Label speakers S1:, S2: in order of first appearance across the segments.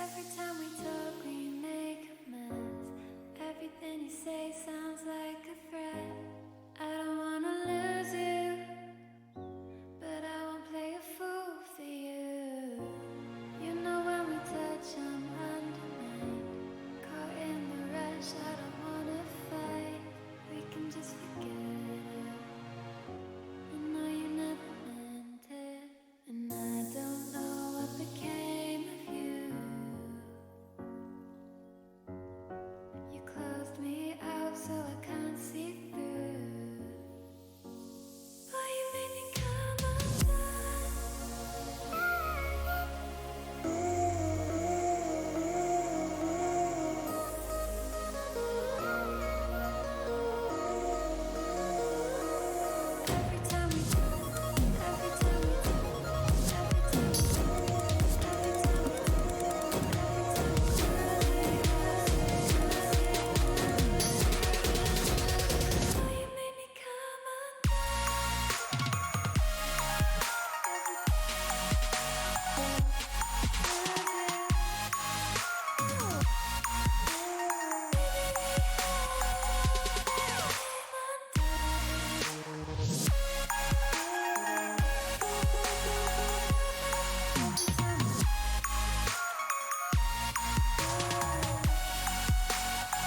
S1: Every time we talk, we make a mess. Everything you say sounds like a threat. I don't wanna lose you, but I won't play a fool for you. You know when we touch, I'm undermined. Caught in the rush, I don't wanna fight. We can just forget it. I know you never meant it, and I don't know what became of you. You closed me out so I can't see through. But you made me come undone. Every time we talk, every time we talk, every time we talk, every time we talk. Oh, you made me come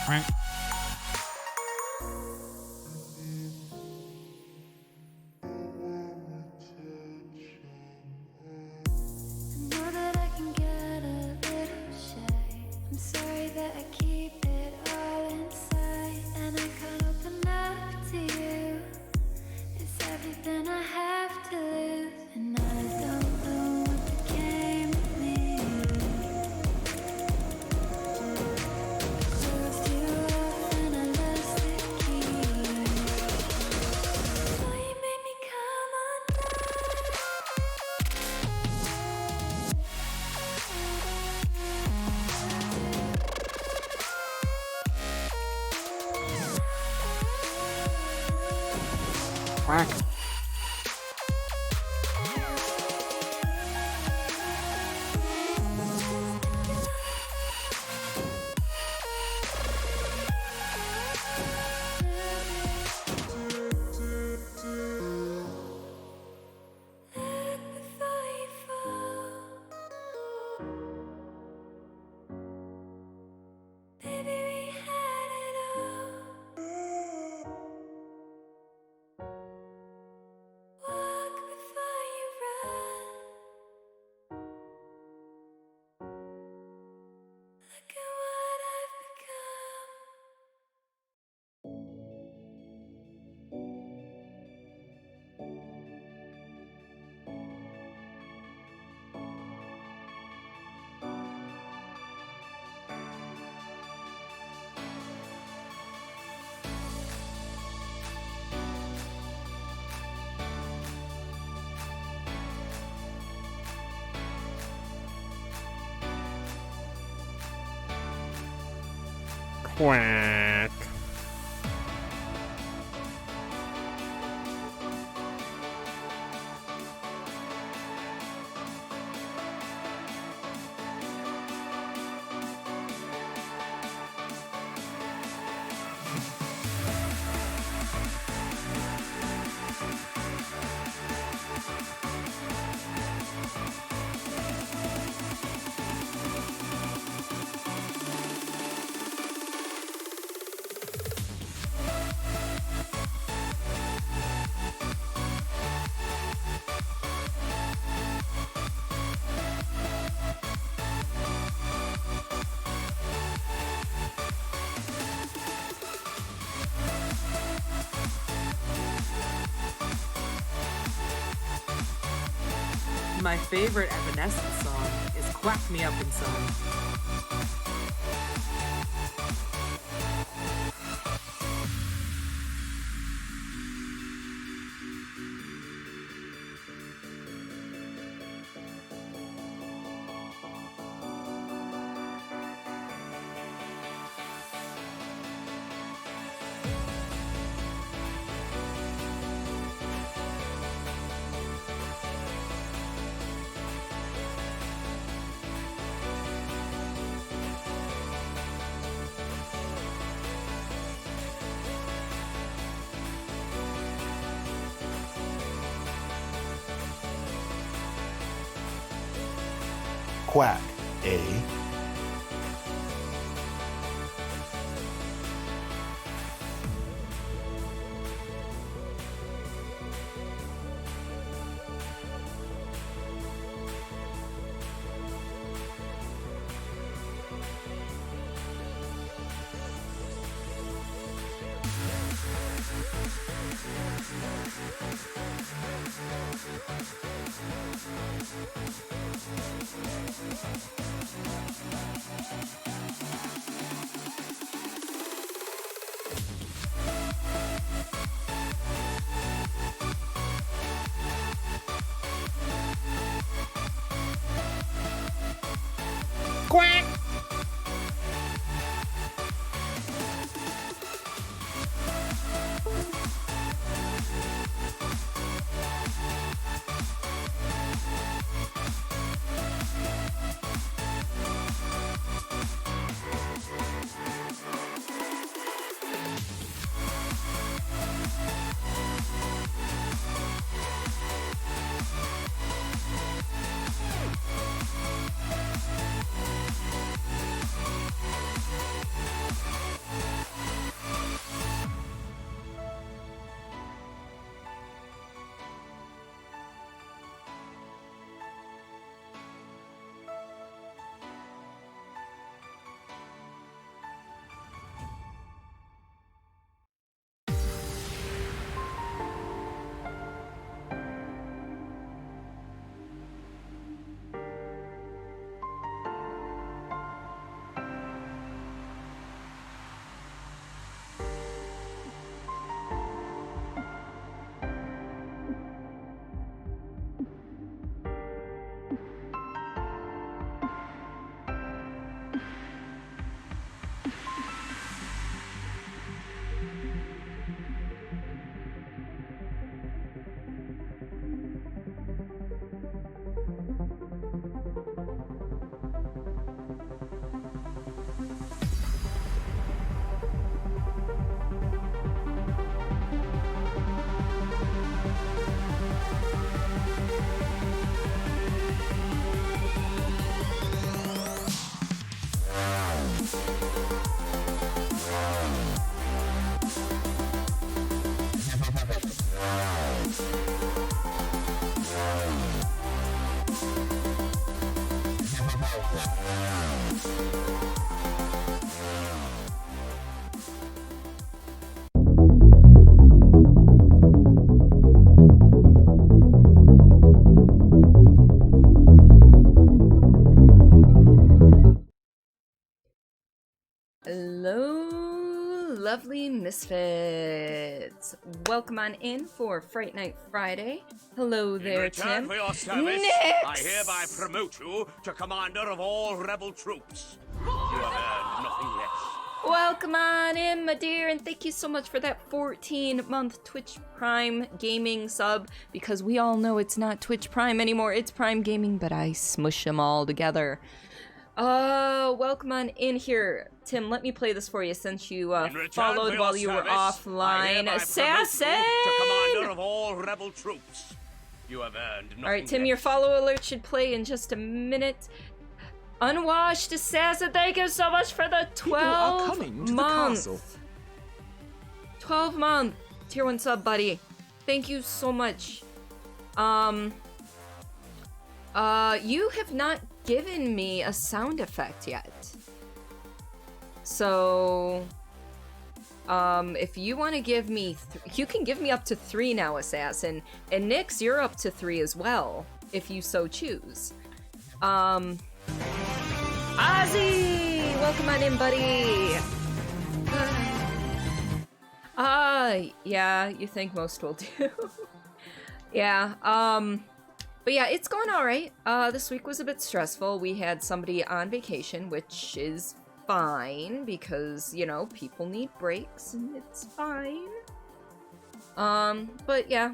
S2: Quack.
S1: I know that I can get a little shy. I'm sorry that I keep it all inside, and I can't open up to you. It's everything I have to lose, and I don't know what became of me. Closed you off and I lost the key. Oh, you made me come undone.
S2: Quack.
S1: Look before you fall. Baby, we had it all. Walk before you run. Look at what I've become.
S2: Quack.
S3: My favorite Evanescence song is Quack Me Up Inside.
S2: Quack. A.
S3: Quack!
S4: Hello, lovely misfits. Welcome on in for Fright Night Friday. Hello there,
S5: In return
S4: Tim.
S5: for your service,
S4: Nix!
S5: I hereby promote you to commander of all rebel troops. You have earned nothing less.
S4: Welcome on in, my dear, and thank you so much for that 14-month Twitch Prime Gaming sub, because we all know it's not Twitch Prime anymore, it's Prime Gaming, but I smush them all together. Welcome on in here. Tim, let me play this for you since you
S5: In return
S4: followed
S5: for your
S4: while you were
S5: service, I
S4: offline.
S5: hereby promote
S4: Assassin!
S5: you to commander of all rebel troops. You have earned nothing
S4: Alright, Tim,
S5: less.
S4: your follow alert should play in just a minute. Unwashed Assassin, thank you so much for the 12 12-month tier 1 sub, buddy. Thank you so much. You have not given me a sound effect yet. So, if you want to give me, you can give me up to 3 now, Assassin. And Nix, you're up to 3 as well, if you so choose. Ozzy! Welcome on in, buddy! Yeah, you think most will do. Yeah, but yeah, it's going alright. This week was a bit stressful. We had somebody on vacation, which is fine, because, you know, people need breaks, and it's fine. But yeah.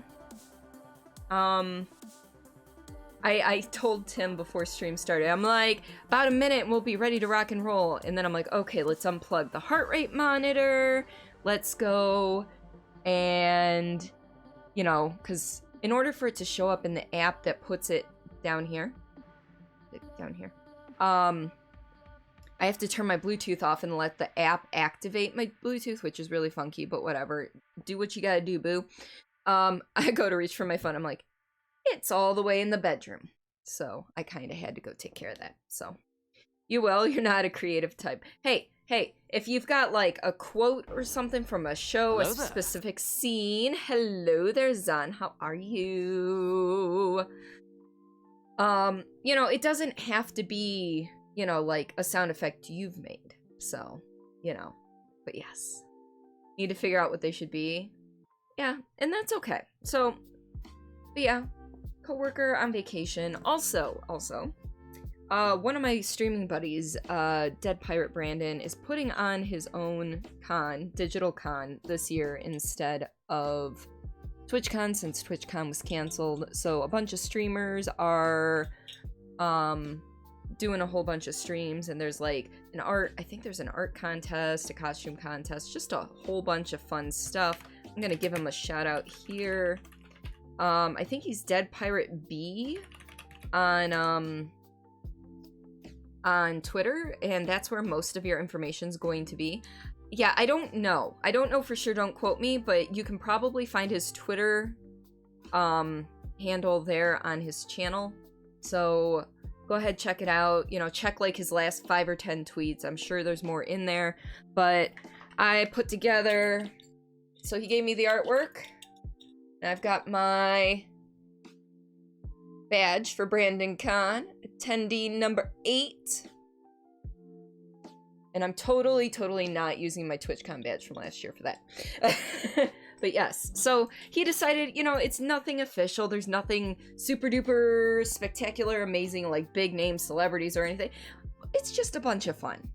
S4: I told Tim before stream started, I'm like, about a minute and we'll be ready to rock and roll. And then I'm like, okay, let's unplug the heart rate monitor. Let's go and, you know, because in order for it to show up in the app that puts it down here, I have to turn my Bluetooth off and let the app activate my Bluetooth, which is really funky, but whatever. Do what you gotta do, boo. I go to reach for my phone. I'm like, it's all the way in the bedroom. So I kind of had to go take care of that. So you will. You're not a creative type. Hey, if you've got like a quote or something from a show,
S3: Hello
S4: a
S3: there.
S4: specific scene. Hello there, Zan. How are you? You know, it doesn't have to be, you know, like a sound effect you've made. So, you know, but yes. Need to figure out what they should be. Yeah, and that's okay. So, but yeah, coworker on vacation. Also, one of my streaming buddies, Dead Pirate Brandon, is putting on his own con, digital con, this year instead of TwitchCon, since TwitchCon was canceled. So a bunch of streamers are doing a whole bunch of streams, and there's like I think there's an art contest, a costume contest, just a whole bunch of fun stuff. I'm gonna give him a shout out here. I think he's Dead Pirate B on Twitter, and that's where most of your information's going to be. Yeah, I don't know for sure, don't quote me, but you can probably find his Twitter handle there on his channel. So go ahead, check it out. You know, check like his last 5 or 10 tweets. I'm sure there's more in there, but I put together, so he gave me the artwork, and I've got my badge for Brandon Con, attendee number 8. And I'm totally not using my TwitchCon badge from last year for that. But yes, so he decided, you know, it's nothing official. There's nothing super duper spectacular, amazing, like big name celebrities or anything. It's just a bunch of fun.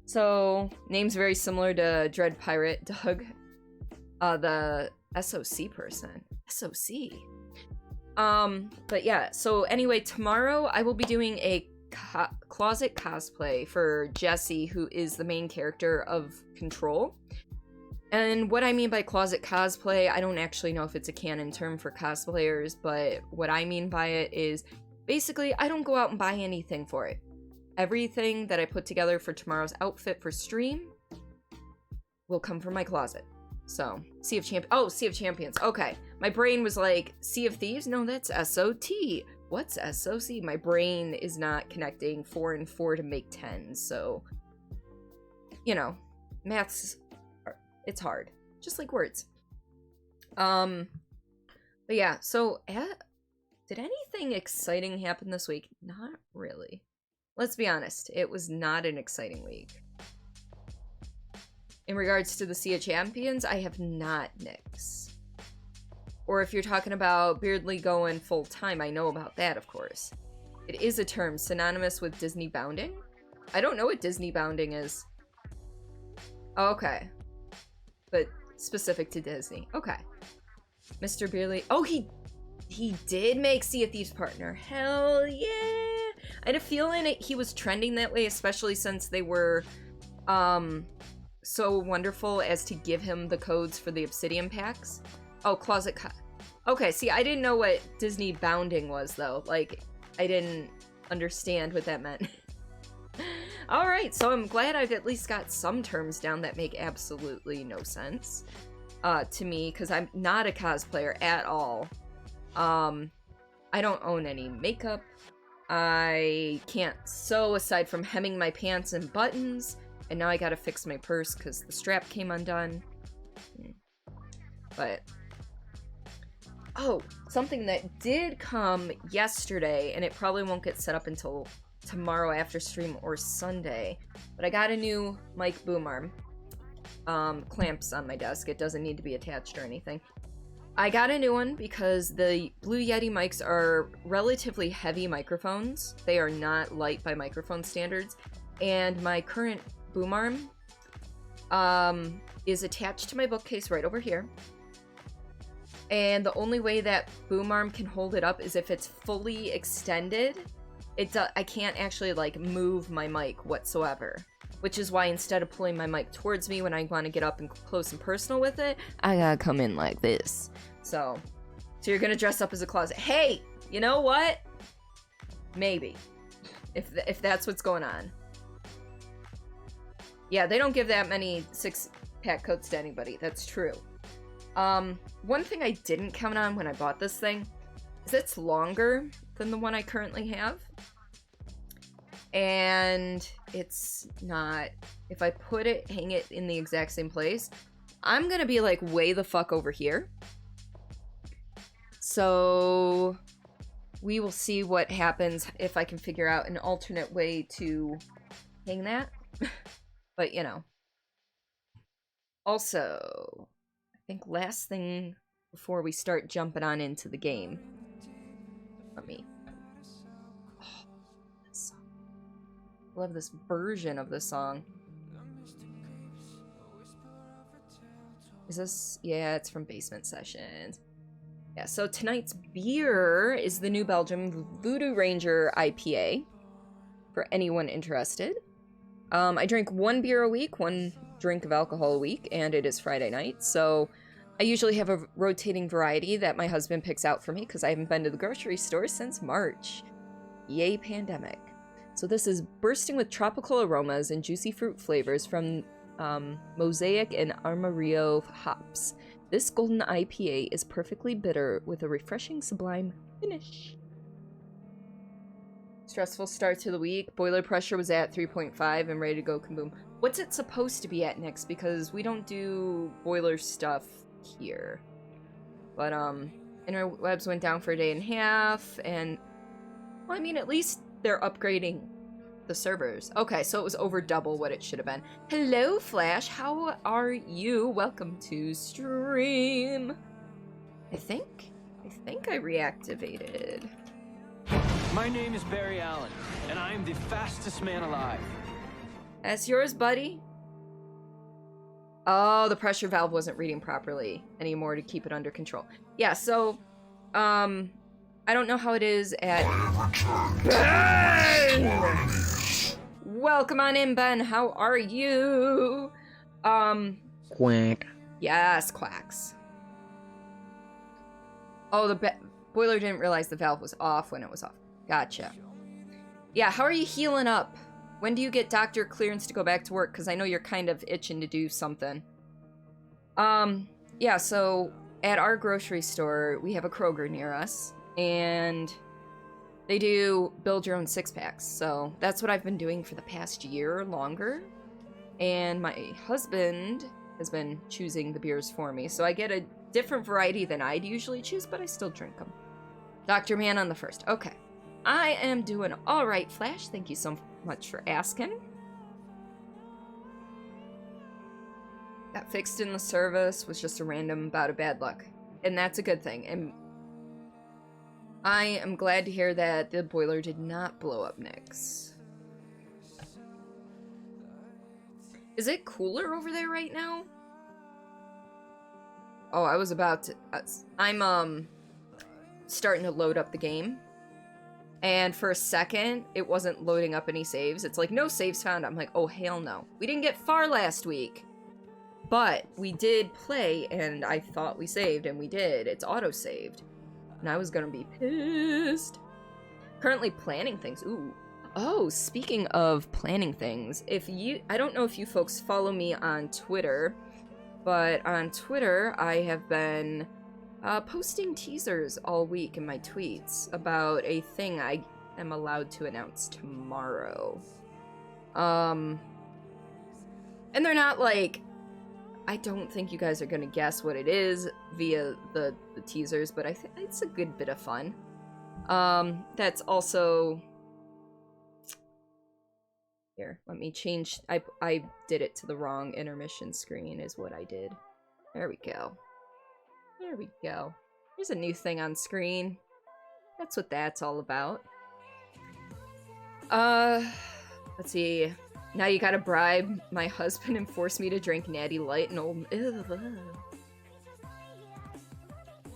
S4: So, name's very similar to Dread Pirate Doug, the SOC person. SOC. But yeah, so anyway, tomorrow I will be doing a closet cosplay for Jessie, who is the main character of Control. And what I mean by closet cosplay, I don't actually know if it's a canon term for cosplayers, but what I mean by it is basically I don't go out and buy anything for it. Everything that I put together for tomorrow's outfit for stream will come from my closet. So, Sea of Champions. Okay. My brain was like, Sea of Thieves? No, that's SOT. What's SOC? My brain is not connecting 4 and 4 to make 10. So, you know, math's, it's hard. Just like words. But yeah, so, did anything exciting happen this week? Not really. Let's be honest, it was not an exciting week. In regards to the Sea of Champions, I have not, Nyx. Or if you're talking about Beardly going full-time, I know about that, of course. It is a term synonymous with Disney bounding. I don't know what Disney bounding is. Oh, okay. But specific to Disney. Okay. Mr. Beardly. Oh, he did make Sea of Thieves partner. Hell yeah! I had a feeling he was trending that way, especially since they were, so wonderful as to give him the codes for the Obsidian packs. Oh, okay, see, I didn't know what Disney bounding was, though. Like, I didn't understand what that meant. Alright, so I'm glad I've at least got some terms down that make absolutely no sense to me, because I'm not a cosplayer at all. I don't own any makeup. I can't sew aside from hemming my pants and buttons. And now I gotta fix my purse because the strap came undone. But, oh, something that did come yesterday, and it probably won't get set up until tomorrow after stream or Sunday, but I got a new mic boom arm. Clamps on my desk. It doesn't need to be attached or anything. I got a new one because the Blue Yeti mics are relatively heavy microphones. They are not light by microphone standards, and my current boom arm is attached to my bookcase right over here. And the only way that boom arm can hold it up is if it's fully extended. I can't actually like move my mic whatsoever, which is why instead of pulling my mic towards me when I want to get up and close and personal with it, I gotta come in like this. So you're gonna dress up as a closet. Hey, you know what? Maybe. if that's what's going on. Yeah, they don't give that many 6-pack coats to anybody. That's true. One thing I didn't count on when I bought this thing is it's longer than the one I currently have. And it's not... If I hang it in the exact same place, I'm gonna be like way the fuck over here. So we will see what happens if I can figure out an alternate way to hang that. But, you know. Also, I think last thing before we start jumping on into the game. Let me... Oh, this song. I love this version of the song. Is this... Yeah, it's from Basement Sessions. Yeah, so tonight's beer is the New Belgium Voodoo Ranger IPA. For anyone interested. I drink 1 beer a week, 1 drink of alcohol a week, and it is Friday night, so I usually have a rotating variety that my husband picks out for me because I haven't been to the grocery store since March. Yay, pandemic. So this is bursting with tropical aromas and juicy fruit flavors from Mosaic and Armorio hops. This golden IPA is perfectly bitter with a refreshing, sublime finish. Stressful start to the week. Boiler pressure was at 3.5 and ready to go kaboom. What's it supposed to be at next? Because we don't do boiler stuff here. But, interwebs went down for a day and a half, and... Well, I mean, at least they're upgrading the servers. Okay, so it was over double what it should have been. Hello, Flash. How are you? Welcome to stream. I think I reactivated.
S2: My name is Barry Allen, and I am the fastest man alive.
S4: That's yours, buddy? Oh, the pressure valve wasn't reading properly anymore to keep it under control. Yeah, so, I don't know how it is at... Ben! Welcome on in, Ben. How are you?
S6: Quack.
S4: Yes, quacks. Oh, the boiler didn't realize the valve was off when it was off. Gotcha. Yeah, how are you healing up? When do you get doctor clearance to go back to work? Because I know you're kind of itching to do something. Yeah, so at our grocery store, we have a Kroger near us. And they do build your own 6-packs. So that's what I've been doing for the past year or longer. And my husband has been choosing the beers for me. So I get a different variety than I'd usually choose, but I still drink them. Dr. Man on the first. Okay. I am doing all right, Flash. Thank you so much for asking. Got fixed in the service. Was just a random bout of bad luck. And that's a good thing. And I am glad to hear that the boiler did not blow up next. Is it cooler over there right now? Oh, I was about to... I'm, starting to load up the game. And for a second, it wasn't loading up any saves. It's like, no saves found. I'm like, oh, hell no. We didn't get far last week. But we did play, and I thought we saved, and we did. It's auto-saved. And I was gonna be pissed. Currently planning things. Ooh. Oh, speaking of planning things, I don't know if you folks follow me on Twitter, but on Twitter, I have been posting teasers all week in my tweets about a thing I am allowed to announce tomorrow. And they're not like, I don't think you guys are gonna guess what it is via the teasers, but I think it's a good bit of fun. That's also... Here, let me change... I did it to the wrong intermission screen is what I did. There we go. There we go. There's a new thing on screen. That's what that's all about. Let's see. Now you gotta bribe my husband and force me to drink Natty Light and old... Ugh.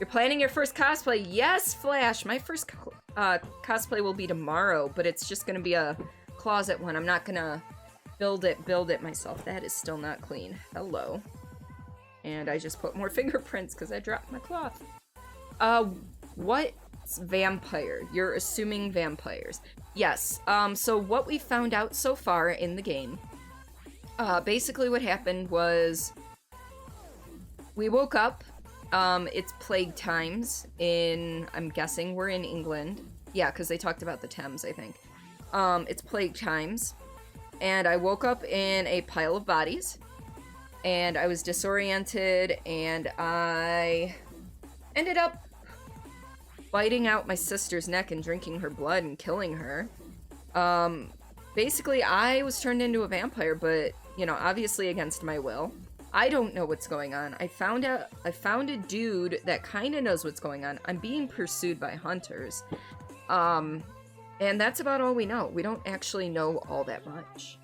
S4: You're planning your first cosplay? Yes, Flash! My first cosplay will be tomorrow, but it's just gonna be a closet one. I'm not gonna build it myself. That is still not clean. Hello. And I just put more fingerprints because I dropped my cloth. What it's vampire. You're assuming vampires. Yes, so what we found out so far in the game, basically what happened was we woke up, it's plague times I'm guessing we're in England. Yeah, because they talked about the Thames, I think. It's plague times, and I woke up in a pile of bodies, and I was disoriented, and I ended up biting out my sister's neck and drinking her blood and killing her. Basically, I was turned into a vampire, but, you know, obviously against my will. I don't know what's going on. I found a dude that kind of knows what's going on. I'm being pursued by hunters. And that's about all we know. We don't actually know all that much.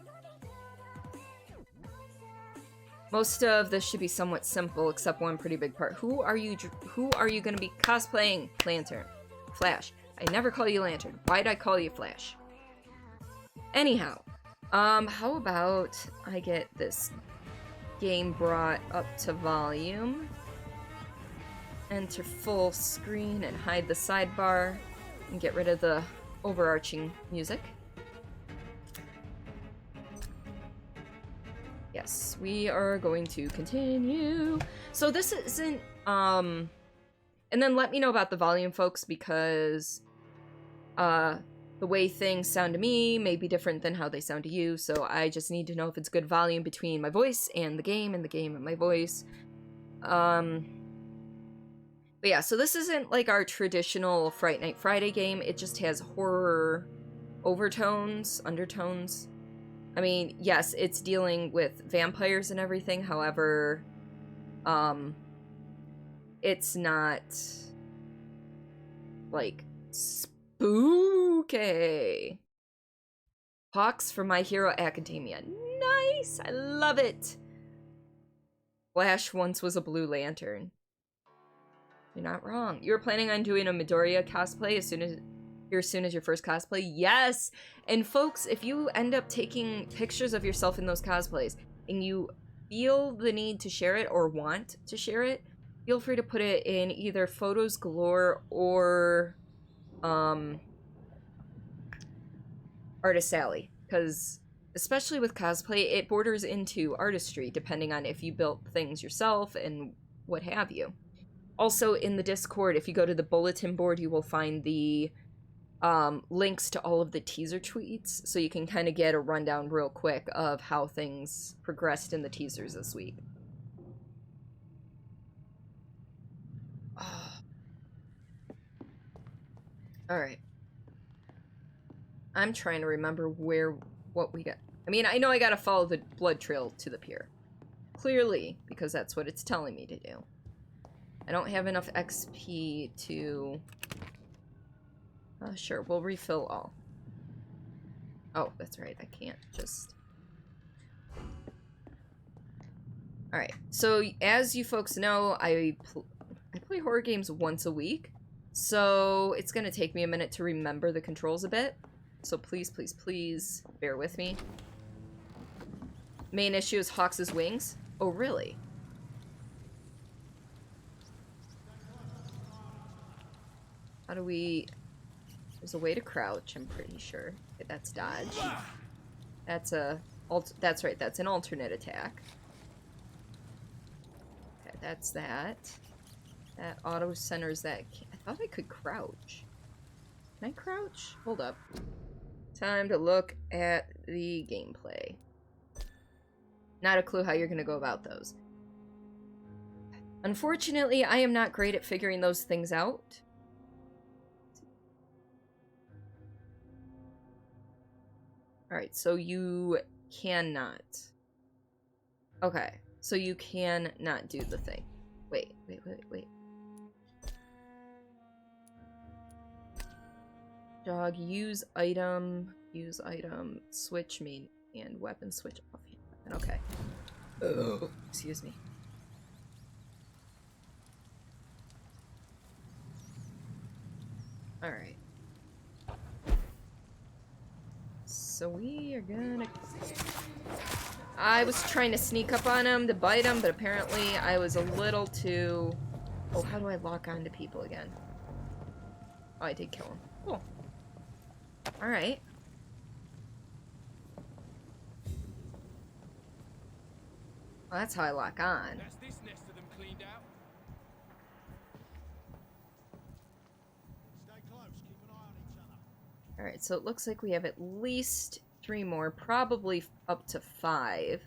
S4: Most of this should be somewhat simple, except one pretty big part. Who are you gonna be cosplaying? Lantern. Flash. I never call you Lantern. Why'd I call you Flash? Anyhow, how about I get this game brought up to volume, enter full screen, and hide the sidebar, and get rid of the overarching music. Yes, we are going to continue. So this isn't, and then let me know about the volume, folks, because, the way things sound to me may be different than how they sound to you, so I just need to know if it's good volume between my voice and the game and my voice. But yeah, so this isn't like our traditional Fright Night Friday game. It just has horror overtones, undertones. I mean, yes, it's dealing with vampires and everything, however, it's not, like, spooky. Hawks from My Hero Academia. Nice! I love it! Flash once was a Blue Lantern. You're not wrong. You were planning on doing a Midoriya cosplay as soon as your first cosplay? Yes! And folks, if you end up taking pictures of yourself in those cosplays, and you feel the need to share it or want to share it, feel free to put it in either Photos Galore or Artist Alley, because especially with cosplay, it borders into artistry depending on if you built things yourself and what have you. Also, in the Discord, if you go to the bulletin board, you will find the links to all of the teaser tweets, so you can kind of get a rundown real quick of how things progressed in the teasers this week. Oh. Alright. I'm trying to remember what we got. I mean, I know I gotta follow the blood trail to the pier. Clearly, because that's what it's telling me to do. I don't have enough XP to... sure, we'll refill all. Oh, that's right, I can't just... Alright, so as you folks know, I play horror games once a week. So it's gonna take me a minute to remember the controls a bit. So please, please, please bear with me. Main issue is Hawks' wings. Oh, really? How do we... There's a way to crouch, I'm pretty sure. Okay, that's dodge. That's that's right, that's an alternate attack. Okay, that's that. That auto centers that... I thought I could crouch. Can I crouch? Hold up. Time to look at the gameplay. Not a clue how you're gonna go about those. Unfortunately, I am not great at figuring those things out. Alright, so you cannot. Okay, so you cannot do the thing. Wait. Dog, use item, switch main, and weapon switch off. Okay. Oh, excuse me. Alright. So we are gonna... I was trying to sneak up on him to bite him, but apparently I was a little too... Oh, how do I lock onto people again? Oh, I did kill him. Cool. Alright. Well, that's how I lock on.
S5: That's this nest of them cleaned out. Stay close, keep an eye on each other.
S4: Alright, so it looks like we have at least 3 more, probably up to 5.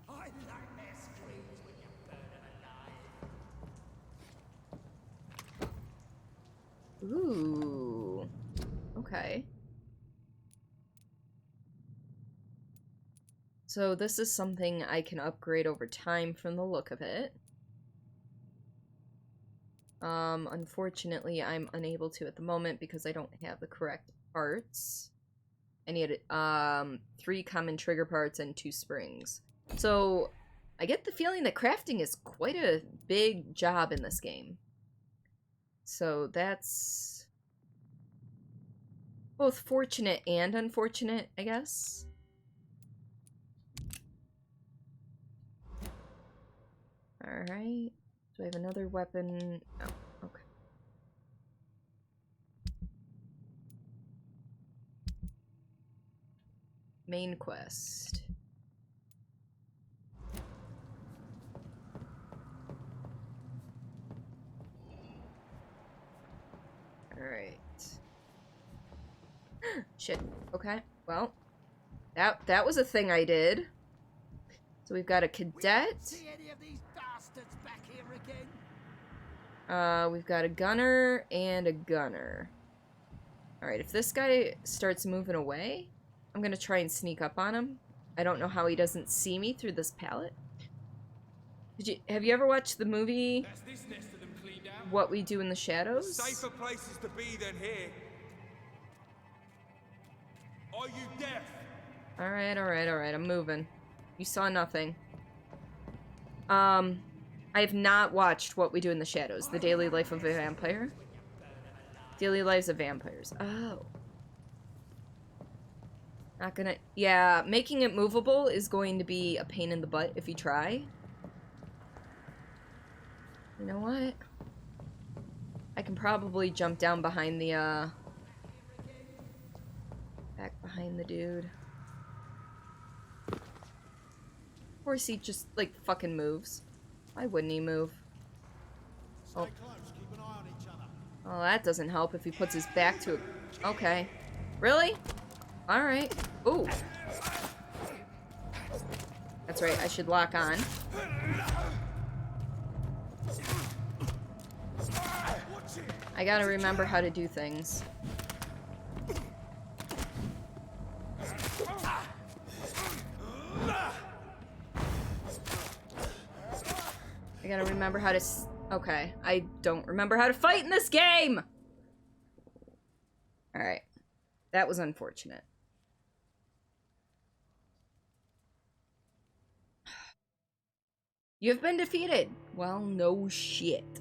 S5: I like their screams when you burn them alive.
S4: Ooh. Okay. So this is something I can upgrade over time from the look of it. Unfortunately, I'm unable to at the moment because I don't have the correct parts. I need 3 common trigger parts and 2 springs. So I get the feeling that crafting is quite a big job in this game. So that's both fortunate and unfortunate, I guess. Alright. Do I have another weapon? Oh, okay. Main quest. Alright. Shit. Okay. Well, that was a thing I did. So we've got a cadet.
S5: See any of these bastards back here again?
S4: We've got a gunner and a gunner. Alright, if this guy starts moving away, I'm gonna try and sneak up on him. I don't know how he doesn't see me through this pallet. Have you ever watched the movie
S5: That's this nest of them cleaned out.
S4: What We Do in the Shadows?
S5: Safer places to be than here. Are you deaf?
S4: Alright, I'm moving. You saw nothing. I have not watched What We Do in the Shadows, The Daily Life of a Vampire. Daily Lives of Vampires. Oh. Not gonna... Yeah, making it movable is going to be a pain in the butt if you try. You know what? I can probably jump down behind the, back behind the dude. Of course he just, like, fucking moves. Why wouldn't he move? Oh. Well, that doesn't help if he puts his back to it. Okay. Really? Alright. Ooh. That's right, I should lock on. I gotta remember how to do things. I gotta remember how to okay, I don't remember how to fight in this game! Alright. That was unfortunate. You've been defeated! Well, no shit.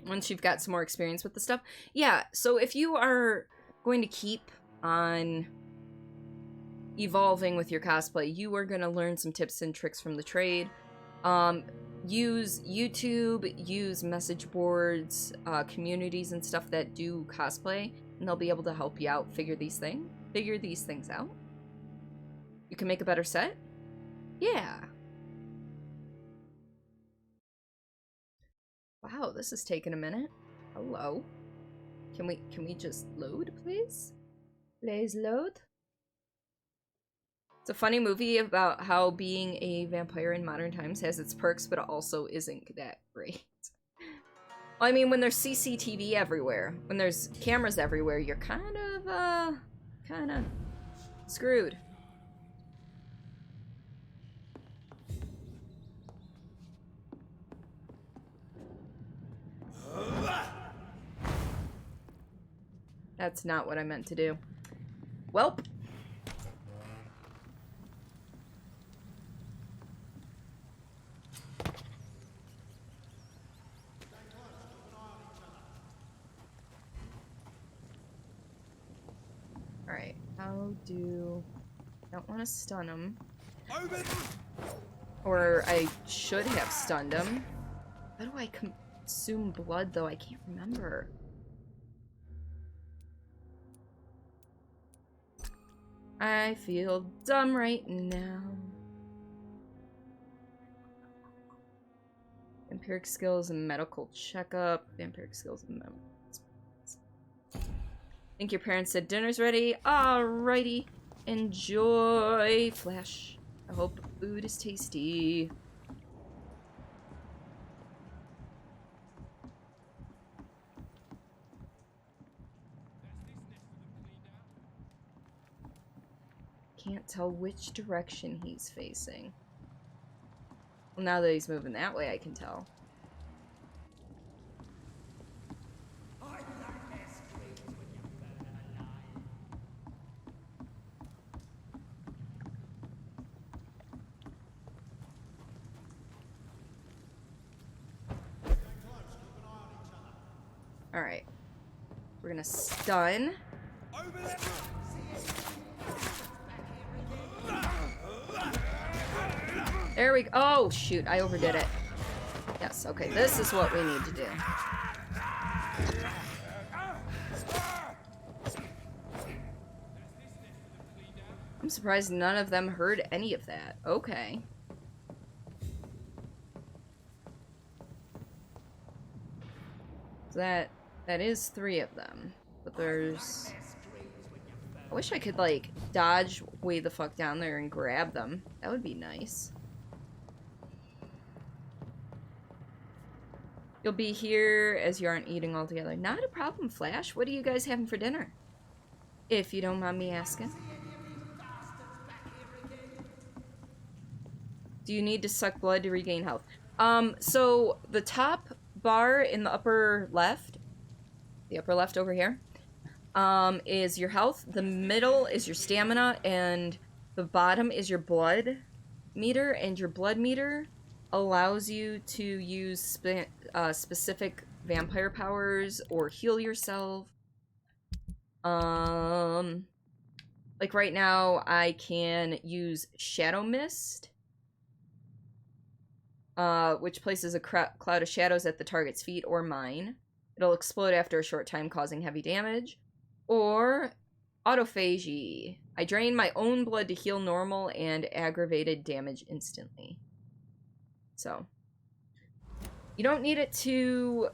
S4: Once you've got some more experience with the stuff. Yeah, so if you are going to keep on evolving with your cosplay, you are going to learn some tips and tricks from the trade. Use YouTube, use message boards, communities and stuff that do cosplay, and they'll be able to help you out figure these things out. You can make a better set? Yeah. Wow, this is taking a minute. Hello. Can we just load, please? Please load. It's a funny movie about how being a vampire in modern times has its perks, but it also isn't that great. Well, I mean, when there's CCTV everywhere, when there's cameras everywhere, you're kind of screwed. That's not what I meant to do. Welp. Alright, how do... I don't want to stun him. Or I should have stunned him. How do I consume blood, though? I can't remember. I feel dumb right now. Vampiric skills and medical checkup. Vampiric skills and think your parents said dinner's ready. Alrighty. Enjoy, Flash. I hope food is tasty. Can't tell which direction he's facing. Well, now that he's moving that way, I can tell. Alright. We're gonna stun. There we go. Oh, shoot. I overdid it. Yes, okay. This is what we need to do. I'm surprised none of them heard any of that. Okay. So that is 3 of them. But there's... I wish I could, like, dodge way the fuck down there and grab them. That would be nice. You'll be here as you aren't eating all together. Not a problem, Flash. What are you guys having for dinner? If you don't mind me asking. Do you need to suck blood to regain health? So the top bar in the upper left over here, is your health. The middle is your stamina, and the bottom is your blood meter, and your blood meter allows you to use specific vampire powers or heal yourself. Like right now, I can use Shadow Mist, which places a cloud of shadows at the target's feet or mine. It'll explode after a short time, causing heavy damage. Or Autophagy. I drain my own blood to heal normal and aggravated damage instantly. So, you don't need it to,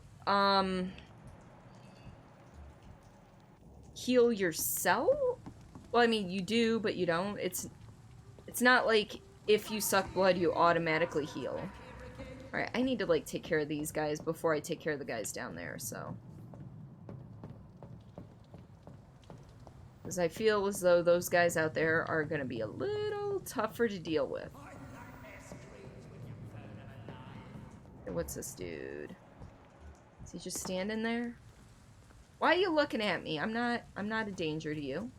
S4: heal yourself? Well, I mean, you do, but you don't. It's not like if you suck blood, you automatically heal. Alright, I need to, like, take care of these guys before I take care of the guys down there, so. Because I feel as though those guys out there are going to be a little tougher to deal with. What's this dude? Is he just standing there? Why are you looking at me? I'm not a danger to you.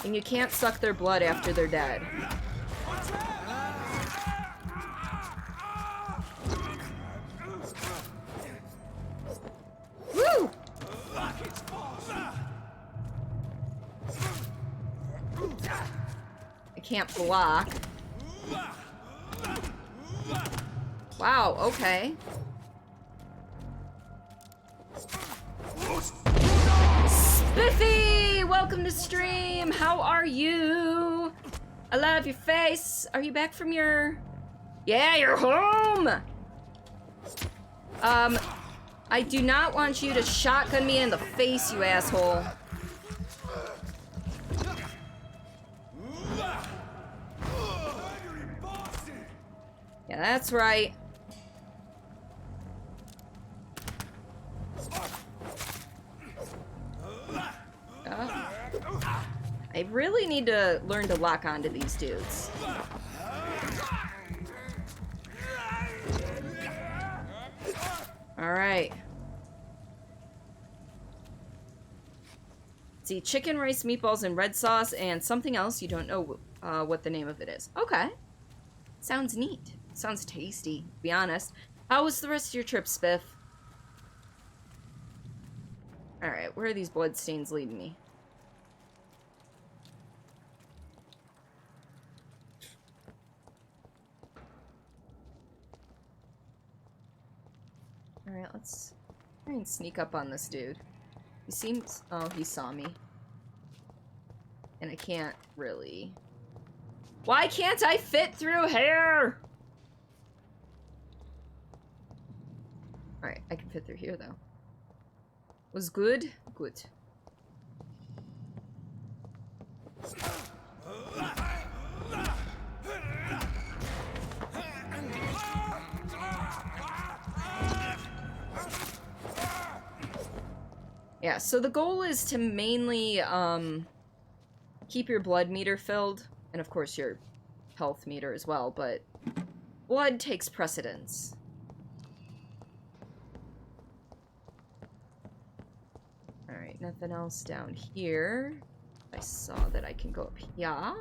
S4: And you can't suck their blood after they're dead. Woo! I can't block. Wow, okay. Spiffy! Welcome to stream! How are you? I love your face. Are you back from your... Yeah, you're home! I do not want you to shotgun me in the face, you asshole. Yeah, that's right. I really need to learn to lock onto these dudes. Alright. See, chicken, rice, meatballs, and red sauce, and something else you don't know what the name of it is. Okay. Sounds neat. Sounds tasty, to be honest. How was the rest of your trip, Spiff? Alright, where are these bloodstains leading me? Alright, let's and sneak up on this dude. He seems... Oh, he saw me. And I can't really... Why can't I fit through here? Alright, I can fit through here, though. Was good? Good. Yeah, so the goal is to mainly, keep your blood meter filled, and of course your health meter as well, but blood takes precedence. Alright, nothing else down here. I saw that I can go up here.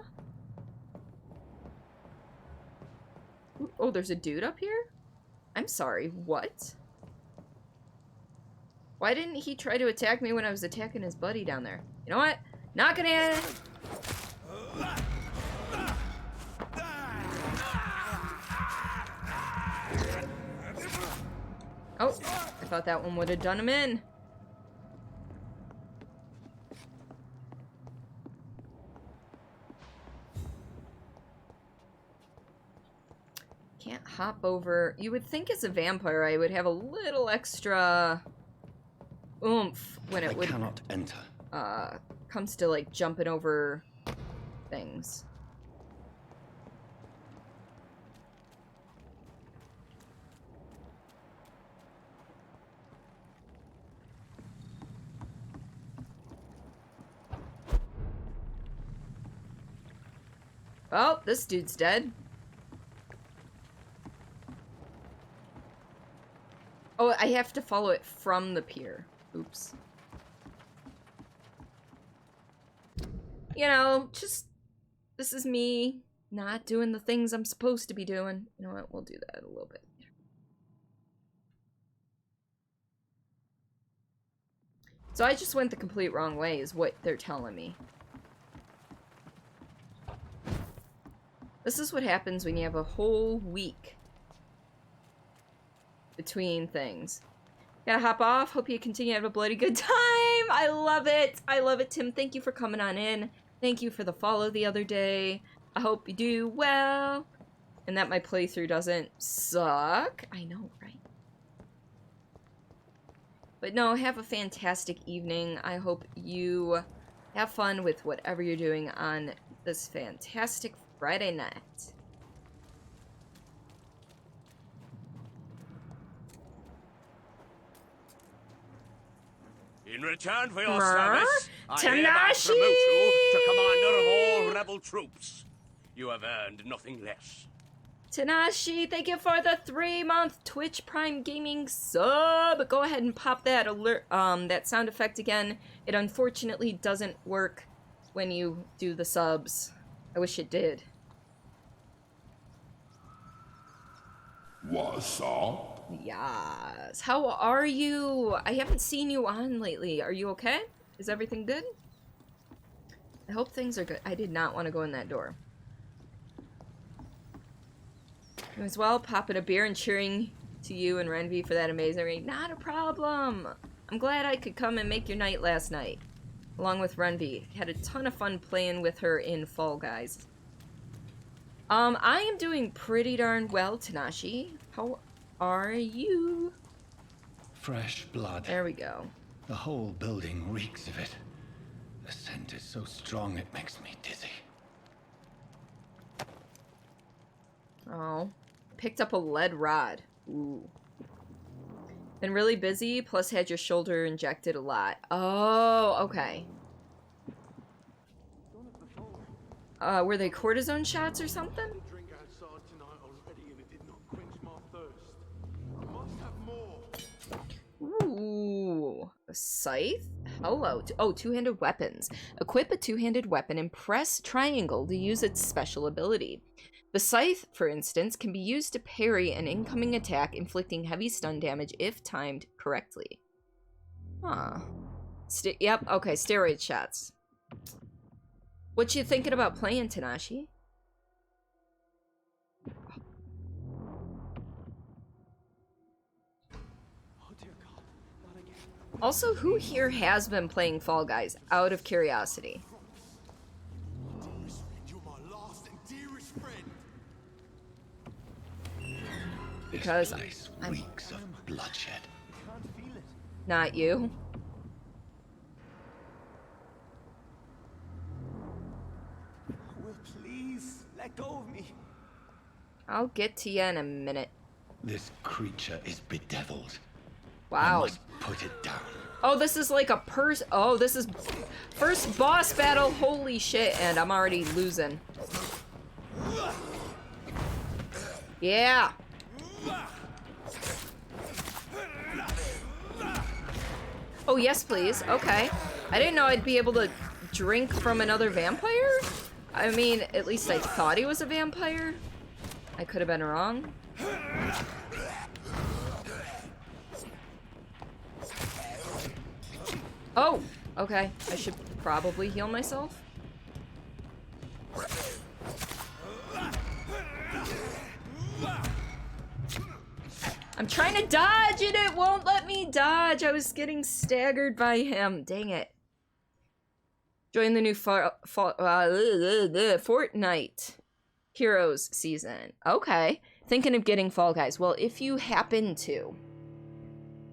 S4: Ooh, oh, there's a dude up here? I'm sorry, what? Why didn't he try to attack me when I was attacking his buddy down there? You know what? Not gonna... Oh, I thought that one would have done him in. Can't hop over. You would think as a vampire I would have a little extra oomph when it would
S5: cannot enter.
S4: Comes to like jumping over things. Oh, this dude's dead. Oh, I have to follow it from the pier. Oops. You know, just... This is me not doing the things I'm supposed to be doing. You know what? We'll do that a little bit later. So I just went the complete wrong way, is what they're telling me. This is what happens when you have a whole week between things. Gotta hop off. Hope you continue to have a bloody good time. I love it. I love it, Tim. Thank you for coming on in. Thank you for the follow the other day. I hope you do well. And that my playthrough doesn't suck. I know, right? But no, have a fantastic evening. I hope you have fun with whatever you're doing on this fantastic Friday night.
S5: In return for your service, I hereby
S4: Tanashi!
S5: promote you to commander of all rebel troops. You have earned nothing less.
S4: Tanashi, thank you for the 3-month Twitch Prime Gaming sub. Go ahead and pop that alert, that sound effect again. It unfortunately doesn't work when you do the subs. I wish it did.
S7: What's up?
S4: Yes. How are you? I haven't seen you on lately. Are you okay? Is everything good? I hope things are good. I did not want to go in that door. As well, popping a beer and cheering to you and Renvi for that amazing raid. Not a problem. I'm glad I could come and make your night last night. Along with Renvi. Had a ton of fun playing with her in Fall Guys. I am doing pretty darn well, Tanashi. How are you?
S7: Fresh blood.
S4: There we go.
S7: The whole building reeks of it. The scent is so strong it makes me dizzy.
S4: Oh. Picked up a lead rod. Ooh. Been really busy, plus had your shoulder injected a lot. Oh, okay. Were they cortisone shots or something?
S8: Drink outside tonight already and it did not quench my thirst. I must have more.
S4: Ooh. A scythe? Hello. Oh, two-handed weapons. Equip a two-handed weapon and press triangle to use its special ability. The scythe, for instance, can be used to parry an incoming attack, inflicting heavy stun damage if timed correctly. Huh. Yep, okay, steroid shots. What you thinking about playing, Tanashi?
S8: Oh dear God, not again.
S4: Also, who here has been playing Fall Guys, out of curiosity?
S8: You're my last and dearest friend.
S4: Because
S7: This place reeks of bloodshed.
S4: not you.
S8: Will, please let go of me.
S4: I'll get to you in a minute.
S7: This creature is bedeviled. I
S4: Wow.
S7: must put it down.
S4: Oh, this is like a oh, this is first boss battle. Holy shit, and I'm already losing. Yeah. Oh, yes, please. Okay. I didn't know I'd be able to drink from another vampire. I mean, at least I thought he was a vampire. I could have been wrong. Oh, okay. I should probably heal myself. I'm trying to dodge and it won't let me dodge. I was getting staggered by him. Dang it. Join the new Fortnite Heroes season. Okay. Thinking of getting Fall Guys. Well, if you happen to,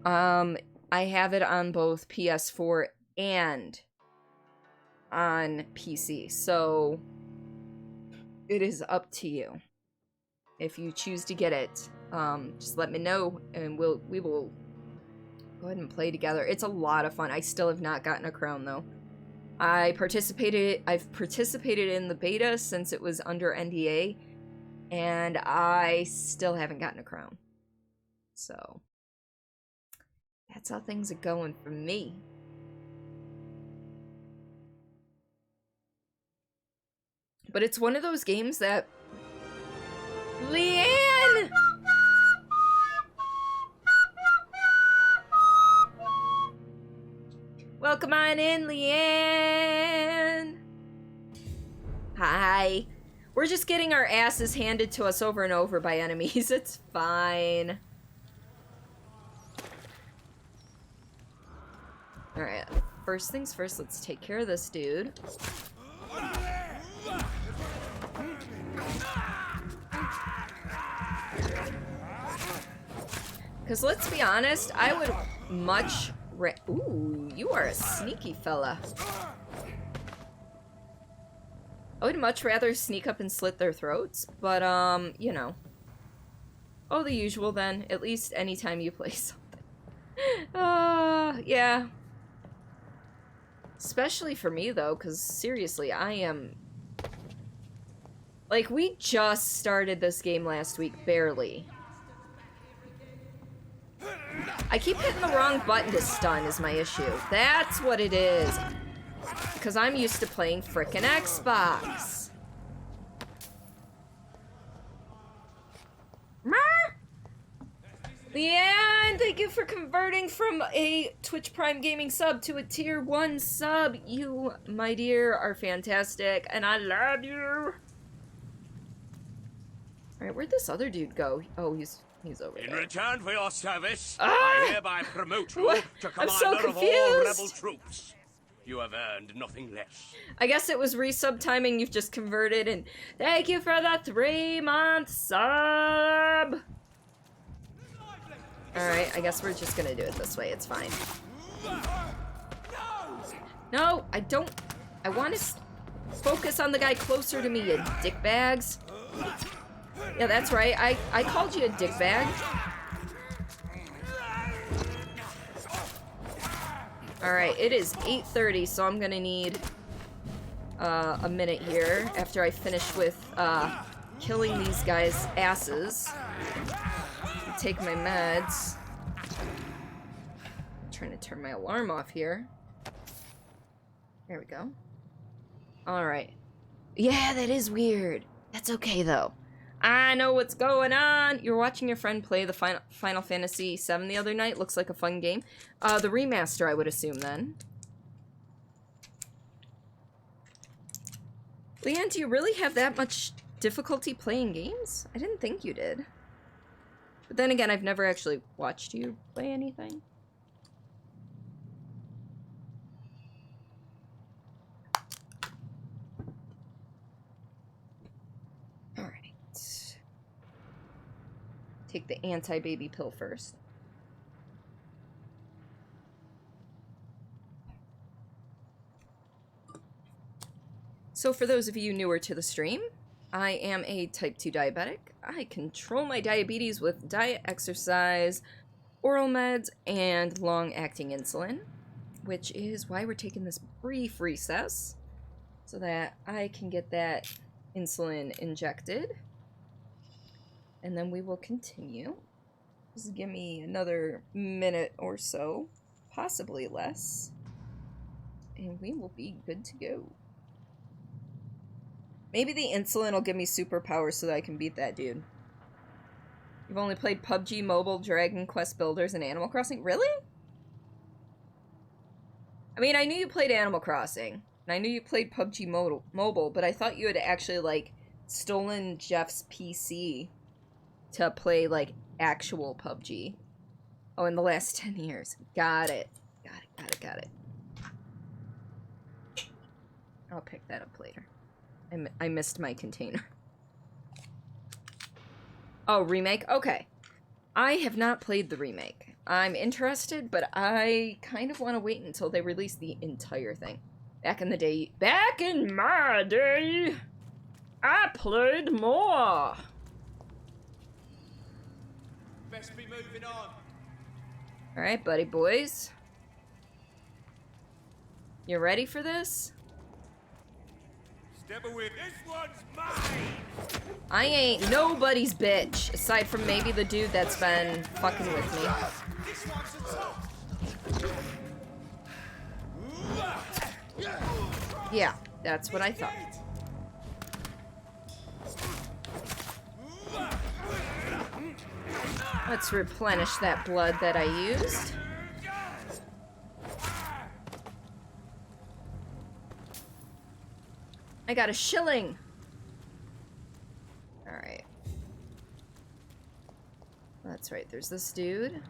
S4: I have it on both PS4 and on PC. So it is up to you. If you choose to get it, just let me know and we will go ahead and play together. It's a lot of fun. I still have not gotten a crown though. I've participated in the beta since it was under NDA, and I still haven't gotten a crown. So that's how things are going for me. But it's one of those games that Leanne! Welcome on in, Leanne! Hi. We're just getting our asses handed to us over and over by enemies. It's fine. Alright, first things first, let's take care of this dude. Because let's be honest, I would much ooh, you are a sneaky fella. I would much rather sneak up and slit their throats, but, you know. Oh, the usual then. At least anytime you play something. Yeah. Especially for me, though, because seriously, I am... Like, we just started this game last week, barely. I keep hitting the wrong button to stun is my issue. That's what it is. Because I'm used to playing frickin' Xbox. Leanne, thank you for converting from a Twitch Prime Gaming sub to a Tier 1 sub. You, my dear, are fantastic, and I love you. Alright, where'd this other dude go? Oh, he's over there.
S5: In return for your service,
S4: Ah!
S5: I hereby promote you
S4: What?
S5: to
S4: I'm so
S5: commander of all
S4: confused.
S5: rebel troops. You have earned nothing less.
S4: I guess it was resub timing, you've just converted, and thank you for the 3-month sub! Alright, I guess we're just gonna do it this way, it's fine. No, I don't... I want to focus on the guy closer to me, you dickbags. Yeah, that's right, I called you a dickbag. Alright, it is 8:30, so I'm gonna need a minute here after I finish with killing these guys' asses. Take my meds. I'm trying to turn my alarm off here. There we go. Alright. Yeah, that is weird. That's okay, though. I know what's going on. You're watching your friend play the Final Fantasy VII the other night. Looks like a fun game. The remaster, I would assume, then. Leanne, do you really have that much difficulty playing games? I didn't think you did. But then again, I've never actually watched you play anything. take the anti-baby pill first. So for those of you newer to the stream, I am a type 2 diabetic. I control my diabetes with diet, exercise, oral meds, and long-acting insulin, which is why we're taking this brief recess so that I can get that insulin injected. And then we will continue. Just give me another minute or so, possibly less, and we will be good to go. Maybe the insulin will give me superpowers so that I can beat that dude. You've only played PUBG Mobile, Dragon Quest Builders, and Animal Crossing? Really? I mean, I knew you played Animal Crossing, and I knew you played PUBG Mobile, but I thought you had actually, like, stolen Jeff's PC to play, like, actual PUBG. Oh, in the last 10 years. Got it. Got it. I'll pick that up later. I missed my container. Oh, remake? Okay. I have not played the remake. I'm interested, but I kind of want to wait until they release the entire thing. Back in my day, I played more.
S5: Best be moving on.
S4: Alright, buddy boys. You ready for this?
S5: Step away. This one's mine.
S4: I ain't nobody's bitch, aside from maybe the dude that's been fucking with me.
S5: This one's the top.
S4: Yeah, that's what I thought. Let's replenish that blood that I used. I got a shilling. Alright. That's right, there's this dude.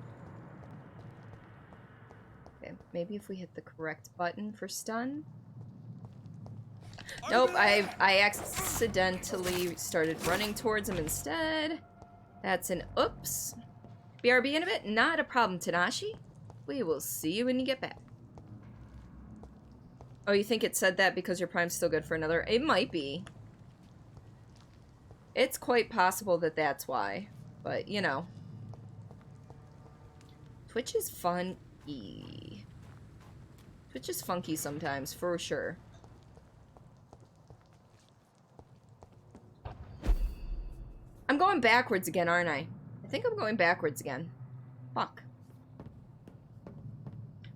S4: Okay, maybe if we hit the correct button for stun. Nope, I accidentally started running towards him instead. That's an oops. BRB in a bit? Not a problem, Tanashi. We will see you when you get back. Oh, you think it said that because your prime's still good for another? It might be. It's quite possible that that's why. But, you know. Twitch is fun-y. Twitch is funky sometimes, for sure. I'm going backwards again, aren't I? I think I'm going backwards again. Fuck.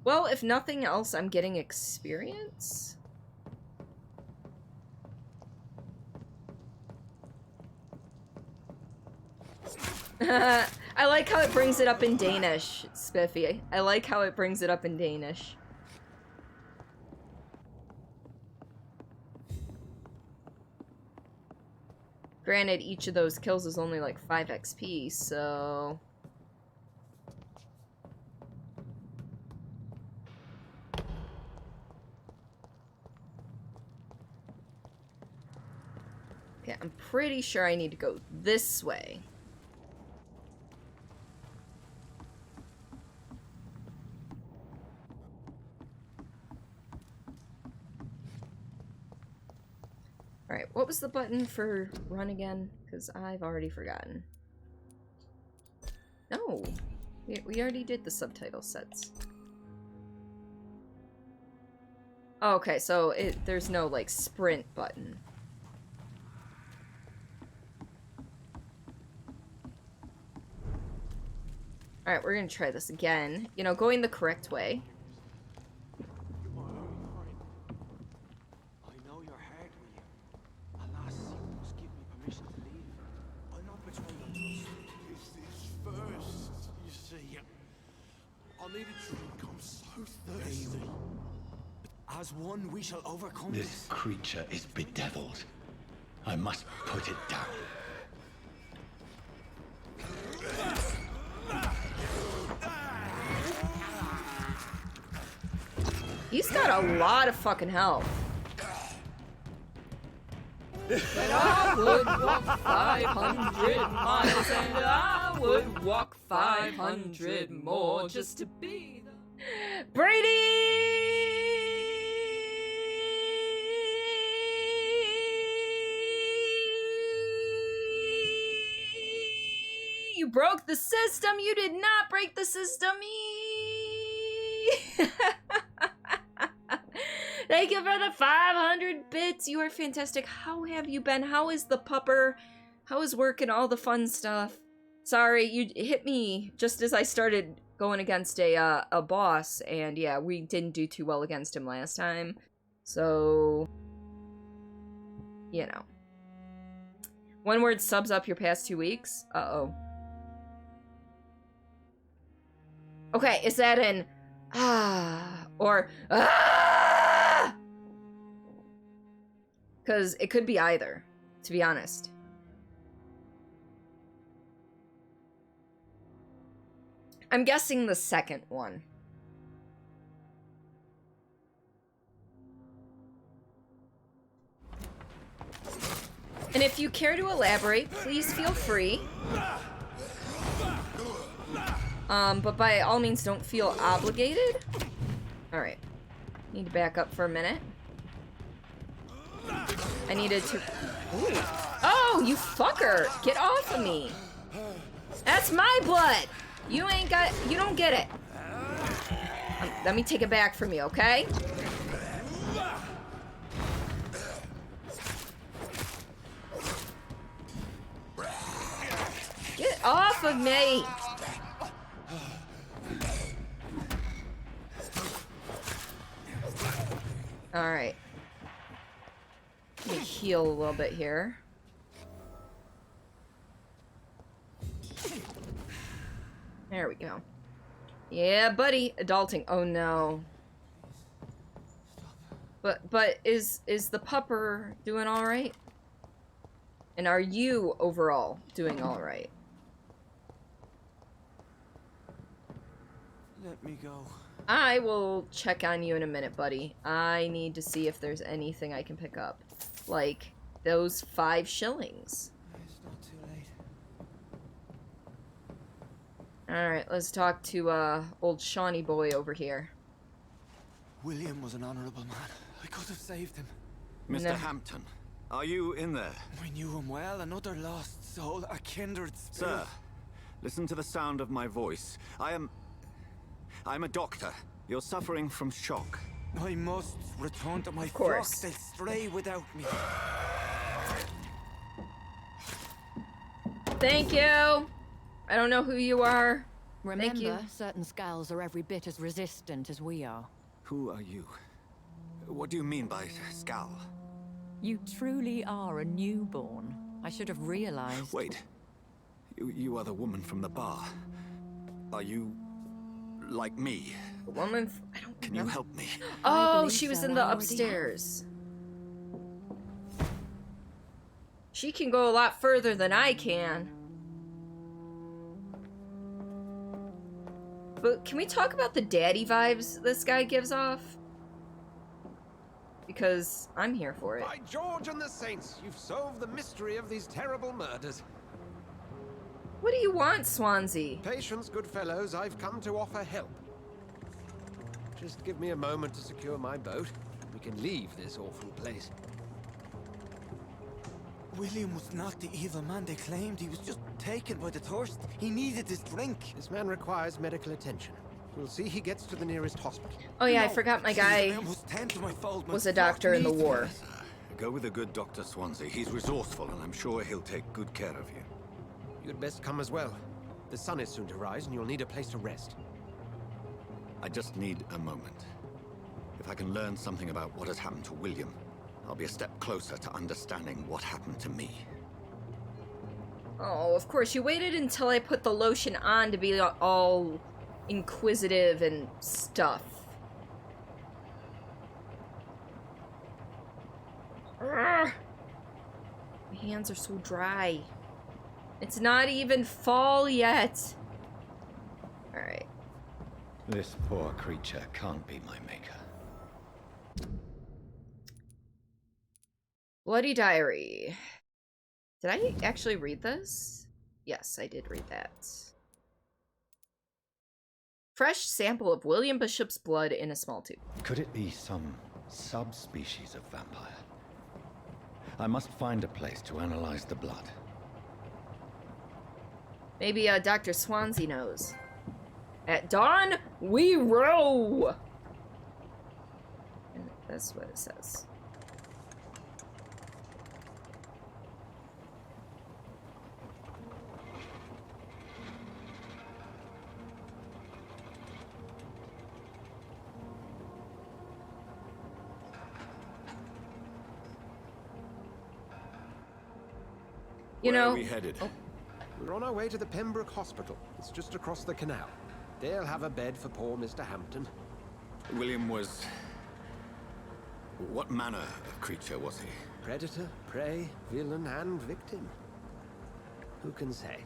S4: Well, if nothing else, I'm getting experience. I like how it brings it up in Danish, Spiffy. I like how it brings it up in Danish. Granted, each of those kills is only like 5 XP, so... Okay, I'm pretty sure I need to go this way. Alright, what was the button for run again? Because I've already forgotten. No! We already did the subtitle sets. Oh, okay, so there's no, like, sprint button. Alright, we're gonna try this again. You know, going the correct way.
S8: You're my only friend. I know your heart with you. Alas, you must give me permission to leave. I'm not betraying your trust. This first, you see. I need a drink. I'm so thirsty. As one, we shall overcome
S7: This creature is bedeviled. I must put it down.
S4: He's got a lot of fucking health. But I would walk 500 miles and I would walk 500 more just to be Brady! You broke the system. You did not break the system. Thank you for the 500 bits. You are fantastic. How have you been? How is the pupper? How is work and all the fun stuff? Sorry, you hit me just as I started going against a boss, and yeah, we didn't do too well against him last time. So, you know. One word subs up your past 2 weeks? Uh-oh. Okay, is that an or because it could be either, to be honest. I'm guessing the second one. And if you care to elaborate, please feel free. But by all means, don't feel obligated. Alright. Need to back up for a minute. I needed to... Ooh. Oh, you fucker! Get off of me! That's my blood! You ain't got... You don't get it. Let me take it back from you, okay? Get off of me! Alright. Let me heal a little bit here. There we go. Yeah, buddy. Adulting. Oh no. But is the pupper doing alright? And are you overall doing alright?
S8: Let me go.
S4: I will check on you in a minute, buddy. I need to see if there's anything I can pick up. Like, those 5 shillings.
S8: It's not too late.
S4: Alright, let's talk to, old Shawnee boy over here.
S8: William was an honorable man. I could have saved him.
S5: Mr.
S4: No.
S5: Hampton, are you in there?
S8: I knew him well. Another lost soul, a kindred spirit.
S5: Sir, listen to the sound of my voice. I'm a doctor. You're suffering from shock.
S8: I must return to my
S4: course.
S8: flock. They'll stray without me.
S4: Thank you! I don't know who you are.
S9: Remember,
S4: you.
S9: certain skulls are every bit as resistant as we are.
S5: Who are you? What do you mean by scowl?
S9: You truly are a newborn. I should have realized.
S5: Wait. You are the woman from the bar. Are you... like me?
S4: The woman... I don't
S5: Can
S4: know.
S5: you help me?
S4: Oh,
S9: believe
S4: she was
S9: so.
S4: in
S9: I
S4: the
S9: already
S4: upstairs. She can go a lot further than I can. But can we talk about the daddy vibes this guy gives off? Because I'm here for it.
S10: By George and the Saints, you've solved the mystery of these terrible murders.
S4: What do you want, Swansea?
S10: Patience, good fellows, I've come to offer help. Just give me a moment to secure my boat. We can leave this awful place.
S8: William was not the evil man they claimed. He was just taken by the thirst. He needed his drink.
S10: This man requires medical attention. We'll see he gets to the nearest hospital.
S4: Oh yeah, I
S8: No,
S4: forgot my
S8: please,
S4: guy
S8: I must tend to my fold. My
S4: was a
S8: flock
S4: doctor in the
S8: needs me.
S4: war.
S5: Go with a good Dr. Swansea. He's resourceful, and I'm sure he'll take good care of you.
S10: You'd best come as well. The sun is soon to rise, and you'll need a place to rest.
S5: I just need a moment. If I can learn something about what has happened to William, I'll be a step closer to understanding what happened to me.
S4: Oh, of course, you waited until I put the lotion on to be all inquisitive and stuff. Urgh. My hands are so dry. It's not even fall yet. Alright.
S7: This poor creature can't be my maker.
S4: Bloody Diary. Did I actually read this? Yes, I did read that. Fresh sample of William Bishop's blood in a small tube.
S7: Could it be some subspecies of vampire? I must find a place to analyze the blood.
S4: Maybe Dr. Swansea knows. At dawn, we row! And that's what it says. You
S5: Where
S4: know,
S5: are we headed?
S4: Oh.
S10: We're on our way to the Pembroke Hospital. It's just across the canal. They'll have a bed for poor Mr. Hampton.
S5: William was... What manner of creature was he?
S10: Predator, prey, villain, and victim. Who can say?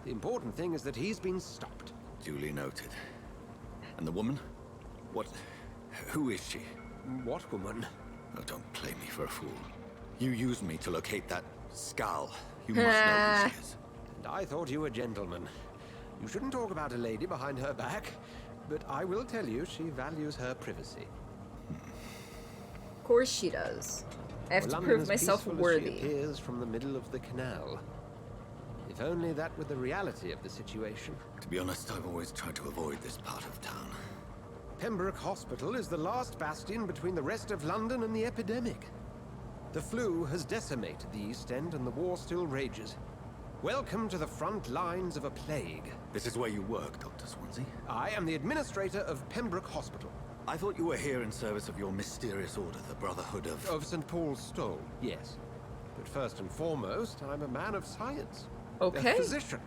S10: The important thing is that he's been stopped.
S5: Duly noted. And the woman? What... Who is she?
S10: What woman?
S5: Oh, don't play me for a fool. You used me to locate that skull. You must know who she is.
S10: And I thought you a gentleman. You shouldn't talk about a lady behind her back, but I will tell you she values her privacy.
S4: Of course she does. I have
S10: Well,
S4: to
S10: London
S4: prove
S10: as
S4: myself
S10: peaceful as
S4: worthy.
S10: She appears from the middle of the canal. If only that were the reality of the situation.
S5: To be honest, I've always tried to avoid this part of town.
S10: Pembroke Hospital is the last bastion between the rest of London and the epidemic. The flu has decimated the East End and the war still rages. Welcome to the front lines of a plague.
S5: This is where you work, Dr. Swansea?
S10: I am the administrator of Pembroke Hospital.
S5: I thought you were here in service of your mysterious order, the Brotherhood of...
S10: Of St. Paul's Stole, yes. But first and foremost, I'm a man of science.
S4: Okay.
S10: A physician,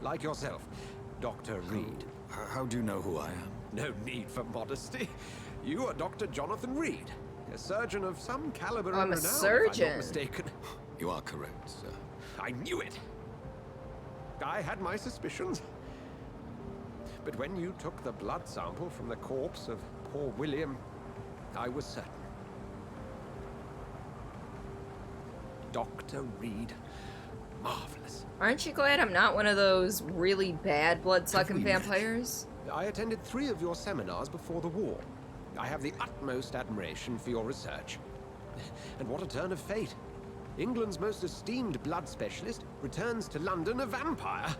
S10: like yourself, Dr. Reed.
S5: How do you know who I am?
S10: No need for modesty. You are Dr. Jonathan Reed, a surgeon of some caliber
S4: I'm
S10: and
S4: a
S10: renown, if I'm
S4: surgeon.
S10: not mistaken.
S5: You are correct, sir.
S10: I knew it. I had my suspicions. But when you took the blood sample from the corpse of poor William, I was certain. Dr. Reed. Marvelous.
S4: Aren't you glad I'm not one of those really bad blood-sucking
S5: Have we met?
S4: vampires?
S10: I attended 3 of your seminars before the war. I have the utmost admiration for your research. And what a turn of fate. England's most esteemed blood specialist returns to London a vampire.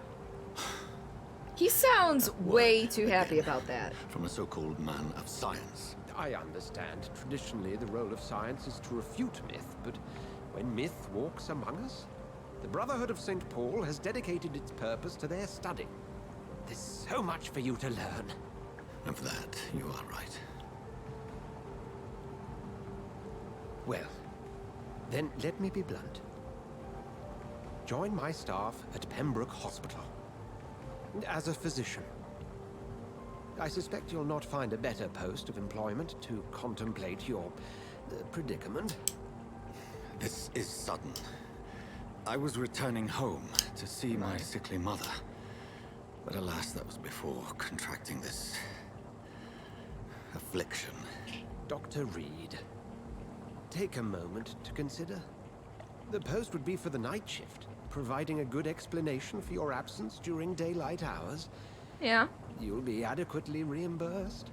S4: He sounds way too happy about that.
S5: From a so-called man of science.
S10: I understand. Traditionally, the role of science is to refute myth, but when myth walks among us, the Brotherhood of St. Paul has dedicated its purpose to their study. There's so much for you to learn.
S5: And for that, you are right.
S10: Well, then let me be blunt. Join my staff at Pembroke Hospital. As a physician. I suspect you'll not find a better post of employment to contemplate your predicament.
S5: This is sudden. I was returning home to see my sickly mother. But alas, that was before contracting this... affliction.
S10: Dr. Reed, take a moment to consider. The post would be for the night shift, providing a good explanation for your absence during daylight hours.
S4: Yeah.
S10: You'll be adequately reimbursed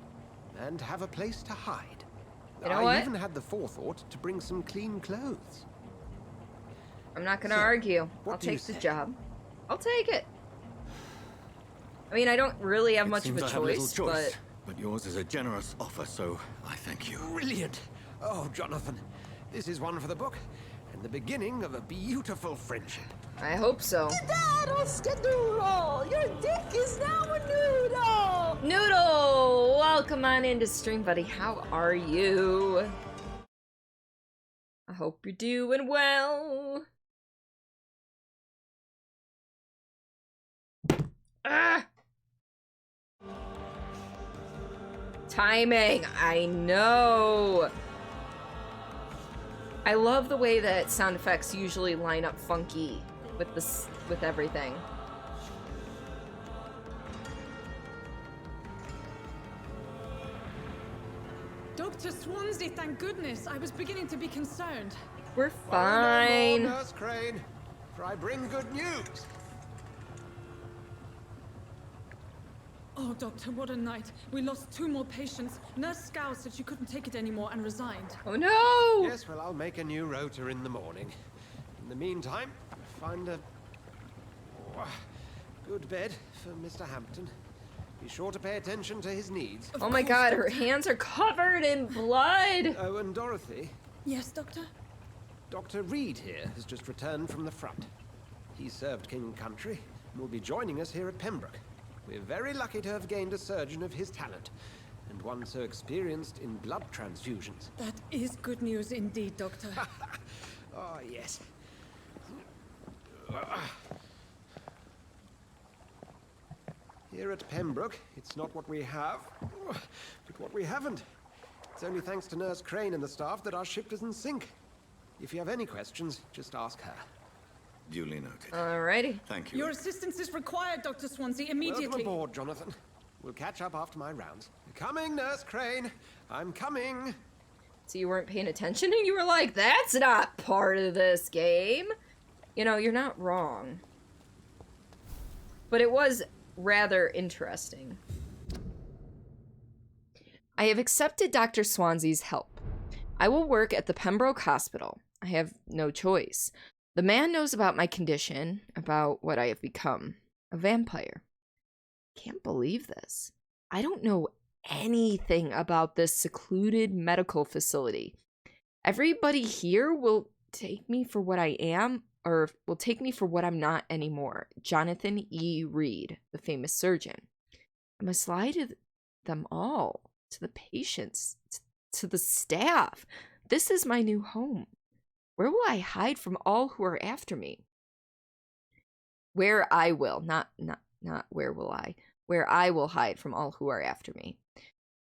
S10: and have a place to hide.
S4: You know
S10: I
S4: what?
S10: even had the forethought to bring some clean clothes.
S4: I'm not gonna
S10: So,
S4: argue.
S10: what
S4: I'll
S10: do you
S4: take the
S10: say?
S4: job. I'll take it. I mean, I don't really have much of
S5: Seems
S4: a
S5: I have little
S4: choice,
S5: but yours is a generous offer, so I thank you.
S10: Brilliant! Oh, Jonathan, this is one for the book and the beginning of a beautiful friendship.
S4: I hope so.
S11: Noodle! Your dick is now a noodle!
S4: Noodle! Welcome on into stream, buddy. How are you? I hope you're doing well. Ah! Timing, I know. I love the way that sound effects usually line up funky with this, with everything.
S12: Dr. Swansea, thank goodness. I was beginning to be concerned.
S4: We're
S10: Worry no
S4: fine.
S10: more, Nurse Crane, for I bring good news.
S12: Oh, Doctor, what a night. We lost 2 more patients. Nurse Scow said she couldn't take it anymore and resigned.
S4: Oh no!
S10: Yes, well, I'll make a new rota in the morning. In the meantime, find a good bed for Mr. Hampton. Be sure to pay attention to his needs.
S4: Oh my god, her hands are covered in blood!
S10: Oh, and Dorothy?
S12: Yes, Doctor?
S10: Dr. Reed here has just returned from the front. He served King and Country and will be joining us here at Pembroke. We're very lucky to have gained a surgeon of his talent, and one so experienced in blood transfusions.
S12: That is good news indeed, Doctor.
S10: Oh, yes. Here at Pembroke, it's not what we have, but what we haven't. It's only thanks to Nurse Crane and the staff that our ship doesn't sink. If you have any questions, just ask her.
S5: Duly noted.
S4: Alrighty.
S5: Thank you.
S12: Your assistance is required, Dr. Swansea, immediately.
S10: Welcome aboard, Jonathan. We'll catch up after my rounds. Coming, Nurse Crane. I'm coming.
S4: So you weren't paying attention and you were like, that's not part of this game. You know, you're not wrong. But it was rather interesting. I have accepted Dr. Swansea's help. I will work at the Pembroke Hospital. I have no choice. The man knows about my condition, about what I have become. A vampire. Can't believe this. I don't know anything about this secluded medical facility. Everybody here will take me for what I am, or will take me for what I'm not anymore. Jonathan E. Reed, the famous surgeon. I must lie to them all, to the patients, to the staff. This is my new home. Where will I hide from all who are after me? Where I will, not where will I. Where I will hide from all who are after me.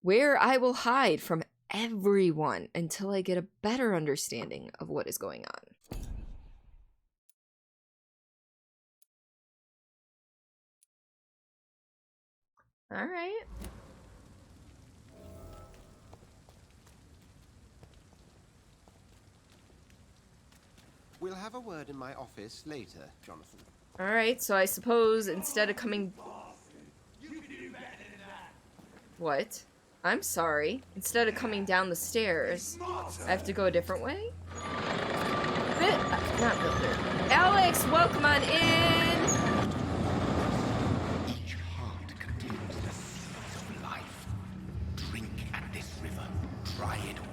S4: Where I will hide from everyone until I get a better understanding of what is going on. All right.
S10: We'll have a word in my office later, Jonathan.
S4: All right, so I suppose instead of coming... What? I'm sorry. Instead of coming down the stairs, I have to go a different way? Not Vampyr. Alex, welcome on in!
S13: Each heart contains the seeds of life. Drink at this river. Try it all.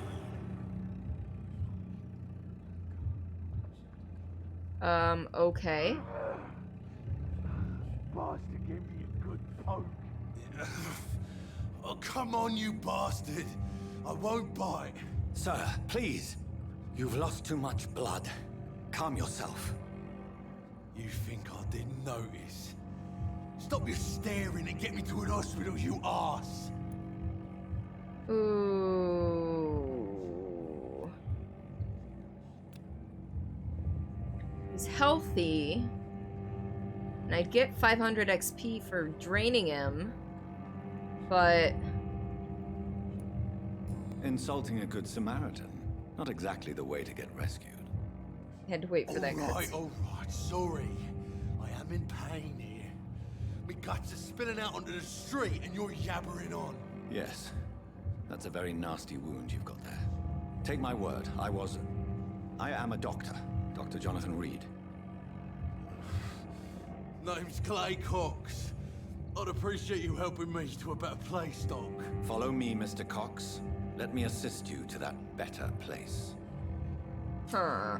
S4: Okay.
S8: Bastard gave me a good poke. Oh, come on, you bastard. I won't bite.
S5: Sir, please. You've lost too much blood. Calm yourself.
S8: You think I didn't notice? Stop your staring and get me to an hospital, you arse.
S4: Ooh. He's healthy. And I'd get 500 XP for draining him. But...
S5: Insulting a good Samaritan. Not exactly the way to get rescued.
S4: Had to wait for that
S8: Alright, sorry. I am in pain here. My guts are spilling out onto the street and you're yabbering on.
S5: Yes. That's a very nasty wound you've got there. Take my word, I am a doctor. Dr. Jonathan Reed.
S8: Name's Clay Cox. I'd appreciate you helping me to a better place, Doc.
S5: Follow me, Mr. Cox. Let me assist you to that better place.
S4: Huh.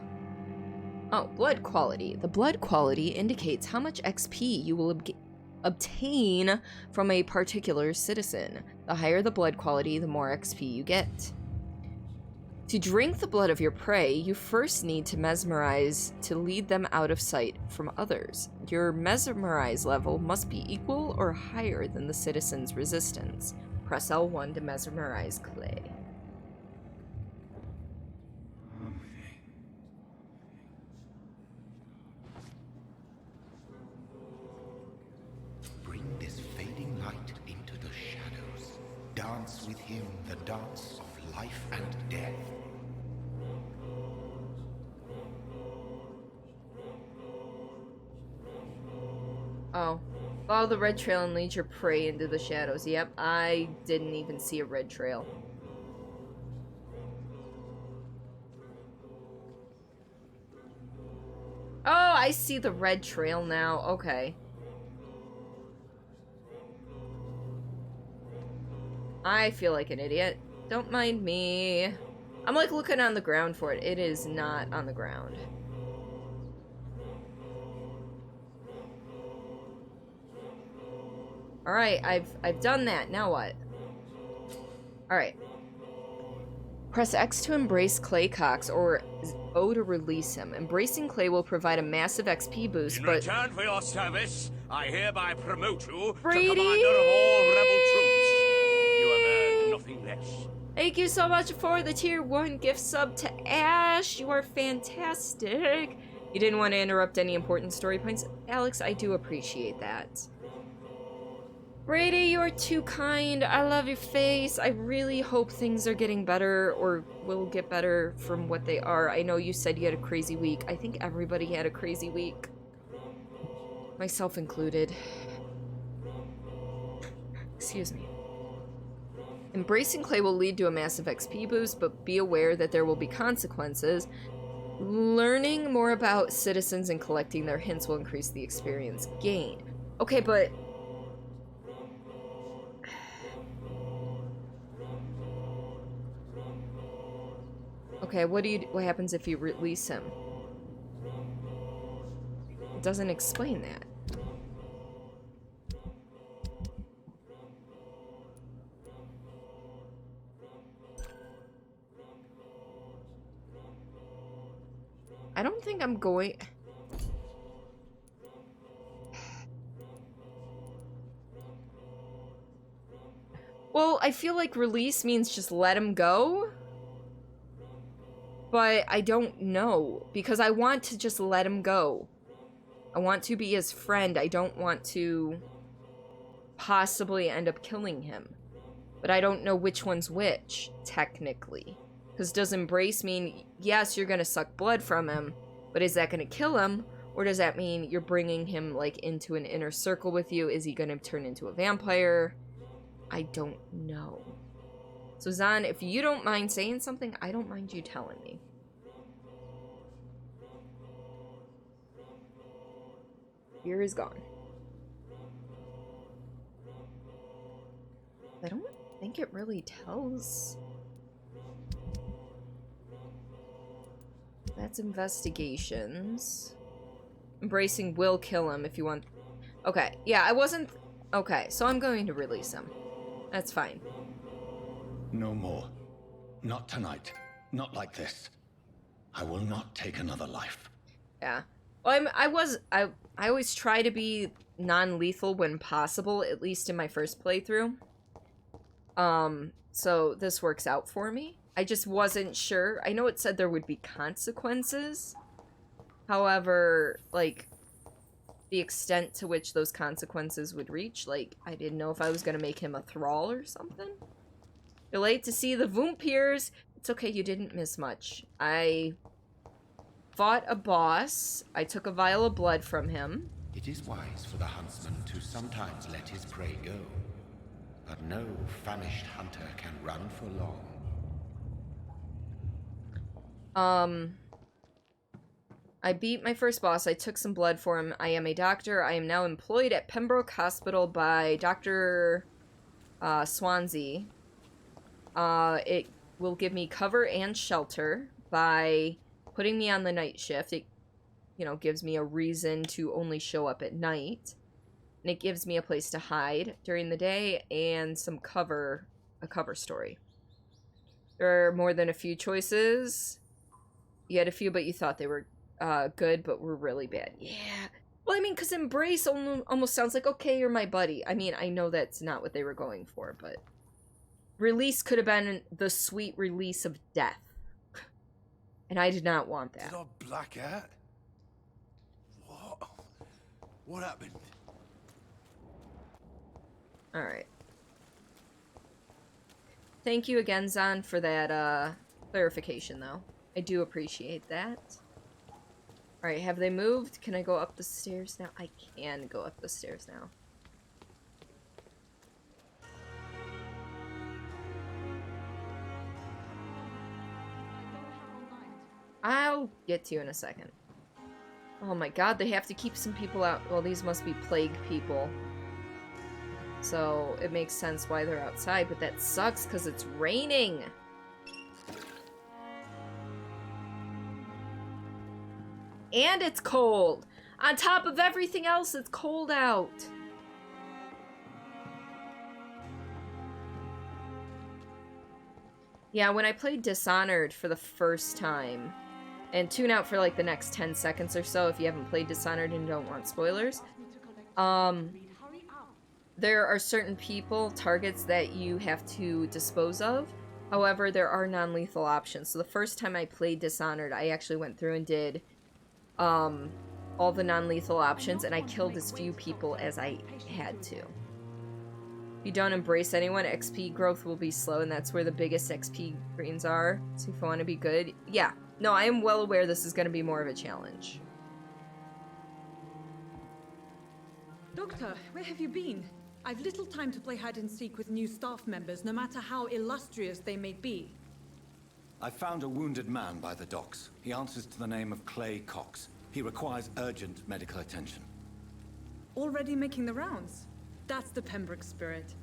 S4: Oh, blood quality. The blood quality indicates how much XP you will obtain from a particular citizen. The higher the blood quality, the more XP you get. To drink the blood of your prey, you first need to mesmerize to lead them out of sight from others. Your mesmerize level must be equal or higher than the citizen's resistance. Press L1 to mesmerize Clay.
S13: Bring this fading light into the shadows. Dance with him the dance of life and death.
S4: Oh. Follow the red trail and lead your prey into the shadows. Yep, I didn't even see a red trail. Oh, I see the red trail now. Okay. I feel like an idiot. Don't mind me. I'm like looking on the ground for it. It is not on the ground. Alright, I've done that. Now what? Alright. Press X to embrace Clay Cox, or O to release him. Embracing Clay will provide a massive XP boost,
S14: In
S4: but...
S14: return for your service, I hereby promote you
S4: Brady!
S14: to commander of all rebel troops. You have earned nothing less.
S4: Thank you so much for the tier 1 gift sub to Ash. You are fantastic. You didn't want to interrupt any important story points. Alex, I do appreciate that. Brady, you are too kind. I love your face. I really hope things are getting better or will get better from what they are. I know you said you had a crazy week. I think everybody had a crazy week. Myself included. Excuse me. Embracing Clay will lead to a massive XP boost, but be aware that there will be consequences. Learning more about citizens and collecting their hints will increase the experience gained. Okay, but... Okay, what happens if you release him? It doesn't explain that. I don't think I'm going... Well, I feel like release means just let him go. But I don't know, because I want to just let him go. I want to be his friend. I don't want to possibly end up killing him. But I don't know which one's which, technically. Because does embrace mean, yes, you're going to suck blood from him, but is that going to kill him? Or does that mean you're bringing him, like, into an inner circle with you? Is he going to turn into a vampire? I don't know. So Zahn, if you don't mind saying something, I don't mind you telling me. Fear is gone. I don't think it really tells. That's investigations. Embracing will kill him if you want. Okay, yeah, I wasn't... Okay, so I'm going to release him. That's fine.
S7: No more. Not tonight. Not like this. I will not take another life.
S4: Yeah. Well, I always try to be non-lethal when possible, at least in my first playthrough. So this works out for me. I just wasn't sure. I know it said there would be consequences. However, like, the extent to which those consequences would reach, like, I didn't know if I was gonna make him a thrall or something. You're late to see the Vampyrs. It's okay, you didn't miss much. I fought a boss. I took a vial of blood from him.
S13: It is wise for the huntsman to sometimes let his prey go. But no famished hunter can run for long.
S4: I beat my first boss. I took some blood for him. I am a doctor. I am now employed at Pembroke Hospital by Dr. Swansea. It will give me cover and shelter by putting me on the night shift. It, you know, gives me a reason to only show up at night. And it gives me a place to hide during the day and some cover, a cover story. There are more than a few choices. You had a few, but you thought they were good, but were really bad. Yeah. Well, I mean, because embrace almost sounds like, okay, you're my buddy. I mean, I know that's not what they were going for, but release could have been the sweet release of death. And I did not want that.
S8: Did I black out? What happened?
S4: Alright. Thank you again, Zahn, for that clarification, though. I do appreciate that. Alright, have they moved? Can I go up the stairs now? I can go up the stairs now. I'll get to you in a second. Oh my god, they have to keep some people out. Well, these must be plague people. So it makes sense why they're outside, but that sucks because it's raining. And it's cold. On top of everything else, it's cold out. Yeah, when I played Dishonored for the first time, and tune out for like the next 10 seconds or so if you haven't played Dishonored and don't want spoilers, there are certain people, targets that you have to dispose of. However, there are non-lethal options. So the first time I played Dishonored, I actually went through and did all the non-lethal options, and I killed as few people as I had to. If you don't embrace anyone, XP growth will be slow, and that's where the biggest XP greens are. So if you want to be good, yeah. No, I am well aware this is going to be more of a challenge.
S12: Doctor, where have you been? I've little time to play hide and seek with new staff members, no matter how illustrious they may be.
S7: I found a wounded man by the docks. He answers to the name of Clay Cox. He requires urgent medical attention.
S12: Already making the rounds? That's the Pembroke spirit.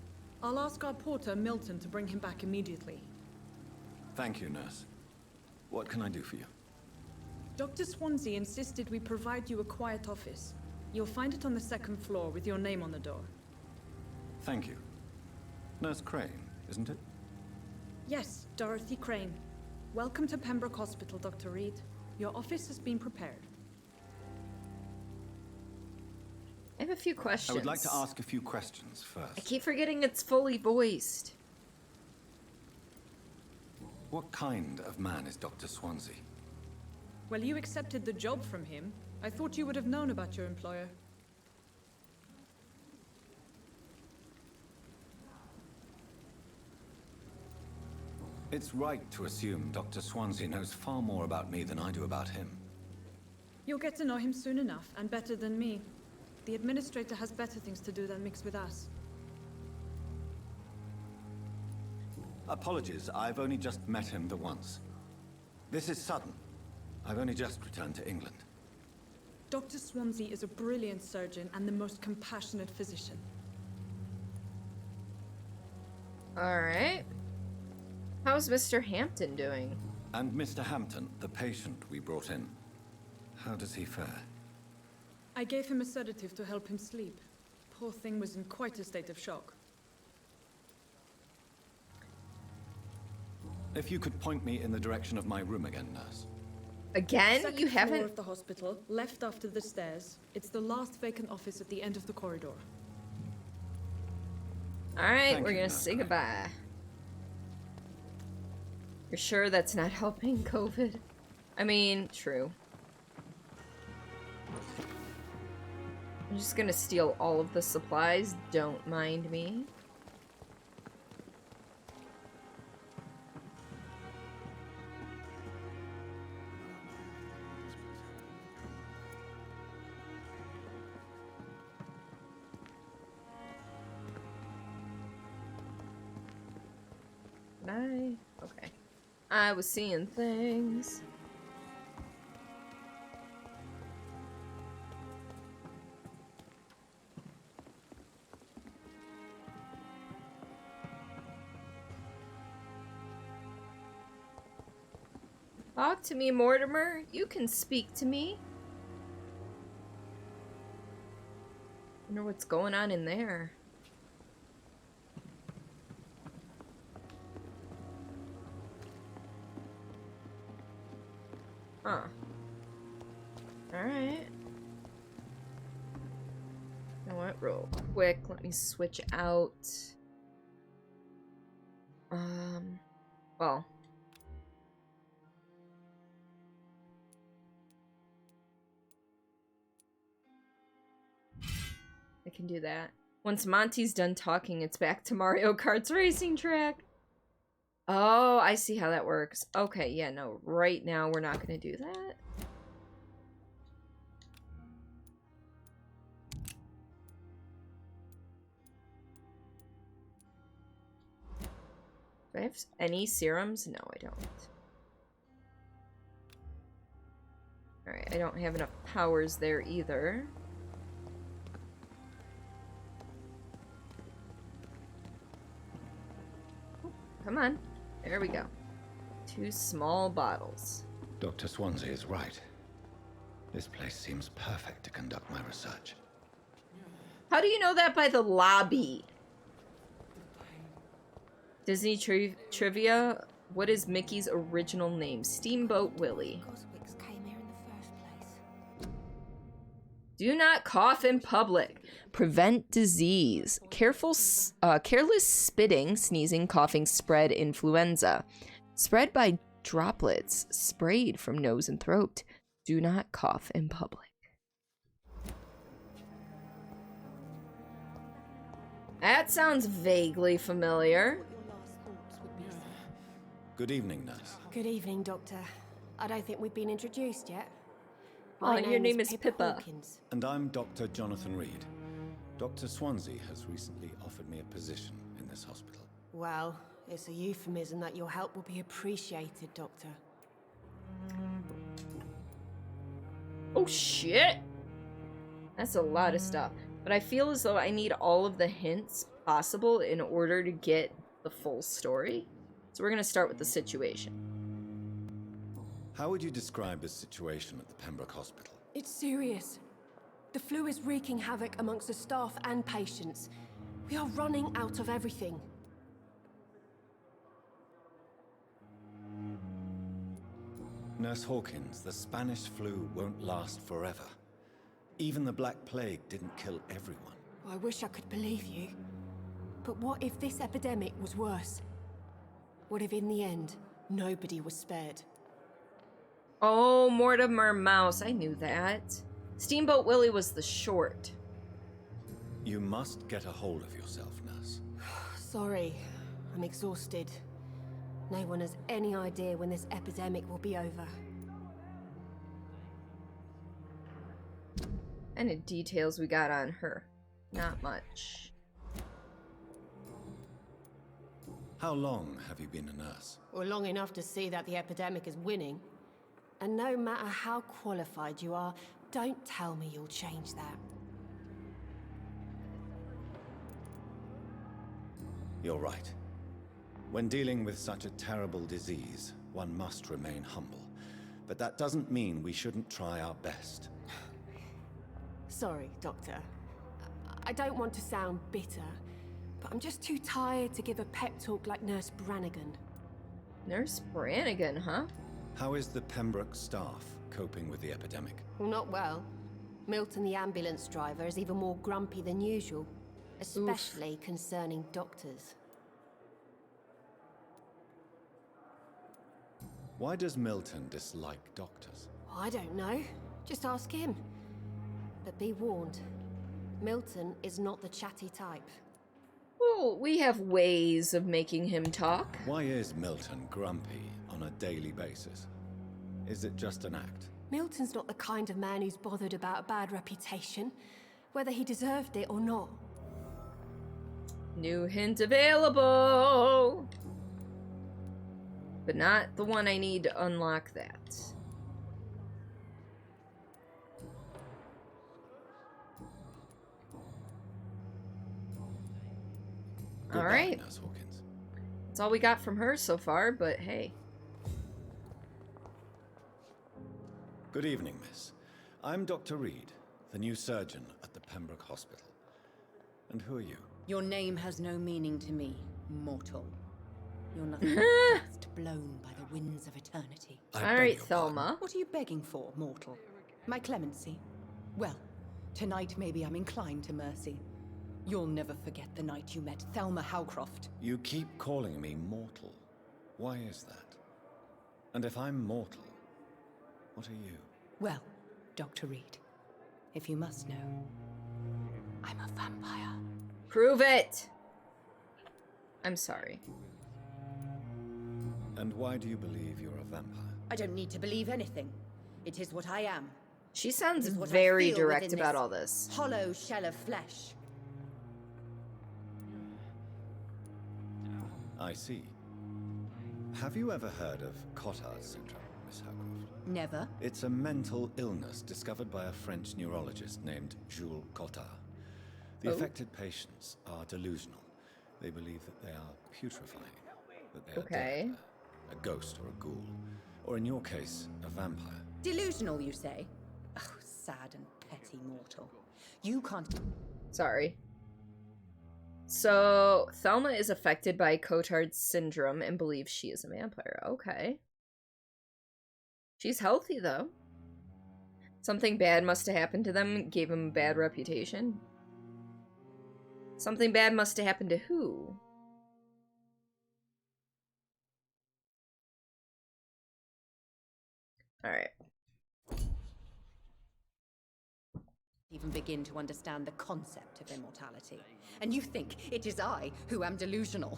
S12: I'll ask our porter, Milton, to bring him back immediately.
S7: Thank you, nurse. What can I do for you?
S12: Dr. Swansea insisted we provide you a quiet office. You'll find it on the second floor with your name on the door.
S7: Thank you. Nurse Crane, isn't it?
S12: Yes, Dorothy Crane. Welcome to Pembroke Hospital, Dr. Reed. Your office has been prepared.
S4: I have a few questions.
S7: I would like to ask a few questions first.
S4: I keep forgetting it's fully voiced.
S7: What kind of man is Dr. Swansea?
S12: Well, you accepted the job from him. I thought you would have known about your employer.
S7: It's right to assume Dr. Swansea knows far more about me than I do about him.
S12: You'll get to know him soon enough, and better than me. The administrator has better things to do than mix with us.
S7: Apologies, I've only just met him the once. This is sudden. I've only just returned to England.
S12: Dr. Swansea is a brilliant surgeon and the most compassionate physician.
S4: Alright. How's Mr. Hampton doing?
S7: And Mr. Hampton, the patient we brought in. How does he fare?
S12: I gave him a sedative to help him sleep. Poor thing was in quite a state of shock.
S7: If you could point me in the direction of my room again, nurse.
S4: Again?
S12: Second
S4: You
S12: floor
S4: haven't...
S12: of the hospital, left after the stairs. It's the last vacant office at the end of the corridor.
S4: Alright, we're gonna say goodbye. You're sure that's not helping COVID? I mean, true. I'm just gonna steal all of the supplies, don't mind me. Okay. I was seeing things. Talk to me, Mortimer. You can speak to me. Wonder what's going on in there. Huh. Alright. You know what? Real quick, let me switch out. Well. I can do that. Once Monty's done talking, it's back to Mario Kart's racing track. Oh, I see how that works. Okay, yeah, no, right now we're not going to do that. Do I have any serums? No, I don't. Alright, I don't have enough powers there either. Come on. There we go. 2 small bottles.
S7: Dr. Swansea is right. This place seems perfect to conduct my research.
S4: How do you know that by the lobby? Disney trivia. What is Mickey's original name? Steamboat Willie. Do not cough in public. Prevent disease. Careless spitting, sneezing, coughing spread influenza. Spread by droplets sprayed from nose and throat. Do not cough in public. That sounds vaguely familiar.
S7: Good evening, nurse.
S15: Good evening, Doctor. I don't think we've been introduced yet.
S4: Oh, your name is Pippa.
S15: Hawkins.
S7: And I'm Dr. Jonathan Reed. Dr. Swansea has recently offered me a position in this hospital.
S15: Well, it's a euphemism that your help will be appreciated, Doctor.
S4: Oh shit! That's a lot of stuff. But I feel as though I need all of the hints possible in order to get the full story. So we're gonna start with the situation.
S7: How would you describe the situation at the Pembroke Hospital?
S15: It's serious. The flu is wreaking havoc amongst the staff and patients. We are running out of everything.
S7: Nurse Hawkins, the Spanish flu won't last forever. Even the Black Plague didn't kill everyone.
S15: I wish I could believe you. But what if this epidemic was worse? What if in the end, nobody was spared?
S4: Oh, Mortimer Mouse. I knew that. Steamboat Willie was the short.
S7: You must get a hold of yourself, nurse.
S15: Sorry, I'm exhausted. No one has any idea when this epidemic will be over.
S4: Any details we got on her? Not much.
S7: How long have you been a nurse?
S15: Well, long enough to see that the epidemic is winning. And no matter how qualified you are, don't tell me you'll change that.
S7: You're right. When dealing with such a terrible disease, one must remain humble. But that doesn't mean we shouldn't try our best.
S15: Sorry, Doctor. I don't want to sound bitter, but I'm just too tired to give a pep talk like Nurse Brannigan.
S4: Nurse Brannigan, huh?
S7: How is the Pembroke staff coping with the epidemic?
S15: Well, not well. Milton, the ambulance driver, is even more grumpy than usual, especially concerning doctors.
S7: Why does Milton dislike doctors?
S15: I don't know. Just ask him. But be warned, Milton is not the chatty type.
S4: Well, we have ways of making him talk.
S7: Why is Milton grumpy on a daily basis? Is it just an act?
S15: Milton's not the kind of man who's bothered about a bad reputation, whether he deserved it or not.
S4: New hint available! But not the one I need to unlock that. All right.
S7: Nurse Hawkins.
S4: That's all we got from her so far, but hey.
S7: Good evening, miss. I'm Dr. Reed, the new surgeon at the Pembroke Hospital. And who are you?
S16: Your name has no meaning to me, mortal. You're nothing but dust blown by the winds of eternity.
S4: All right, Thelma.
S16: What are you begging for, mortal? My clemency? Well, tonight maybe I'm inclined to mercy. You'll never forget the night you met Thelma Howcroft.
S7: You keep calling me mortal. Why is that? And if I'm mortal, what are you?
S16: Well, Dr. Reed, if you must know, I'm a vampire.
S4: Prove it! I'm sorry.
S7: And why do you believe you're a vampire?
S16: I don't need to believe anything. It is what I am.
S4: She sounds
S16: It is what I
S4: very
S16: feel
S4: direct
S16: within
S4: about
S16: this
S4: all this.
S16: hollow shell of flesh.
S7: I see. Have you ever heard of Cotard's syndrome, Miss Howcroft.
S16: Never.
S7: It's a mental illness discovered by a French neurologist named Jules Cottard. The affected patients are delusional. They believe that they are putrefying, that they are dead, a ghost or a ghoul, or in your case, a vampire.
S16: Delusional, you say? Oh, sad and petty mortal. You can't...
S4: Sorry. So, Thelma is affected by Cotard's syndrome and believes she is a vampire. Okay. She's healthy, though. Something bad must have happened to them, gave him a bad reputation. Something bad must have happened to who? Alright.
S16: Even begin to understand the concept of immortality. And you think it is I who am delusional.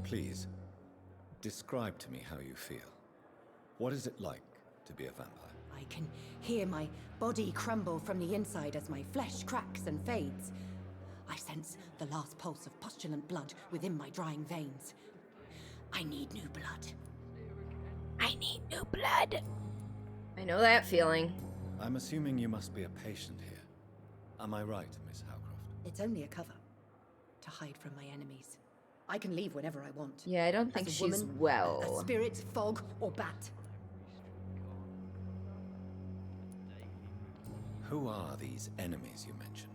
S7: Please, describe to me how you feel. What is it like to be a vampire?
S16: I can hear my body crumble from the inside as my flesh cracks and fades. I sense the last pulse of postulant blood within my drying veins. I need new blood. I need new blood.
S4: I know that feeling.
S7: I'm assuming you must be a patient here. Am I right, Miss Howcroft?
S16: It's only a cover to hide from my enemies. I can leave whenever I want.
S4: Yeah, I don't think
S16: As a
S4: she's
S16: woman,
S4: well.
S16: A spirit, fog, or bat.
S7: Who are these enemies you mentioned?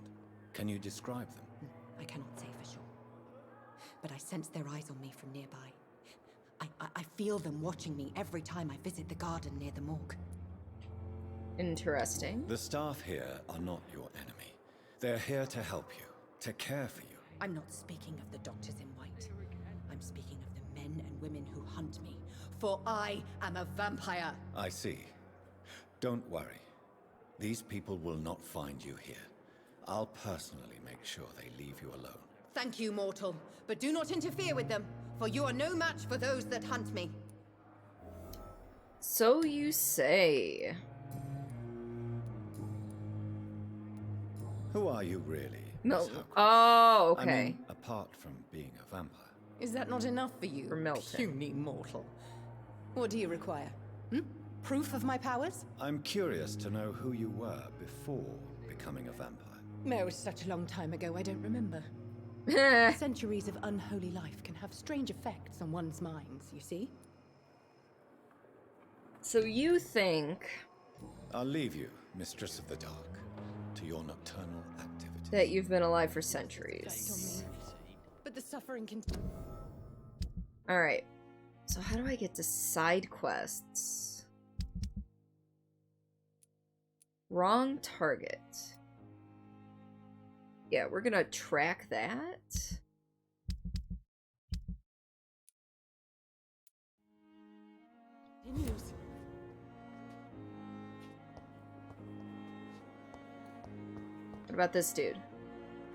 S7: Can you describe them?
S16: I cannot say for sure. But I sense their eyes on me from nearby. I feel them watching me every time I visit the garden near the morgue.
S4: Interesting.
S7: The staff here are not your enemy. They're here to help you, to care for you.
S16: I'm not speaking of the doctors in white. I'm speaking of the men and women who hunt me. For I am a vampire.
S7: I see. Don't worry. These people will not find you here. I'll personally make sure they leave you alone.
S16: Thank you, mortal. But do not interfere with them, for you are no match for those that hunt me.
S4: So you say.
S7: Who are you really?
S4: Milton. Oh, okay.
S7: I mean, apart from being a vampire.
S16: Is that not enough for you,
S4: For Milton.
S16: puny mortal? What do you require? Proof of my powers?
S7: I'm curious to know who you were before becoming a vampire.
S16: No, it's such a long time ago, I don't remember. Centuries of unholy life can have strange effects on one's minds, you see?
S4: So you think
S7: I'll leave you, Mistress of the Dark, to your nocturnal activities.
S4: that you've been alive for centuries.
S16: But the suffering can...
S4: Alright. So how do I get to side quests? Wrong target. Yeah, we're gonna track that.
S16: Continues.
S4: What about this dude?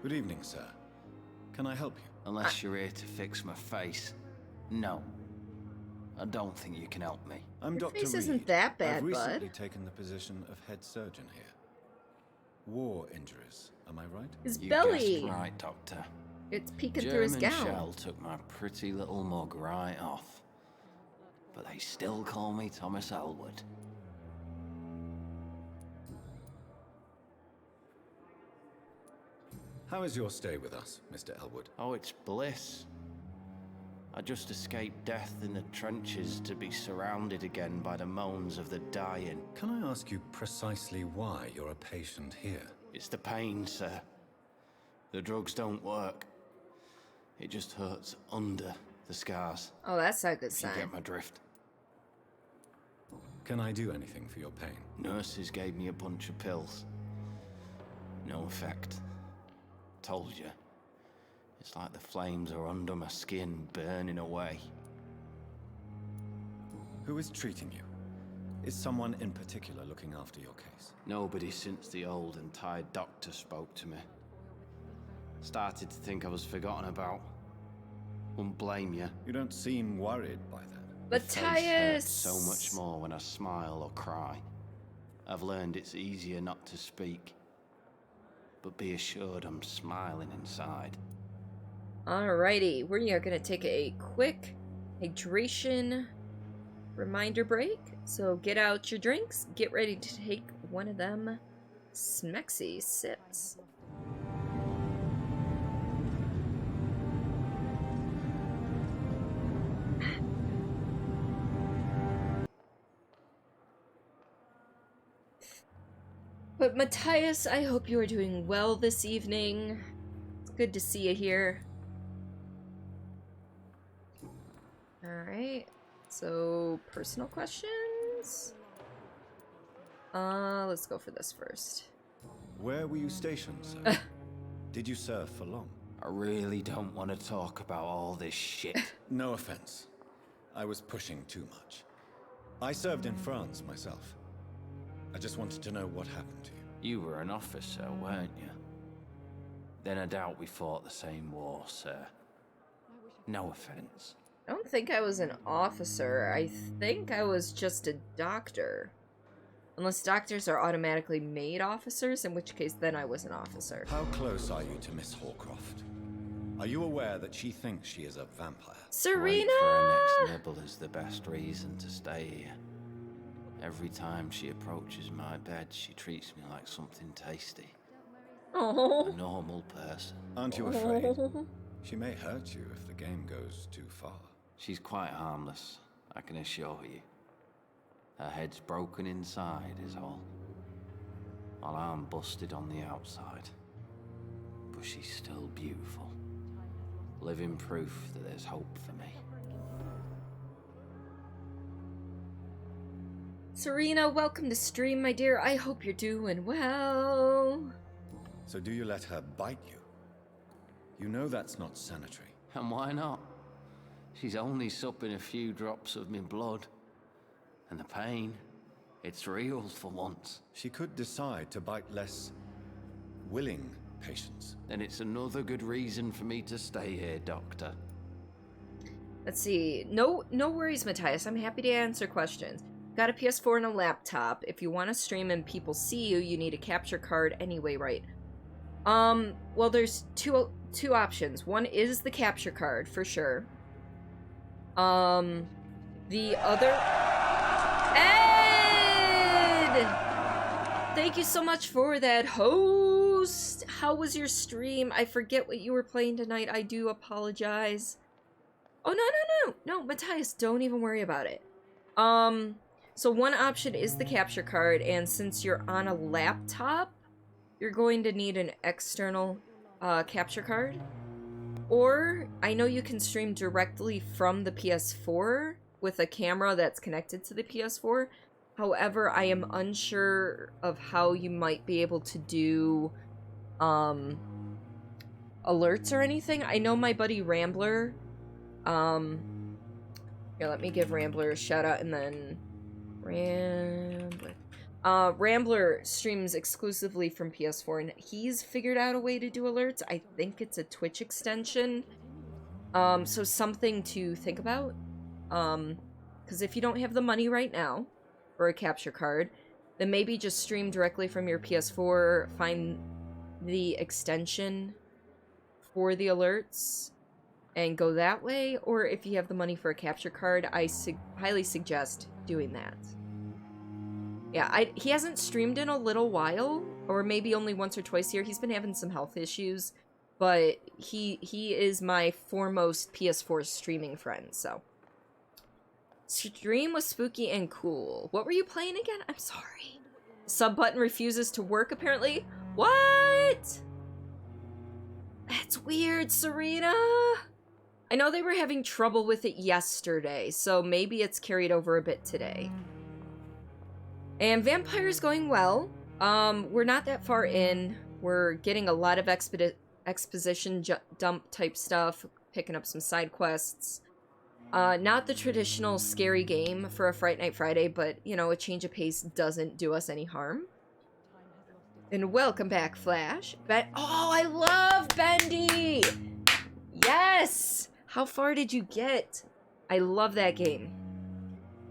S7: Good evening, sir. Can I help you?
S17: Unless you're here to fix my face. No. I don't think you can help me.
S7: I'm
S4: Your
S7: Dr.
S4: face
S7: Reed.
S4: isn't that bad,
S7: I've recently
S4: bud.
S7: taken the position of head surgeon here. War injuries, am I right?
S4: His
S17: You
S4: belly.
S17: guessed right, Doctor.
S4: It's peeking
S17: German
S4: through his gown.
S17: shell took my pretty little mug right off. But they still call me Thomas Elwood.
S7: How is your stay with us, Mr. Elwood?
S17: Oh, it's bliss. I just escaped death in the trenches to be surrounded again by the moans of the dying.
S7: Can I ask you precisely why you're a patient here?
S17: It's the pain, sir. The drugs don't work. It just hurts under the scars.
S4: Oh, that's a good
S17: If you
S4: sign.
S17: get my drift.
S7: Can I do anything for your pain?
S17: Nurses gave me a bunch of pills. No effect. Told you. It's like the flames are under my skin, burning away.
S7: Who is treating you? Is someone in particular looking after your case?
S17: Nobody since the old and tired doctor spoke to me. Started to think I was forgotten about. Wouldn't blame you.
S7: You don't seem worried by that.
S4: But
S17: Face hurts
S4: Tyus.
S17: so much more when I smile or cry. I've learned it's easier not to speak. But be assured I'm smiling inside.
S4: Alrighty, we are gonna take a quick hydration reminder break. So get out your drinks, get ready to take one of them smexy sips. But Matthias, I hope you are doing well this evening. It's good to see you here. Alright, so personal questions? Let's go for this first.
S7: Where were you stationed, sir? Did you serve for long?
S17: I really don't want to talk about all this shit.
S7: No offense. I was pushing too much. I served in France myself. I just wanted to know what happened to you.
S17: You were an officer, weren't you? Then I doubt we fought the same war, sir. No offense.
S4: I don't think I was an officer. I think I was just a doctor. Unless doctors are automatically made officers, in which case then I was an officer.
S7: How close are you to Miss Horcroft? Are you aware that she thinks she is a vampire?
S4: Serena!
S17: Wait for her next nibble is the best reason to stay here. Every time she approaches my bed, she treats me like something tasty.
S4: Oh.
S17: A normal person.
S7: Aren't you afraid? She may hurt you if the game goes too far.
S17: She's quite harmless, I can assure you. Her head's broken inside is all. While I'm busted on the outside. But she's still beautiful. Living proof that there's hope for me.
S4: Serena, welcome to stream, my dear. I hope you're doing well.
S7: So do you let her bite you? You know that's not sanitary.
S17: And why not? She's only supping a few drops of me blood. And the pain, it's real for once.
S7: She could decide to bite less willing patients.
S17: Then it's another good reason for me to stay here, Doctor.
S4: Let's see. No worries, Matthias. I'm happy to answer questions. Got a PS4 and a laptop. If you want to stream and people see you, you need a capture card anyway, right? Well, there's two options. One is the capture card, for sure. The other... Ed! Thank you so much for that, host! How was your stream? I forget what you were playing tonight. I do apologize. Oh, no, Matthias, don't even worry about it. So one option is the capture card, and since you're on a laptop, you're going to need an external capture card. Or, I know you can stream directly from the PS4 with a camera that's connected to the PS4. However, I am unsure of how you might be able to do alerts or anything. I know my buddy Rambler, here, let me give Rambler a shout out and then Rambler streams exclusively from PS4 and he's figured out a way to do alerts. I think it's a Twitch extension. So something to think about. Because if you don't have the money right now for a capture card, then maybe just stream directly from your PS4, find the extension for the alerts, and go that way. Or if you have the money for a capture card, I highly suggest doing that. Yeah, he hasn't streamed in a little while, or maybe only once or twice here. He's been having some health issues, but he is my foremost PS4 streaming friend, so. Stream was spooky and cool. What were you playing again? I'm sorry. Sub button refuses to work, apparently. What? That's weird, Serena. I know they were having trouble with it yesterday, so maybe it's carried over a bit today. And Vampyr's going well. We're not that far in. We're getting a lot of exposition dump type stuff, picking up some side quests. Not the traditional scary game for a Fright Night Friday, but, you know, a change of pace doesn't do us any harm. And welcome back, Flash. Oh, I love Bendy! Yes! How far did you get? I love that game.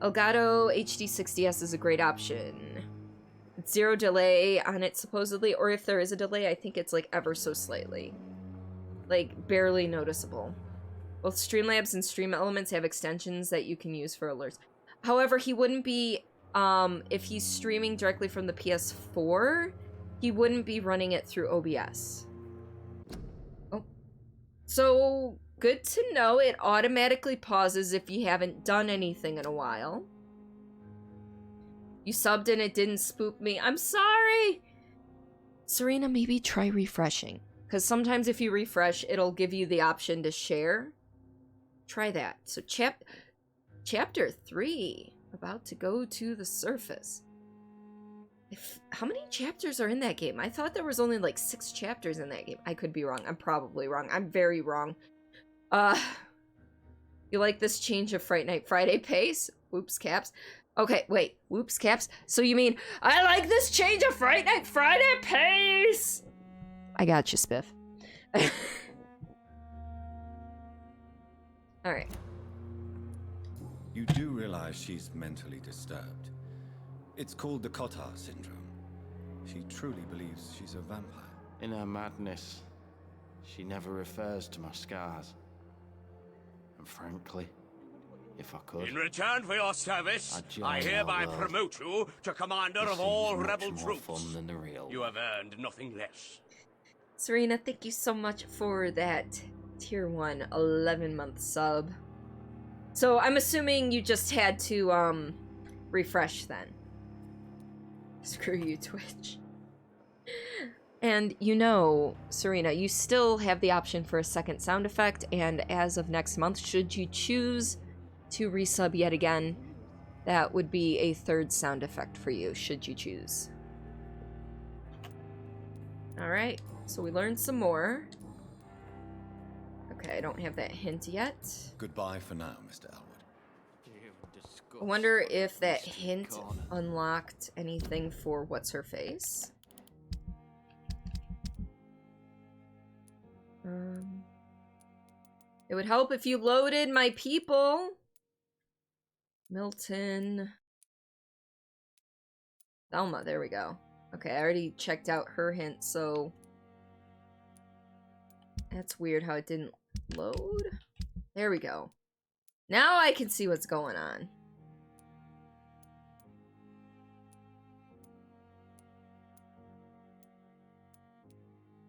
S4: Elgato HD 60S is a great option. It's 0 delay on it, supposedly, or if there is a delay, I think it's, like, ever so slightly. Like, barely noticeable. Both Streamlabs and Stream Elements have extensions that you can use for alerts. However, he wouldn't be, if he's streaming directly from the PS4, he wouldn't be running it through OBS. Oh. So, good to know. It automatically pauses if you haven't done anything in a while. You subbed and it didn't spook me. I'm sorry! Serena, maybe try refreshing. Because sometimes if you refresh, it'll give you the option to share. Try that. So, Chapter 3. About to go to the surface. How many chapters are in that game? I thought there was only like 6 chapters in that game. I could be wrong. I'm probably wrong. I'm very wrong. You like this change of Fright Night Friday pace? Whoops, caps. Okay, wait. Whoops, caps. So you mean, I like this change of Fright Night Friday pace? I got you, Spiff. Alright.
S7: You do realize she's mentally disturbed. It's called the Cotard syndrome. She truly believes she's a vampire.
S17: In her madness, she never refers to my scars. And frankly, if I could...
S14: In return for your service, I hereby promote you to commander
S17: This
S14: of all
S17: seems much
S14: rebel
S17: more
S14: troops.
S17: fun than the real
S14: You have earned nothing less.
S4: Serena, thank you so much for that tier 1 11-month sub. So I'm assuming you just had to refresh then. Screw you, Twitch. And you know, Serena, you still have the option for a second sound effect, and as of next month, should you choose to resub yet again, that would be a third sound effect for you, should you choose. Alright, so we learned some more. Okay, I don't have that hint yet.
S7: Goodbye for now, Mr. Elwood.
S4: I wonder if that hint unlocked anything for what's-her-face. It would help if you loaded my people. Milton. Thelma, there we go. Okay, I already checked out her hint, so... That's weird how it didn't load. There we go. Now I can see what's going on.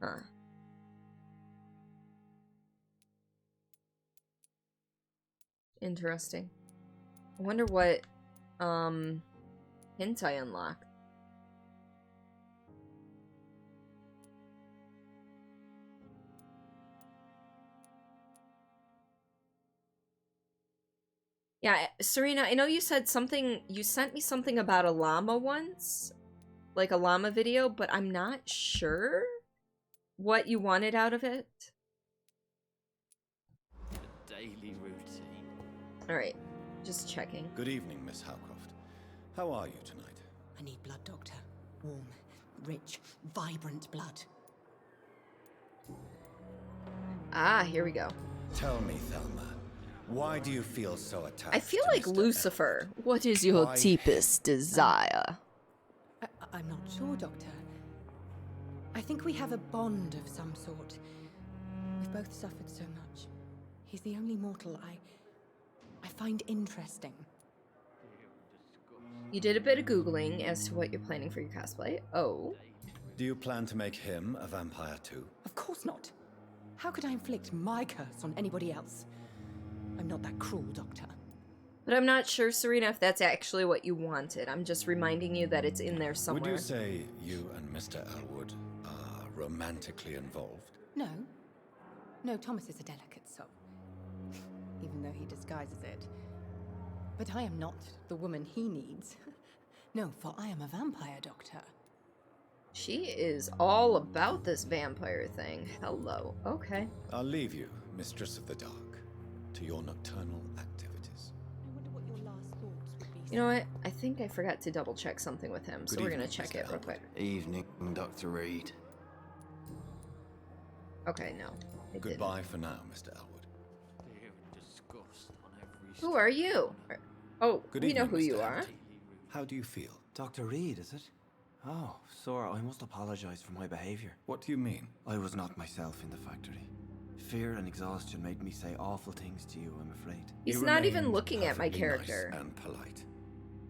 S4: Huh. Interesting. I wonder what hint I unlocked. Yeah, Serena, I know you said something, you sent me something about a llama once, like a llama video, but I'm not sure what you wanted out of it.
S17: The daily routine.
S4: Alright, just checking.
S7: Good evening, Miss Howcroft. How are you tonight?
S16: I need blood, Doctor. Warm, rich, vibrant blood.
S4: Ah, here we go.
S7: Tell me, Thelma, why do you feel so attached?
S4: I feel like Lucifer. What is your deepest desire?
S16: I'm not sure, Doctor. I think we have a bond of some sort. We've both suffered so much. He's the only mortal I find interesting.
S4: You did a bit of Googling as to what you're planning for your cosplay. Oh.
S7: Do you plan to make him a vampire too?
S16: Of course not. How could I inflict my curse on anybody else? I'm not that cruel, Doctor.
S4: But I'm not sure, Serena, if that's actually what you wanted. I'm just reminding you that it's in there somewhere.
S7: Would you say you and Mr. Elwood are romantically involved?
S16: No. No, Thomas is a delicate soul. Even though he disguises it. But I am not the woman he needs. No, for I am a vampire, Doctor.
S4: She is all about this vampire thing. Hello. Okay.
S7: I'll leave you, Mistress of the Dark, to your nocturnal activities.
S16: I wonder what your last thoughts would be.
S4: You know what? I think I forgot to double check something with him, so we're gonna check it real quick.
S17: Evening, Dr. Reed.
S4: Okay, no.
S7: Goodbye for now, Mr. Elwood.
S4: Who are you? Oh, we know who you are.
S7: How do you feel?
S18: Dr. Reed, is it? Oh, sir, I must apologize for my behavior.
S7: What do you mean?
S18: I was not myself in the factory. Fear and exhaustion made me say awful things to you, I'm afraid.
S4: He's
S5: You
S4: not even
S5: remained
S4: looking at my
S5: perfectly
S4: character.
S5: nice and polite.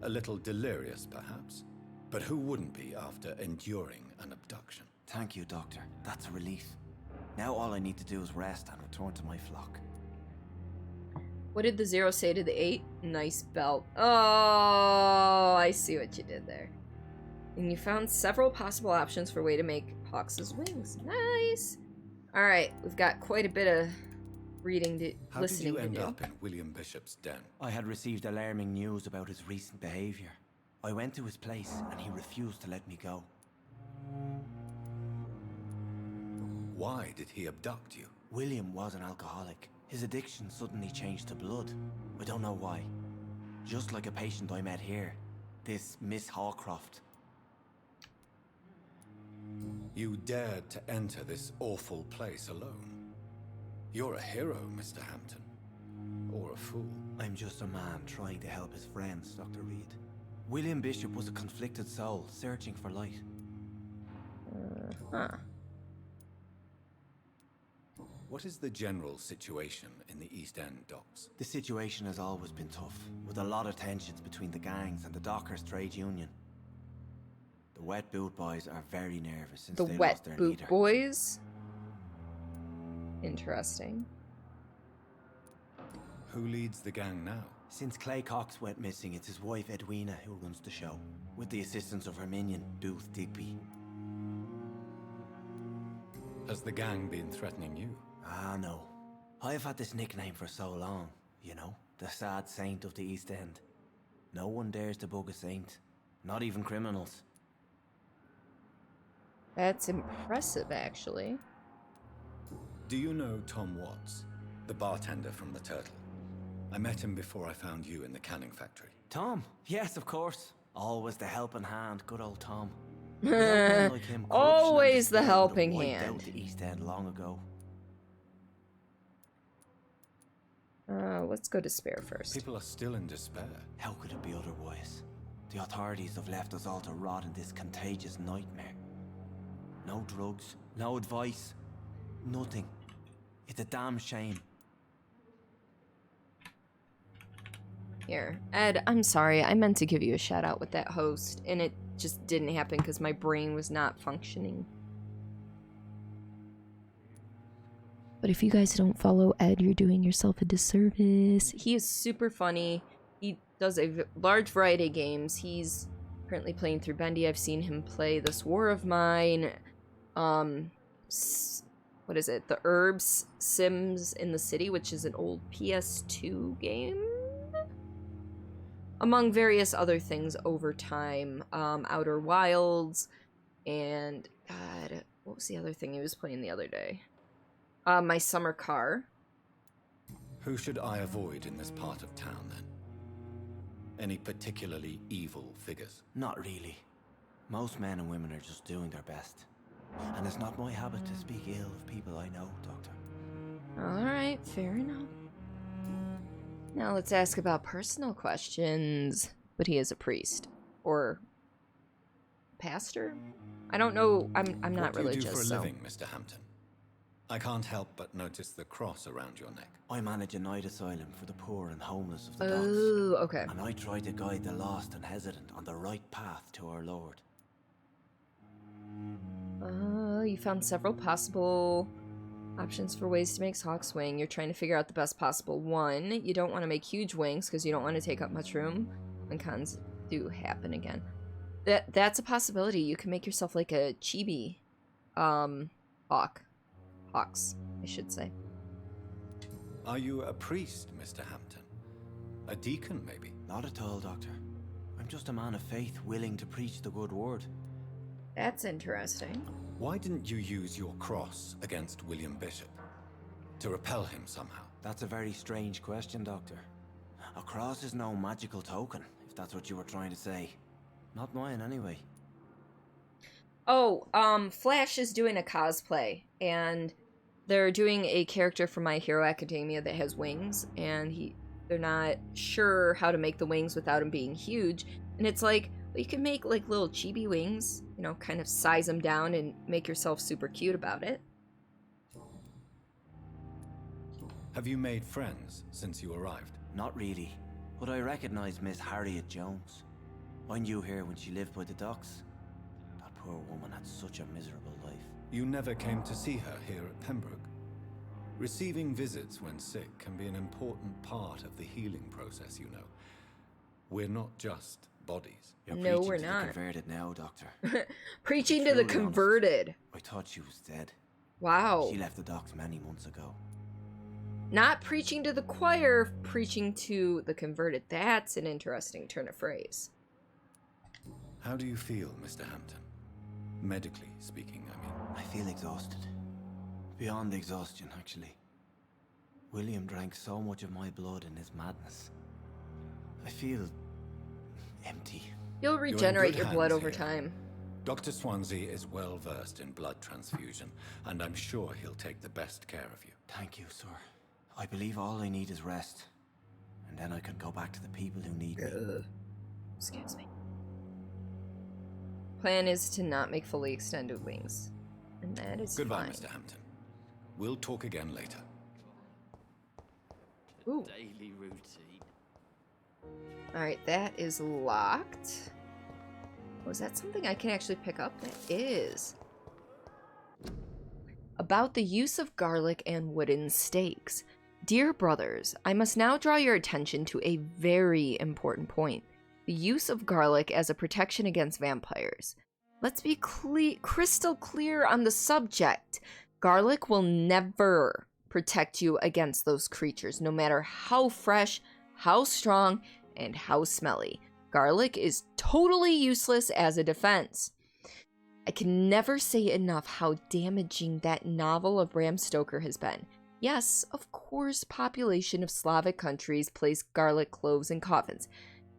S5: A little delirious, perhaps. But who wouldn't be after enduring an abduction?
S18: Thank you, Doctor. That's a relief. Now all I need to do is rest and return to my flock.
S4: What did the 0 say to the 8? Nice belt. Oh, I see what you did there. And you found several possible options for a way to make Hawks' wings. Nice. All right, we've got quite a bit of reading to
S5: How
S4: listening
S5: did you end
S4: to do.
S5: up in William Bishop's den?
S18: I had received alarming news about his recent behavior. I went to his place and he refused to let me go.
S5: Why did he abduct you?
S18: William was an alcoholic. His addiction suddenly changed to blood. I don't know why. Just like a patient I met here. This Miss Hawcroft.
S5: You dared to enter this awful place alone. You're a hero, Mr. Hampton. Or a fool.
S18: I'm just a man trying to help his friends, Dr. Reed. William Bishop was a conflicted soul, searching for light.
S5: What is the general situation in the East End docks?
S18: The situation has always been tough, with a lot of tensions between the gangs and the Dockers Trade Union. The Wet Boot Boys are very nervous since
S4: The
S18: they
S4: Wet
S18: lost their
S4: Boot
S18: leader.
S4: Boys? Interesting.
S5: Who leads the gang now?
S18: Since Clay Cox went missing, it's his wife Edwina who runs the show, with the assistance of her minion, Booth Digby.
S5: Has the gang been threatening you?
S18: Ah, no. I've had this nickname for so long, you know, the sad saint of the East End. No one dares to bug a saint, not even criminals.
S4: That's impressive, actually.
S5: Do you know Tom Watts, the bartender from the Turtle? I met him before I found you in the canning factory.
S18: Tom? Yes, of course. Always the helping hand, good old Tom. Without men like him, corruption and
S4: Always the
S18: despair
S4: helping
S18: would have wiped
S4: hand.
S18: out the East End long ago.
S4: Let's go to Spare first.
S5: People are still in despair.
S18: How could it be otherwise? The authorities have left us all to rot in this contagious nightmare. No drugs, no advice, nothing. It's a damn shame.
S4: Here. Ed, I'm sorry. I meant to give you a shout out with that host, and it just didn't happen because my brain was not functioning. But if you guys don't follow Ed, you're doing yourself a disservice. He is super funny. He does a large variety of games. He's currently playing through Bendy. I've seen him play This War of Mine. What is it? The Herbs Sims in the City, which is an old PS2 game? Among various other things over time. Outer Wilds. And, God, what was the other thing he was playing the other day? My Summer Car.
S5: Who should I avoid in this part of town, then? Any particularly evil figures?
S18: Not really. Most men and women are just doing their best. And it's not my habit to speak ill of people I know, Doctor.
S4: Alright, fair enough. Now let's ask about personal questions. But he is a priest. Or pastor? I don't know. I'm not religious.
S5: What do you do for a
S4: so.
S5: living, Mr. Hampton? I can't help but notice the cross around your neck.
S18: I manage a night asylum for the poor and homeless of the docks.
S4: Oh, okay.
S18: And I try to guide the lost and hesitant on the right path to our Lord.
S4: You found several possible options for ways to make Hawk's wing. You're trying to figure out the best possible one. You don't want to make huge wings because you don't want to take up much room when cons do happen again. That's a possibility. You can make yourself like a chibi hawk. Hawks, I should say.
S5: Are you a priest, Mr. Hampton? A deacon, maybe?
S18: Not at all, Doctor. I'm just a man of faith willing to preach the good word.
S4: That's interesting.
S5: Why didn't you use your cross against William Bishop? To repel him somehow?
S18: That's a very strange question, Doctor. A cross is no magical token, if that's what you were trying to say. Not mine, anyway.
S4: Oh, Flash is doing a cosplay, and they're doing a character from My Hero Academia that has wings, and they're not sure how to make the wings without them being huge. And it's like, well, you can make like little chibi wings, you know, kind of size them down and make yourself super cute about it.
S7: Have you made friends since you arrived?
S18: Not really, but I recognize Miss Harriet Jones. I knew her when she lived by the docks. That poor woman had such a miserable life.
S7: You never came to see her here at Pembroke? Receiving visits when sick can be an important part of the healing process, you know. We're not just bodies.
S4: No, we're not.
S18: Converted now, Doctor.
S4: Preaching to the converted.
S18: I thought she was dead.
S4: Wow.
S18: She left the docks many months ago.
S4: Not preaching to the choir, preaching to the converted. That's an interesting turn of phrase.
S7: How do you feel, Mr. Hampton? Medically speaking, I mean.
S18: I feel exhausted. Beyond exhaustion, actually. William drank so much of my blood in his madness. I feel empty.
S4: You'll regenerate your blood over time.
S7: Dr. Swansea is well versed in blood transfusion, and I'm sure he'll take the best care of you.
S18: Thank you, sir. I believe all I need is rest. And then I can go back to the people who need me.
S4: Excuse me. Plan is to not make fully extended wings. And that is
S7: Goodbye,
S4: fine.
S7: Mr. Hampton. We'll talk again later.
S4: Ooh.
S17: Daily routine.
S4: Alright, that is locked. Was that something I can actually pick up? That is. About the use of garlic and wooden stakes. Dear brothers, I must now draw your attention to a very important point. The use of garlic as a protection against vampires. Let's be crystal clear on the subject. Garlic will never protect you against those creatures, no matter how fresh, how strong, and how smelly. Garlic is totally useless as a defense. I can never say enough how damaging that novel of Bram Stoker has been. Yes, of course, population of Slavic countries place garlic cloves in coffins.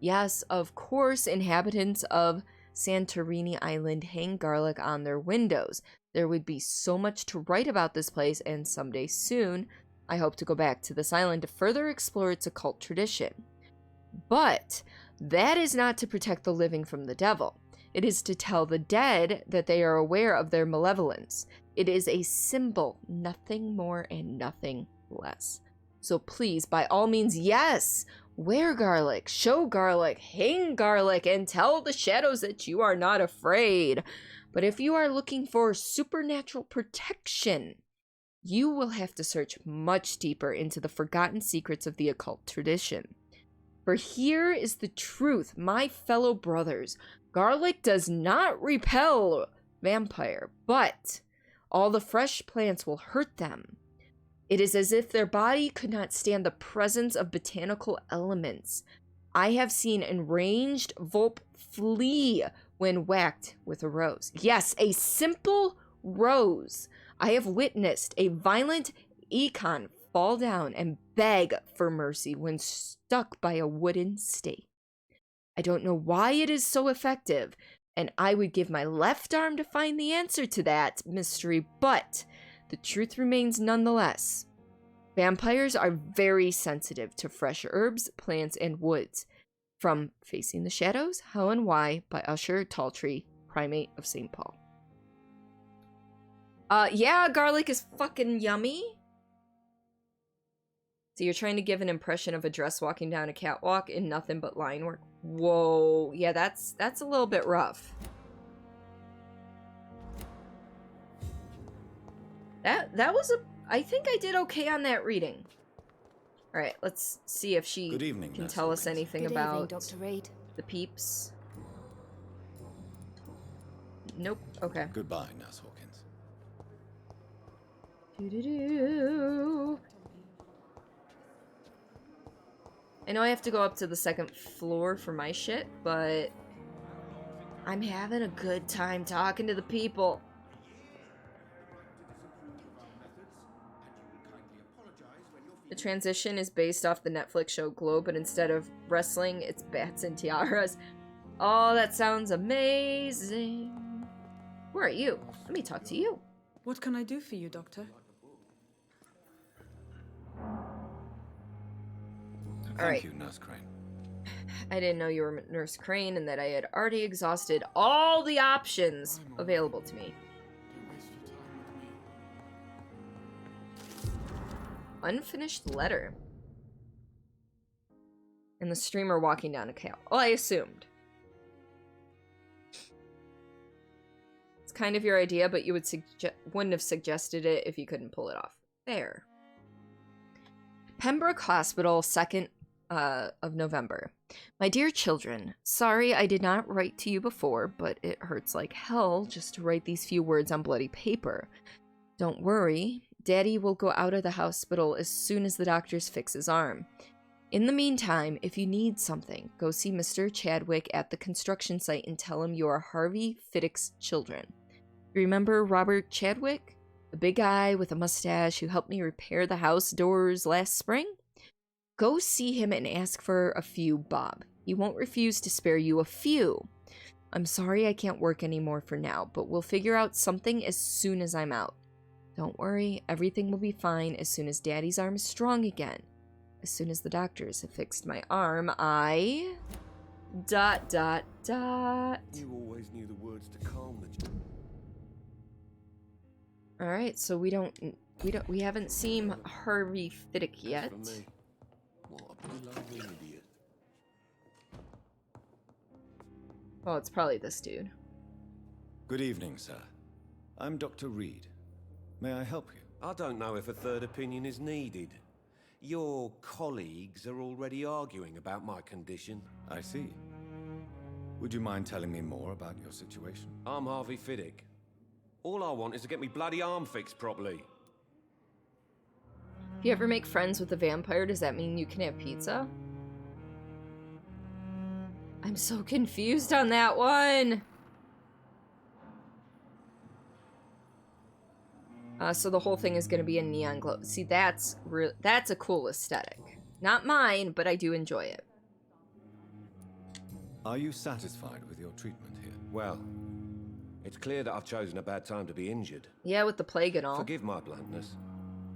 S4: Yes, of course, inhabitants of Santorini Island hang garlic on their windows. There would be so much to write about this place, and someday soon, I hope to go back to this island to further explore its occult tradition. But that is not to protect the living from the devil. It is to tell the dead that they are aware of their malevolence. It is a symbol, nothing more and nothing less. So please, by all means, yes, wear garlic, show garlic, hang garlic, and tell the shadows that you are not afraid. But if you are looking for supernatural protection, you will have to search much deeper into the forgotten secrets of the occult tradition. For here is the truth, my fellow brothers. Garlic does not repel vampire, but all the fresh plants will hurt them. It is as if their body could not stand the presence of botanical elements. I have seen enraged Volp flee when whacked with a rose. Yes, a simple rose. I have witnessed a violent econ fall down and beg for mercy when stuck by a wooden stake. I don't know why it is so effective, and I would give my left arm to find the answer to that mystery, but the truth remains nonetheless. Vampires are very sensitive to fresh herbs, plants, and woods. From Facing the Shadows, How and Why by Usher Taltree, Primate of St. Paul. Yeah, garlic is fucking yummy. So you're trying to give an impression of a dress walking down a catwalk in nothing but line work. Whoa, yeah, that's a little bit rough. That was I think I did okay on that reading. All right, let's see if she can tell us anything about
S15: Dr. Reed.
S4: the peeps. Nope. Okay.
S7: Goodbye, Nurse Hawkins.
S4: Doo-doo-doo. I know I have to go up to the second floor for my shit, but I'm having a good time talking to the people. The transition is based off the Netflix show Glow, but instead of wrestling, it's bats and tiaras. Oh, that sounds amazing. Where are you? Let me talk to you.
S12: What can I do for you, Doctor?
S7: Thank you, Nurse Crane.
S4: I didn't know you were Nurse Crane and that I had already exhausted all the options available to me. Unfinished letter. And the streamer walking down a canal. Oh, I assumed. It's kind of your idea, but you wouldn't have suggested it if you couldn't pull it off. Fair. Pembroke Hospital, 2nd of November. My dear children, sorry I did not write to you before, but it hurts like hell just to write these few words on bloody paper. Don't worry, Daddy will go out of the hospital as soon as the doctors fix his arm. In the meantime, if you need something, go see Mr. Chadwick at the construction site and tell him you are Harvey Fiddick's children. Remember Robert Chadwick? The big guy with a mustache who helped me repair the house doors last spring? Go see him and ask for a few bob. He won't refuse to spare you a few. I'm sorry I can't work anymore for now, but we'll figure out something as soon as I'm out. Don't worry, everything will be fine as soon as Daddy's arm is strong again. As soon as the doctors have fixed my arm, I... ...
S8: You always knew the words to calm the...
S4: Alright, so we haven't seen Harvey Fiddick yet. Well, it's probably this dude.
S7: Good evening, sir. I'm Dr. Reed. May I help you?
S8: I don't know if a third opinion is needed. Your colleagues are already arguing about my condition.
S7: I see. Would you mind telling me more about your situation?
S8: I'm Harvey Fiddick. All I want is to get me bloody arm fixed properly.
S4: If you ever make friends with a vampire, does that mean you can have pizza? I'm so confused on that one. So the whole thing is going to be a neon glow. See, that's a cool aesthetic. Not mine, but I do enjoy it.
S7: Are you satisfied with your treatment here?
S8: Well, it's clear that I've chosen a bad time to be injured.
S4: Yeah, with the plague and all.
S8: Forgive my bluntness,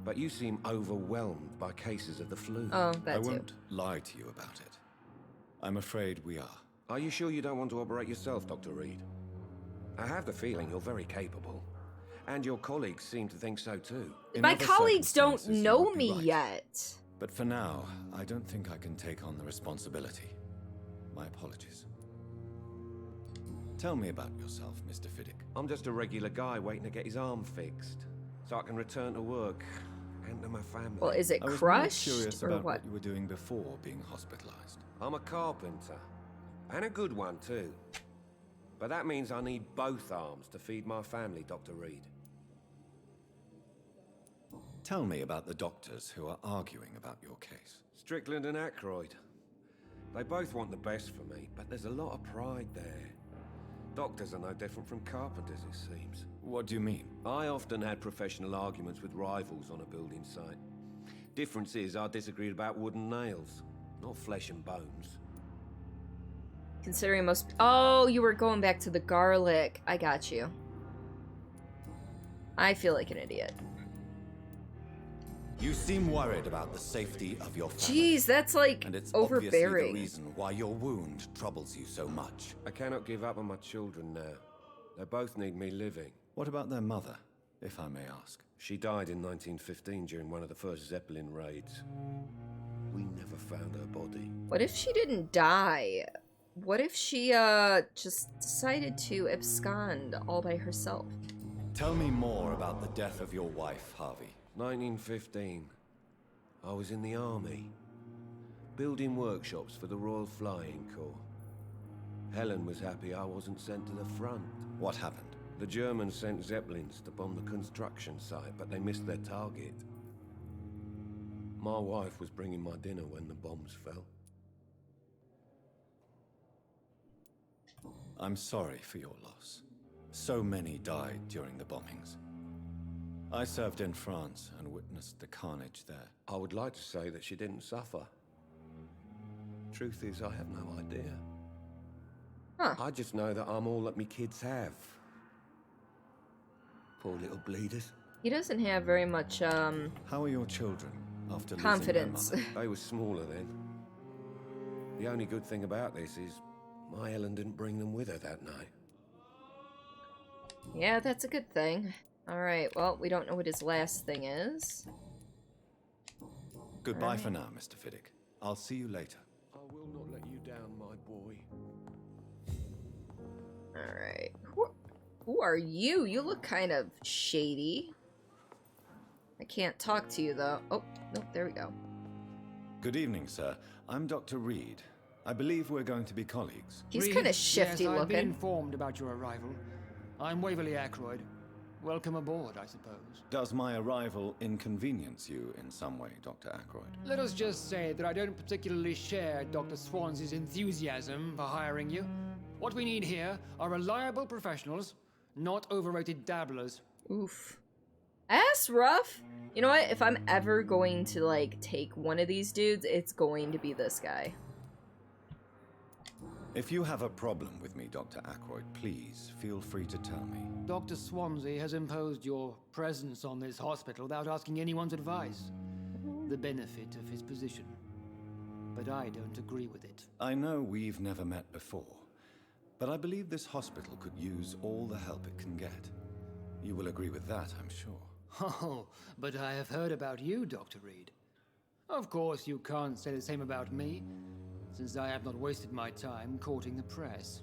S8: but you seem overwhelmed by cases of the flu.
S4: Oh,
S7: I won't lie to you about it. I'm afraid we are.
S8: Are you sure you don't want to operate yourself, Dr. Reed? I have the feeling you're very capable. And your colleagues seem to think so too.
S4: My colleagues don't know me yet.
S7: But for now, I don't think I can take on the responsibility. My apologies. Tell me about yourself, Mr. Fiddick.
S8: I'm just a regular guy waiting to get his arm fixed, so I can return to work and to my family.
S4: Well, is it crushed,
S7: I was more curious
S4: or
S7: about
S4: what?
S7: you were doing before being hospitalized.
S8: I'm a carpenter, and a good one too. But that means I need both arms to feed my family, Dr. Reed.
S7: Tell me about the doctors who are arguing about your case.
S8: Strickland and Aykroyd. They both want the best for me, but there's a lot of pride there. Doctors are no different from carpenters, it seems.
S7: What do you mean?
S8: I often had professional arguments with rivals on a building site. Difference is, I disagreed about wooden nails, not flesh and bones.
S4: Considering most... Oh, you were going back to the garlic. I got you. I feel like an idiot.
S5: You seem worried about the safety of your family.
S4: Jeez, that's like
S5: and it's
S4: overbearing.
S5: obviously the reason why your wound troubles you so much.
S8: I cannot give up on my children now. They both need me living.
S7: What about their mother, if I may ask?
S8: She died in 1915 during one of the first Zeppelin raids. We never found her body.
S4: What if she didn't die? What if she just decided to abscond all by herself?
S7: Tell me more about the death of your wife, Harvey.
S8: 1915. I was in the army, building workshops for the Royal Flying Corps. Helen was happy I wasn't sent to the front.
S7: What happened?
S8: The Germans sent Zeppelins to bomb the construction site, but they missed their target. My wife was bringing my dinner when the bombs fell.
S7: I'm sorry for your loss. So many died during the bombings. I served in France and witnessed the carnage there.
S8: I would like to say that she didn't suffer. Truth is, I have no idea.
S4: Huh.
S8: I just know that I'm all that me kids have. Poor little bleeders.
S4: He doesn't have very much,
S7: How are your children after
S4: confidence.
S7: losing their mother?
S8: They were smaller then. The only good thing about this is my Ellen didn't bring them with her that night.
S4: Yeah, that's a good thing. Alright, well, we don't know what his last thing is.
S7: Goodbye for now, Mr. Fiddick. I'll see you later.
S8: I will not let you down, my boy.
S4: Alright. Who are you? You look kind of shady. I can't talk to you, though. Oh, nope, there we go.
S7: Good evening, sir. I'm Dr. Reed. I believe we're going to be colleagues.
S4: He's kind of shifty
S19: I've been
S4: looking.
S19: informed about your arrival. I'm Waverly Ackroyd. Welcome aboard, I suppose.
S7: Does my arrival inconvenience you in some way, Dr. Ackroyd?
S19: Let us just say that I don't particularly share Dr. Swansea's enthusiasm for hiring you. What we need here are reliable professionals, not overrated dabblers.
S4: Oof. That's rough. You know what? If I'm ever going to, like, take one of these dudes, it's going to be this guy.
S7: If you have a problem with me, Dr. Ackroyd, please feel free to tell me.
S19: Dr. Swansea has imposed your presence on this hospital without asking anyone's advice. The benefit of his position. But I don't agree with it.
S7: I know we've never met before, but I believe this hospital could use all the help it can get. You will agree with that, I'm sure.
S19: Oh, but I have heard about you, Dr. Reed. Of course, you can't say the same about me, since I have not wasted my time courting the press.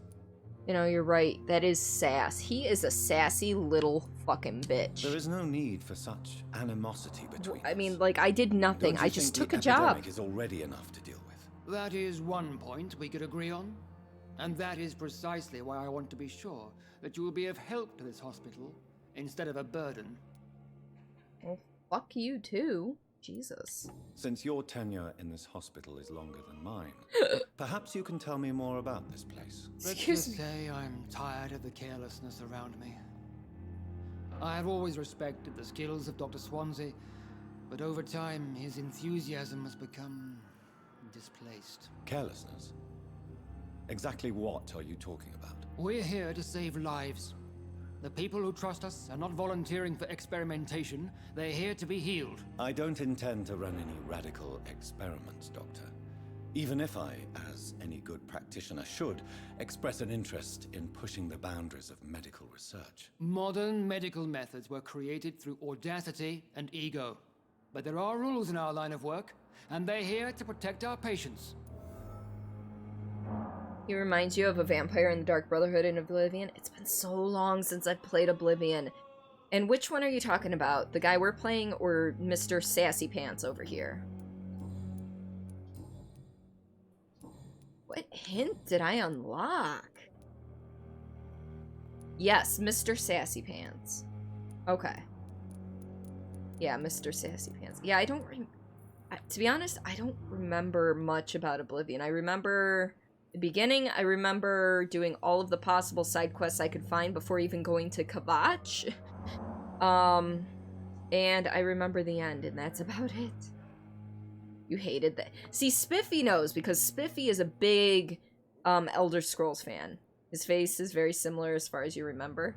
S4: You know, you're right. That is sass. He is a sassy little fucking bitch.
S7: There is no need for such animosity between
S4: I mean, like, I did nothing. I just took a job.
S7: Epidemic is already enough to deal with.
S19: That is one point we could agree on. And that is precisely why I want to be sure that you will be of help to this hospital instead of a burden.
S4: Well, fuck you too. Jesus.
S7: Since your tenure in this hospital is longer than mine, perhaps you can tell me more about this place.
S19: Let's just say I'm tired of the carelessness around me. I have always respected the skills of Dr. Swansea, but over time his enthusiasm has become displaced.
S7: Carelessness? Exactly what are you talking about?
S19: We're here to save lives. The people who trust us are not volunteering for experimentation. They're here to be healed.
S7: I don't intend to run any radical experiments, Doctor. Even if I, as any good practitioner should, express an interest in pushing the boundaries of medical research.
S19: Modern medical methods were created through audacity and ego. But there are rules in our line of work, and they're here to protect our patients.
S4: He reminds you of a vampire in the Dark Brotherhood in Oblivion. It's been so long since I've played Oblivion. And which one are you talking about? The guy we're playing or Mr. Sassy Pants over here? What hint did I unlock? Yes, Mr. Sassy Pants. Okay. Yeah, Mr. Sassy Pants. Yeah, to be honest, I don't remember much about Oblivion. I remember the beginning. I remember doing all of the possible side quests I could find before even going to Kvatch. And I remember the end, and that's about it. You hated that. See, Spiffy knows, because Spiffy is a big Elder Scrolls fan. His face is very similar as far as you remember.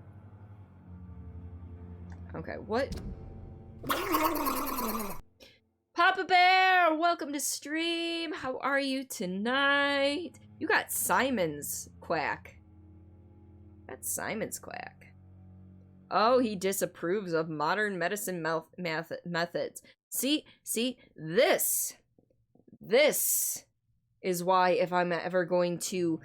S4: Okay, what? Papa Bear, welcome to stream. How are you tonight? You got Simon's quack. That's Simon's quack. Oh, he disapproves of modern medicine methods. See, this is why if I'm ever going to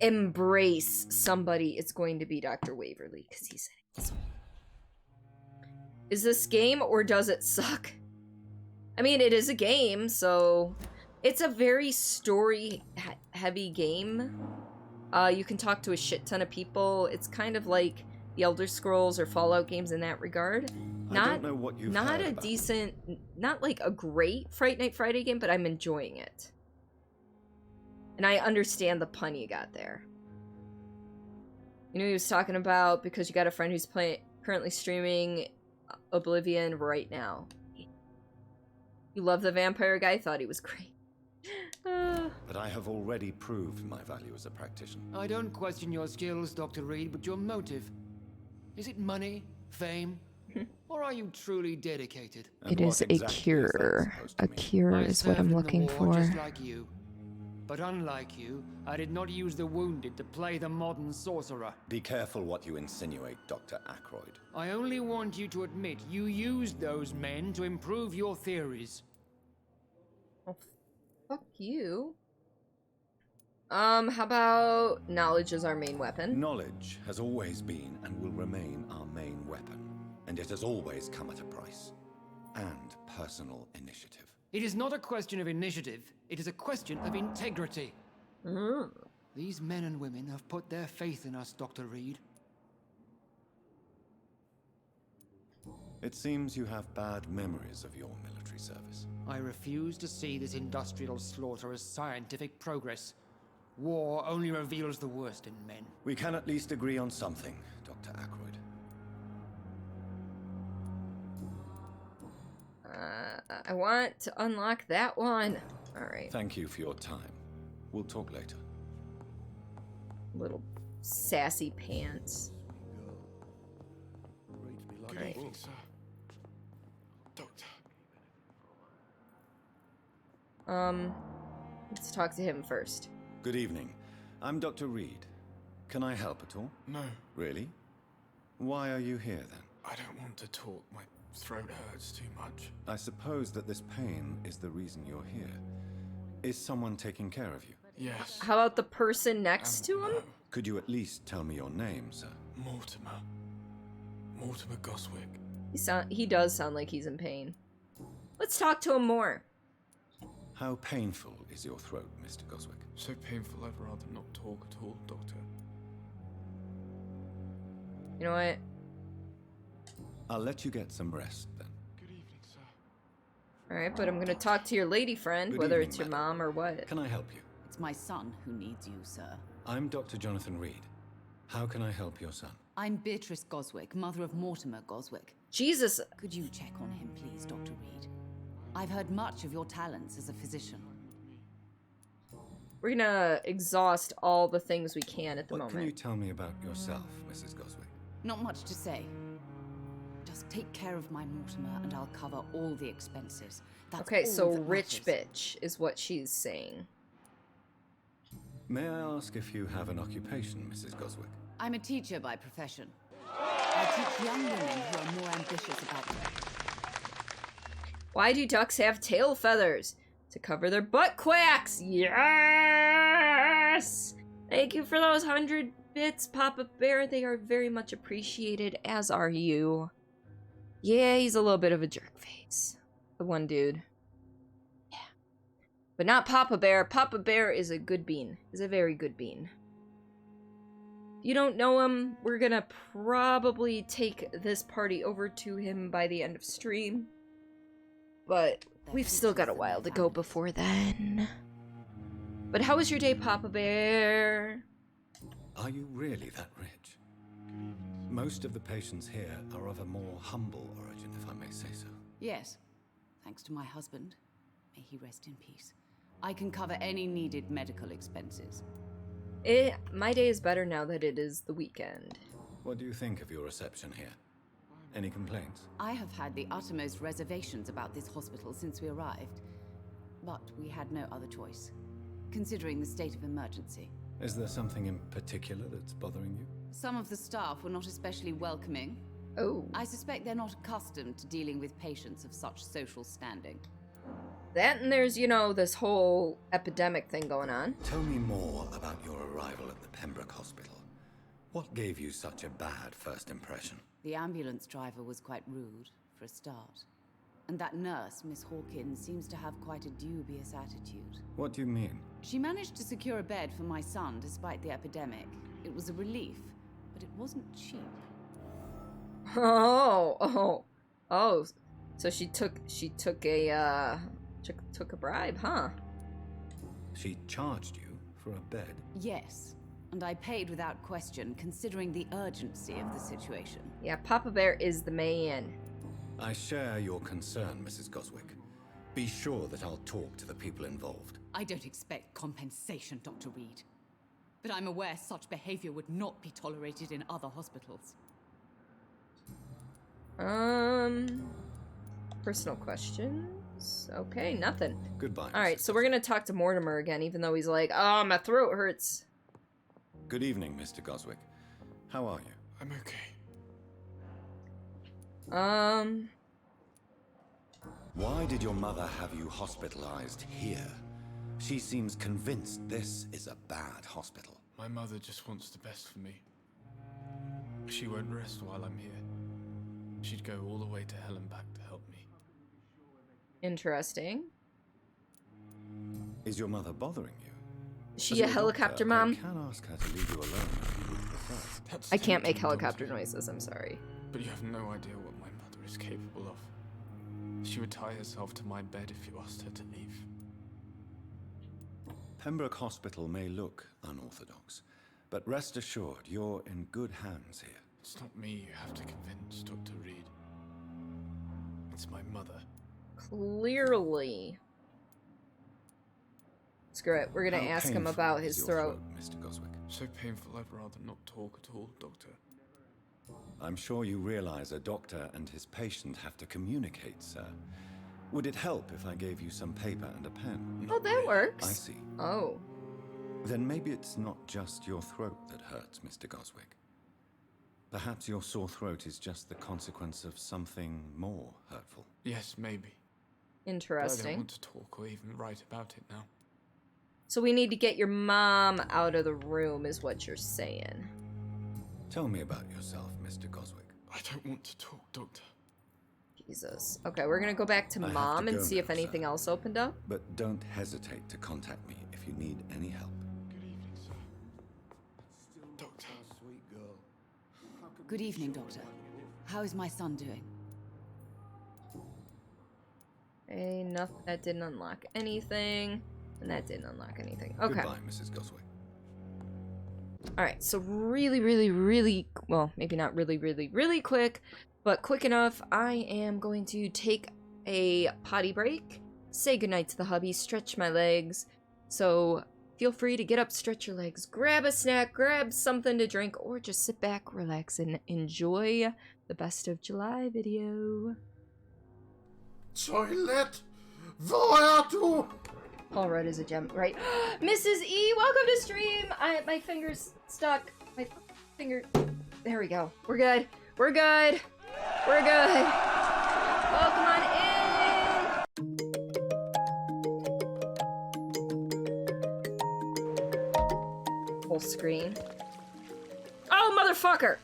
S4: embrace somebody, it's going to be Dr. Waverly, because he's an asshole. Is this game or does it suck? I mean, it is a game, so it's a very story-heavy game. You can talk to a shit ton of people. It's kind of like the Elder Scrolls or Fallout games in that regard.
S7: I don't know what you've
S4: not
S7: heard
S4: a
S7: about.
S4: decent, not like a great Fright Night Friday game, but I'm enjoying it. And I understand the pun you got there. You know, he was talking about because you got a friend who's currently streaming Oblivion right now. You love the vampire guy? Thought he was great.
S7: But I have already proved my value as a practitioner.
S19: I don't question your skills, Dr. Reed, but your motive. Is it money, fame, or are you truly dedicated?
S4: It is a cure. A cure is what I'm looking for.
S19: Just like you. But unlike you, I did not use the wounded to play the modern sorcerer.
S7: Be careful what you insinuate, Dr. Ackroyd.
S19: I only want you to admit you used those men to improve your theories.
S4: Fuck you. How about knowledge is our main weapon?
S7: Knowledge has always been and will remain our main weapon, and it has always come at a price. And personal initiative.
S19: It is not a question of initiative, it is a question of integrity. These men and women have put their faith in us, Dr. Reed.
S7: It seems you have bad memories of your military service.
S19: I refuse to see this industrial slaughter as scientific progress. War only reveals the worst in men.
S7: We can at least agree on something, Dr. Ackroyd.
S4: I want to unlock that one. Alright.
S7: Thank you for your time. We'll talk later.
S4: Little sassy pants.
S8: Good evening, sir. Doctor.
S4: Let's talk to him first.
S7: Good evening. I'm Dr. Reed. Can I help at all?
S8: No.
S7: Really? Why are you here then?
S8: I don't want to talk. My throat hurts too much.
S7: I suppose that this pain is the reason you're here. Is someone taking care of you?
S8: Yes.
S4: How about the person next to him?
S7: Could you at least tell me your name, sir?
S8: Mortimer. Mortimer Goswick.
S4: He does sound like he's in pain. Let's talk to him more.
S7: How painful is your throat, Mr. Goswick?
S8: So painful I'd rather not talk at all, Doctor.
S4: You know what?
S7: I'll let you get some rest, then.
S8: Good evening, sir.
S4: Alright, but I'm gonna talk to your lady friend,
S7: Good
S4: whether
S7: evening,
S4: it's your
S7: madam.
S4: mom or what.
S7: Can I help you?
S16: It's my son who needs you, sir.
S7: I'm Dr. Jonathan Reed. How can I help your son?
S16: I'm Beatrice Goswick, mother of Mortimer Goswick.
S4: Jesus!
S16: Could you check on him, please, Dr. Reed? I've heard much of your talents as a physician.
S4: We're gonna exhaust all the things we can at the
S7: What
S4: moment.
S7: can you tell me about yourself, Mrs. Goswick?
S16: Not much to say. Just take care of my Mortimer and I'll cover all the expenses. That's
S4: Okay,
S16: all
S4: so
S16: that
S4: rich
S16: matters.
S4: bitch is what she's saying.
S7: May I ask if you have an occupation, Mrs. Goswick?
S16: I'm a teacher by profession. I teach young women who are more ambitious about them.
S4: Why do ducks have tail feathers? To cover their butt quacks! Yes! Thank you for those 100 bits, Papa Bear. They are very much appreciated, as are you. Yeah, he's a little bit of a jerk face. The one dude. Yeah. But not Papa Bear. Papa Bear is a good bean. Is a very good bean. If you don't know him, we're gonna probably take this party over to him by the end of stream. But we've still got a while to go before then. But how was your day, Papa Bear?
S7: Are you really that rich? Most of the patients here are of a more humble origin, if I may say so.
S16: Yes, thanks to my husband. May he rest in peace. I can cover any needed medical expenses.
S4: My day is better now that it is the weekend.
S7: What do you think of your reception here? Any complaints?
S16: I have had the uttermost reservations about this hospital since we arrived. But we had no other choice, considering the state of emergency.
S7: Is there something in particular that's bothering you?
S16: Some of the staff were not especially welcoming.
S4: Oh.
S16: I suspect they're not accustomed to dealing with patients of such social standing.
S4: That and there's, you know, this whole epidemic thing going on.
S7: Tell me more about your arrival at the Pembroke Hospital. What gave you such a bad first impression?
S16: The ambulance driver was quite rude, for a start. And that nurse, Miss Hawkins, seems to have quite a dubious attitude.
S7: What do you mean?
S16: She managed to secure a bed for my son despite the epidemic. It was a relief, but it wasn't cheap.
S4: Oh. So she took a bribe, huh?
S7: She charged you for a bed?
S16: Yes, and I paid without question, considering the urgency of the situation.
S4: Yeah, Papa Bear is the man.
S7: I share your concern, Mrs. Goswick. Be sure that I'll talk to the people involved.
S16: I don't expect compensation, Dr. Reed. But I'm aware such behavior would not be tolerated in other hospitals.
S4: Personal questions? Okay, nothing.
S7: Goodbye.
S4: Alright, so we're gonna talk to Mortimer again, even though he's like, oh, my throat hurts.
S7: Good evening, Mr. Goswick. How are you?
S8: I'm okay.
S7: Why did your mother have you hospitalized here? She seems convinced this is a bad hospital.
S20: My mother just wants the best for me. She won't rest while I'm here. She'd go all the way to hell and back to help me.
S4: Interesting.
S7: Is your mother bothering you?
S4: Is she a helicopter mom?
S7: I can ask her to leave you alone if you would prefer.
S4: I can't make helicopter noises, I'm sorry.
S20: But you have no idea what my mother is capable of. She would tie herself to my bed if you asked her to leave.
S7: Pembroke Hospital may look unorthodox, but rest assured, you're in good hands here.
S20: It's not me you have to convince, Dr. Reed. It's my mother.
S4: Clearly. Screw it, we're gonna ask him about his throat.
S7: Mr. Goswick.
S20: So painful, I'd rather not talk at all, Doctor.
S7: I'm sure you realize a doctor and his patient have to communicate, sir. Would it help if I gave you some paper and a pen?
S4: Oh, that works.
S7: I see.
S4: Oh.
S7: Then maybe it's not just your throat that hurts, Mr. Goswick. Perhaps your sore throat is just the consequence of something more hurtful.
S20: Yes, maybe.
S4: Interesting.
S20: But I don't want to talk or even write about it now.
S4: So we need to get your mom out of the room, is what you're saying.
S7: Tell me about yourself, Mr. Goswick.
S20: I don't want to talk, Doctor.
S4: Jesus. Okay, we're gonna go back to Mom and see if anything else opened up.
S7: But don't hesitate to contact me if you need any help.
S20: Good evening, sir. Doctor.
S8: Sweet girl.
S16: Good evening, Doctor. How is my son doing?
S4: Hey, nothing. That didn't unlock anything. And that didn't unlock anything. Okay.
S7: Goodbye, Mrs. Goswick.
S4: Alright, so really, well, maybe not really quick, but quick enough, I am going to take a potty break, say goodnight to the hubby, stretch my legs, so feel free to get up, stretch your legs, grab a snack, grab something to drink, or just sit back, relax, and enjoy the Best of July video.
S8: Toilet! Woher du?
S4: Paul Rudd is a gem, right? Mrs. E, welcome to stream! My finger's stuck. My finger... There we go. We're good. We're good. We're good. Welcome on in! Full screen. Oh, motherfucker!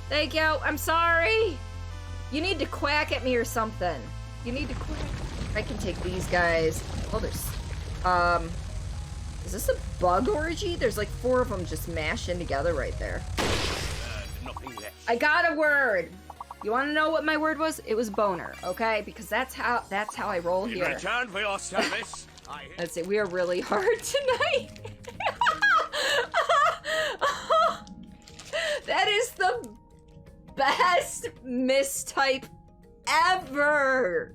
S4: Thank you. I'm sorry! You need to quack at me or something. You need to quack. I can take these guys. Oh, there's... is this a bug orgy? There's like 4 of them just mashed in together right there. I got a word. You want to know what my word was? It was boner, okay? Because that's how I roll here.
S14: In return for your service,
S4: Let's see, we are really hard tonight. That is the best mistype ever.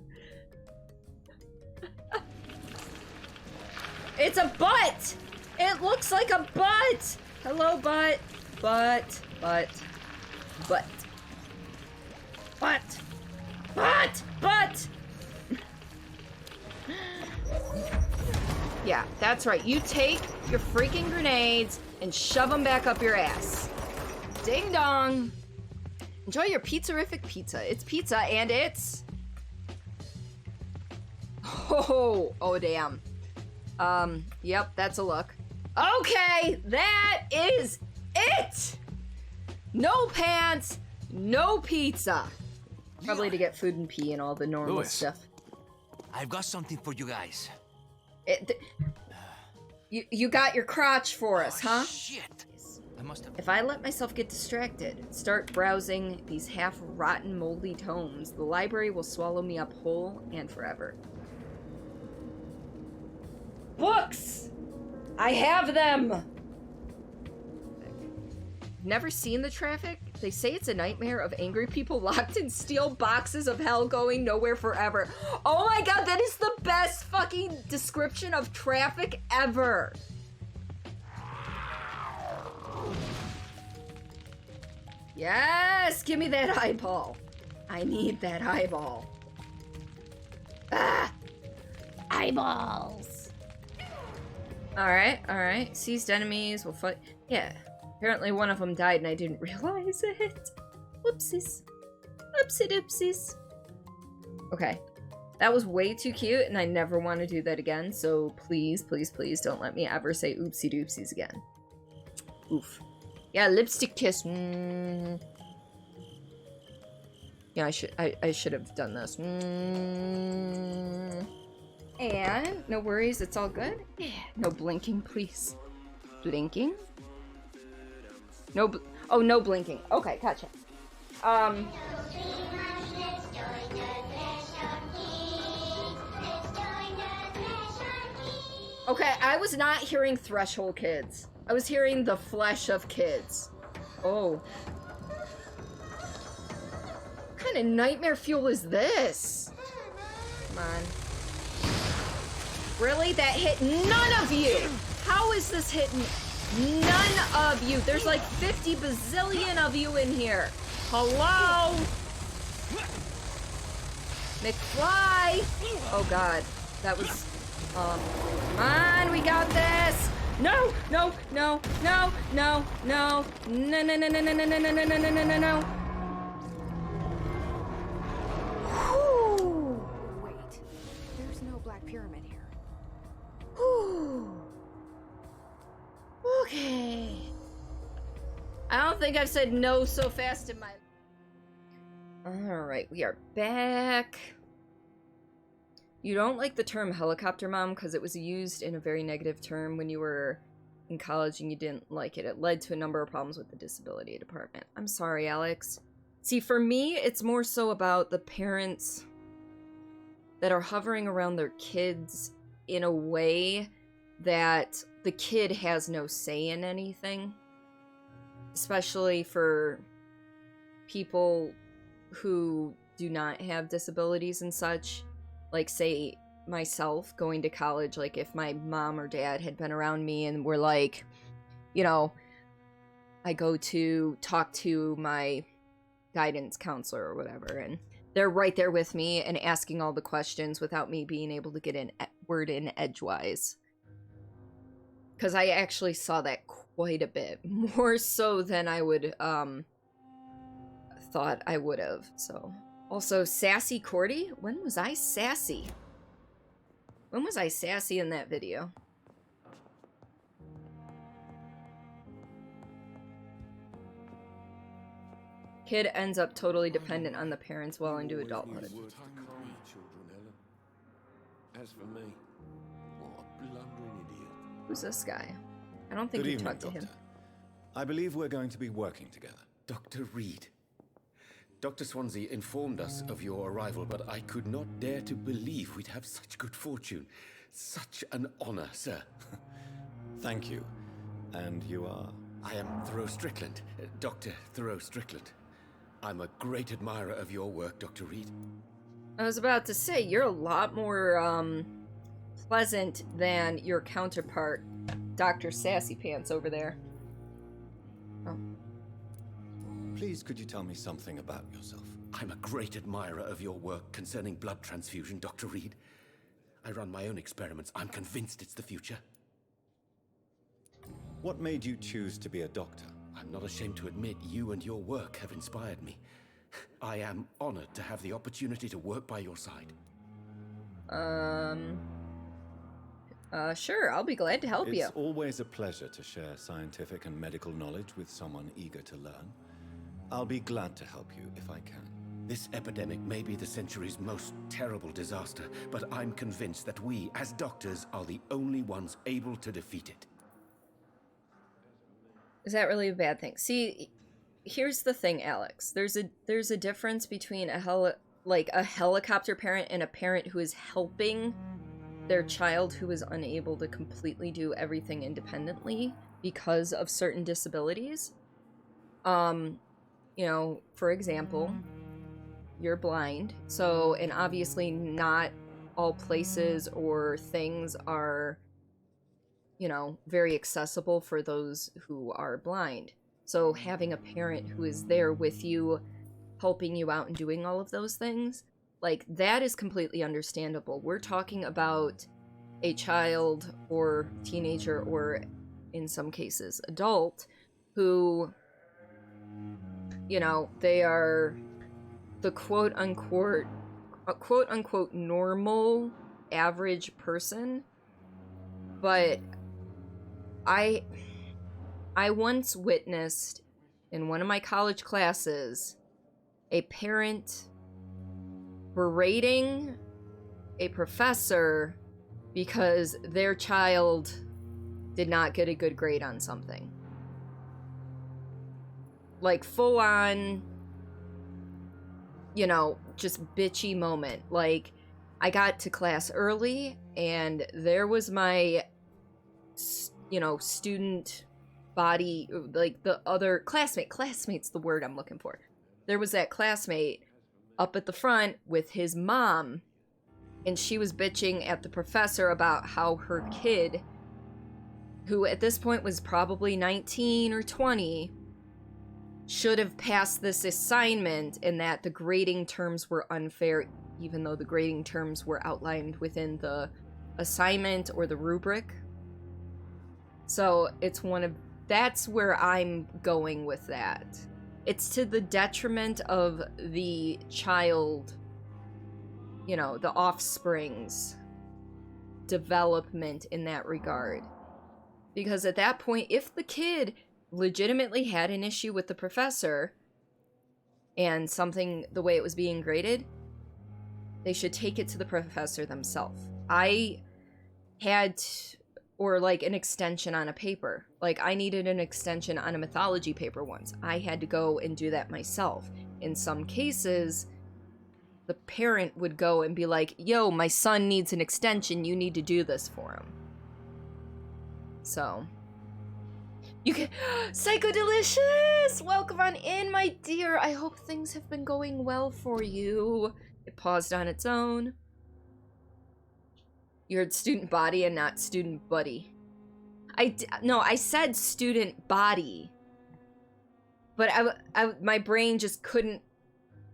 S4: It's a butt! It looks like a butt! Hello, butt. Butt. Butt. Butt. Butt. Butt! Butt! Yeah, that's right. You take your freaking grenades and shove them back up your ass. Ding dong! Enjoy your pizzerific pizza. It's pizza and it's... Oh damn. Yep, that's a look. Okay, that is it! No pants, no pizza. Probably to get food and pee and all the normal
S18: Louis,
S4: stuff.
S18: I've got something for you guys.
S4: You got your crotch for us, huh?
S18: Shit! I must have...
S4: If I let myself get distracted, start browsing these half-rotten, moldy tomes, the library will swallow me up whole and forever. Books! I have them! Never seen The Traffic? They say it's a nightmare of angry people locked in steel boxes of hell going nowhere forever. Oh my god, that is the best fucking description of Traffic ever! Yes! Give me that eyeball. I need that eyeball. Ah! Eyeballs! Alright. Seized enemies will fight. Yeah. Apparently one of them died and I didn't realize it. Whoopsies. Whoopsie doopsies. Okay. That was way too cute, and I never want to do that again, so please, please, please don't let me ever say oopsie doopsies again. Oof. Yeah, lipstick kiss. Yeah, I should have done this. And no worries, it's all good. Yeah. No blinking, please. Blinking? No oh, no blinking. Okay, gotcha. Okay, I was not hearing threshold kids. I was hearing the flesh of kids. Oh. What kind of nightmare fuel is this? Come on. Really? That hit none of you! How is this hitting none of you? There's like 50 bazillion of you in here. Hello? McFly! Oh god. That was... come on, we got this! No! No! No! No! No! No! No! No! No! No! No! No! No! No! No! No! No! No! No! Whew.
S15: Wait, there's no Black Pyramid here.
S4: Whew. Okay. I don't think I've said no so fast in my... Alright, we are back. You don't like the term helicopter mom because it was used in a very negative term when you were in college and you didn't like it. It led to a number of problems with the disability department. I'm sorry, Alex. See, for me, it's more so about the parents that are hovering around their kids in a way that the kid has no say in anything. Especially for people who do not have disabilities and such. Like, say, myself going to college, like, if my mom or dad had been around me and were like, you know, I go to talk to my guidance counselor or whatever, and they're right there with me and asking all the questions without me being able to get a word in edgewise. Because I actually saw that quite a bit, more so than I would, thought I would have, so... Also, sassy Cordy? When was I sassy? When was I sassy in that video? Kid ends up totally dependent on the parents well into adulthood.
S8: As for me, what a blundering idiot.
S4: Who's this guy? I don't think you talked to him.
S7: I believe we're going to be working together. Dr. Reed. Dr. Swansea informed us of your arrival, but I could not dare to believe we'd have such good fortune. Such an honor, sir. Thank you. And you are? I am Thoreau Strickland, Dr. Thoreau Strickland. I'm a great admirer of your work, Dr. Reed.
S4: I was about to say, you're a lot more, pleasant than your counterpart, Dr. Sassy Pants over there. Oh.
S7: Please, could you tell me something about yourself? I'm a great admirer of your work concerning blood transfusion, Dr. Reed. I run my own experiments. I'm convinced it's the future. What made you choose to be a doctor? I'm not ashamed to admit you and your work have inspired me. I am honored to have the opportunity to work by your side.
S4: Sure, I'll be glad to help you.
S7: It's always a pleasure to share scientific and medical knowledge with someone eager to learn. I'll be glad to help you if I can. This epidemic may be the century's most terrible disaster, but I'm convinced that we, as doctors, are the only ones able to defeat it.
S4: Is that really a bad thing? See, here's the thing, Alex. There's a difference between a helicopter parent and a parent who is helping their child who is unable to completely do everything independently because of certain disabilities. You know, for example, you're blind, so, and obviously not all places or things are, you know, very accessible for those who are blind. So having a parent who is there with you, helping you out and doing all of those things, like, that is completely understandable. We're talking about a child or teenager or, in some cases, adult who, you know, they are the quote-unquote a quote-unquote normal, average person, but I once witnessed in one of my college classes a parent berating a professor because their child did not get a good grade on something. Like, full on, you know, just bitchy moment. Like, I got to class early, and there was my, you know, student body, like, the other classmate's the word I'm looking for. There was that classmate up at the front with his mom, and she was bitching at the professor about how her kid, who at this point was probably 19 or 20, should have passed this assignment, and that the grading terms were unfair, even though the grading terms were outlined within the assignment or the rubric. So it's that's where I'm going with that. It's to the detriment of the child, you know, the offspring's development in that regard. Because at that point, if the kid legitimately had an issue with the professor and something, the way it was being graded, they should take it to the professor themselves. I had, or like an extension on a paper. Like, I needed an extension on a mythology paper once. I had to go and do that myself. In some cases, the parent would go and be like, yo, my son needs an extension, you need to do this for him. So, you can, Psycho Delicious! Welcome on in, my dear. I hope things have been going well for you. It paused on its own. You heard student body and not student buddy. No, I said student body. But my brain just couldn't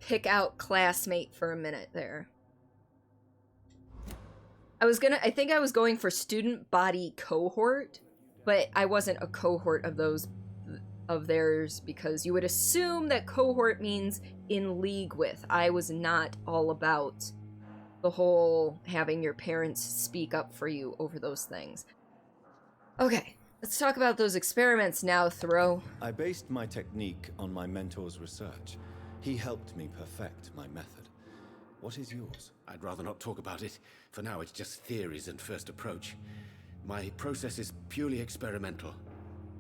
S4: pick out classmate for a minute there. I think I was going for student body cohort, but I wasn't a cohort of theirs, because you would assume that cohort means in league with. I was not all about the whole having your parents speak up for you over those things. Okay, let's talk about those experiments now, Thoreau.
S7: I based my technique on my mentor's research. He helped me perfect my method. What is yours?
S13: I'd rather not talk about it. For now, it's just theories and first approach. My process is purely experimental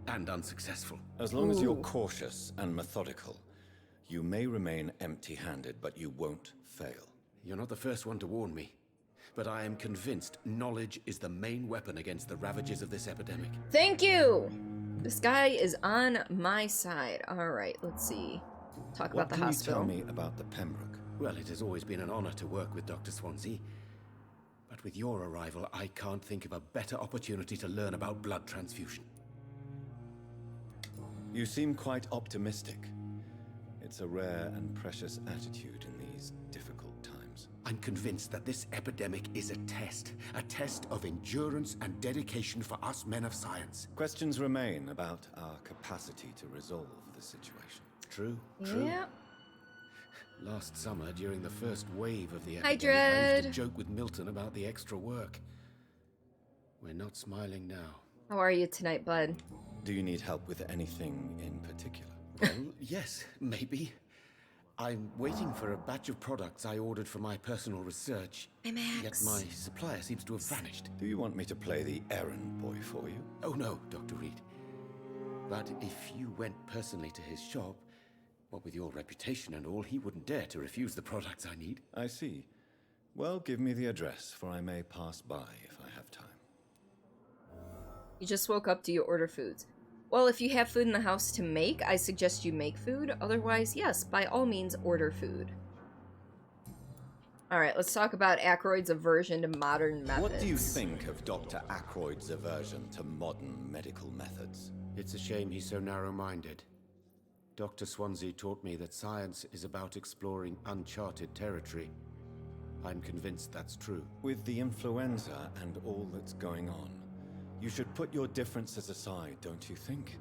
S13: and unsuccessful.
S7: As long as you're cautious and methodical, you may remain empty-handed, but you won't fail.
S13: You're not the first one to warn me, but I am convinced knowledge is the main weapon against the ravages of this epidemic.
S4: Thank you! This guy is on my side. Alright, let's see. Talk about the hospital.
S7: What can you tell me about the Pembroke?
S13: Well, it has always been an honor to work with Dr. Swansea. But with your arrival, I can't think of a better opportunity to learn about blood transfusion.
S7: You seem quite optimistic. It's a rare and precious attitude in these difficult times.
S13: I'm convinced that this epidemic is a test of endurance and dedication for us men of science.
S7: Questions remain about our capacity to resolve the situation.
S13: True.
S4: Yeah.
S13: Last summer, during the first wave of the
S4: Hi,
S13: epidemic,
S4: Dread.
S13: I used to joke with Milton about the extra work. We're not smiling now.
S4: How are you tonight, bud?
S7: Do you need help with anything in particular?
S13: Well, yes, maybe. I'm waiting for a batch of products I ordered for my personal research.
S4: Hey, Max.
S13: Yet my supplier seems to have vanished.
S7: Do you want me to play the errand boy for you?
S13: Oh no, Dr. Reed. But if you went personally to his shop, what with your reputation and all, he wouldn't dare to refuse the products I need.
S7: I see. Well, give me the address, for I may pass by if I have time.
S4: You just woke up, do you order foods? Well, if you have food in the house to make, I suggest you make food. Otherwise, yes, by all means, order food. Alright, let's talk about Aykroyd's aversion to modern methods.
S7: What do you think of Dr. Aykroyd's aversion to modern medical methods?
S13: It's a shame he's so narrow-minded. Dr. Swansea taught me that science is about exploring uncharted territory. I'm convinced that's true.
S7: With the influenza and all that's going on, you should put your differences aside, don't you think?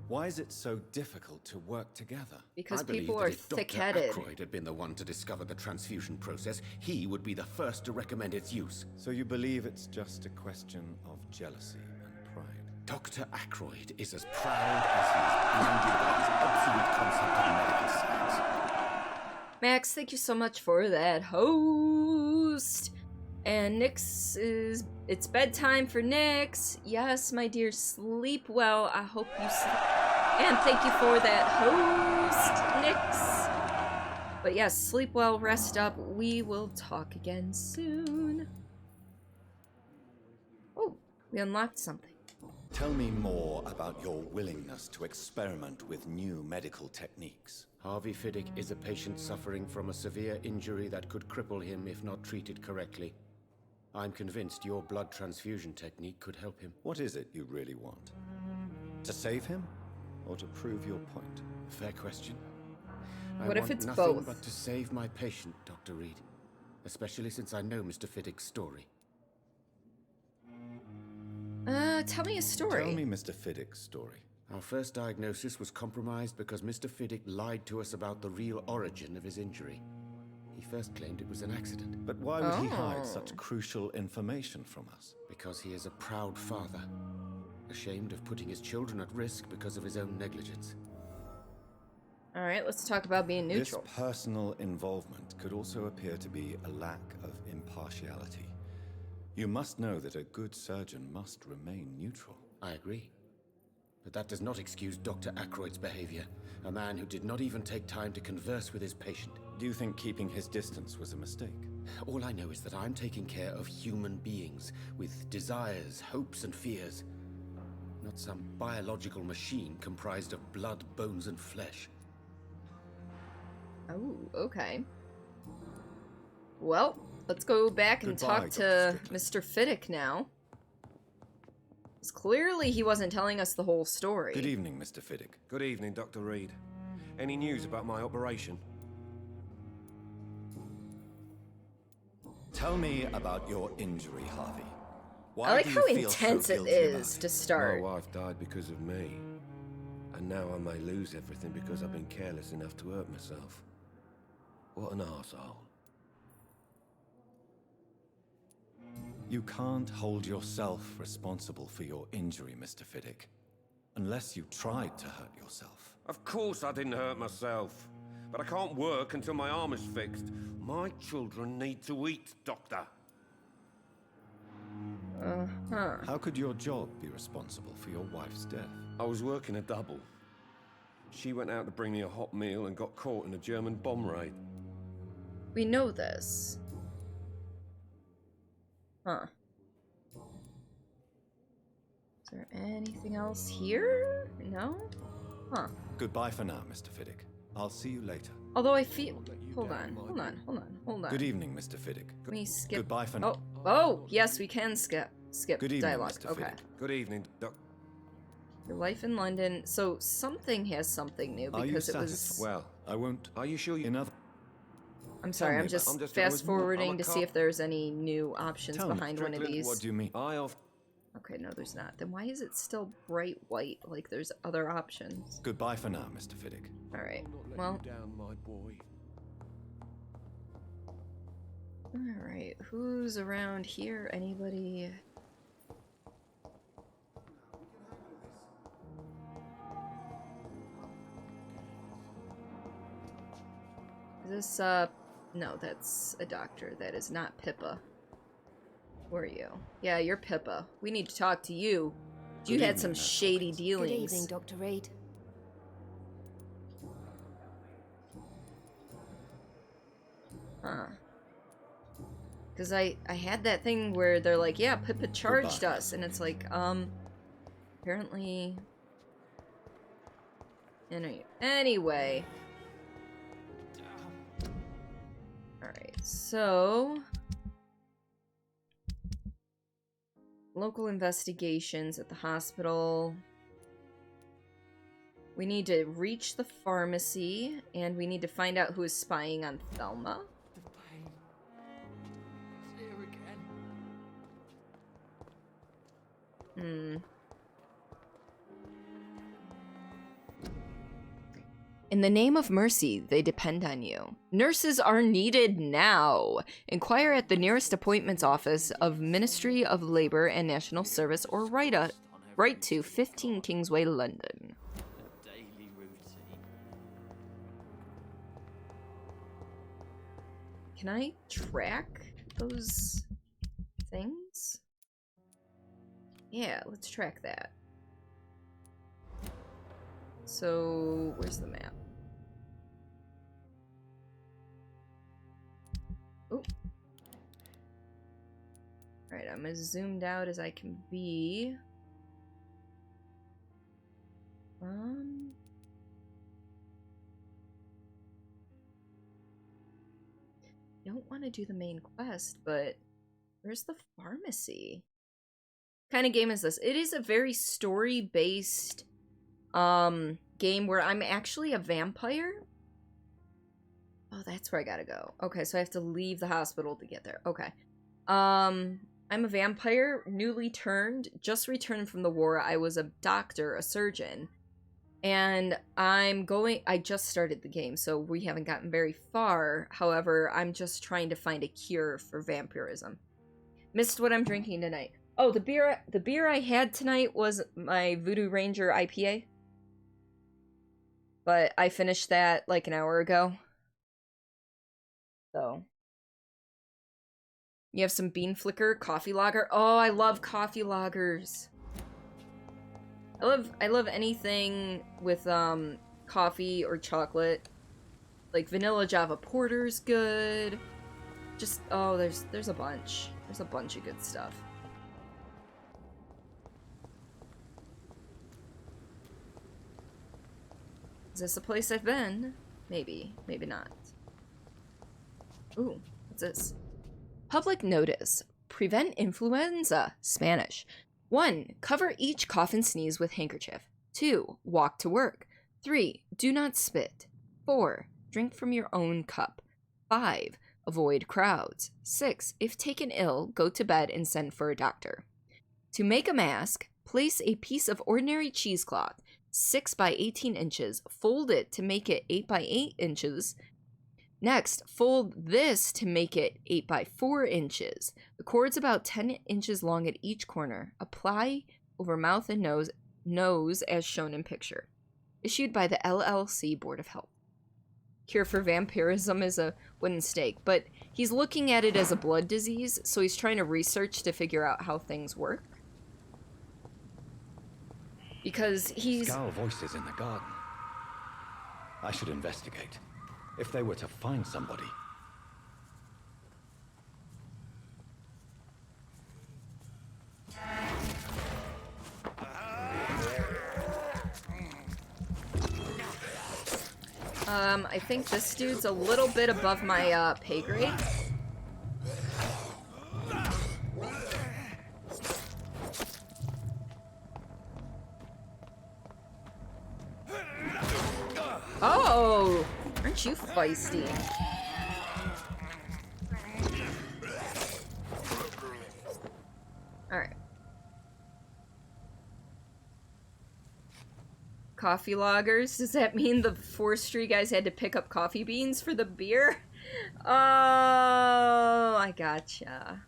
S7: Why is it so difficult to work together?
S4: Because
S13: I believe
S4: people
S13: that
S4: are
S13: if Dr.
S4: thick-headed.
S13: Aykroyd had been the one to discover the transfusion process, he would be the first to recommend its use.
S7: So you believe it's just a question of jealousy and pride?
S13: Dr. Aykroyd is as proud as he is blinded by his obsolete concept of medical science.
S4: Max, thank you so much for that host. And it's bedtime for Nyx. Yes, my dear, sleep well. I hope you sleep. And thank you for that host, Nyx. But yes, sleep well, rest up. We will talk again soon. Oh, we unlocked something.
S7: Tell me more about your willingness to experiment with new medical techniques.
S13: Harvey Fiddick is a patient suffering from a severe injury that could cripple him if not treated correctly. I'm convinced your blood transfusion technique could help him.
S7: What is it you really want? To save him? Or to prove your point?
S13: Fair question.
S4: What
S13: I
S4: if
S13: want
S4: it's
S13: nothing
S4: both?
S13: but to save my patient, Dr. Reed. Especially since I know Mr. Fiddick's story.
S4: Tell me a story.
S7: Tell me Mr. Fiddick's story.
S13: Our first diagnosis was compromised because Mr. Fiddick lied to us about the real origin of his injury. He first claimed it was an accident.
S7: But why would he hide such crucial information from us?
S13: Because he is a proud father, ashamed of putting his children at risk because of his own negligence.
S4: Alright, let's talk about being neutral.
S7: This personal involvement could also appear to be a lack of impartiality. You must know that a good surgeon must remain neutral.
S13: I agree. But that does not excuse Dr. Aykroyd's behavior, a man who did not even take time to converse with his patient.
S7: Do you think keeping his distance was a mistake?
S13: All I know is that I'm taking care of human beings with desires, hopes, and fears. Not some biological machine comprised of blood, bones, and flesh.
S4: Oh, okay. Well, let's go back and talk to Mr. Fiddick now. Because clearly he wasn't telling us the whole story.
S7: Good evening, Mr. Fiddick.
S10: Good evening, Dr. Reed. Any news about my operation?
S7: Tell me about your injury, Harvey. Why
S4: I like
S7: do
S4: how
S7: you feel
S4: intense
S7: so
S4: it
S7: guilty
S4: is
S7: about
S4: to start.
S10: My wife died because of me. And now I may lose everything because I've been careless enough to hurt myself. What an arsehole.
S7: You can't hold yourself responsible for your injury, Mr. Fiddick. Unless you tried to hurt yourself.
S10: Of course I didn't hurt myself. But I can't work until my arm is fixed. My children need to eat, Doctor.
S7: How could your job be responsible for your wife's death?
S10: I was working a double. She went out to bring me a hot meal and got caught in a German bomb raid.
S4: We know this. Huh. Is there anything else here? No? Huh.
S7: Goodbye for now, Mr. Fiddick. I'll see you later.
S4: Although I feel... Hold on.
S7: Good evening, Mr. Fiddick.
S4: Can we skip...
S7: Goodbye for now.
S4: Oh, yes, we can skip
S7: Good evening,
S4: dialogue.
S7: Mr.
S4: Okay.
S7: Fiddick.
S10: Good evening, Doc.
S4: Your life in London. So something has something new because it was...
S10: Well,
S7: I won't...
S10: Are you sure you...
S7: Another...
S4: I'm sorry, I'm just fast forwarding to see if there's any new options
S7: Tell me,
S4: behind one of these.
S7: What do you mean?
S4: Okay, no, there's not. Then why is it still bright white like there's other options?
S7: Goodbye for now, Mr. Fiddick.
S4: Alright, well... Alright, who's around here? Anybody? Is this, no, that's a doctor. That is not Pippa. Who are you? Yeah, you're Pippa. We need to talk to you. You had some shady dealings.
S15: Good evening, Dr. Reed.
S4: Huh. Because I had that thing where they're like, yeah, Pippa charged us. And it's like, apparently... Anyway. Alright, so... Local investigations at the hospital. We need to reach the pharmacy, and we need to find out who is spying on Thelma. In the name of mercy, they depend on you. Nurses are needed now. Inquire at the nearest appointments office of Ministry of Labor and National Service or write to 15 Kingsway, London.
S17: Daily routine.
S4: Can I track those things? Yeah, let's track that. So, where's the map? Oh. Alright, I'm as zoomed out as I can be. Don't want to do the main quest, but where's the pharmacy? What kind of game is this? It is a very story-based game where I'm actually a vampire. Oh, that's where I gotta go. Okay, so I have to leave the hospital to get there. Okay. I'm a vampire, newly turned, just returned from the war. I was a doctor, a surgeon. And I just started the game, so we haven't gotten very far. However, I'm just trying to find a cure for vampirism. Missed what I'm drinking tonight. Oh, the beer I had tonight was my Voodoo Ranger IPA. But I finished that like an hour ago. So. You have some bean flicker, coffee lager. Oh, I love coffee lagers. I love anything with coffee or chocolate. Like vanilla Java Porter's good. Just there's a bunch. There's a bunch of good stuff. Is this a place I've been? Maybe, maybe not. Ooh, what's this? Public notice. Prevent influenza. Spanish. 1. Cover each cough and sneeze with handkerchief. 2. Walk to work. 3. Do not spit. 4. Drink from your own cup. 5. Avoid crowds. 6. If taken ill, go to bed and send for a doctor. To make a mask, place a piece of ordinary cheesecloth, 6 by 18 inches, fold it to make it 8 by 8 inches. Next, fold this to make it 8 by 4 inches. The cord's about 10 inches long at each corner. Apply over mouth and nose as shown in picture. Issued by the LLC Board of Health. Cure for vampirism is a wooden stake, but he's looking at it as a blood disease, so he's trying to research to figure out how things work. Because he's...
S5: Scowl voices in the garden. I should investigate. If they were to find somebody.
S4: I think this dude's a little bit above my, pay grade. Oh! Aren't you feisty? Alright. Coffee loggers? Does that mean the forestry guys had to pick up coffee beans for the beer? Oh, I gotcha.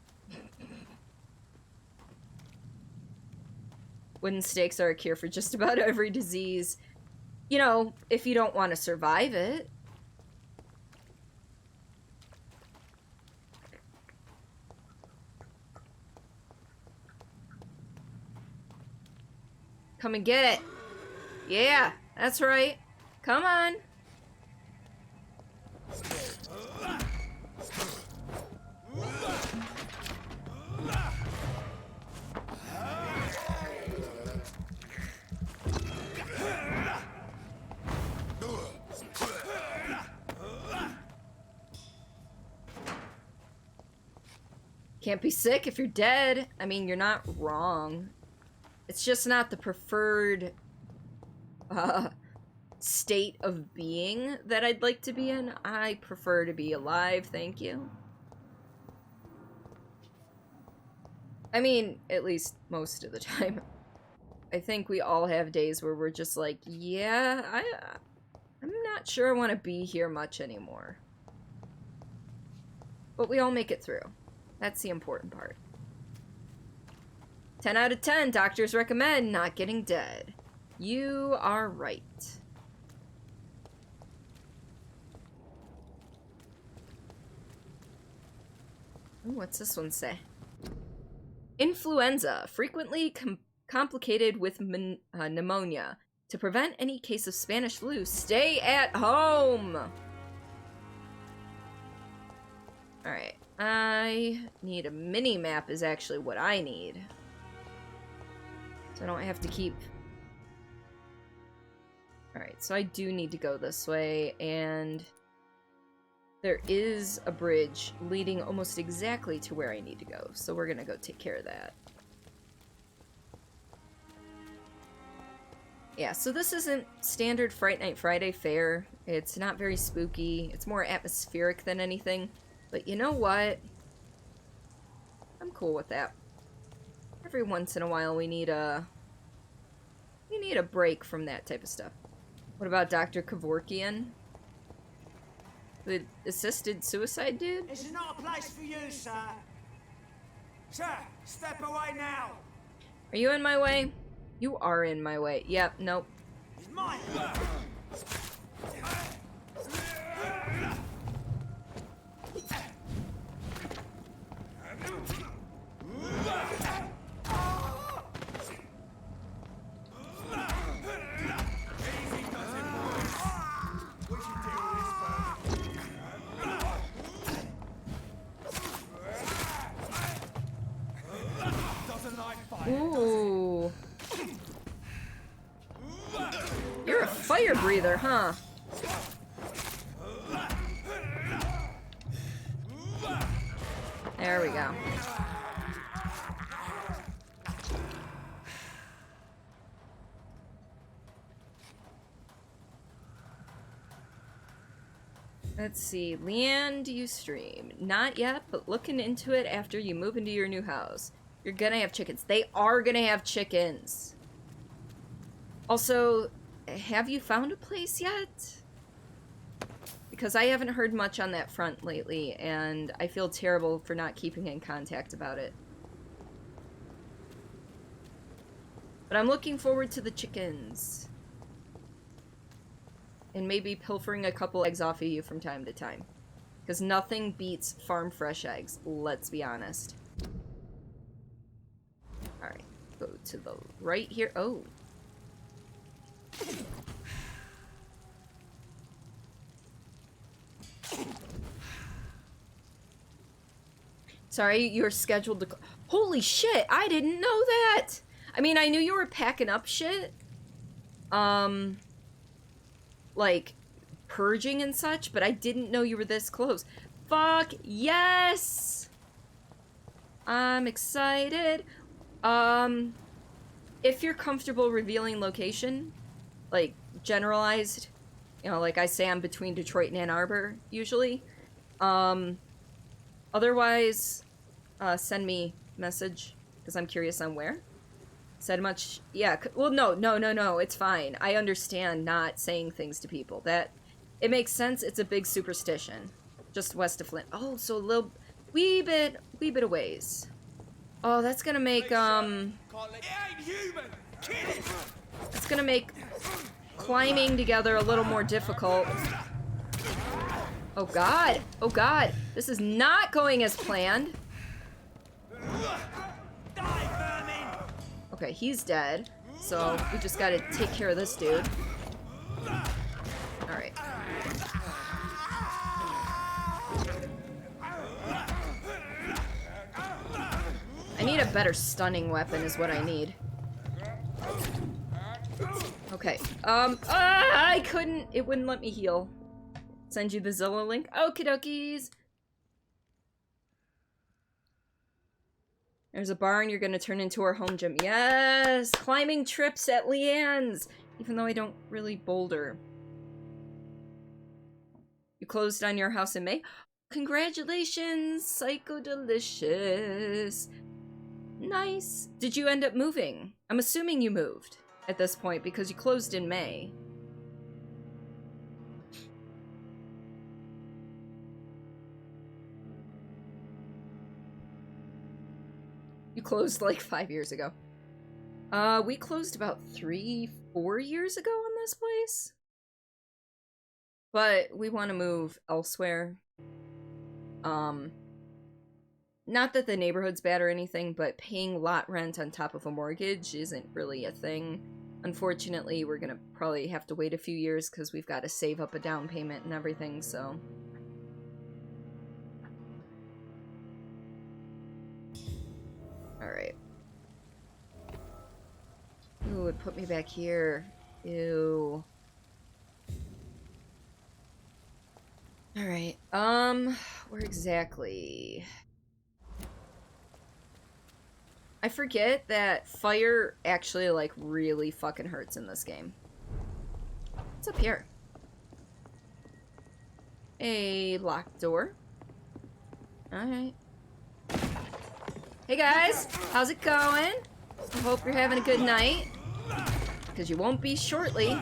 S4: Wooden stakes are a cure for just about every disease. You know, if you don't want to survive it. Come and get it. Yeah, that's right. Come on. Can't be sick if you're dead. I mean, you're not wrong. It's just not the preferred state of being that I'd like to be in. I prefer to be alive, thank you. I mean, at least most of the time. I think we all have days where we're just like, yeah, I'm not sure I want to be here much anymore. But we all make it through. That's the important part. 10 out of 10, doctors recommend not getting dead. You are right. Ooh, what's this one say? Influenza, frequently complicated with pneumonia. To prevent any case of Spanish flu, stay at home! Alright, I need a mini-map is actually what I need. So I don't have to keep... Alright, so I do need to go this way, and... there is a bridge leading almost exactly to where I need to go, so we're gonna go take care of that. Yeah, so this isn't standard Fright Night Friday fare. It's not very spooky. It's more atmospheric than anything. But you know what? I'm cool with that. Every once in a while we need a break from that type of stuff. What about Dr. Kevorkian? The assisted suicide dude?
S8: It's not a place for you, sir. Sir, step away now.
S4: Are you in my way? You are in my way. Yep, nope.
S8: It's mine.
S4: Ooh. You're a fire breather, huh? There we go. Let's see. Leanne, do you stream? Not yet, but looking into it after you move into your new house. You're gonna have chickens. They are gonna have chickens. Also, have you found a place yet? Because I haven't heard much on that front lately, and I feel terrible for not keeping in contact about it. But I'm looking forward to the chickens. And maybe pilfering a couple eggs off of you from time to time. Because nothing beats farm fresh eggs, let's be honest. Alright, go to the right here. Oh. Sorry, you're scheduled to... Holy shit, I didn't know that! I mean, I knew you were packing up shit. Like, purging and such, but I didn't know you were this close. Fuck, yes! I'm excited. If you're comfortable revealing location, like, generalized, you know, like I say, I'm between Detroit and Ann Arbor, usually. Otherwise, send me message, because I'm curious on where. Said much, yeah, well, no, it's fine. I understand not saying things to people. That, it makes sense, it's a big superstition. Just west of Flint. Oh, so a little, wee bit a ways. Oh, that's gonna make, it's gonna make climbing together a little more difficult. Oh god, this is not going as planned. Okay, he's dead, so we just gotta take care of this dude. Alright. I need a better stunning weapon is what I need. Okay, I couldn't, it wouldn't let me heal. Send you the Zillow link. Okie dokies. There's a barn you're gonna turn into our home gym. Yes! Climbing trips at Leanne's! Even though I don't really boulder. You closed on your house in May? Congratulations! Psycho delicious. Nice. Did you end up moving? I'm assuming you moved at this point because you closed in May. You closed like 5 years ago. We closed about 3-4 years ago on this place. But we want to move elsewhere. Not that the neighborhood's bad or anything, but paying lot rent on top of a mortgage isn't really a thing. Unfortunately, we're gonna probably have to wait a few years because we've got to save up a down payment and everything, so... Alright. Ooh, it put me back here. Ew. Alright, where exactly? I forget that fire actually, like, really fucking hurts in this game. What's up here? A locked door. Alright. Hey guys, how's it going? I hope you're having a good night. Because you won't be shortly.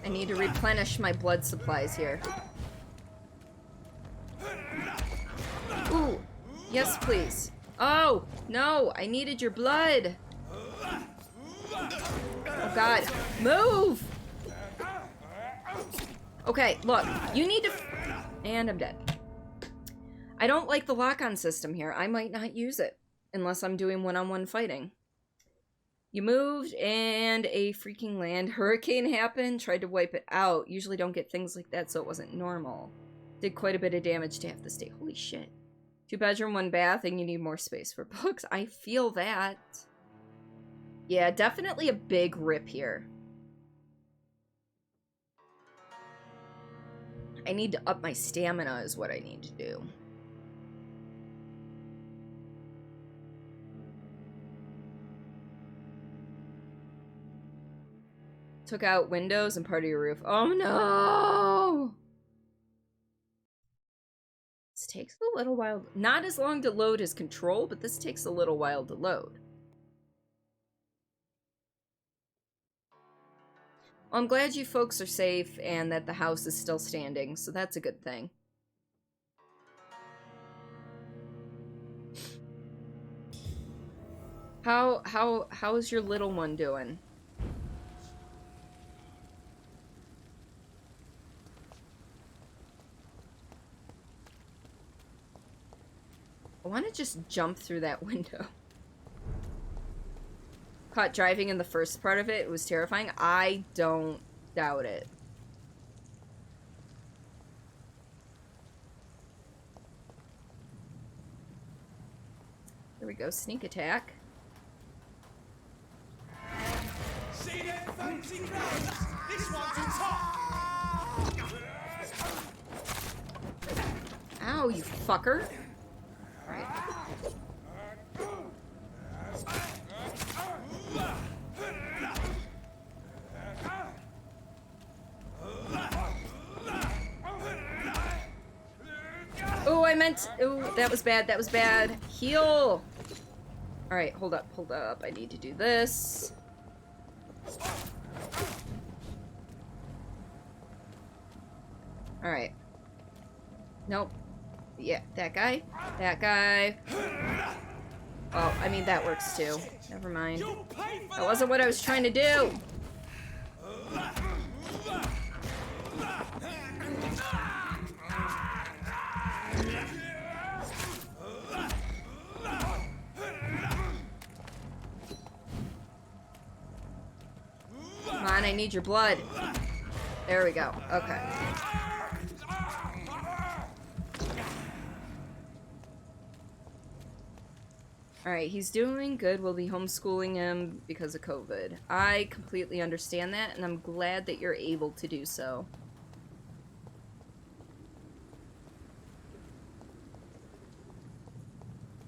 S4: I need to replenish my blood supplies here. Ooh, yes please. Oh, no, I needed your blood. Oh god, move! Okay, look, you need to... And I'm dead. I don't like the lock-on system here. I might not use it unless I'm doing one-on-one fighting. You moved and a freaking land hurricane happened. Tried to wipe it out. Usually don't get things like that, so it wasn't normal. Did quite a bit of damage to half the state. Holy shit. 2-bedroom, 1 bath, and you need more space for books. I feel that. Yeah, definitely a big rip here. I need to up my stamina is what I need to do. Took out windows and part of your roof. Oh no! This takes a little while. Not as long to load as Control, but this takes a little while to load. Well, I'm glad you folks are safe and that the house is still standing, so that's a good thing. How is your little one doing? I want to just jump through that window. Caught driving in the first part of it. It was terrifying. I don't doubt it. There we go. Sneak attack.
S8: See them fancy clothes? This one's a top!
S4: Ow, you fucker. Right. Oh, I meant... Oh, that was bad. That was bad. Heal. Alright, hold up. Hold up. I need to do this. Alright. Nope. Yeah, that guy. That guy. Oh, I mean, that works too. Never mind. That wasn't what I was trying to do. Come on, I need your blood. There we go. Okay. Alright, he's doing good. We'll be homeschooling him because of COVID. I completely understand that, and I'm glad that you're able to do so.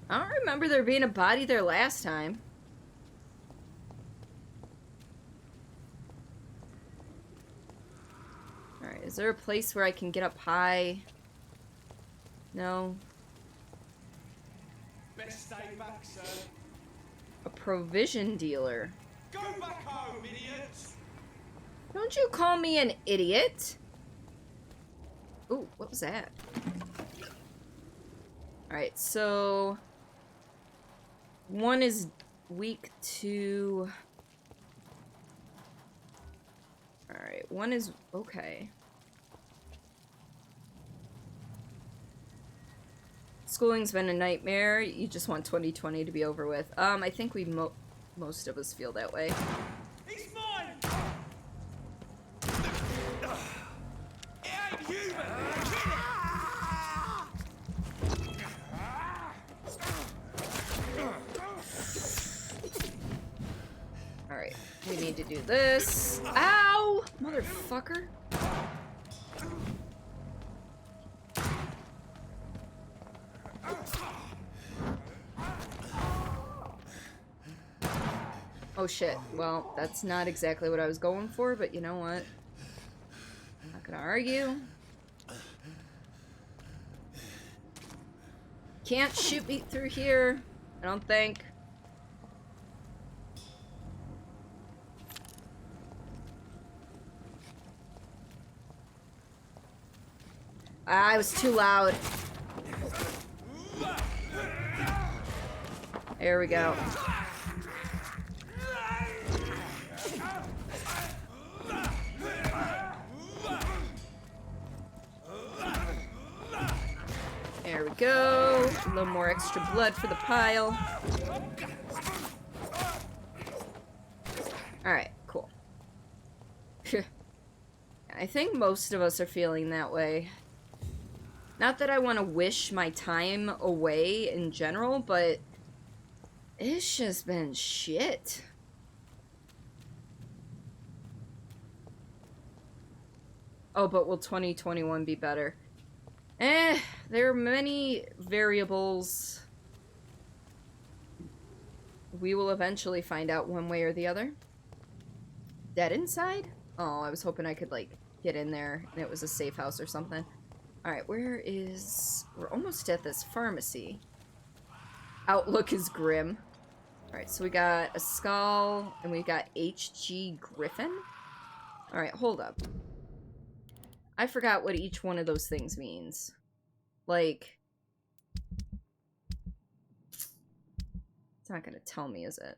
S4: I don't remember there being a body there last time. Alright, is there a place where I can get up high? No.
S8: Best stay back, sir.
S4: A provision dealer.
S8: Go back home, idiots!
S4: Don't you call me an idiot. Ooh, what was that? Alright, so... one is weak to... Alright, one is... okay. Schooling's been a nightmare. You just want 2020 to be over with. I think we most of us feel that way.
S8: He's mine! It ain't human!
S4: Alright, we need to do this. Ow! Motherfucker. Oh shit. Well, that's not exactly what I was going for, but you know what? I'm not gonna argue. Can't shoot me through here, I don't think. Ah, it was too loud. There we go. There we go. A little more extra blood for the pile. Alright, cool. I think most of us are feeling that way. Not that I want to wish my time away in general, but it's just been shit. Oh, but will 2021 be better? There are many variables. We will eventually find out one way or the other. Dead inside? Oh, I was hoping I could, like, get in there and it was a safe house or something. Alright, where is... we're almost at this pharmacy. Outlook is grim. Alright, so we got a skull, and we got H.G. Griffin. Alright, hold up. I forgot what each one of those things means. Like... it's not gonna tell me, is it?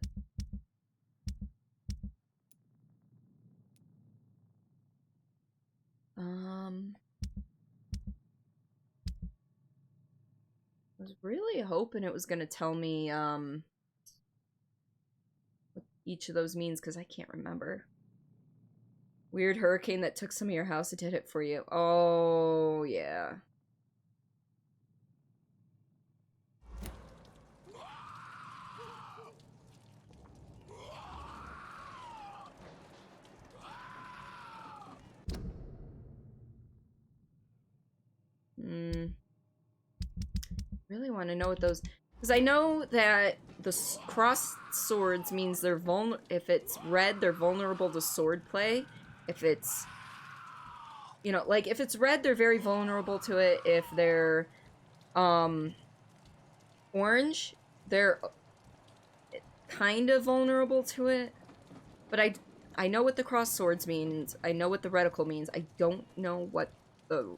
S4: I was really hoping it was gonna tell me, what each of those means, because I can't remember. Weird hurricane that took some of your house, it did it for you. Oh, yeah. Really want to know what those... because I know that the crossed swords means they're if it's red, they're vulnerable to sword play. If it's... you know, like, if it's red, they're very vulnerable to it. If they're, orange, they're kind of vulnerable to it. But I know what the crossed swords means. I know what the reticle means. I don't know what the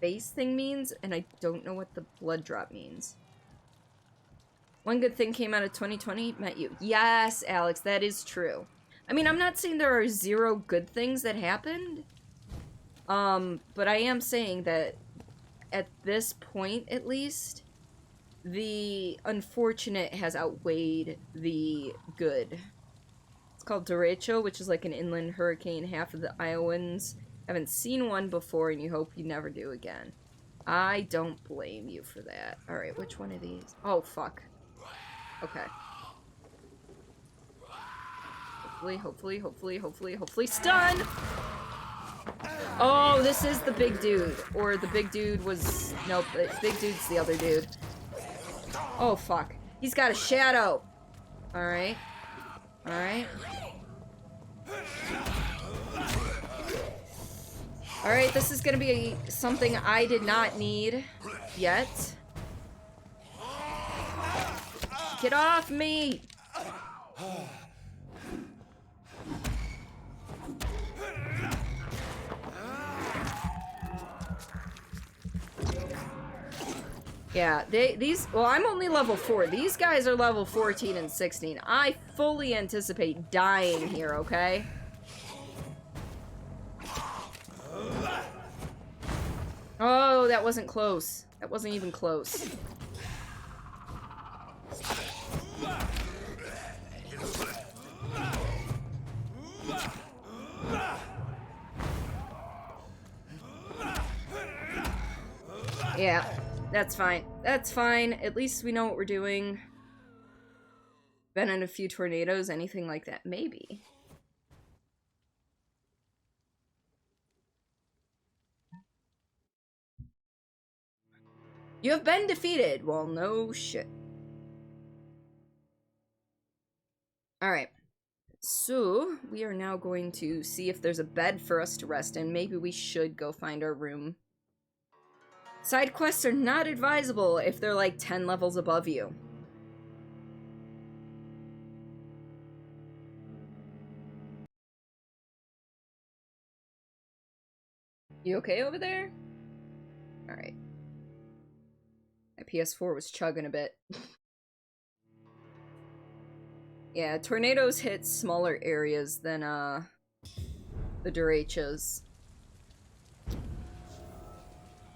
S4: base thing means, and I don't know what the blood drop means. One good thing came out of 2020, met you. Yes, Alex, that is true. I mean, I'm not saying there are zero good things that happened, but I am saying that at this point, at least, the unfortunate has outweighed the good. It's called derecho, which is like an inland hurricane. Half of the Iowans haven't seen one before, and you hope you never do again. I don't blame you for that. Alright, which one of these? Oh, fuck. Okay. Hopefully, stun! Oh, this is the big dude. Or the big dude was... nope, the big dude's the other dude. Oh, fuck. He's got a shadow! Alright. Alright. Alright, this is gonna be something I did not need yet. Get off me! Yeah, well, I'm only level 4. These guys are level 14 and 16. I fully anticipate dying here, okay? Oh, that wasn't close. That wasn't even close. Yeah, that's fine. That's fine. At least we know what we're doing. Been in a few tornadoes, anything like that? Maybe. You have been defeated. Well, no shit. Alright. So, we are now going to see if there's a bed for us to rest in. Maybe we should go find our room. Side quests are not advisable if they're like 10 levels above you. You okay over there? Alright. My PS4 was chugging a bit. Yeah, tornadoes hit smaller areas than, the derechas.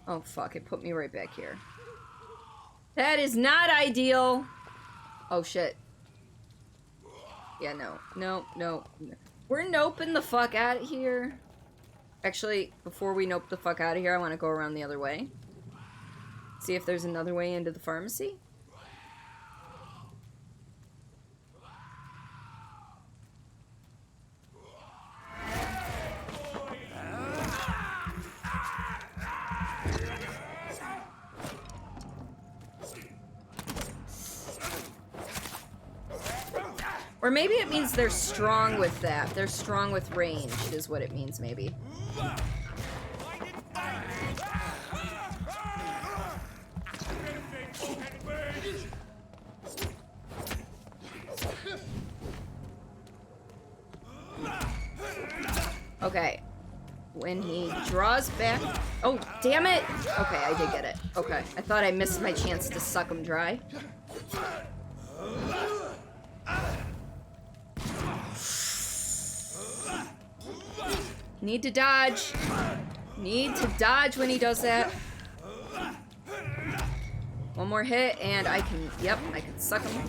S4: Oh, fuck, it put me right back here. That is not ideal! Oh, shit. Yeah, no. We're noping the fuck out of here. Actually, before we nope the fuck out of here, I want to go around the other way. See if there's another way into the pharmacy. Or maybe it means they're strong with that. They're strong with range, is what it means, maybe. Okay. When he draws back... Oh, damn it! Okay, I did get it. Okay. I thought I missed my chance to suck him dry. Need to dodge. Need to dodge when he does that. One more hit and I can, yep, I can suck him.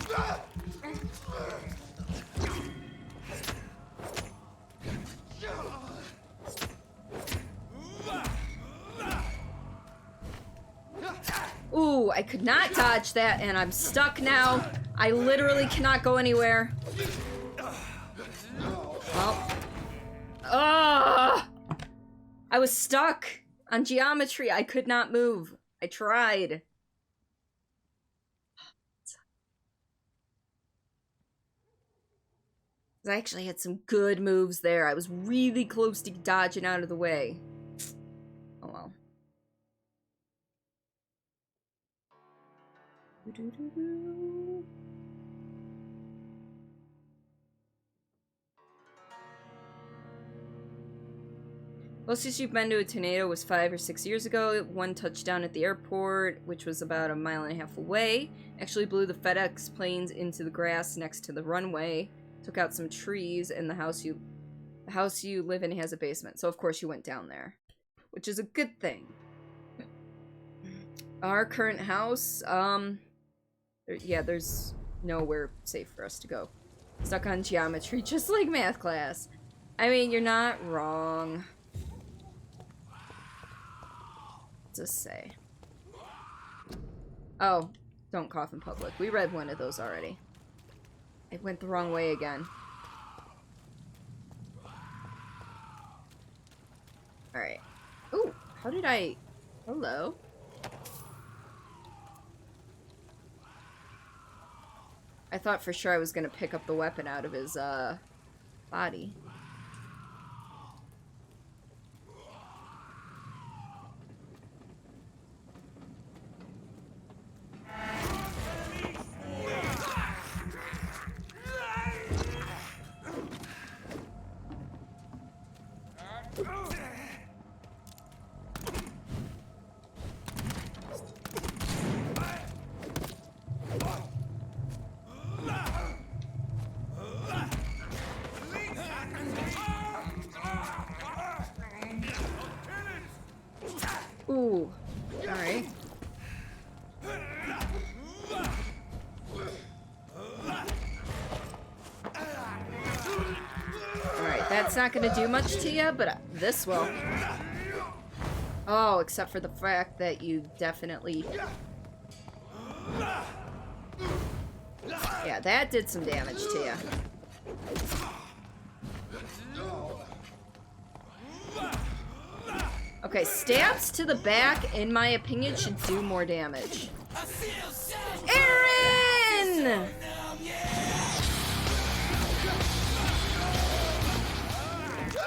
S4: Ooh, I could not dodge that and I'm stuck now. I literally cannot go anywhere. Well. Ugh! I was stuck on geometry. I could not move. I tried. I actually had some good moves there. I was really close to dodging out of the way. Oh well. Closest you've been to a tornado was 5 or 6 years ago. One touchdown at the airport, which was about 1.5 miles away. Actually blew the FedEx planes into the grass next to the runway. Took out some trees, and the house you live in has a basement. So of course you went down there, which is a good thing. Our current house, yeah, there's nowhere safe for us to go. Stuck on geometry, just like math class. I mean, you're not wrong. Just say. Oh, don't cough in public. We read one of those already. I went the wrong way again. Alright. Ooh, how did I... Hello? I thought for sure I was gonna pick up the weapon out of his, body. Ooh. Alright. Alright, that's not gonna do much to you, but this will. Oh, except for the fact that you definitely... Yeah, that did some damage to you. Okay, stabs to the back, in my opinion, should do more damage. Aaron!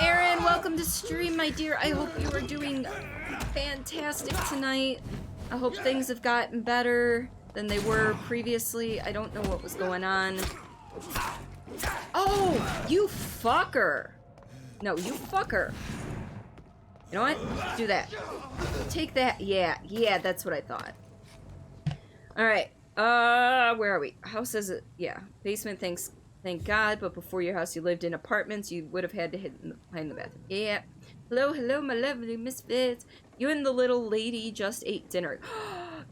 S4: Aaron, welcome to stream, my dear. I hope you are doing fantastic tonight. I hope things have gotten better than they were previously. I don't know what was going on. Oh, you fucker. No, you fucker. You know what? Do that. Take that. Yeah, that's what I thought. Alright. Where are we? House is it? Yeah. Basement, thank God, but before your house you lived in apartments, you would have had to hide in the bathroom. Yeah. Hello, my lovely misfits. You and the little lady just ate dinner.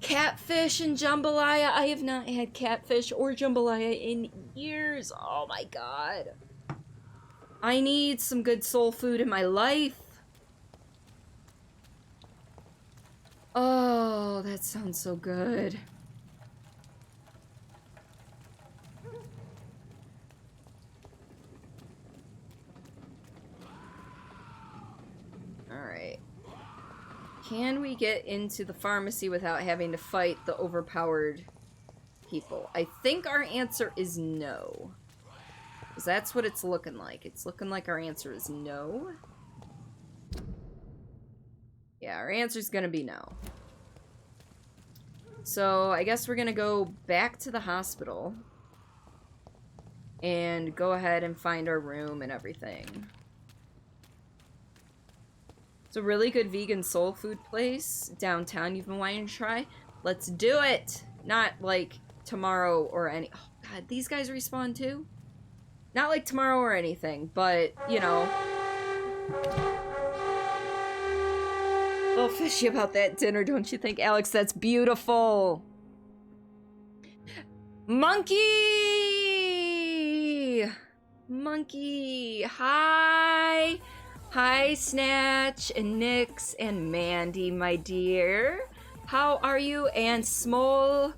S4: Catfish and jambalaya. I have not had catfish or jambalaya in years. Oh my God. I need some good soul food in my life. Oh, that sounds so good. Alright. Can we get into the pharmacy without having to fight the overpowered people? I think our answer is no. Because that's what it's looking like. It's looking like our answer is no. Yeah, our answer's gonna be no. So, I guess we're gonna go back to the hospital. And go ahead and find our room and everything. It's a really good vegan soul food place downtown you've been wanting to try. Let's do it! Not like tomorrow or any... Oh God, these guys respawn too? Not like tomorrow or anything, but, you know... A little fishy about that dinner, don't you think, Alex? That's beautiful! Monkey! Monkey! Hi! Hi, Snatch, and Nyx, and Mandy, my dear. How are you, and Small?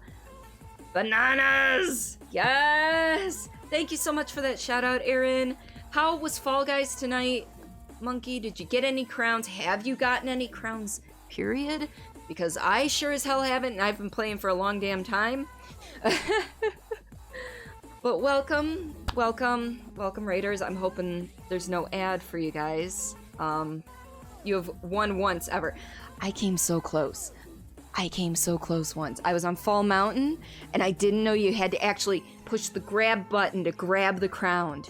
S4: Bananas! Yes! Thank you so much for that shout-out, Aaron. How was Fall Guys tonight? Monkey, did you get any crowns? Have you gotten any crowns, period? Because I sure as hell haven't, and I've been playing for a long damn time. But welcome, Raiders. I'm hoping there's no ad for you guys. You have won once ever. I came so close. I came so close once. I was on Fall Mountain, and I didn't know you had to actually push the grab button to grab the crown.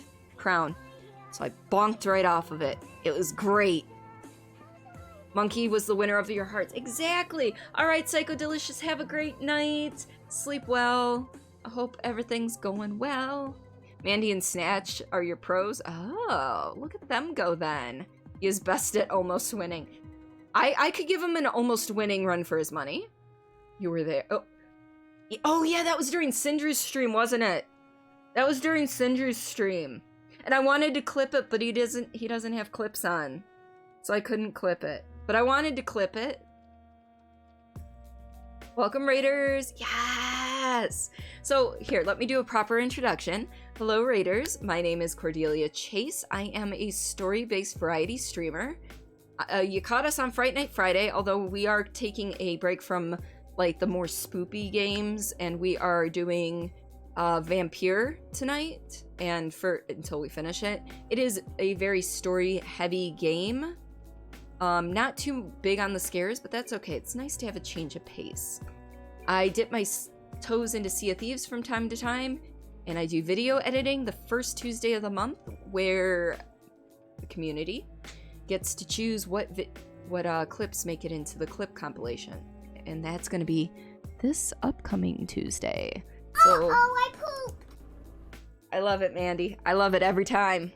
S4: So I bonked right off of it. It was great. Monkey was the winner of your hearts. Exactly. All right, Psycho Delicious, have a great night. Sleep well. I hope everything's going well. Mandy and Snatch are your pros. Oh, look at them go then. He is best at almost winning. I could give him an almost winning run for his money. You were there. Oh yeah, that was during Syndra's stream, wasn't it? That was during Syndra's stream. And I wanted to clip it, but he doesn't have clips on. So I couldn't clip it. But I wanted to clip it. Welcome, Raiders. Yes! So here, let me do a proper introduction. Hello, Raiders. My name is Cordelia Chase. I am a story-based variety streamer. You caught us on Fright Night Friday, although we are taking a break from like the more spoopy games, and we are doing Vampyr tonight, and until we finish it. It is a very story-heavy game. Not too big on the scares, but that's okay. It's nice to have a change of pace. I dip my toes into Sea of Thieves from time to time, and I do video editing the first Tuesday of the month, where the community gets to choose what clips make it into the clip compilation, and that's going to be this upcoming Tuesday. So,
S1: I poop!
S4: I love it, Mandy. I love it every time.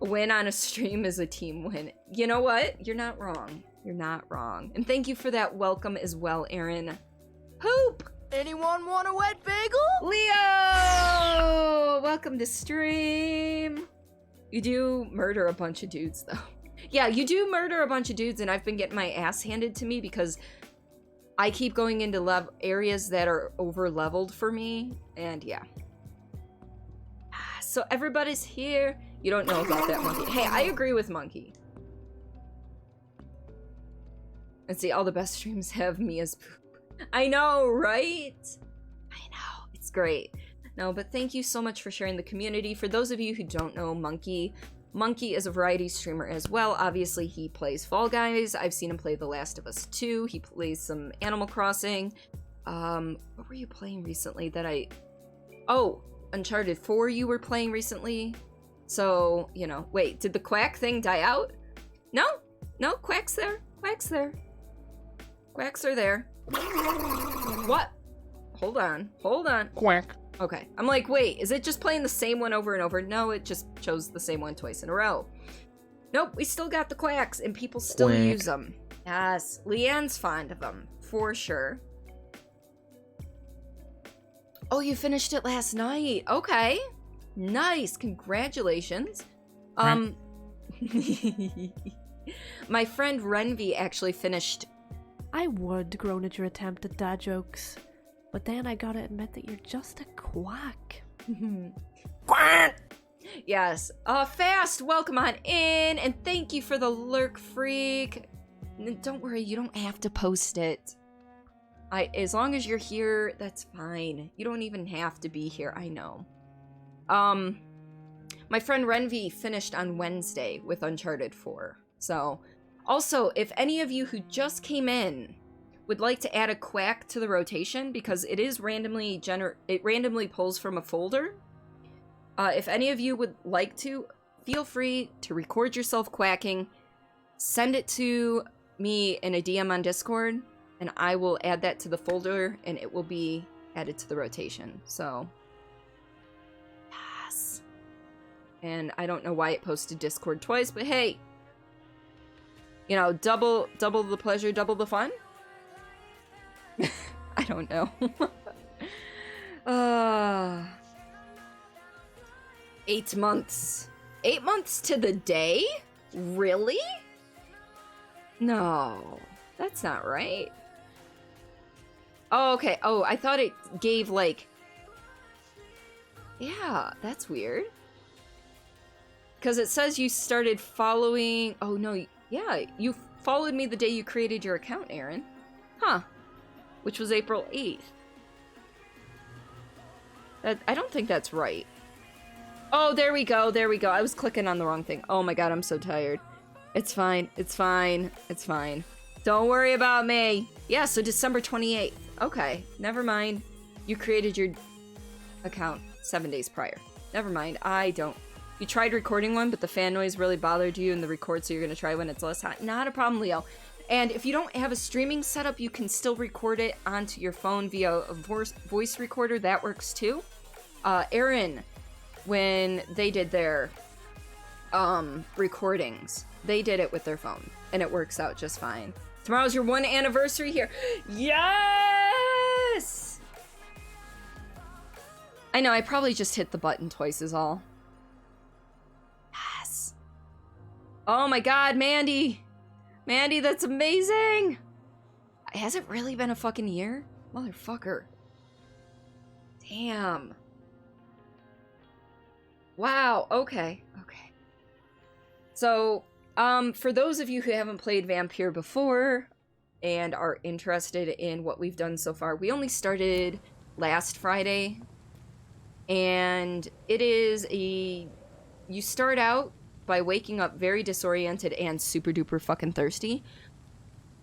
S4: A win on a stream is a team win. you know what? You're not wrong. You're not wrong. And thank you for that welcome as well, Aaron. Hoop!
S11: Anyone want a wet bagel?
S4: Leo! Welcome to stream. You do murder a bunch of dudes, though. Yeah, you do murder a bunch of dudes, and I've been getting my ass handed to me because I keep going into areas that are over-leveled for me, and yeah. So everybody's here. You don't know about that monkey. Hey, I agree with Monkey. And see, all the best streams have me as poop. I know, right? I know, it's great. No, but thank you so much for sharing the community. For those of you who don't know Monkey is a variety streamer as well. Obviously, he plays Fall Guys. I've seen him play The Last of Us 2. He plays some Animal Crossing. What were you playing recently that Oh, Uncharted 4 you were playing recently. So, you know, wait, did the quack thing die out? No, Quack's there. Quack's there. Quacks are there. What? Hold on.
S6: Quack.
S4: Okay. I'm like, wait, is it just playing the same one over and over? No, it just chose the same one twice in a row. Nope, we still got the quacks, and people still
S6: Quack.
S4: use them. Yes, Leanne's fond of them, for sure. Oh, you finished it last night. Okay. Nice. Congratulations. My friend Renvi actually finished.
S21: I would groan at your attempt at dad jokes, but then I gotta admit that you're just a quack.
S4: Quack! Yes. Fast, welcome on in, and thank you for the lurk, freak. Don't worry, you don't have to post it. As long as you're here, that's fine. You don't even have to be here, I know. My friend Renvi finished on Wednesday with Uncharted 4. So, also, if any of you who just came in would like to add a quack to the rotation, because it is randomly it randomly pulls from a folder. If any of you would like to, feel free to record yourself quacking, send it to me in a DM on Discord, and I will add that to the folder, and it will be added to the rotation. So, yes. And I don't know why it posted Discord twice, but hey, you know, double the pleasure, double the fun. I don't know. 8 months. 8 months to the day? Really? No, that's not right. Oh, okay. Oh, I thought it gave, like... Yeah, that's weird. Because it says you started following... Oh, no. Yeah, you followed me the day you created your account, Aaron. Huh. Which was April 8th. I don't think that's right. Oh, there we go. There we go. I was clicking on the wrong thing. Oh my god, I'm so tired. It's fine. It's fine. It's fine. Don't worry about me. Yeah, so December 28th. Okay, never mind. You created your account 7 days prior. Never mind. I don't. You tried recording one, but the fan noise really bothered you in the record, so you're going to try when it's less hot. Not a problem, Leo. And if you don't have a streaming setup, you can still record it onto your phone via a voice recorder. That works too. Aaron, when they did their recordings, they did it with their phone, and it works out just fine. Tomorrow's your 1 anniversary here. Yes! I know, I probably just hit the button twice is all. Yes. Oh my god, Mandy! Mandy, that's amazing! Has it really been a fucking year? Motherfucker. Damn. Wow, okay. Okay. So, for those of you who haven't played Vampyr before and are interested in what we've done so far, we only started last Friday. And it is you start out by waking up very disoriented and super duper fucking thirsty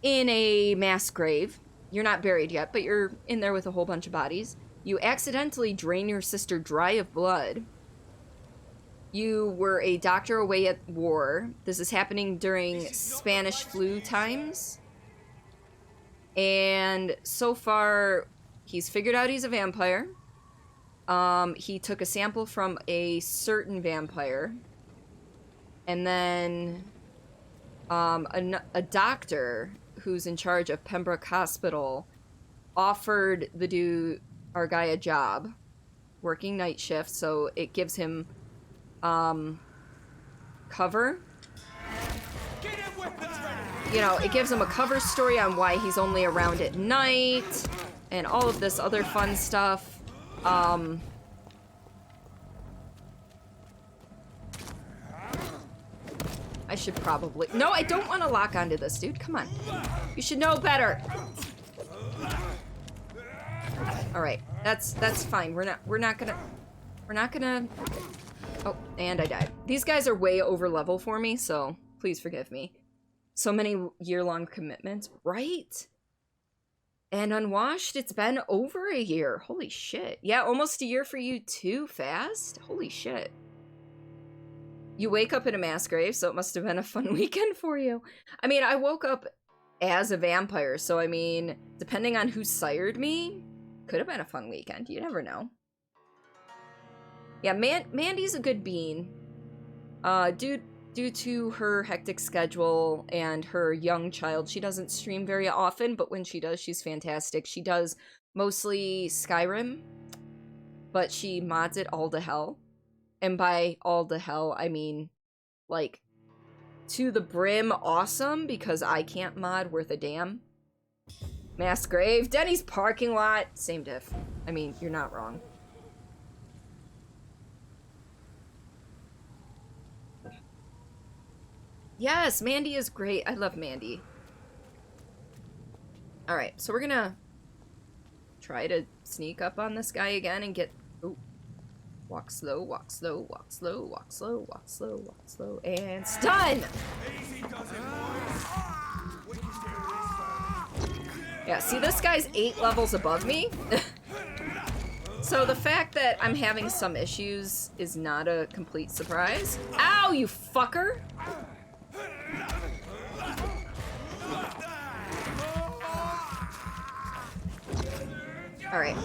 S4: in a mass grave. You're not buried yet, but you're in there with a whole bunch of bodies. You accidentally drain your sister dry of blood. You were a doctor away at war. This is happening during Spanish flu times. And so far, he's figured out he's a vampire. He took a sample from a certain vampire. And then a doctor who's in charge of Pembroke Hospital offered our guy a job working night shift, so it gives him cover. You know, it gives him a cover story on why he's only around at night and all of this other fun stuff. I should probably... No, I don't want to lock onto this, dude. Come on. You should know better. All right. That's fine. We're not gonna... Oh, and I died. These guys are way over level for me, so please forgive me. So many year-long commitments, right? And Unwashed, it's been over a year. Holy shit. Yeah, almost a year for you too, fast? Holy shit. You wake up in a mass grave, so it must have been a fun weekend for you. I mean, I woke up as a vampire, so I mean, depending on who sired me, could have been a fun weekend. You never know. Yeah, Mandy's a good bean. Due to her hectic schedule and her young child, she doesn't stream very often, but when she does, she's fantastic. She does mostly Skyrim, but she mods it all to hell. And by all to hell, I mean, like, to the brim awesome, because I can't mod worth a damn. Mass grave, Denny's parking lot, same diff. I mean, you're not wrong. Yes, Mandy is great. I love Mandy. Alright, so we're gonna try to sneak up on this guy again and get... Ooh. Walk slow, walk slow, walk slow, walk slow, walk slow, walk slow, and stun! Yeah, see, this guy's 8 levels above me. So the fact that I'm having some issues is not a complete surprise. Ow, you fucker! Alright.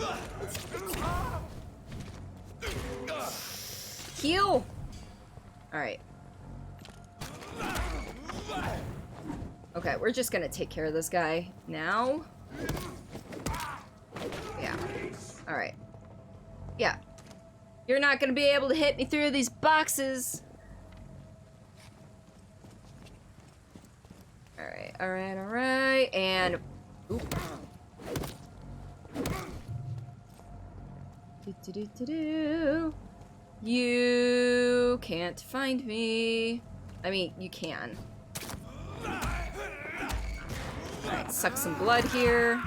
S4: Heal! Alright. Okay, we're just gonna take care of this guy now. Yeah. Alright. Yeah. You're not gonna be able to hit me through these boxes. Alright, alright, alright, and... Oop. Do-do-do-do-do. You can't find me. I mean, you can. Alright, suck some blood here.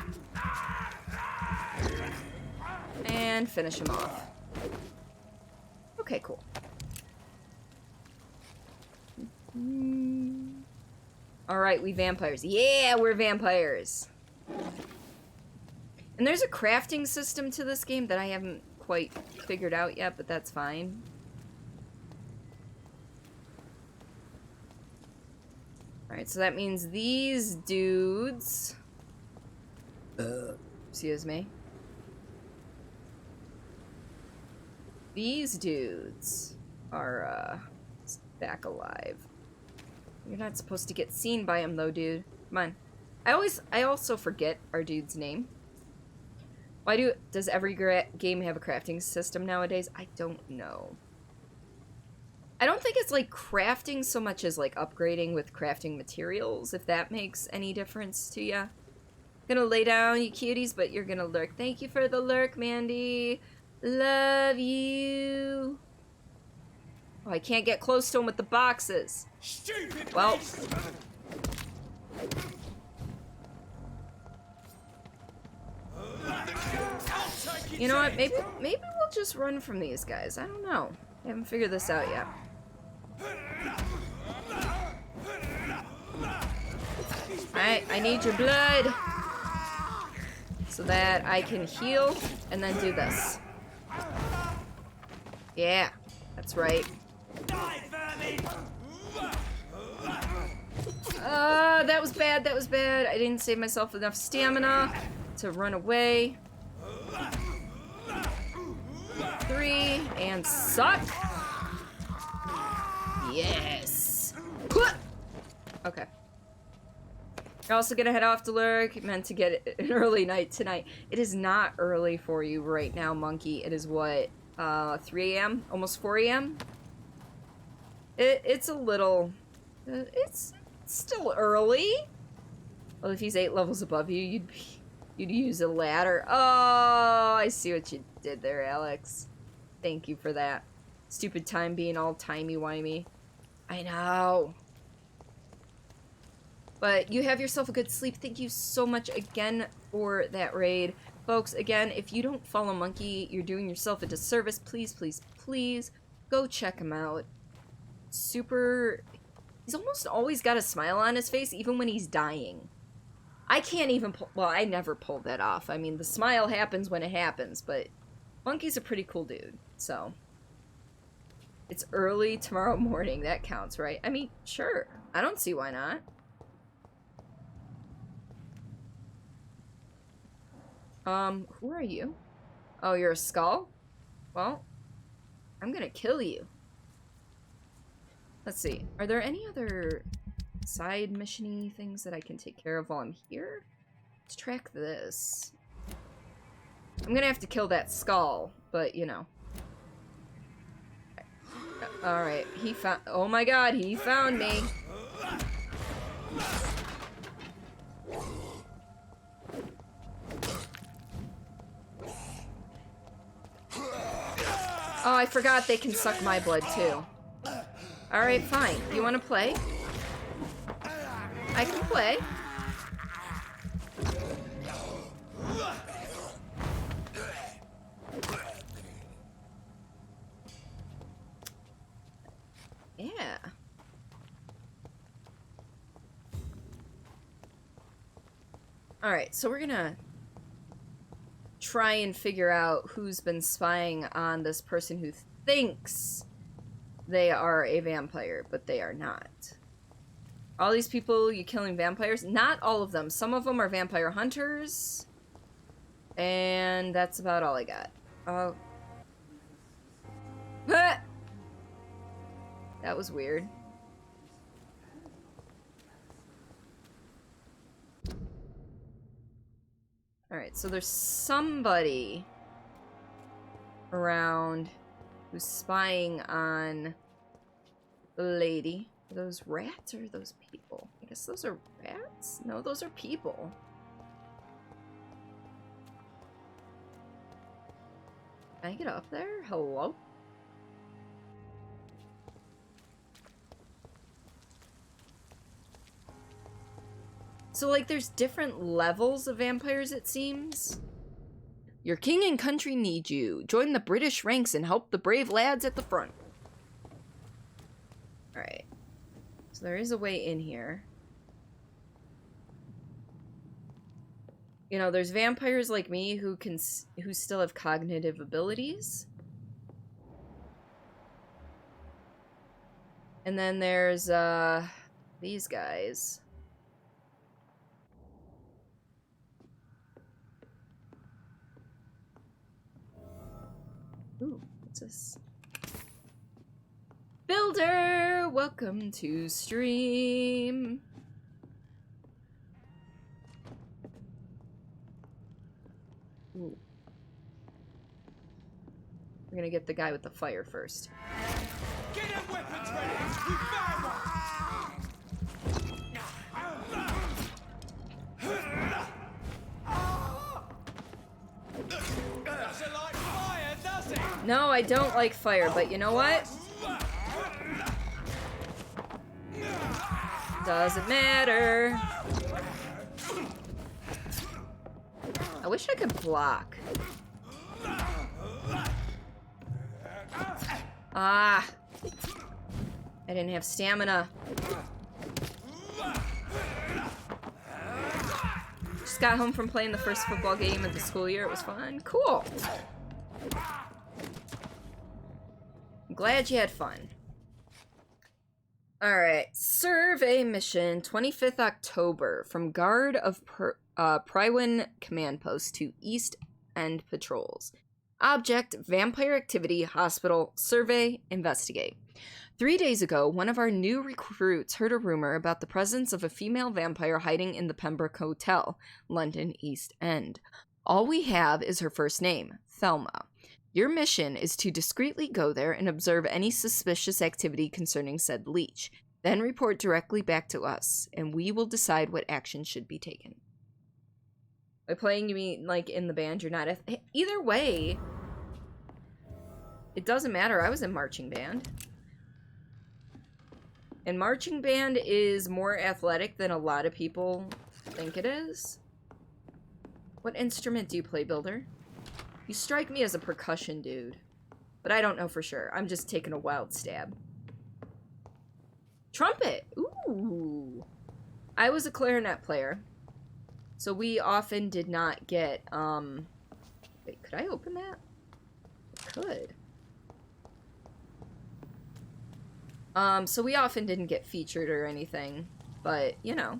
S4: And finish him off. Okay, cool. Alright, we vampires. Yeah, we're vampires. And there's a crafting system to this game that I haven't quite figured out yet, but that's fine. Alright, so that means these dudes... excuse me. These dudes are, back alive. You're not supposed to get seen by him, though, dude. Come on. I also forget our dude's name. Why does every game have a crafting system nowadays? I don't know. I don't think it's like crafting so much as like upgrading with crafting materials, if that makes any difference to ya. Gonna lay down, you cuties, but you're gonna lurk. Thank you for the lurk, Mandy. Love you. Oh, I can't get close to him with the boxes. Stupid. Well. You know what? Maybe we'll just run from these guys. I don't know. I haven't figured this out yet. Alright, I need your blood so that I can heal and then do this. Yeah, that's right. That was bad, that was bad. I didn't save myself enough stamina to run away. 3, and suck. Yes. Okay. You're also gonna head off to lurk. Meant to get an early night tonight. It is not early for you right now, monkey. It is what, 3 a.m? Almost 4 a.m? It's a little... it's still early. Well, if he's 8 levels above you, you'd use a ladder. Oh, I see what you did there, Alex. Thank you for that. Stupid time being all timey-wimey. I know. But you have yourself a good sleep. Thank you so much again for that raid. Folks, again, if you don't follow Monkey, you're doing yourself a disservice. Please, please, please go check him out. Super... He's almost always got a smile on his face, even when he's dying. I can't even pull... Well, I never pulled that off. I mean, the smile happens when it happens, but Monkey's a pretty cool dude, so... It's early tomorrow morning. That counts, right? I mean, sure. I don't see why not. Who are you? Oh, you're a skull? Well, I'm gonna kill you. Let's see. Are there any other side mission-y things that I can take care of while I'm here? Let's track this. I'm gonna have to kill that skull, but, you know. Alright, he found... Oh my god, he found me! Oh, I forgot they can suck my blood, too. Alright, fine. You wanna play? I can play. Yeah. Alright, so we're gonna try and figure out who's been spying on this person who thinks they are a vampire, but they are not. All these people, you killing vampires? Not all of them. Some of them are vampire hunters. And that's about all I got. Oh. That was weird. Alright, so there's somebody around who's spying on the lady. Are those rats or are those people? I guess those are rats? No, those are people. Can I get up there? Hello? So, like, there's different levels of vampires, it seems. Your king and country need you. Join the British ranks and help the brave lads at the front. Alright. So there is a way in here. You know, there's vampires like me who still have cognitive abilities. And then there's, these guys. Ooh, what's this? Builder! Welcome to stream. Ooh. We're gonna get the guy with the fire first.
S8: Get them weapons ready! We found one! Doesn't like fire, does it?
S4: No, I don't like fire, but you know what? Doesn't matter. I wish I could block. Ah. I didn't have stamina. Just got home from playing the first football game of the school year. It was fun. Cool. I'm glad you had fun. Alright. Survey mission. 25th October. From Guard of Prywin Command Post to East End Patrols. Object, vampire activity, hospital, survey, investigate. 3 days ago, one of our new recruits heard a rumor about the presence of a female vampire hiding in the Pembroke Hotel, London East End. All we have is her first name, Thelma. Your mission is to discreetly go there and observe any suspicious activity concerning said leech. Then report directly back to us, and we will decide what action should be taken. By playing, you mean like in the band, you're not... Either way, it doesn't matter. I was in marching band. And marching band is more athletic than a lot of people think it is. What instrument do you play, Builder? You strike me as a percussion dude. But I don't know for sure. I'm just taking a wild stab. Trumpet! Ooh! I was a clarinet player. So we often did not get, Wait, could I open that? I could. So we often didn't get featured or anything, but, you know.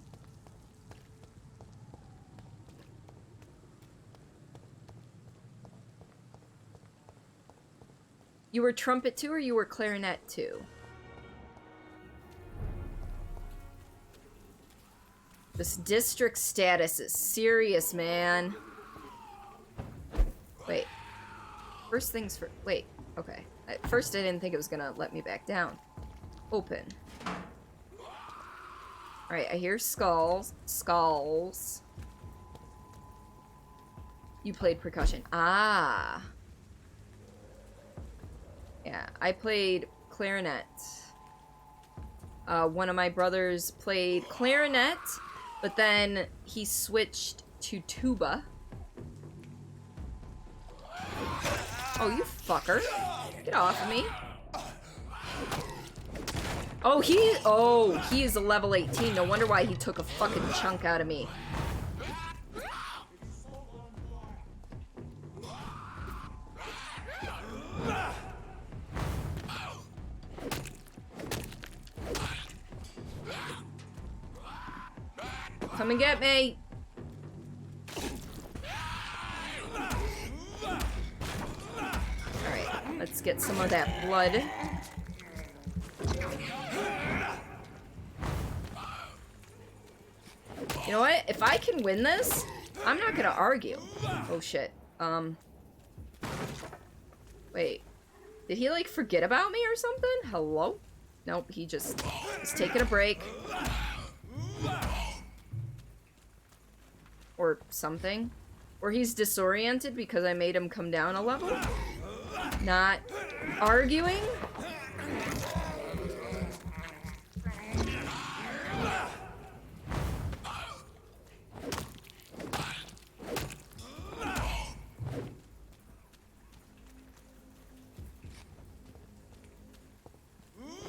S4: You were trumpet too, or you were clarinet too? This district status is serious, man. Wait. First things first. Wait, okay. At first I didn't think it was gonna let me back down. Open. Alright, I hear skulls. Skulls. You played percussion. Ah. Yeah, I played clarinet. One of my brothers played clarinet, but then he switched to tuba. Oh, you fucker. Get off of me. Oh, he is a level 18. No wonder why he took a fucking chunk out of me. Come and get me. Alright, let's get some of that blood. You know what? If I can win this, I'm not gonna argue. Oh shit. Wait. Did he like forget about me or something? Hello? Nope, he just is taking a break. Or something. Or he's disoriented because I made him come down a level. Not arguing.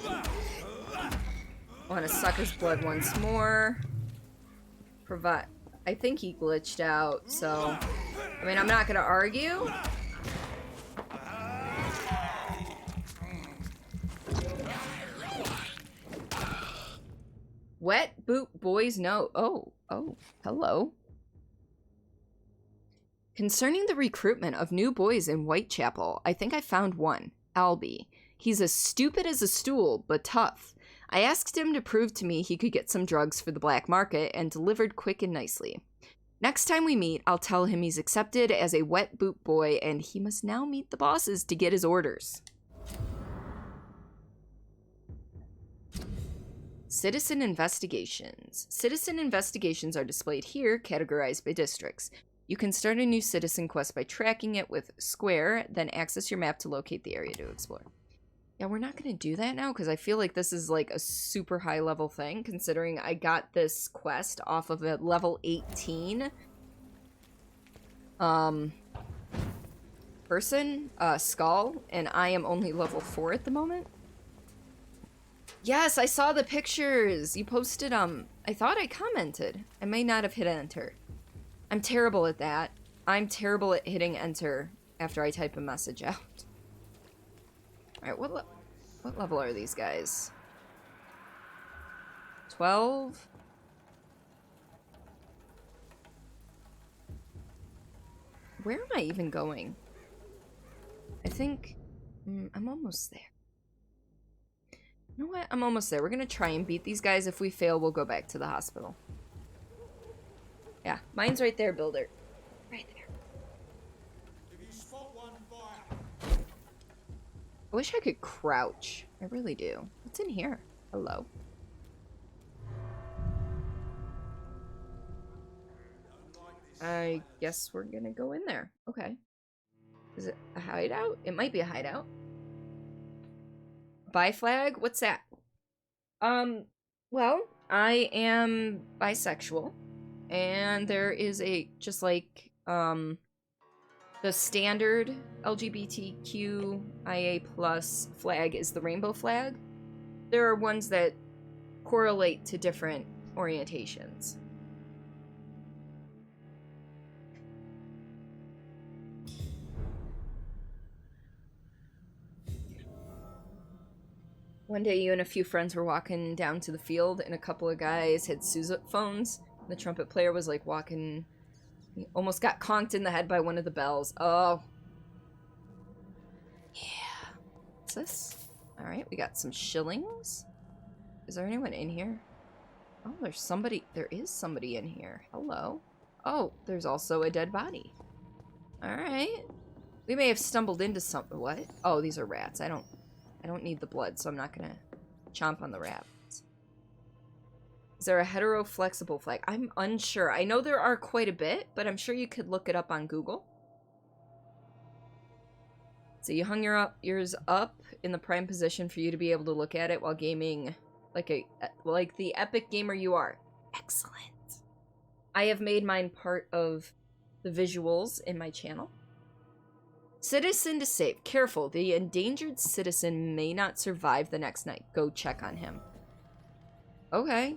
S4: I want to suck his blood once more. Provide. I think he glitched out, so... I mean, I'm not gonna argue. Wet boot boys no. Oh, hello. Concerning the recruitment of new boys in Whitechapel, I think I found one. Albie. He's as stupid as a stool, but tough. I asked him to prove to me he could get some drugs for the black market and delivered quick and nicely. Next time we meet, I'll tell him he's accepted as a wet boot boy and he must now meet the bosses to get his orders. Citizen investigations. Citizen investigations are displayed here, categorized by districts. You can start a new citizen quest by tracking it with square, then access your map to locate the area to explore. Yeah, we're not going to do that now because I feel like this is like a super high level thing considering I got this quest off of a level 18 person, Skull, and I am only level 4 at the moment. Yes, I saw the pictures. You posted, I thought I commented. I may not have hit enter. I'm terrible at that. I'm terrible at hitting enter after I type a message out. Alright, what level are these guys? 12? Where am I even going? I think... I'm almost there. You know what? I'm almost there. We're gonna try and beat these guys. If we fail, we'll go back to the hospital. Yeah, mine's right there, Builder. Right there. I wish I could crouch. I really do. What's in here? Hello. I guess we're gonna go in there. Okay. Is it a hideout? It might be a hideout. Bi flag? What's that? Well, I am bisexual. And there is a, just like, the standard LGBTQIA+ flag is the rainbow flag. There are ones that correlate to different orientations. One day you and a few friends were walking down to the field and a couple of guys had sousaphones. The trumpet player was like walking, he almost got conked in the head by one of the bells. Oh. Yeah. What's this? Alright, we got some shillings. Is there anyone in here? Oh, there's somebody. There is somebody in here. Hello. Oh, there's also a dead body. Alright. We may have stumbled into something. What? Oh, these are rats. I don't need the blood, so I'm not gonna chomp on the rats. Is there a hetero-flexible flag? I'm unsure. I know there are quite a bit, but I'm sure you could look it up on Google. So you hung yours up in the prime position for you to be able to look at it while gaming like the epic gamer you are. Excellent. I have made mine part of the visuals in my channel. Citizen to save. Careful, the endangered citizen may not survive the next night. Go check on him. Okay.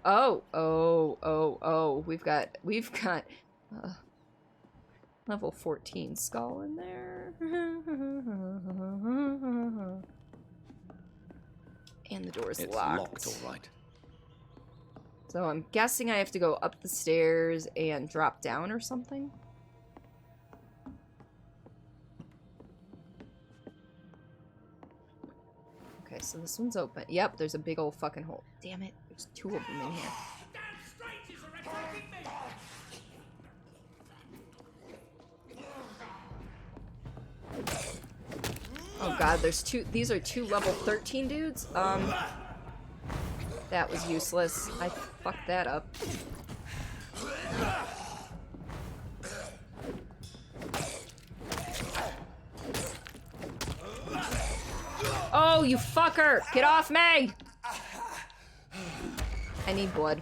S4: Oh. We've got level 14 skull in there. And the door's locked.
S5: It's locked, all right.
S4: So I'm guessing I have to go up the stairs and drop down or something. Okay, so this one's open. Yep, there's a big old fucking hole. Damn it, there's two of them in here. Oh god, there's two. These are two level 13 dudes. That was useless. I fucked that up. Oh, you fucker! Get off me! I need blood.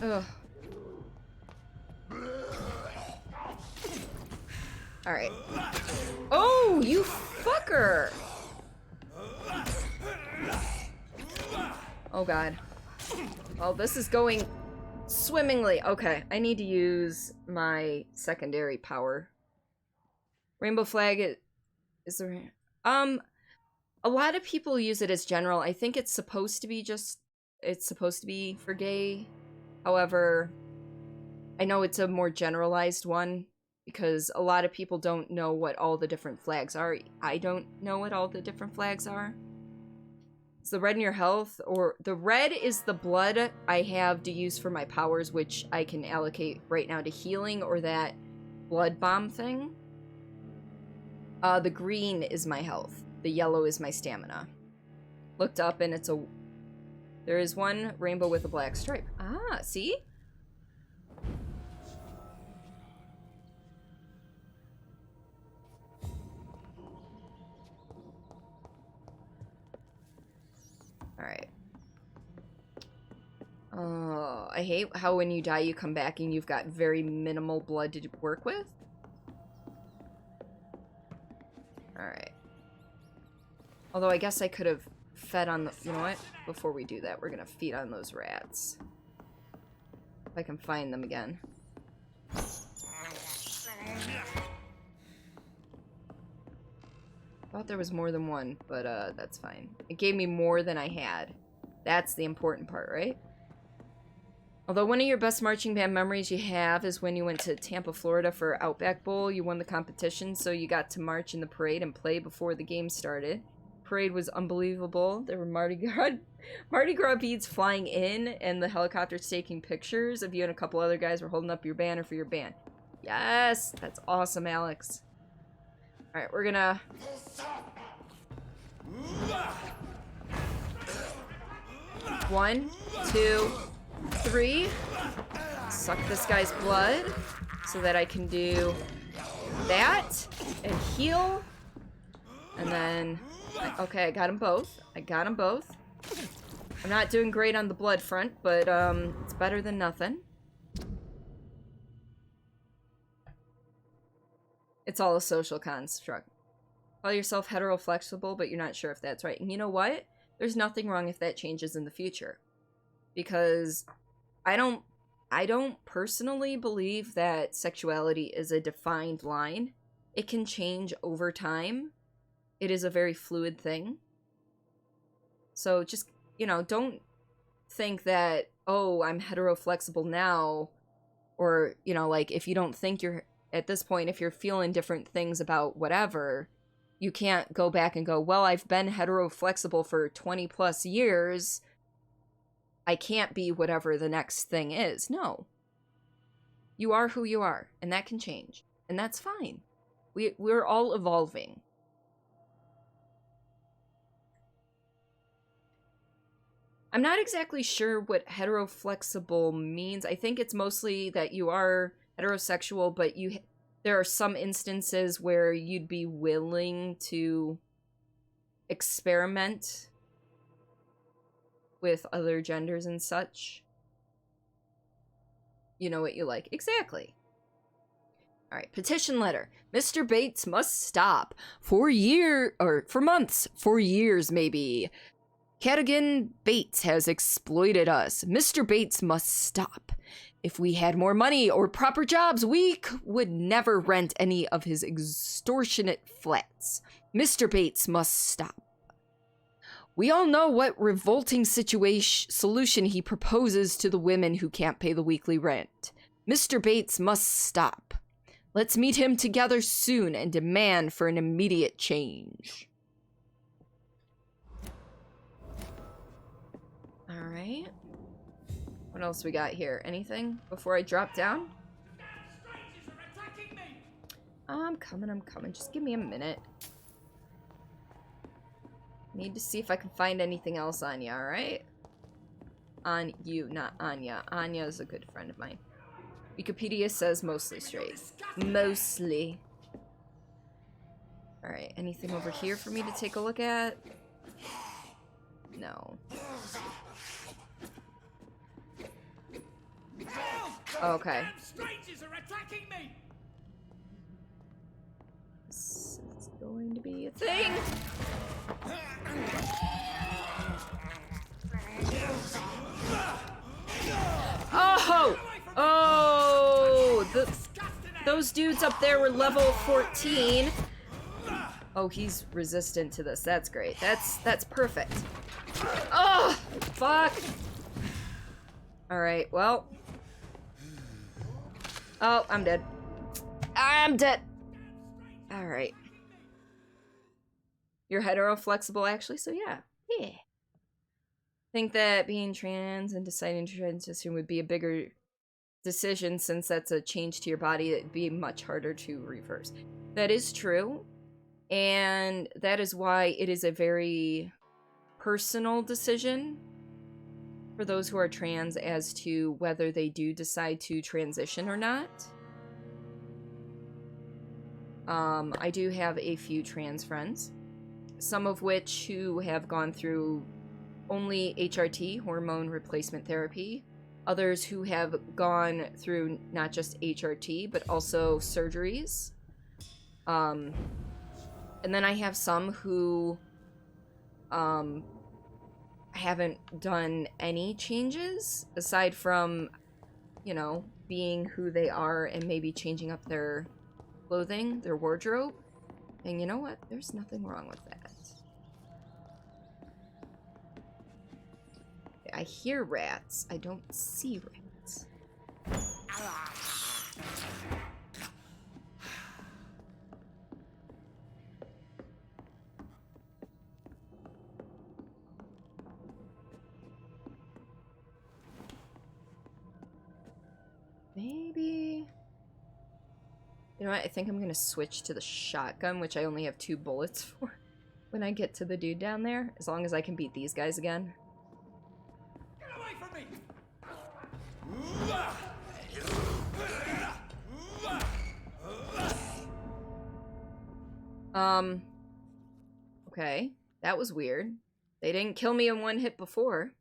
S4: Ugh. Alright. Oh, you fucker! Oh god. Oh, this is going swimmingly. Okay, I need to use my secondary power. Rainbow flag is there. A lot of people use it as general. I think it's supposed to be for gay. However, I know it's a more generalized one because a lot of people don't know what all the different flags are. I don't know what all the different flags are. Is the red in your health, or the red is the blood I have to use for my powers, which I can allocate right now to healing or that blood bomb thing. The green is my health. The yellow is my stamina. Looked up and there is one rainbow with a black stripe. Ah, see? Alright. Oh, I hate how when you die you come back and you've got very minimal blood to work with. Alright. Although I guess I could have fed on the... You know what? Before we do that, we're gonna feed on those rats. If I can find them again. Thought there was more than one, but that's fine. It gave me more than I had. That's the important part, right? Although one of your best marching band memories you have is when you went to Tampa, Florida for Outback Bowl. You won the competition, so you got to march in the parade and play before the game started. Parade was unbelievable. There were Mardi Gras beads flying in, and the helicopters taking pictures of you, and a couple other guys were holding up your banner for your band. Yes, that's awesome, Alex. All right, we're gonna... One, two, three. Suck this guy's blood so that I can do that and heal. And then, okay, I got them both. I got them both. I'm not doing great on the blood front, but it's better than nothing. It's all a social construct. Call yourself hetero-flexible, but you're not sure if that's right. And you know what? There's nothing wrong if that changes in the future. Because I don't personally believe that sexuality is a defined line. It can change over time. It is a very fluid thing. So just, you know, don't think that, oh, I'm hetero-flexible now. Or, you know, like, if you don't think you're, at this point, if you're feeling different things about whatever, you can't go back and go, well, I've been hetero-flexible for 20 plus years. I can't be whatever the next thing is. No. You are who you are, and that can change. And that's fine. We're all evolving. I'm not exactly sure what hetero-flexible means. I think it's mostly that you are heterosexual, but there are some instances where you'd be willing to experiment with other genders and such. You know what you like. Exactly. Alright, petition letter. Mr. Bates must stop. For months. For years, maybe. Cadigan Bates has exploited us. Mr. Bates must stop. If we had more money or proper jobs, we would never rent any of his extortionate flats. Mr. Bates must stop. We all know what revolting solution he proposes to the women who can't pay the weekly rent. Mr. Bates must stop. Let's meet him together soon and demand for an immediate change. Alright. What else we got here? Anything before I drop down? I'm coming. Just give me a minute. Need to see if I can find anything else on ya, alright? On you, not Anya. Anya is a good friend of mine. Wikipedia says mostly straight. Mostly. Alright, anything over here for me to take a look at? No. Okay. This is going to be a thing. Oh! Oh! Those dudes up there were level 14. Oh, he's resistant to this. That's great. That's perfect. Oh! Fuck! Alright, well. Oh, I'm dead. I'm dead! Alright. You're hetero-flexible, actually, so yeah. Yeah. Think that being trans and deciding to transition would be a bigger decision, since that's a change to your body that'd be much harder to reverse. That is true, and that is why it is a very personal decision for those who are trans as to whether they do decide to transition or not. I do have a few trans friends, some of which who have gone through only HRT, hormone replacement therapy, others who have gone through not just HRT, but also surgeries. And then I have some who haven't done any changes, aside from, you know, being who they are and maybe changing up their clothing, their wardrobe. And you know what? There's nothing wrong with that. I hear rats. I don't see rats. maybe... You know what? I think I'm gonna switch to the shotgun, which I only have 2 bullets for when I get to the dude down there. As long as I can beat these guys again.
S8: Get away from me!
S4: Okay. That was weird. They didn't kill me in 1 hit before.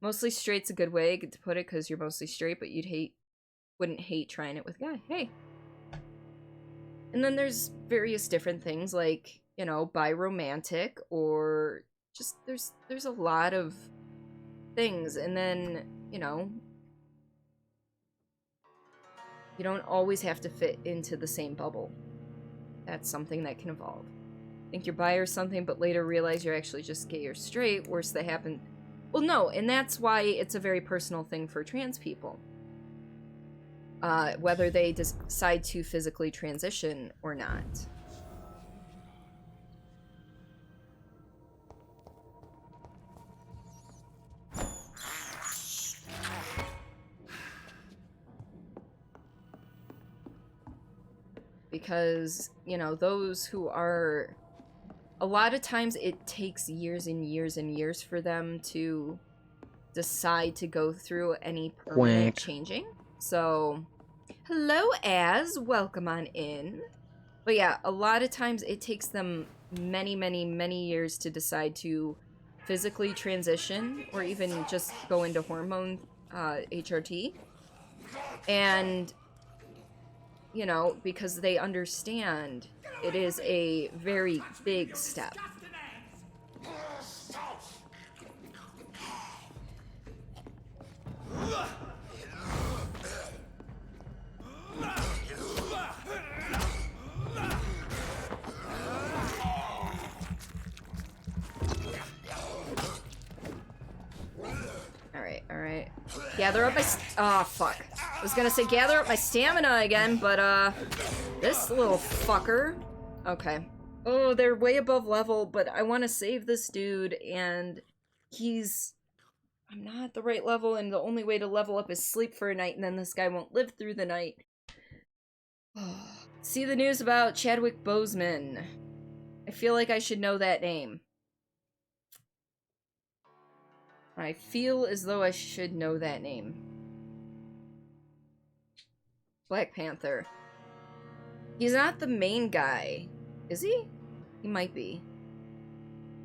S4: Mostly straight's a good way to put it, because you're mostly straight, but wouldn't hate trying it with a guy. Hey. And then there's various different things, like, you know, biromantic, or just, there's a lot of things. And then, you know, you don't always have to fit into the same bubble. That's something that can evolve. Think you're bi or something, but later realize you're actually just gay or straight. Worse, that happen. Well, no, and that's why it's a very personal thing for trans people. Whether they decide to physically transition or not. Because, you know, those who are... A lot of times it takes years and years and years for them to decide to go through any permanent changing. So, hello, Az. Welcome on in. But yeah, a lot of times it takes them many, many, many years to decide to physically transition or even just go into hormone HRT. And, you know, because they understand it is a very big step. Alright. Gather up my... Oh, fuck. I was gonna say gather up my stamina again, but, this little fucker... Okay. Oh, they're way above level, but I want to save this dude, and I'm not at the right level, and the only way to level up is sleep for a night, and then this guy won't live through the night. See the news about Chadwick Boseman. I feel like I should know that name. I feel as though I should know that name. Black Panther. He's not the main guy, is he? He might be.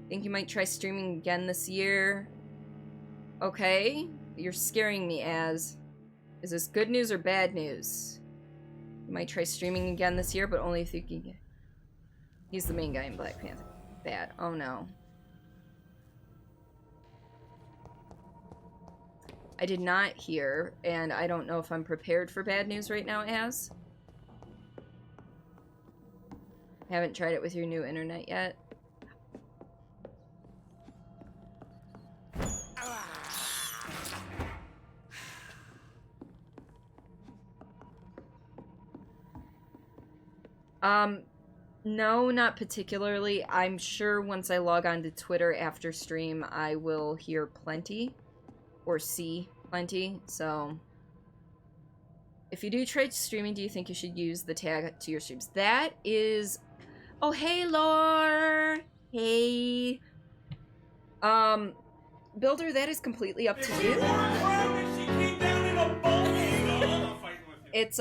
S4: Think you might try streaming again this year? Okay, you're scaring me, Az. Is this good news or bad news? You might try streaming again this year, but only if you can get... He's the main guy in Black Panther. Bad. Oh no. I did not hear, and I don't know if I'm prepared for bad news right now, Az. Haven't tried it with your new internet yet. No, not particularly. I'm sure once I log on to Twitter after stream, I will hear plenty. Or see plenty, so... If you do try streaming, do you think you should use the tag to your streams? That is... Oh, hey, Lore! Hey! Builder, that is completely up to you. It's,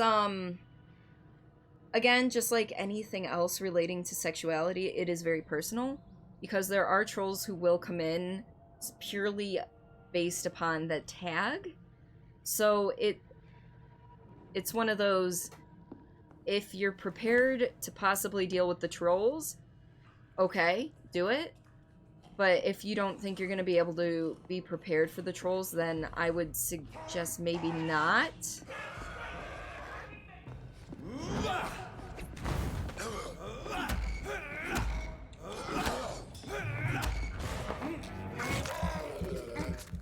S4: again, just like anything else relating to sexuality, it is very personal. Because there are trolls who will come in purely based upon the tag. So it's one of those, if you're prepared to possibly deal with the trolls, okay, do it. But if you don't think you're going to be able to be prepared for the trolls, then I would suggest maybe not.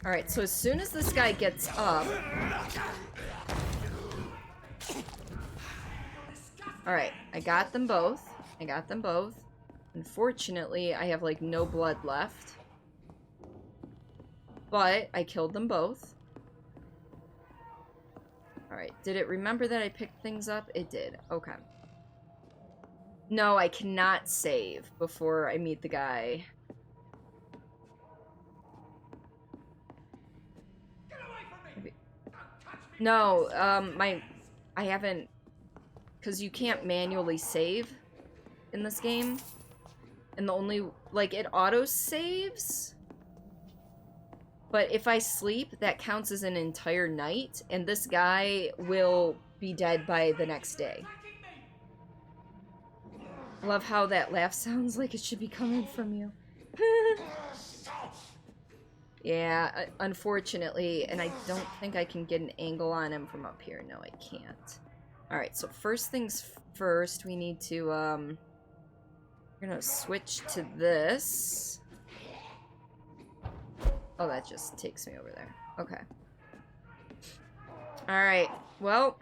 S4: Alright, so as soon as this guy gets up... Alright, I got them both. Unfortunately, I have, like, no blood left. But I killed them both. Alright, did it remember that I picked things up? It did. Okay. No, I cannot save before I meet the guy. No, I haven't, because you can't manually save in this game. And the only, like, it auto-saves. But if I sleep, that counts as an entire night, and this guy will be dead by the next day. Love how that laugh sounds like it should be coming from you. Yeah, unfortunately, and I don't think I can get an angle on him from up here. No, I can't. Alright, so first things first, we need to, we're gonna switch to this. Oh, that just takes me over there. Okay. Alright, well,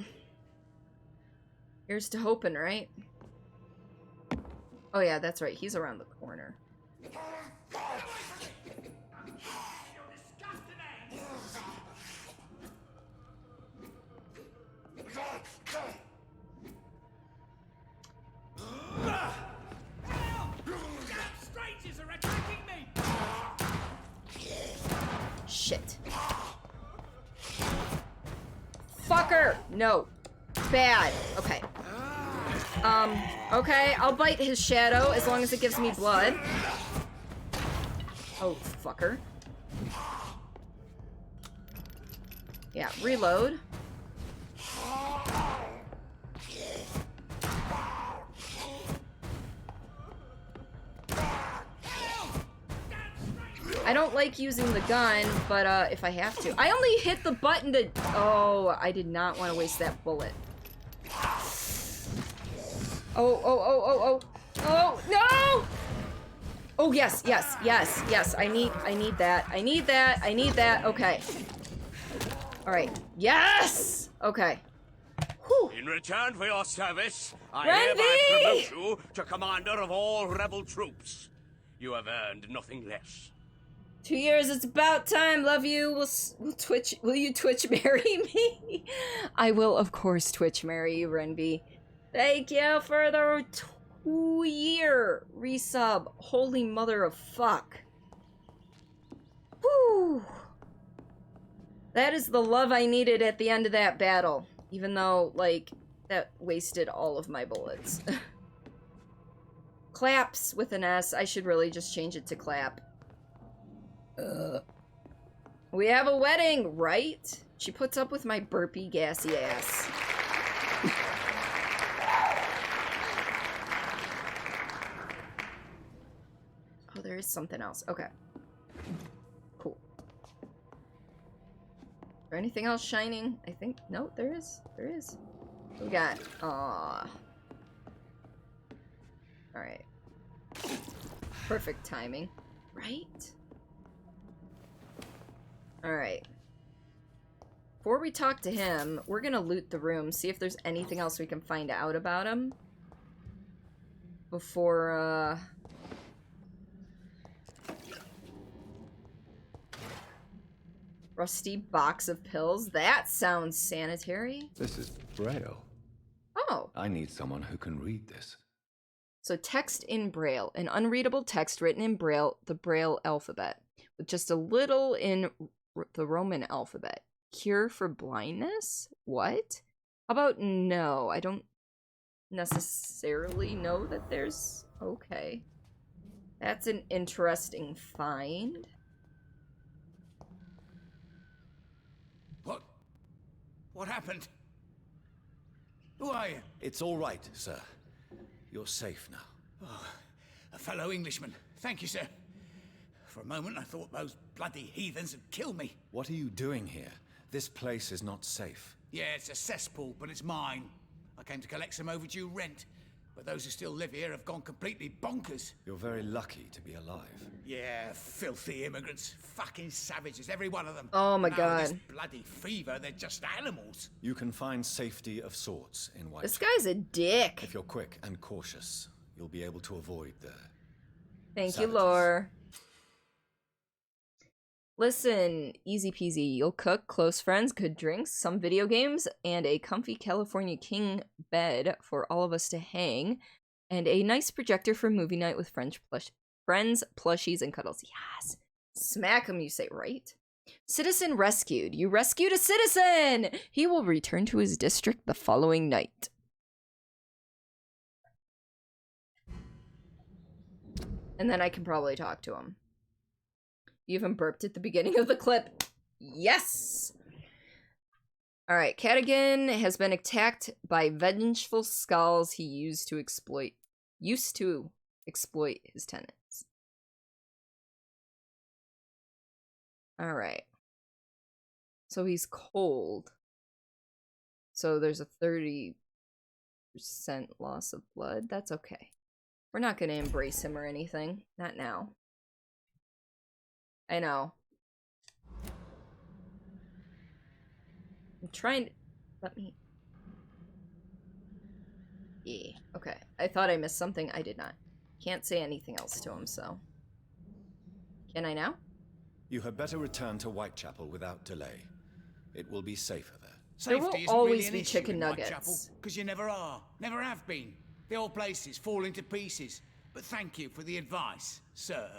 S4: here's to hoping, right? Oh yeah, that's right, he's around the corner.
S8: Strangers are attacking me!
S4: Shit. Fucker! No. Bad. Okay. Okay, I'll bite his shadow as long as it gives me blood. Oh, fucker. Yeah, reload. I don't like using the gun, but if I have to. I only hit the button to... Oh, I did not want to waste that bullet. Oh, no! Oh, yes. I need that. Okay. All right. Yes! Okay. Whew.
S14: In return for your service, I
S4: Randy!
S14: hereby promote you to commander of all rebel troops. You have earned nothing less.
S4: 2 years, it's about time. Love you. Will you Twitch marry me? I will, of course, Twitch marry you, Renby. Thank you for the 2-year resub. Holy mother of fuck. Whew. That is the love I needed at the end of that battle. Even though, like, that wasted all of my bullets. Claps with an S. I should really just change it to clap. We have a wedding, right? She puts up with my burpy, gassy ass. Oh, there is something else. Okay. Cool. Is there anything else shining? I think... No, there is. There is. We got... Aww. Alright. Perfect timing. Right? Alright. Before we talk to him, we're gonna loot the room, see if there's anything else we can find out about him. Before, Rusty box of pills? That sounds sanitary.
S7: This is Braille.
S4: Oh.
S7: I need someone who can read this.
S4: So text in Braille. An unreadable text written in Braille, the Braille alphabet. With just a little in the Roman alphabet. Cure for blindness? What? How about no? I don't necessarily know that there's... Okay. That's an interesting find.
S8: What happened? Who are you?
S7: It's all right, sir. You're safe now.
S8: Oh, a fellow Englishman. Thank you, sir. For a moment, I thought those bloody heathens had killed me.
S7: What are you doing here? This place is not safe.
S8: Yeah, it's a cesspool, but it's mine. I came to collect some overdue rent, but those who still live here have gone completely bonkers.
S7: You're very lucky to be alive.
S8: Yeah, filthy immigrants. Fucking savages, every one of them.
S4: Oh my
S8: Now,
S4: god.
S8: This bloody fever, they're just animals.
S7: You can find safety of sorts in White.
S4: This guy's a dick.
S7: If you're quick and cautious, you'll be able to avoid the...
S4: Thank you, Lore. Listen, easy peasy. You'll cook, close friends, good drinks, some video games, and a comfy California king bed for all of us to hang, and a nice projector for movie night with friends, plushies, and cuddles. Yes. Smack 'em, you say, right? Citizen rescued. You rescued a citizen! He will return to his district the following night. And then I can probably talk to him. You even burped at the beginning of the clip. Yes! Alright, Cadigan has been attacked by vengeful skulls he used to exploit his tenants. Alright. So he's cold. So there's a 30% loss of blood. That's okay. We're not gonna embrace him or anything. Not now. I know. I'm trying to... Let me... Yeah, okay. I thought I missed something. I did not. Can't say anything else to him, so... Can I now?
S7: You had better return to Whitechapel without delay. It will be safer there.
S4: There will always be chicken nuggets.
S8: Because you never are. Never have been. The old place is falling to pieces. But thank you for the advice, sir.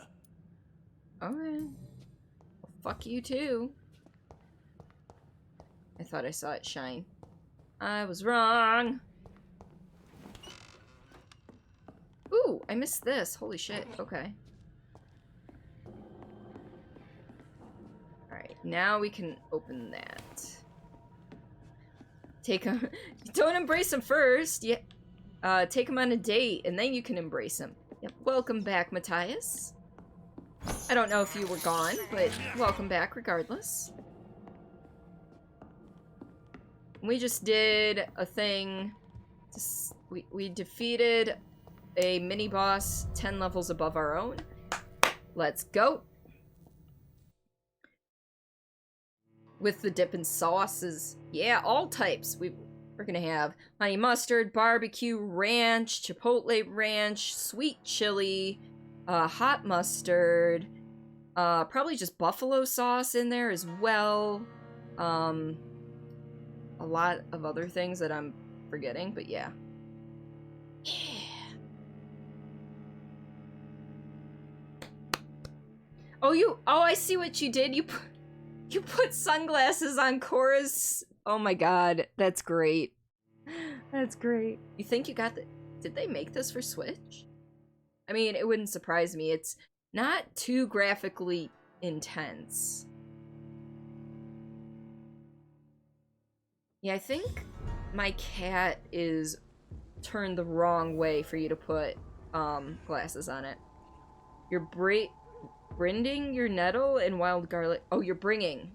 S4: Alright. Well, fuck you too. I thought I saw it shine. I was wrong. Ooh, I missed this. Holy shit. Okay. Alright, now we can open that. Take him. Don't embrace him first. Yeah. Take him on a date, and then you can embrace him. Yep. Welcome back, Matthias. I don't know if you were gone, but welcome back regardless. We just did a thing. We defeated a mini-boss 10 levels above our own. Let's go. With the dipping sauces. Yeah, all types. We're gonna have honey mustard, barbecue, ranch, chipotle ranch, sweet chili, hot mustard, probably just buffalo sauce in there as well. A lot of other things that I'm forgetting, but yeah. Yeah. Oh, I see what you did. You put sunglasses on Cora's. Oh my god, that's great. That's great. You think you got the... Did they make this for Switch? I mean, it wouldn't surprise me. It's not too graphically intense. Yeah, I think my cat is turned the wrong way for you to put glasses on it. You're brinding your nettle and wild garlic. Oh, you're bringing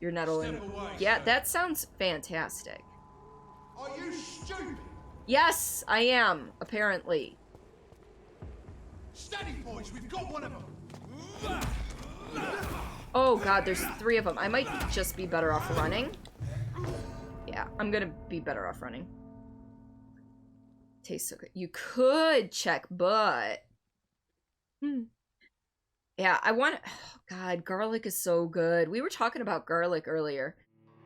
S4: your nettle in. Yeah, that sounds fantastic.
S8: Are you stupid?
S4: Yes, I am, apparently.
S8: Steady, boys, we've got one of them.
S4: Oh god, there's 3 of them. I might just be better off running. Yeah, I'm gonna be better off running. Tastes so good. You could check, but... Yeah, I want... Oh god, garlic is so good. We were talking about garlic earlier.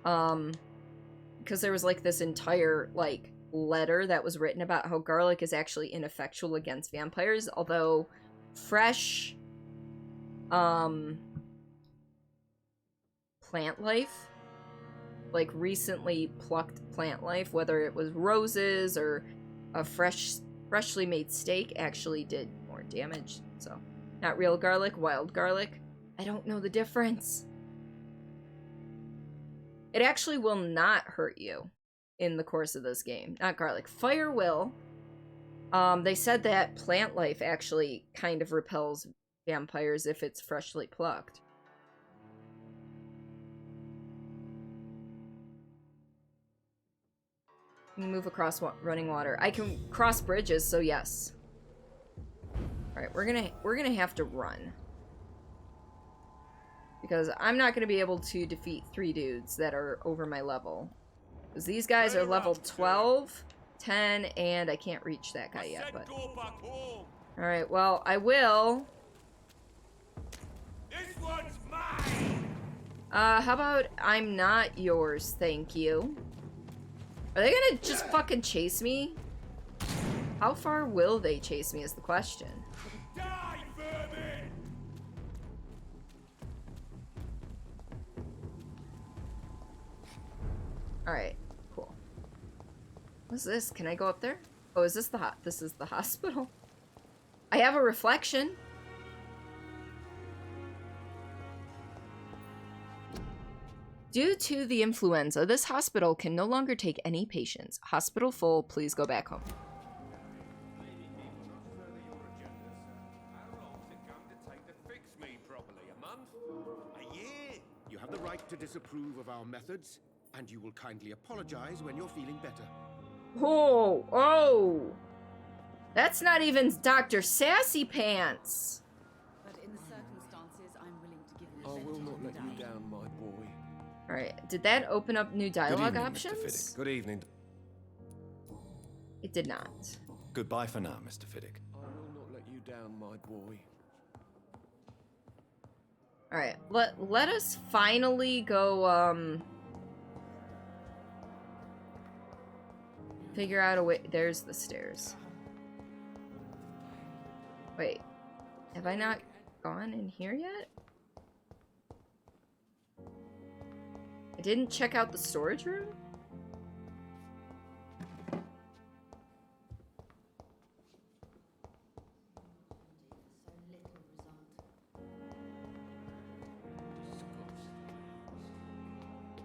S4: Because there was, like, this entire, like, letter that was written about how garlic is actually ineffectual against vampires, although fresh, plant life, like, recently plucked plant life, whether it was roses or a freshly made steak, actually did more damage, so... Not real garlic, wild garlic. I don't know the difference. It actually will not hurt you in the course of this game. Not garlic. Fire will. They said that plant life actually kind of repels vampires if it's freshly plucked. You move across running water. I can cross bridges, so yes. Alright, we're gonna have to run. Because I'm not gonna be able to defeat 3 dudes that are over my level. Because these guys are level 12, 10, and I can't reach that guy yet, but... Alright, well, I will.
S8: This one's mine!
S4: How about I'm not yours, thank you? Are they gonna just fucking chase me? How far will they chase me is the question. Alright, cool. What's this? Can I go up there? Oh, is this this is the hospital? I have a reflection. Due to the influenza, this hospital can no longer take any patients. Hospital full, please go back home.
S13: You have the right to disapprove of our methods, and you will kindly apologize when you're feeling better.
S4: Oh! That's not even Dr. Sassy Pants!
S16: But in the circumstances, I'm willing to give
S8: I will not let you down, my boy.
S4: Alright, did that open up new dialogue
S7: Good evening,
S4: options?
S7: Mr. Fiddick. Good evening.
S4: It did not.
S7: Goodbye for now, Mr. Fiddick.
S8: I will not let you down, my boy.
S4: Alright, let us finally go, figure out a way. There's the stairs. Wait, have I not gone in here yet? I didn't check out the storage room?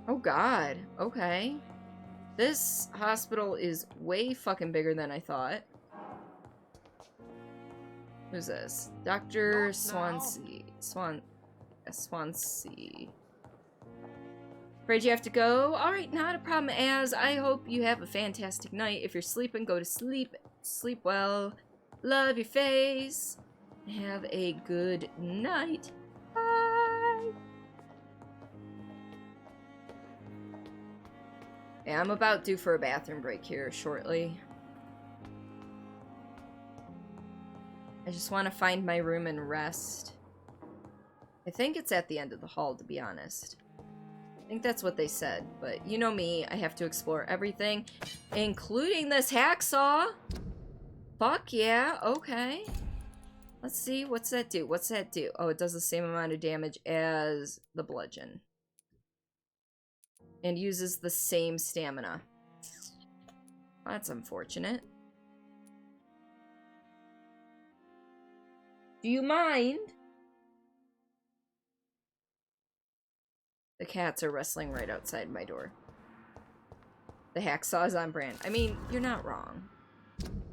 S4: Oh god, okay. This hospital is way fucking bigger than I thought. Who's this? Dr. Swansea. Swansea. Afraid you have to go? Alright, not a problem, as I hope you have a fantastic night. If you're sleeping, go to sleep. Sleep well. Love your face. Have a good night. Bye. Yeah, I'm about due for a bathroom break here shortly. I just want to find my room and rest. I think it's at the end of the hall, to be honest. I think that's what they said, but you know me, I have to explore everything, including this hacksaw. Fuck yeah, okay. Let's see, what's that do? What's that do? Oh, it does the same amount of damage as the bludgeon. And uses the same stamina. That's unfortunate. Do you mind? The cats are wrestling right outside my door. The hacksaw is on brand. I mean, you're not wrong.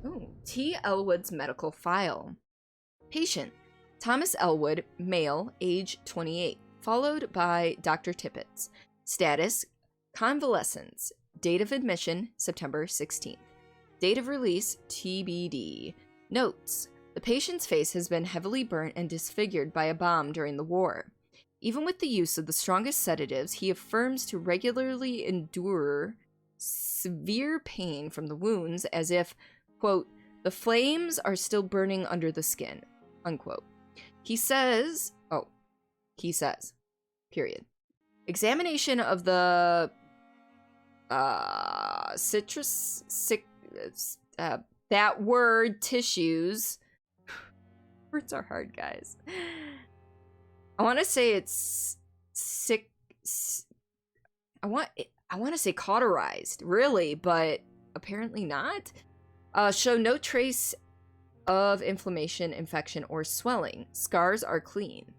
S4: Ooh, T. Elwood's medical file. Patient, Thomas Elwood, male, age 28, followed by Dr. Tippett's. Status, convalescence. Date of admission, September 16th. Date of release, TBD. Notes, the patient's face has been heavily burnt and disfigured by a bomb during the war. Even with the use of the strongest sedatives, he affirms to regularly endure severe pain from the wounds as if, quote, the flames are still burning under the skin, unquote. He says, period. Examination of the that word, tissues. Words are hard, guys. I want to say it's sick. I want to say cauterized, really, but apparently not. Show no trace of inflammation, infection, or swelling. Scars are clean.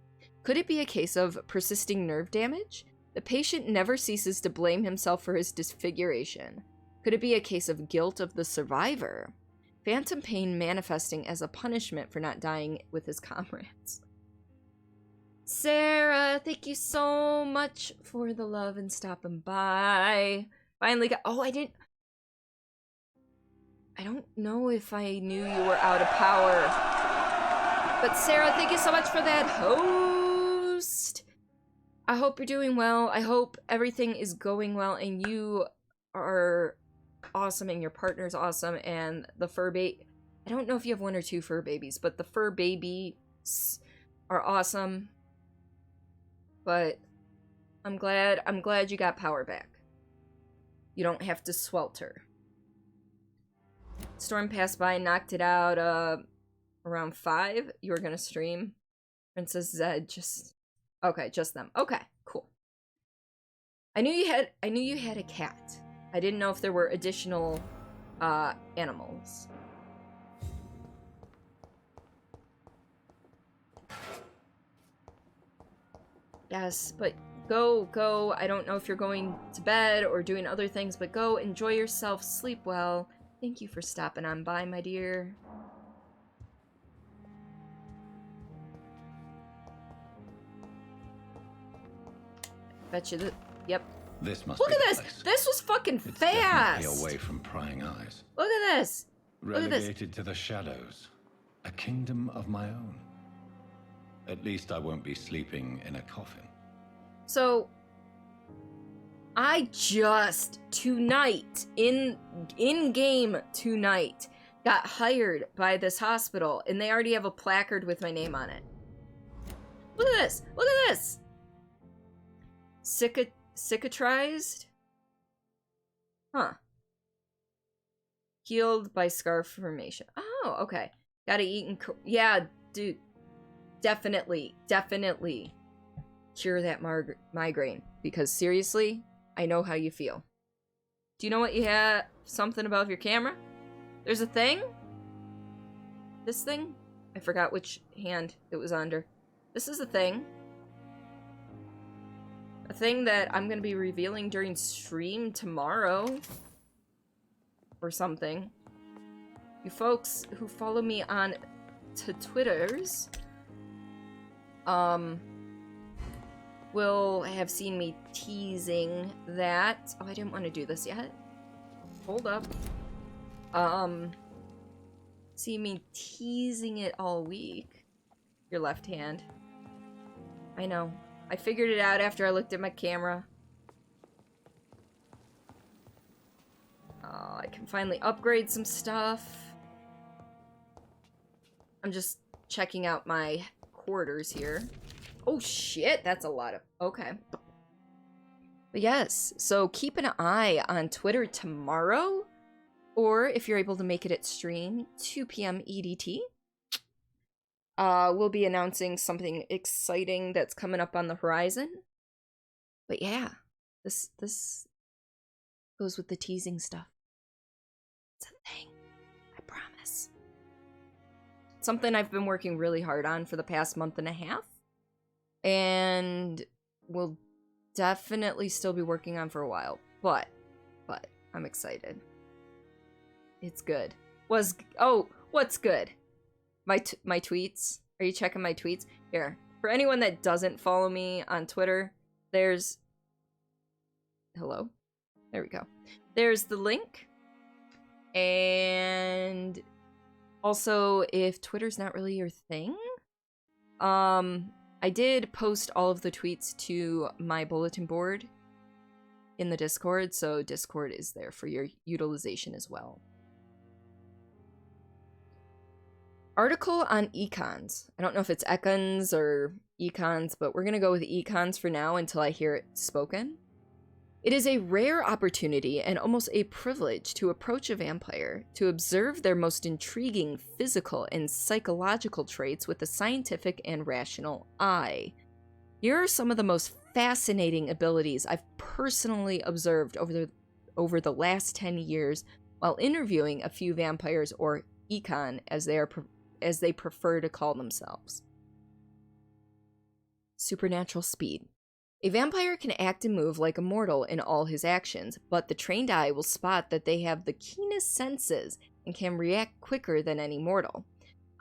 S4: Could it be a case of persisting nerve damage? The patient never ceases to blame himself for his disfiguration. Could it be a case of guilt of the survivor? Phantom pain manifesting as a punishment for not dying with his comrades. Sarah, thank you so much for the love and stopping by. Finally got— oh, I don't know if I knew you were out of power. But Sarah, thank you so much for that host. I hope you're doing well. I hope everything is going well and you are awesome and your partner's awesome and the fur baby— I don't know if you have one or two fur babies, but the fur babies are awesome. But I'm glad you got power back. You don't have to swelter. Storm passed by and knocked it out around 5. You were gonna stream. Princess Zed just them. Okay, cool. I knew you had a cat. I didn't know if there were additional animals. Yes, but go. I don't know if you're going to bed or doing other things, but go enjoy yourself, sleep well. Thank you for stopping on by, my dear. Bet you that. Yep.
S5: This must
S4: Look
S5: be
S4: at
S5: the
S4: this.
S5: place.
S4: This was fucking
S5: It's
S4: fast.
S5: definitely away from prying eyes.
S4: Look at this. Look at this.
S5: Relegated to the shadows. A kingdom of my own. At least I won't be sleeping in a coffin.
S4: So, I just tonight, in game tonight, got hired by this hospital, and they already have a placard with my name on it. Look at this. Look at this. Cicatrized? Huh. Healed by scar formation. Oh, okay. Gotta eat and... Yeah, dude. Definitely cure that migraine. Because seriously, I know how you feel. Do you know what you had? Something above your camera? There's a thing? This thing? I forgot which hand it was under. This is a thing. A thing that I'm gonna be revealing during stream tomorrow. Or something. You folks who follow me on Twitters will have seen me teasing that. Oh, I didn't want to do this yet. Hold up. See me teasing it all week. Your left hand. I know. I figured it out after I looked at my camera. I can finally upgrade some stuff. I'm just checking out my quarters here. Oh shit, that's a lot of... Okay. But yes, so keep an eye on Twitter tomorrow. Or if you're able to make it at stream, 2 p.m. EDT. We'll be announcing something exciting that's coming up on the horizon. But yeah, this goes with the teasing stuff. It's a thing. I promise. Something I've been working really hard on for the past month and a half. And will definitely still be working on for a while. But I'm excited. It's good. What's good? My tweets? Are you checking my tweets? Here. For anyone that doesn't follow me on Twitter, there's... Hello? There we go. There's the link. And also, if Twitter's not really your thing, I did post all of the tweets to my bulletin board in the Discord, so Discord is there for your utilization as well. Article on econs. I don't know if it's econs or econs, but we're gonna go with econs for now until I hear it spoken. It is a rare opportunity and almost a privilege to approach a vampire, to observe their most intriguing physical and psychological traits with a scientific and rational eye. Here are some of the most fascinating abilities I've personally observed over the last 10 years while interviewing a few vampires, or econ as they prefer to call themselves. Supernatural speed. A vampire can act and move like a mortal in all his actions, but the trained eye will spot that they have the keenest senses and can react quicker than any mortal.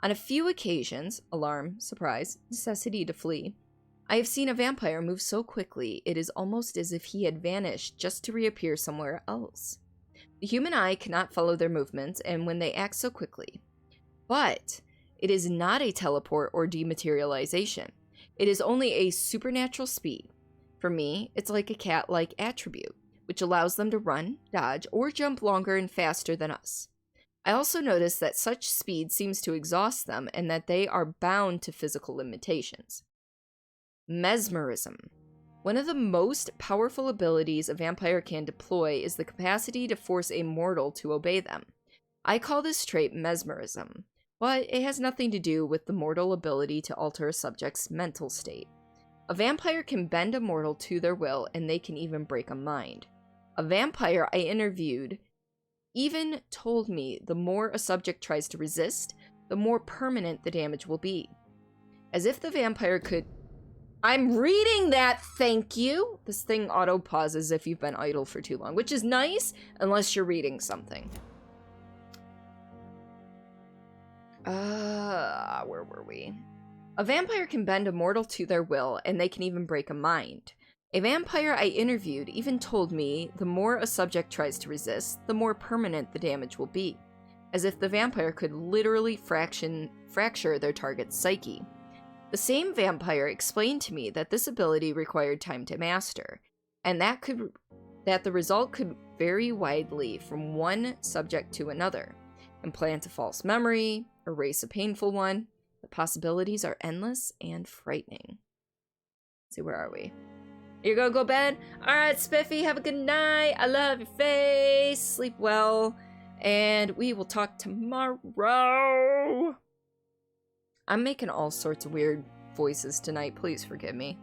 S4: On a few occasions, alarm, surprise, necessity to flee, I have seen a vampire move so quickly it is almost as if he had vanished just to reappear somewhere else. The human eye cannot follow their movements and when they act so quickly. But it is not a teleport or dematerialization. It is only a supernatural speed. For me, it's like a cat-like attribute, which allows them to run, dodge, or jump longer and faster than us. I also notice that such speed seems to exhaust them and that they are bound to physical limitations. Mesmerism. One of the most powerful abilities a vampire can deploy is the capacity to force a mortal to obey them. I call this trait mesmerism, but it has nothing to do with the mortal ability to alter a subject's mental state. A vampire can bend a mortal to their will, and they can even break a mind. A vampire I interviewed even told me the more a subject tries to resist, the more permanent the damage will be. As if the vampire could... I'm reading that, thank you! This thing auto-pauses if you've been idle for too long, which is nice, unless you're reading something. Where were we? A vampire can bend a mortal to their will, and they can even break a mind. A vampire I interviewed even told me the more a subject tries to resist, the more permanent the damage will be. As if the vampire could literally fracture their target's psyche. The same vampire explained to me that this ability required time to master, and that the result could vary widely from one subject to another. Implant a false memory, erase a painful one. The possibilities are endless and frightening. Let's see, where are we? You're gonna go to bed? Alright, Spiffy, have a good night. I love your face. Sleep well. And we will talk tomorrow. I'm making all sorts of weird voices tonight. Please forgive me.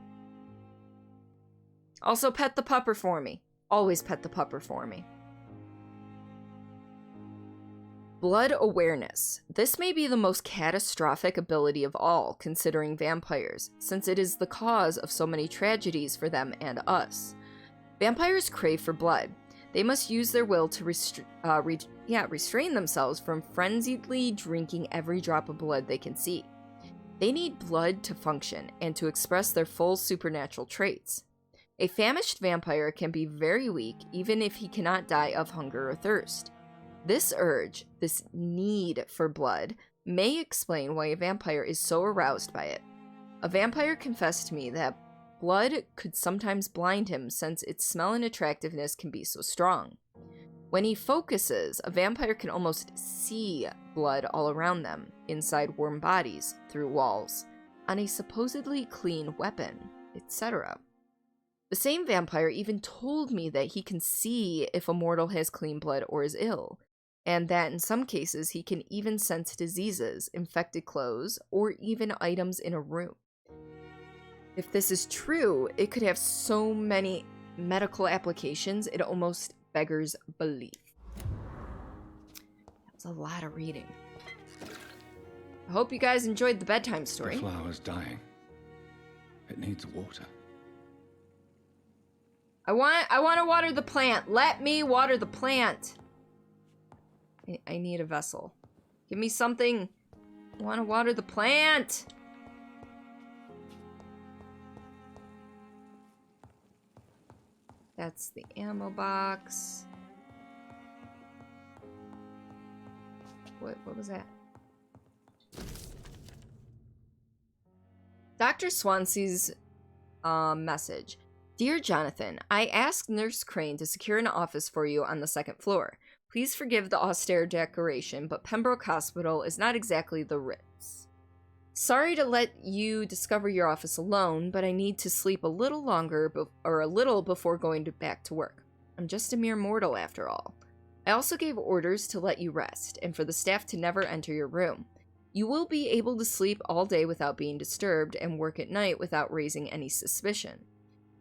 S4: Also, pet the pupper for me. Always pet the pupper for me. Blood awareness. This may be the most catastrophic ability of all, considering vampires, since it is the cause of so many tragedies for them and us. Vampires crave for blood. They must use their will to restrain themselves from frenziedly drinking every drop of blood they can see. They need blood to function and to express their full supernatural traits. A famished vampire can be very weak even if he cannot die of hunger or thirst. This urge, this need for blood, may explain why a vampire is so aroused by it. A vampire confessed to me that blood could sometimes blind him since its smell and attractiveness can be so strong. When he focuses, a vampire can almost see blood all around them, inside warm bodies, through walls, on a supposedly clean weapon, etc. The same vampire even told me that he can see if a mortal has clean blood or is ill, and that in some cases he can even sense diseases, infected clothes, or even items in a room. If this is true, it could have so many medical applications, it almost beggars belief. That's a lot of reading. I hope you guys enjoyed the bedtime story.
S5: The flower's dying. It needs water.
S4: I want to water the plant. Let me water the plant. I need a vessel. Give me something. I want to water the plant. That's the ammo box. What was that? Dr. Swansea's message. Dear Jonathan, I asked Nurse Crane to secure an office for you on the second floor. Please forgive the austere decoration, but Pembroke Hospital is not exactly the Ritz. Sorry to let you discover your office alone, but I need to sleep a little longer before going back to work. I'm just a mere mortal after all. I also gave orders to let you rest, and for the staff to never enter your room. You will be able to sleep all day without being disturbed and work at night without raising any suspicion.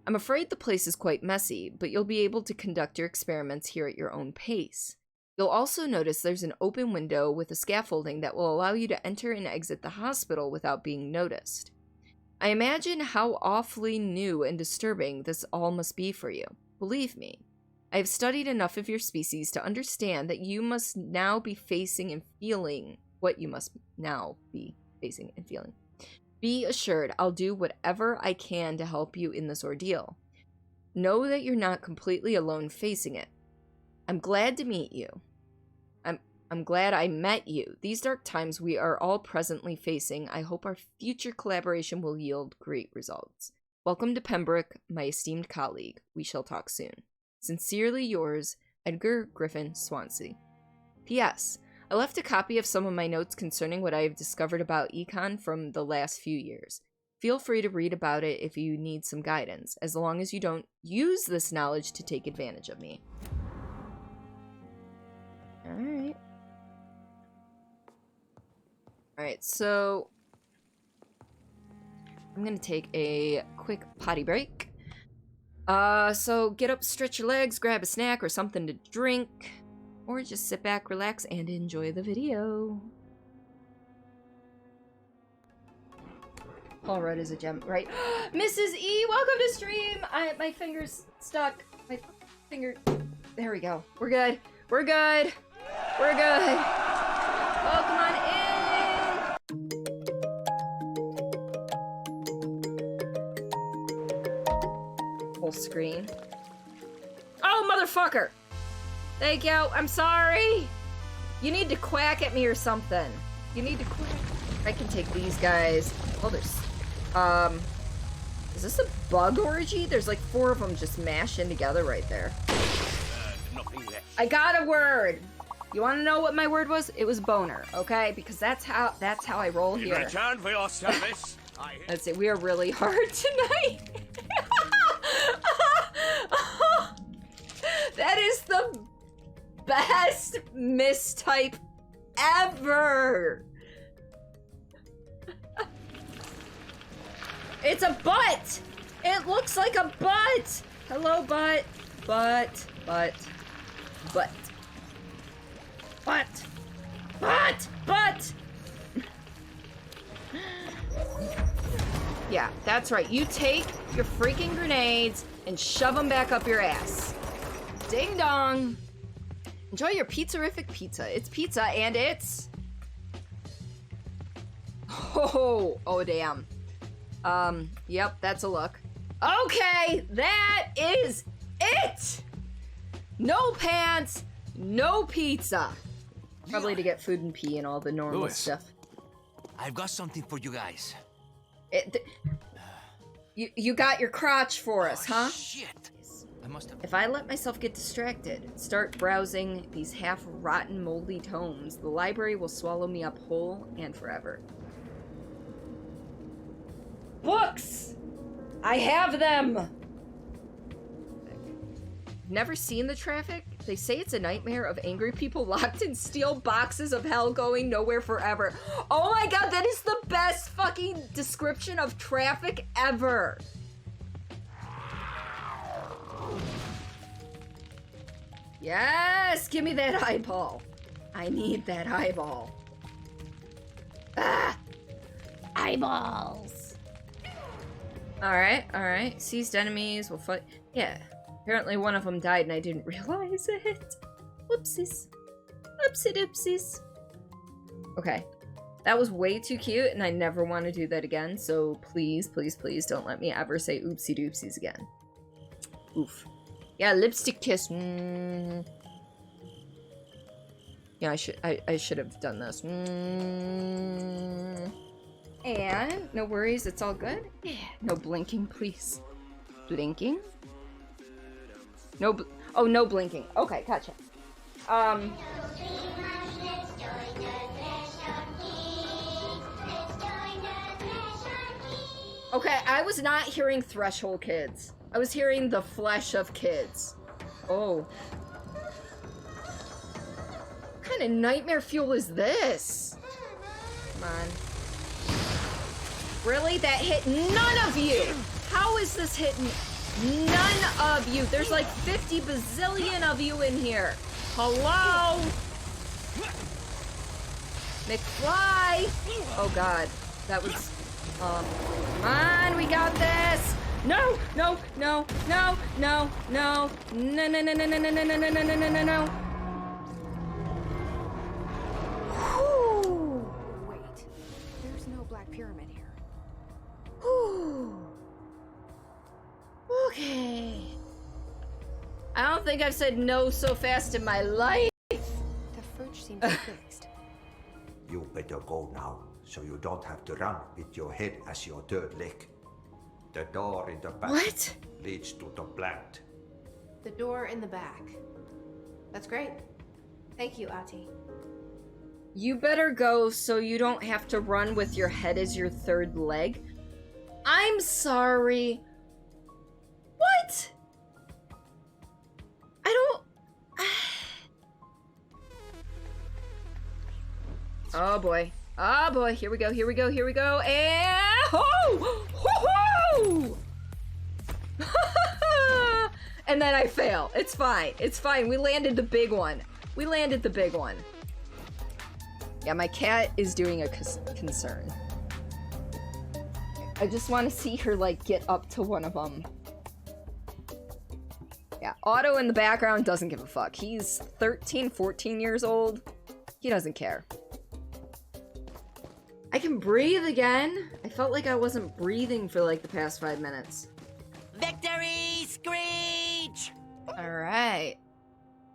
S4: I'm afraid the place is quite messy, but you'll be able to conduct your experiments here at your own pace. You'll also notice there's an open window with a scaffolding that will allow you to enter and exit the hospital without being noticed. I imagine how awfully new and disturbing this all must be for you. Believe me, I have studied enough of your species to understand that you must now be facing and feeling what you must now be facing and feeling. Be assured I'll do whatever I can to help you in this ordeal. Know that you're not completely alone facing it. I'm glad to meet you. I'm glad I met you. These dark times we are all presently facing, I hope our future collaboration will yield great results. Welcome to Pembroke, my esteemed colleague. We shall talk soon. Sincerely yours, Edgar Griffin Swansea. P.S. I left a copy of some of my notes concerning what I have discovered about Econ from the last few years. Feel free to read about it if you need some guidance, as long as you don't use this knowledge to take advantage of me. Alright. Alright, so I'm gonna take a quick potty break. So get up, stretch your legs, grab a snack or something to drink, or just sit back, relax, and enjoy the video. Paul Rudd is a gem, right? Mrs. E, welcome to stream! My finger's stuck. My finger... There we go. We're good. We're good. We're good. Welcome on in. Full screen. Oh, motherfucker! Thank you. I'm sorry. You need to quack at me or something. You need to quack. I can take these guys. Oh, there's... Is this a bug orgy? There's like 4 of them just mashing together right there. I got a word. You want to know what my word was? It was boner, okay? Because that's how I roll here.
S14: In return for your service,
S4: Let's see. We are really hard tonight. That is the best mistype ever. It's a butt! It looks like a butt! Hello, butt. Butt. Butt. Butt. Butt. Butt! Butt! Yeah, that's right. You take your freaking grenades and shove them back up your ass. Ding dong! Enjoy your pizzerific pizza. It's pizza and it's... Oh damn. Yep, that's a look. Okay, that is it! No pants, no pizza. Probably to get food and pee and all the normal stuff.
S3: I've got something for you guys.
S4: You got your crotch for us, huh?
S3: Shit! I must have...
S4: If I let myself get distracted, start browsing these half-rotten, moldy tomes, the library will swallow me up whole and forever. Books! I have them! Never seen The Traffic? They say it's a nightmare of angry people locked in steel boxes of hell going nowhere forever. Oh my god, that is the best fucking description of Traffic ever! Yes! Give me that eyeball. I need that eyeball. Ah! Eyeballs! Alright. Seized enemies will fight. Yeah. Apparently one of them died and I didn't realize it. Whoopsies. Oopsie-doopsies. Okay. That was way too cute and I never want to do that again, so please, please, please don't let me ever say oopsie-doopsies again. Oof. Yeah, lipstick kiss. Yeah, I should have done this. And no worries, it's all good. Yeah, no blinking, please. Blinking? No no blinking. Okay, gotcha. Okay, I was not hearing Threshold Kids. I was hearing the flesh of kids. Oh. What kind of nightmare fuel is this? Come on. Really? That hit none of you! How is this hitting none of you? There's like 50 bazillion of you in here. Hello? McFly! Oh god. That was... come on, we got this! No! No! No! No! No! No! No! No! No! No! No! No! No! No! No! No! No! No! No!
S15: Wait, there's no Black Pyramid here.
S4: Okay. I don't think I've said no so fast in my life.
S15: The fridge seems fixed.
S22: You better go now, so you don't have to run with your head as your third leg. The door in the back leads to the plant.
S23: The door in the back. That's great. Thank you, Ati.
S4: You better go so you don't have to run with your head as your third leg. I'm sorry. What? I don't... Oh boy. Oh boy. Here we go. Here we go. Here we go. And... Oh! Woohoo! And then I fail. It's fine. It's fine. We landed the big one. We landed the big one. Yeah, my cat is doing a concern. I just want to see her, like, get up to one of them. Yeah, Otto in the background doesn't give a fuck. He's 13, 14 years old. He doesn't care. I can breathe again. I felt like I wasn't breathing for, like, the past 5 minutes.
S2: Victory screech!
S4: Alright.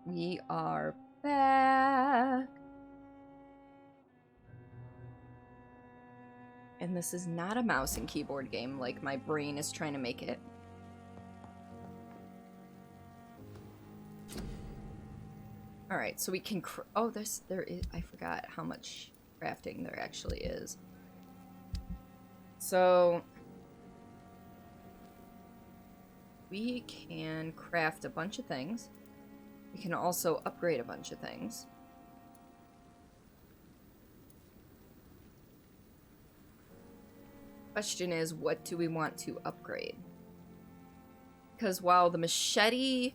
S4: We are back. And this is not a mouse and keyboard game like my brain is trying to make it. Alright, so we can oh, there is, I forgot how much crafting there actually is. So we can craft a bunch of things. We can also upgrade a bunch of things. Question is, what do we want to upgrade? Because while the machete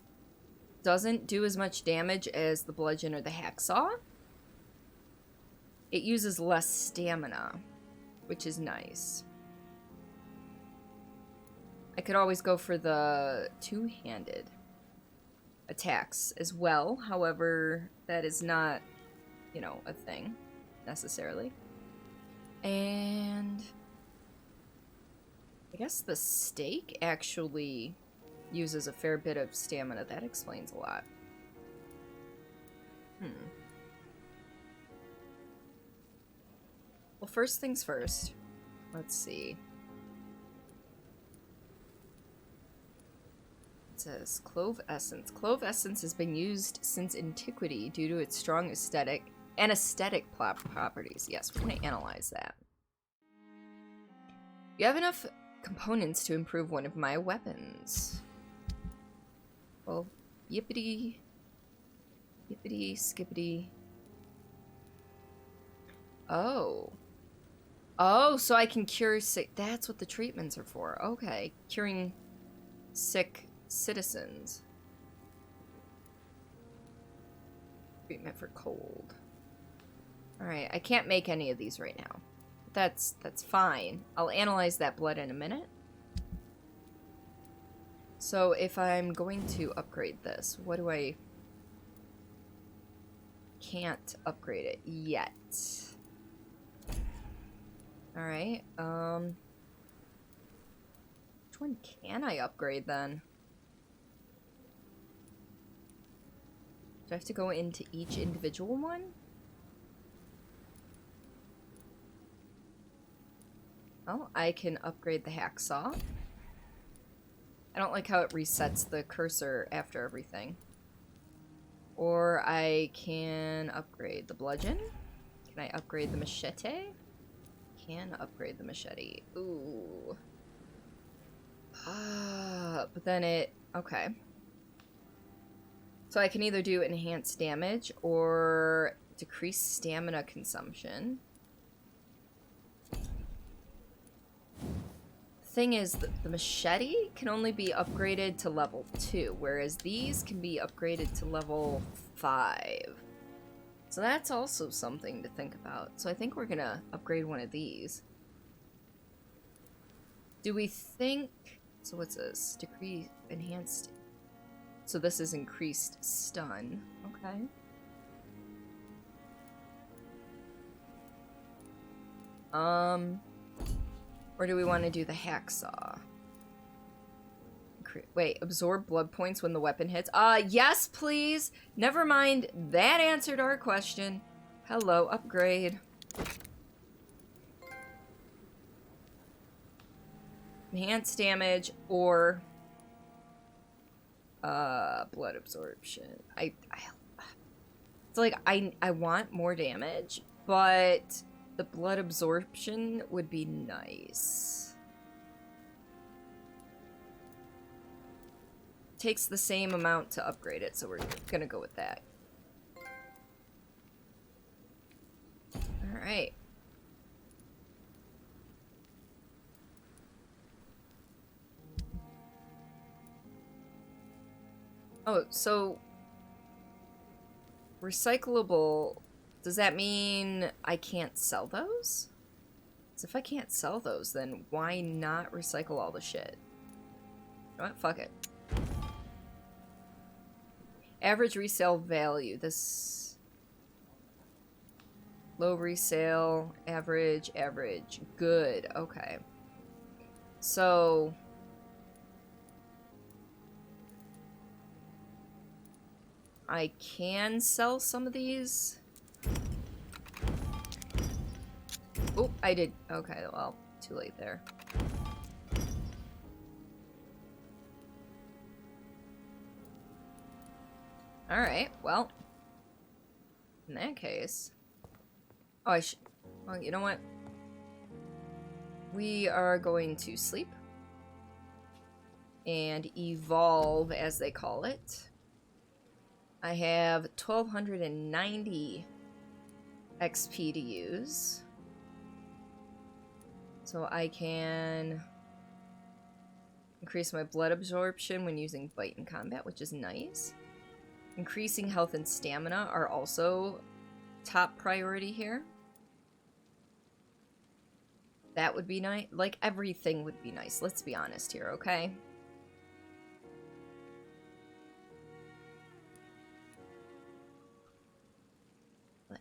S4: doesn't do as much damage as the bludgeon or the hacksaw, it uses less stamina, which is nice. I could always go for the two-handed attacks as well. However, that is not, you know, a thing necessarily. And I guess the stake actually uses a fair bit of stamina. That explains a lot. Well, first things first. Let's see. It says clove essence. Clove essence has been used since antiquity due to its strong aesthetic properties. Yes, we're going to analyze that. You have enough components to improve one of my weapons. Well, yippity skippity. Oh, so I can cure sick. That's what the treatments are for. Okay, curing sick citizens. Treatment for cold. All right, I can't make any of these right now. That's fine. I'll analyze that blood in a minute. So if I'm going to upgrade this, what do I... Can't upgrade it yet. Alright, which one can I upgrade then? Do I have to go into each individual one? Oh, I can upgrade the hacksaw. I don't like how it resets the cursor after everything. Or I can upgrade the bludgeon. Can I upgrade the machete? Can upgrade the machete. Ooh. But then it... Okay. So I can either do enhanced damage or decrease stamina consumption. Thing is, the machete can only be upgraded to level 2, whereas these can be upgraded to level 5. So that's also something to think about. So I think we're gonna upgrade one of these. Do we think... So what's this? Decrease enhanced... So this is increased stun. Okay. Or do we want to do the hacksaw? Wait, absorb blood points when the weapon hits? Yes, please! Never mind, that answered our question. Hello, upgrade. Enhanced damage or... blood absorption. It's like, I want more damage, but... The blood absorption would be nice. takes the same amount to upgrade it, so we're gonna go with that. Alright. Oh, so recyclable, does that mean I can't sell those? Because if I can't sell those, then why not recycle all the shit? You know what? Fuck it. Average resale value. This low resale, average. Good. Okay. So I can sell some of these. Oh, I did. Okay, well, too late there. Alright, well. In that case. Oh, I should. Well, you know what? We are going to sleep. And evolve, as they call it. I have 1290 XP to use. So I can increase my blood absorption when using bite in combat, which is nice. Increasing health and stamina are also top priority here. That would be nice. Like, everything would be nice. Let's be honest here, okay?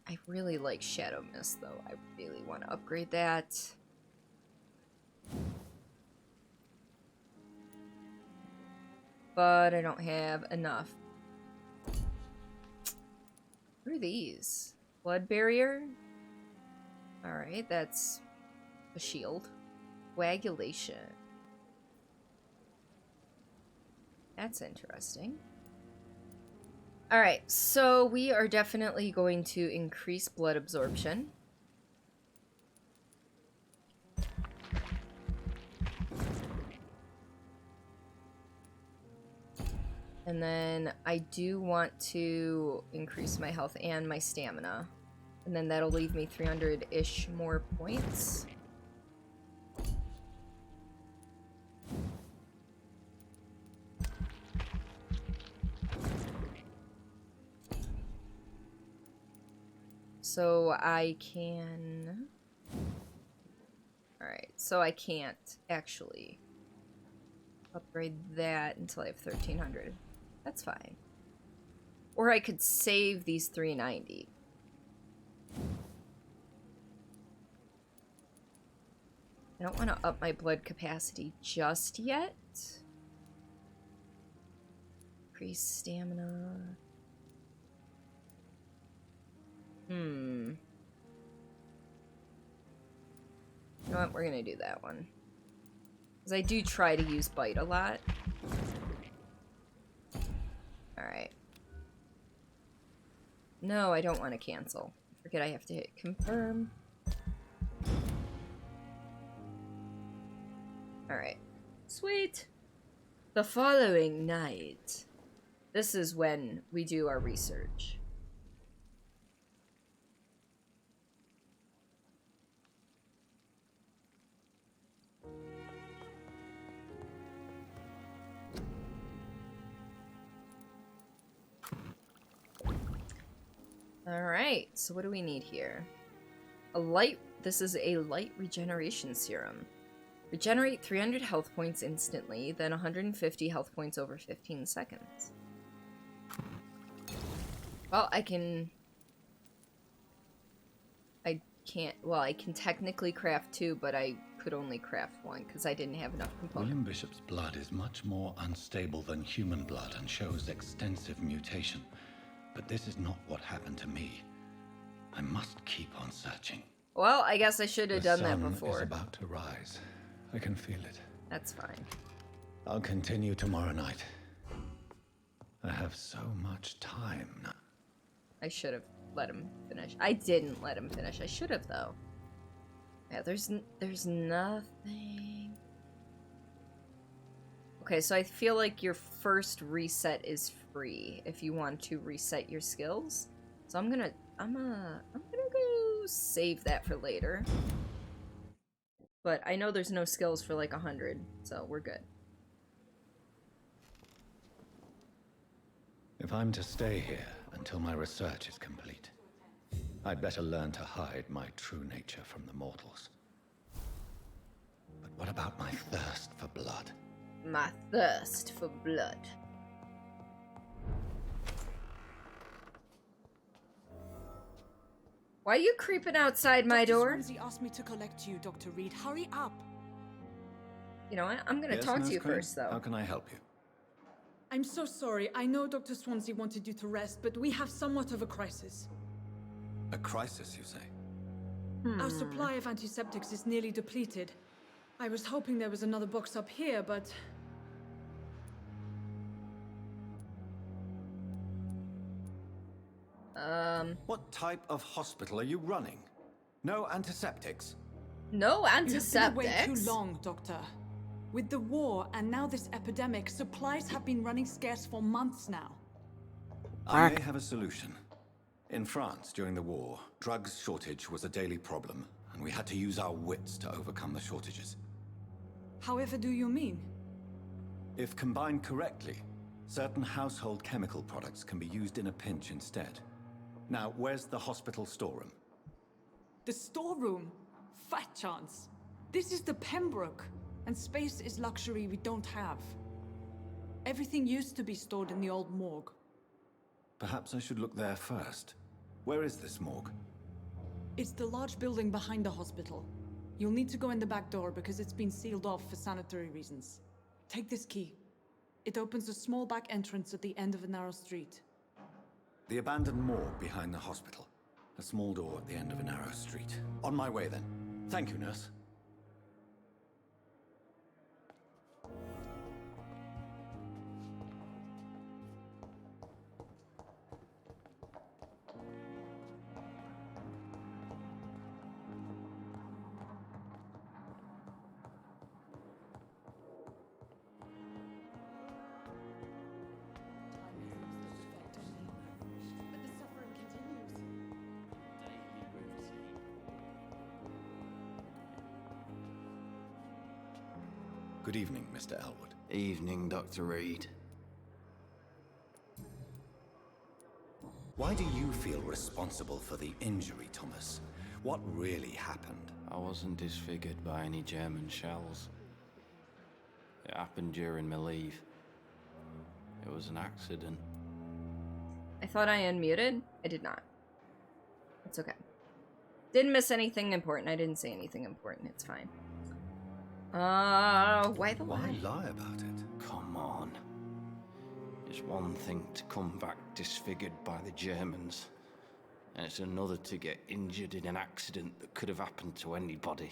S4: I really like Shadow Mist, though. I really want to upgrade that. But I don't have enough. What are these? Blood barrier? Alright, that's a shield. Coagulation. That's interesting. Alright, so we are definitely going to increase blood absorption. And then I do want to increase my health and my stamina. And then that'll leave me 300-ish more points. So I can... Alright, so I can't actually upgrade that until I have 1300. That's fine. Or I could save these 390. I don't want to up my blood capacity just yet. Increase stamina. You know what? We're gonna do that one. Because I do try to use bite a lot. Alright. No, I don't want to cancel. Forget I have to hit confirm. Alright. Sweet! The following night. This is when we do our research. Alright, so what do we need here? This is a light regeneration serum. Regenerate 300 health points instantly, then 150 health points over 15 seconds. Well, I can technically craft 2, but I could only craft 1 because I didn't have enough components.
S5: William Bishop's blood is much more unstable than human blood and shows extensive mutation. But this is not what happened to me. I must keep on searching.
S4: Well, I guess I should have done that
S7: The
S4: before.
S7: sun is about to rise. I can feel it.
S4: That's fine.
S7: I'll continue tomorrow night. I have so much time now.
S4: I should have let him finish. I didn't let him finish. I should have, though. Yeah, there's nothing. Okay, so I feel like your first reset is free if you want to reset your skills. So I'm gonna go save that for later. But I know there's no skills for like 100, so we're good.
S5: If I'm to stay here until my research is complete, I'd better learn to hide my true nature from the mortals. But what about my thirst for blood?
S4: My thirst for blood. Why are you creeping outside my door?
S9: Swansea asked me to collect you, Dr. Reed. Hurry up.
S4: You know what? I'm gonna
S5: Yes,
S4: talk
S5: Nurse
S4: to you
S5: Crane?
S4: first, though.
S5: How can I help you?
S9: I'm so sorry. I know Dr. Swansea wanted you to rest, but we have somewhat of a crisis.
S5: A crisis, you say?
S9: Our supply of antiseptics is nearly depleted. I was hoping there was another box up here, but...
S5: What type of hospital are you running? No antiseptics?
S4: No
S9: antiseptics?
S4: antiseptics?
S9: You have been away too long, Doctor. With the war and now this epidemic, supplies have been running scarce for months now.
S5: I may have a solution. In France, during the war, drugs shortage was a daily problem, and we had to use our wits to overcome the shortages.
S9: However do you mean?
S5: If combined correctly, certain household chemical products can be used in a pinch instead. Now, where's the hospital storeroom?
S9: The storeroom? Fat chance. This is the Pembroke, and space is luxury we don't have. Everything used to be stored in the old morgue.
S5: Perhaps I should look there first. Where is this morgue?
S9: It's the large building behind the hospital. You'll need to go in the back door because it's been sealed off for sanitary reasons. Take this key. It opens a small back entrance at the end of a narrow street.
S5: The abandoned morgue behind the hospital. A small door at the end of a narrow street. On my way, then. Thank you, nurse. Good evening, Mr. Elwood.
S17: Evening, Dr. Reed.
S5: Why do you feel responsible for the injury, Thomas? What really happened?
S17: I wasn't disfigured by any German shells. It happened during my leave. It was an accident.
S4: I thought I unmuted. I did not. It's okay. Didn't miss anything important. I didn't say anything important. It's fine. Why the lie?
S5: Why lie about it?
S17: Come on. It's one thing to come back disfigured by the Germans, and it's another to get injured in an accident that could have happened to anybody.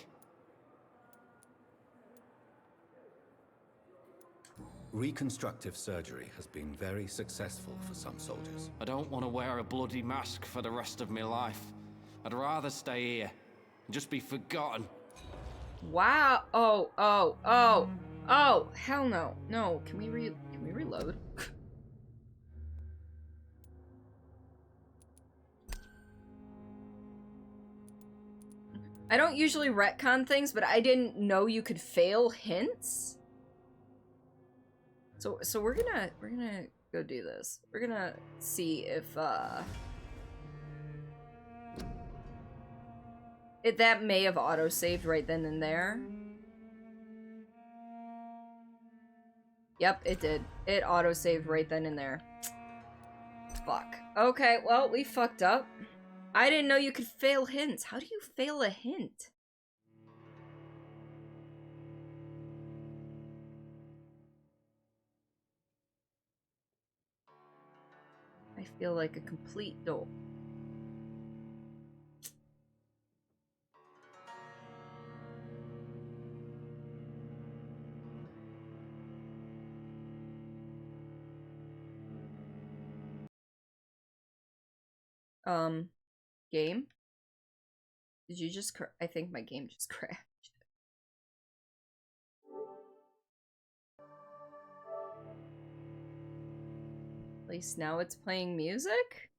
S5: Reconstructive surgery has been very successful for some soldiers.
S17: I don't want to wear a bloody mask for the rest of my life. I'd rather stay here and just be forgotten.
S4: Wow. Oh, hell no. No, can we reload? I don't usually retcon things, but I didn't know you could fail hints. So we're gonna go do this. We're gonna see if that may have auto-saved right then and there. Yep, it did. It auto-saved right then and there. Fuck. Okay, well, we fucked up. I didn't know you could fail hints. How do you fail a hint? I feel like a complete dope. Game? Did you just I think my game just crashed. least now it's playing music?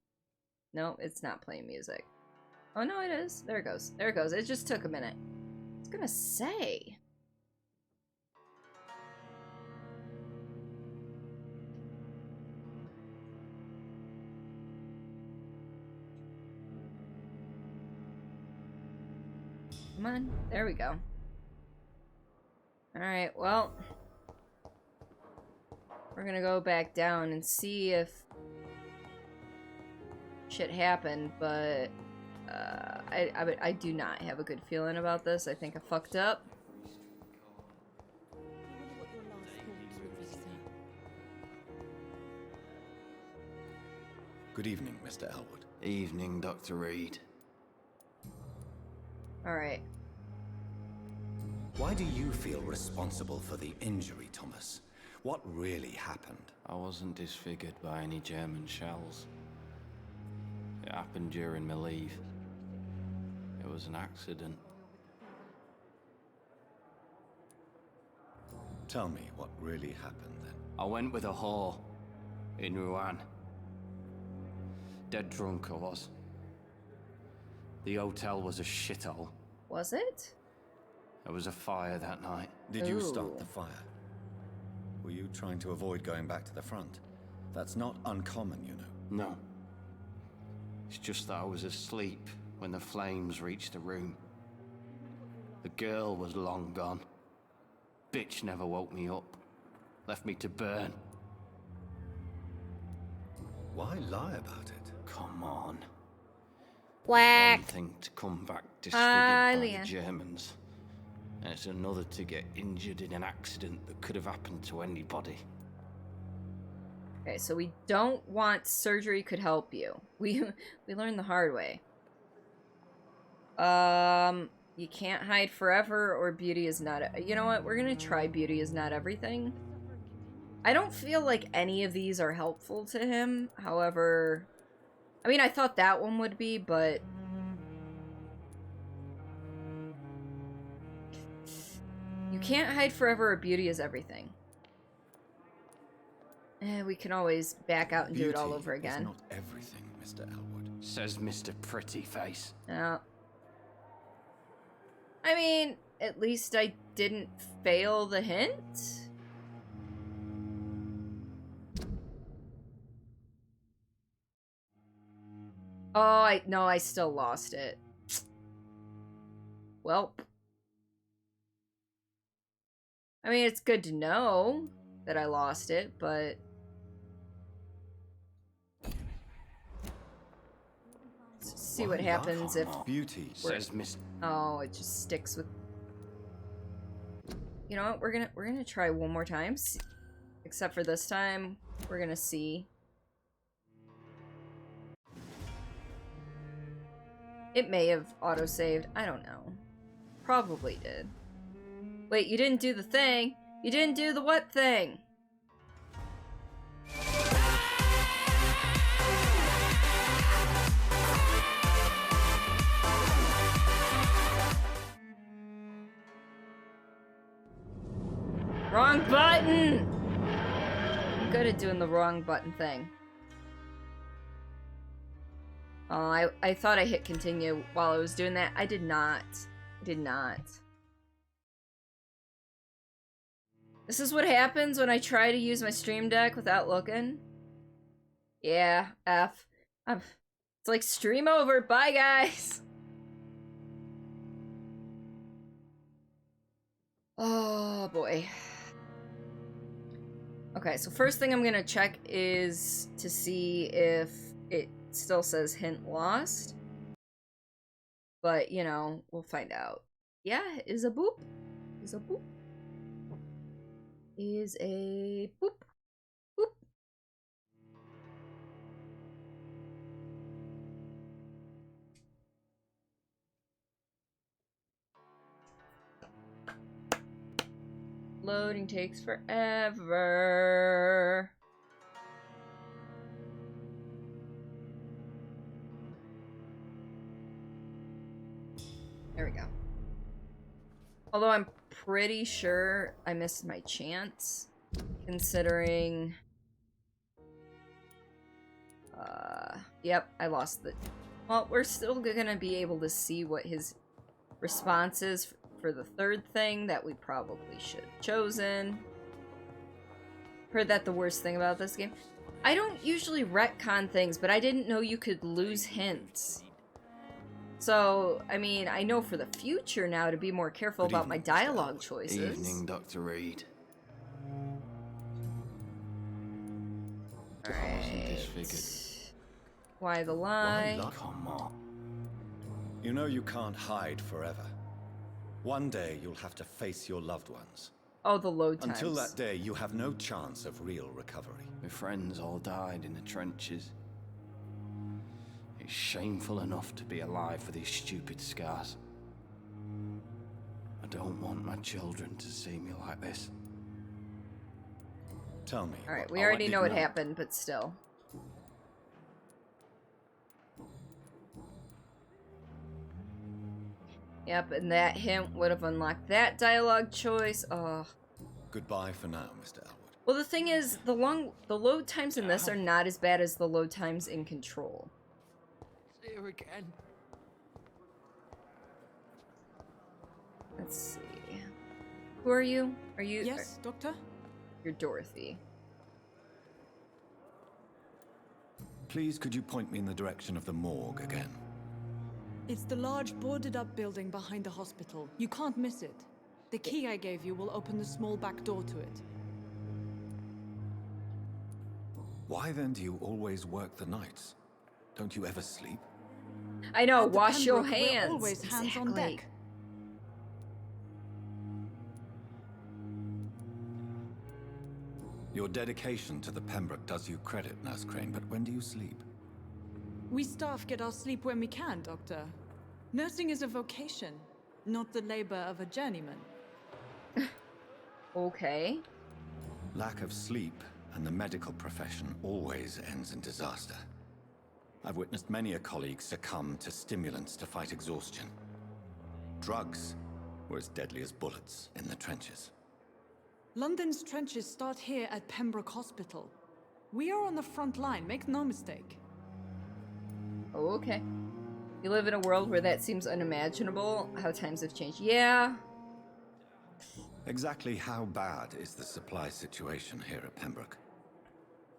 S4: No, it's not playing music. Oh no, it is. There it goes. There it goes. It just took a minute. I was gonna say. Come on. There we go. Alright, well. We're gonna go back down and see if shit happened, but I do not have a good feeling about this. I think I fucked up.
S7: Good evening, Mr. Elwood.
S17: Evening, Dr. Reed.
S4: Alright.
S7: Why do you feel responsible for the injury, Thomas? What really happened?
S17: I wasn't disfigured by any German shells. It happened during my leave. It was an accident.
S7: Tell me what really happened then.
S17: I went with a whore in Rouen. Dead drunk I was. The hotel was a shithole.
S4: Was it?
S17: There was a fire that night.
S7: Did you start the fire? Were you trying to avoid going back to the front? That's not uncommon, you know.
S17: No. It's just that I was asleep when the flames reached the room. The girl was long gone. Bitch never woke me up. Left me to burn.
S7: Why lie about it?
S17: Come on.
S21: Quack.
S17: One thing to come back disfigured by the Germans. And it's another to get injured in an accident that could have happened to anybody.
S4: Okay, so we don't want surgery could help you. We learned the hard way. You can't hide forever, or beauty is not... You know what? We're gonna try beauty is not everything. I don't feel like any of these are helpful to him. However... I mean, I thought that one would be, but... You can't hide forever, or beauty is everything. We can always back out and do it all over again.
S7: Is not everything, Mr. Elwood.
S17: Says Mr. Pretty Face.
S4: I mean, at least I didn't fail the hint. Oh, I still lost it. Welp. I mean, it's good to know that I lost it, but... Let's see what happens if...
S7: Beauty
S17: says Miss...
S4: Oh, it just sticks with... You know what? We're gonna try one more time. Except for this time, we're gonna see. It may have autosaved. I don't know. Probably did. Wait, you didn't do the thing. You didn't do the what thing? Wrong button! I'm good at doing the wrong button thing. Oh, I thought I hit continue while I was doing that. I did not. I did not. This is what happens when I try to use my stream deck without looking. Yeah, F. It's like stream over. Bye, guys. Oh, boy. Okay, so first thing I'm gonna check is to see if it still says hint lost. But, you know, we'll find out. Yeah, is a boop. Is a boop. Is a boop. Boop. Loading takes forever. There we go. Although I'm pretty sure I missed my chance, considering Yep, I lost the... Well, we're still gonna be able to see what his response is for the third thing that we probably should have chosen. Heard that the worst thing about this game. I don't usually retcon things, but I didn't know you could lose hints. So, I mean, I know for the future now to be more careful about my dialogue choices.
S17: Evening, Dr. Reed.
S4: Alright.
S17: Disfigured.
S4: Why the lie?
S17: Come on.
S7: You know you can't hide forever. One day you'll have to face your loved ones.
S4: Oh, the load times.
S7: Until that day, you have no chance of real recovery.
S17: My friends all died in the trenches. It's shameful enough to be alive for these stupid scars. I don't want my children to see me like this.
S7: Tell me.
S4: Alright, we already know what happened, but still. Yep, and that hint would have unlocked that dialogue choice. Oh.
S7: Goodbye for now, Mr. Elwood.
S4: Well, the thing is, the load times in this are not as bad as the load times in Control.
S2: Here again.
S4: Let's see. Who are you? Are you?
S9: Yes, Doctor?
S4: You're Dorothy.
S7: Please, could you point me in the direction of the morgue again?
S9: It's the large boarded-up building behind the hospital. You can't miss it. The key I gave you will open the small back door to it.
S7: Why then do you always work the nights? Don't you ever sleep?
S4: I know,
S9: At the
S4: wash your
S9: Pembroke, we're
S4: hands.
S9: always hands on deck.
S7: Your dedication to the Pembroke does you credit, Nurse Crane, but when do you sleep?
S9: We staff get our sleep when we can, Doctor. Nursing is a vocation, not the labor of a journeyman.
S4: Okay.
S7: Lack of sleep and the medical profession always ends in disaster. I've witnessed many a colleague succumb to stimulants to fight exhaustion. Drugs were as deadly as bullets in the trenches.
S9: London's trenches start here at Pembroke Hospital. We are on the front line, make no mistake.
S4: Oh, okay. You live in a world where that seems unimaginable, how times have changed. Yeah.
S7: Exactly how bad is the supply situation here at Pembroke?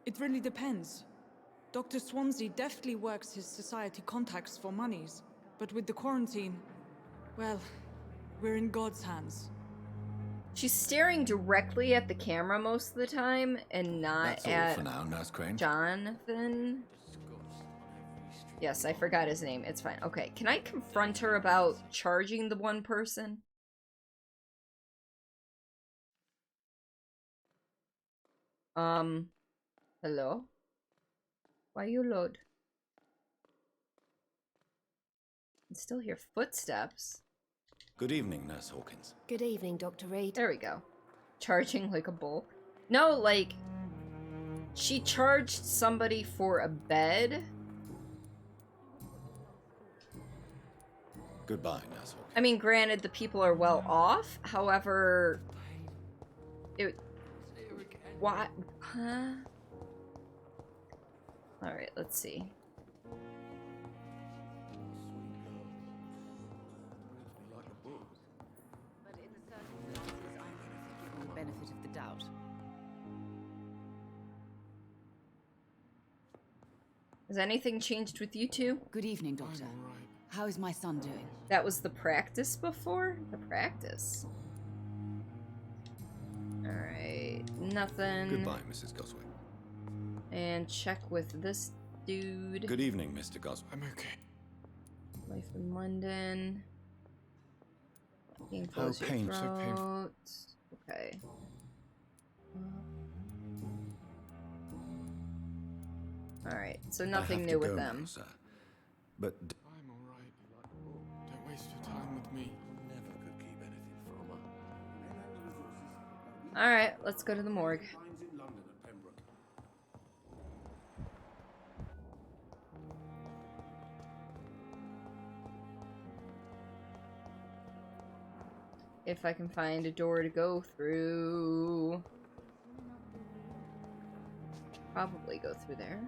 S9: It really depends. Dr. Swansea deftly works his society contacts for monies, but with the quarantine, well, we're in God's hands.
S4: She's staring directly at the camera most of the time, and not
S7: That's all for now, Nurse Crane.
S4: Jonathan. Yes, I forgot his name. It's fine. Okay, can I confront her about charging the one person? Hello? Why you load? I can still hear footsteps.
S7: Good evening, Nurse Hawkins.
S15: Good evening, Dr. Reed.
S4: There we go. Charging like a bull. No, like, she charged somebody for a bed.
S7: Goodbye, Nurse Hawkins.
S4: I mean, granted, the people are well off. However, what? Huh? Alright, let's see.
S16: But in the circumstances, I'm going to give you the benefit of the doubt.
S4: Has anything changed with you two?
S16: Good evening, Doctor. How is my son doing?
S4: That was the practice before? The practice. Alright, nothing.
S7: Goodbye, Mrs. Goswick.
S4: And check with this dude.
S7: Good evening, Mr. Goswick.
S8: I'm okay.
S4: Life in London. Painful
S7: How
S4: as your
S7: painful.
S8: So painful.
S4: throat. Okay. Alright, so nothing
S7: I have
S4: new
S7: to
S4: with
S7: go
S4: them.
S7: now, sir. But
S8: I'm alright. Don't waste your time with me. Never could keep anything from her.
S4: Alright, let's go to the morgue. If I can find a door to go through. Probably go through there.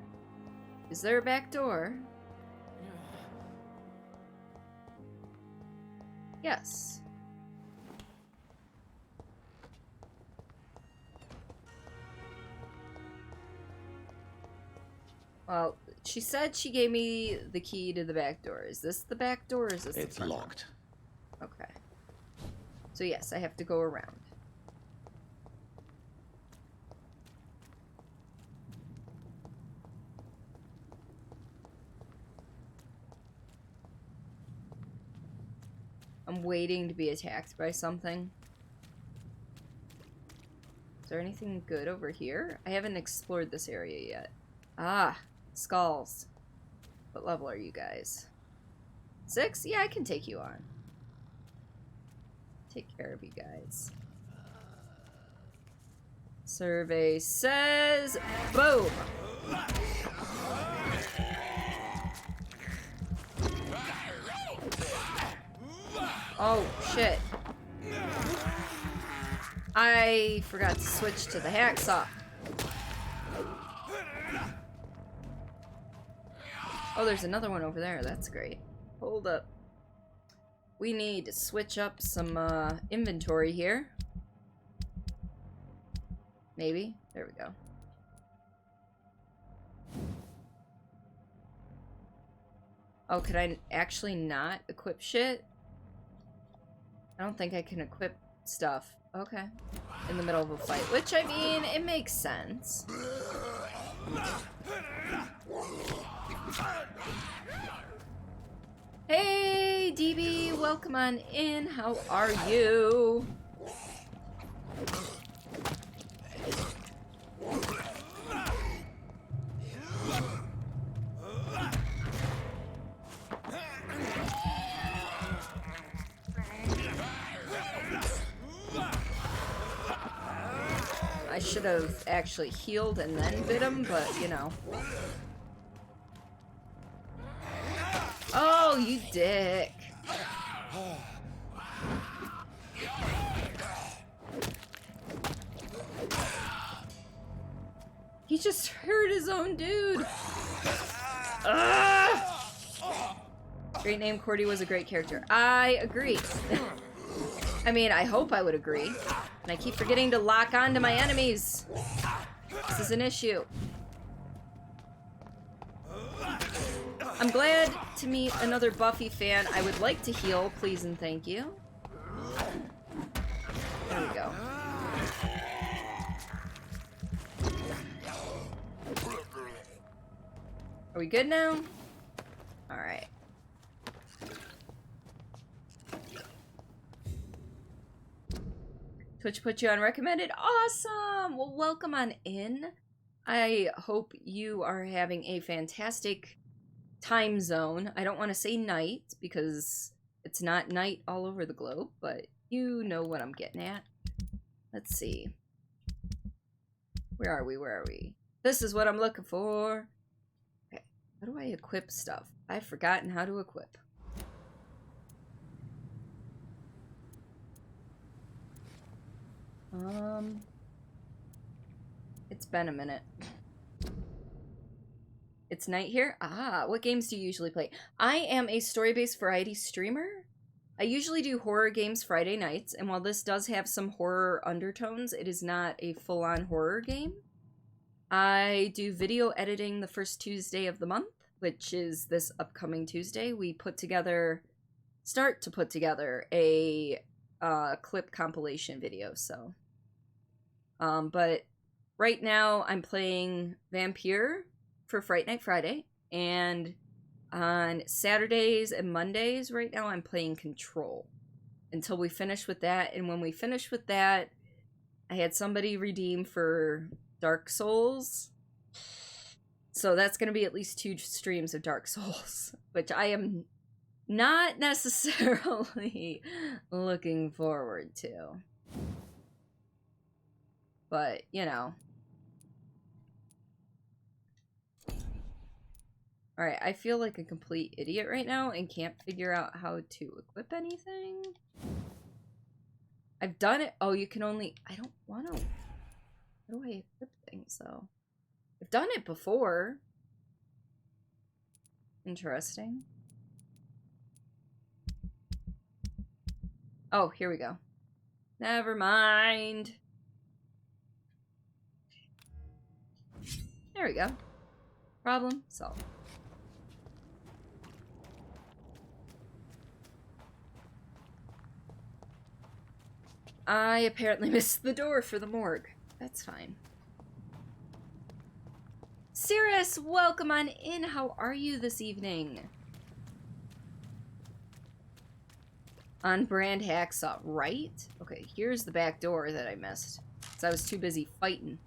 S4: Is there a back door? Yes. Well, she said she gave me the key to the back door. Is this the back door or is this the front door?
S5: Locked.
S4: Okay. So yes, I have to go around. I'm waiting to be attacked by something. Is there anything good over here? I haven't explored this area yet. Ah, skulls. What level are you guys? 6? Yeah, I can take you on. Take care of you guys. Survey says, boom! Oh, shit. I forgot to switch to the hacksaw. Oh, there's another one over there. That's great. Hold up. We need to switch up some inventory here. Maybe. There we go. Oh, could I actually not equip shit? I don't think I can equip stuff. Okay. In the middle of a fight. Which, I mean, it makes sense. Hey, DB, welcome on in. How are you? I should have actually healed and then bit him, but you know. Oh, you dick. He just hurt his own dude. Great name, Cordy was a great character. I agree. I mean, I hope I would agree. And I keep forgetting to lock on to my enemies. This is an issue. I'm glad to meet another Buffy fan. I would like to heal, please and thank you. There we go. Are we good now? Alright. Twitch put you on recommended. Awesome! Well, welcome on in. I hope you are having a fantastic time zone. I don't want to say night because it's not night all over the globe, but you know what I'm getting at. Let's see. Where are we? Where are we? This is what I'm looking for. Okay. How do I equip stuff? I've forgotten how to equip. It's been a minute. It's night here? Ah, what games do you usually play? I am a story-based variety streamer. I usually do horror games Friday nights, and while this does have some horror undertones, it is not a full-on horror game. I do video editing the first Tuesday of the month, which is this upcoming Tuesday. We start to put together a clip compilation video, so. But right now I'm playing Vampyr for Fright Night Friday, and on Saturdays and Mondays right now I'm playing Control until we finish with that. And when we finish with that, I had somebody redeem for Dark Souls, so that's going to be at least 2 streams of Dark Souls, which I am not necessarily looking forward to, but you know. Alright, I feel like a complete idiot right now and can't figure out how to equip anything. I've done it. Oh, you can only... I don't want to... How do I equip things, though? I've done it before. Interesting. Oh, here we go. Never mind. There we go. Problem solved. I apparently missed the door for the morgue. That's fine. Cirrus, welcome on in. How are you this evening? On brand hacksaw, right? Okay, here's the back door that I missed. Because I was too busy fighting.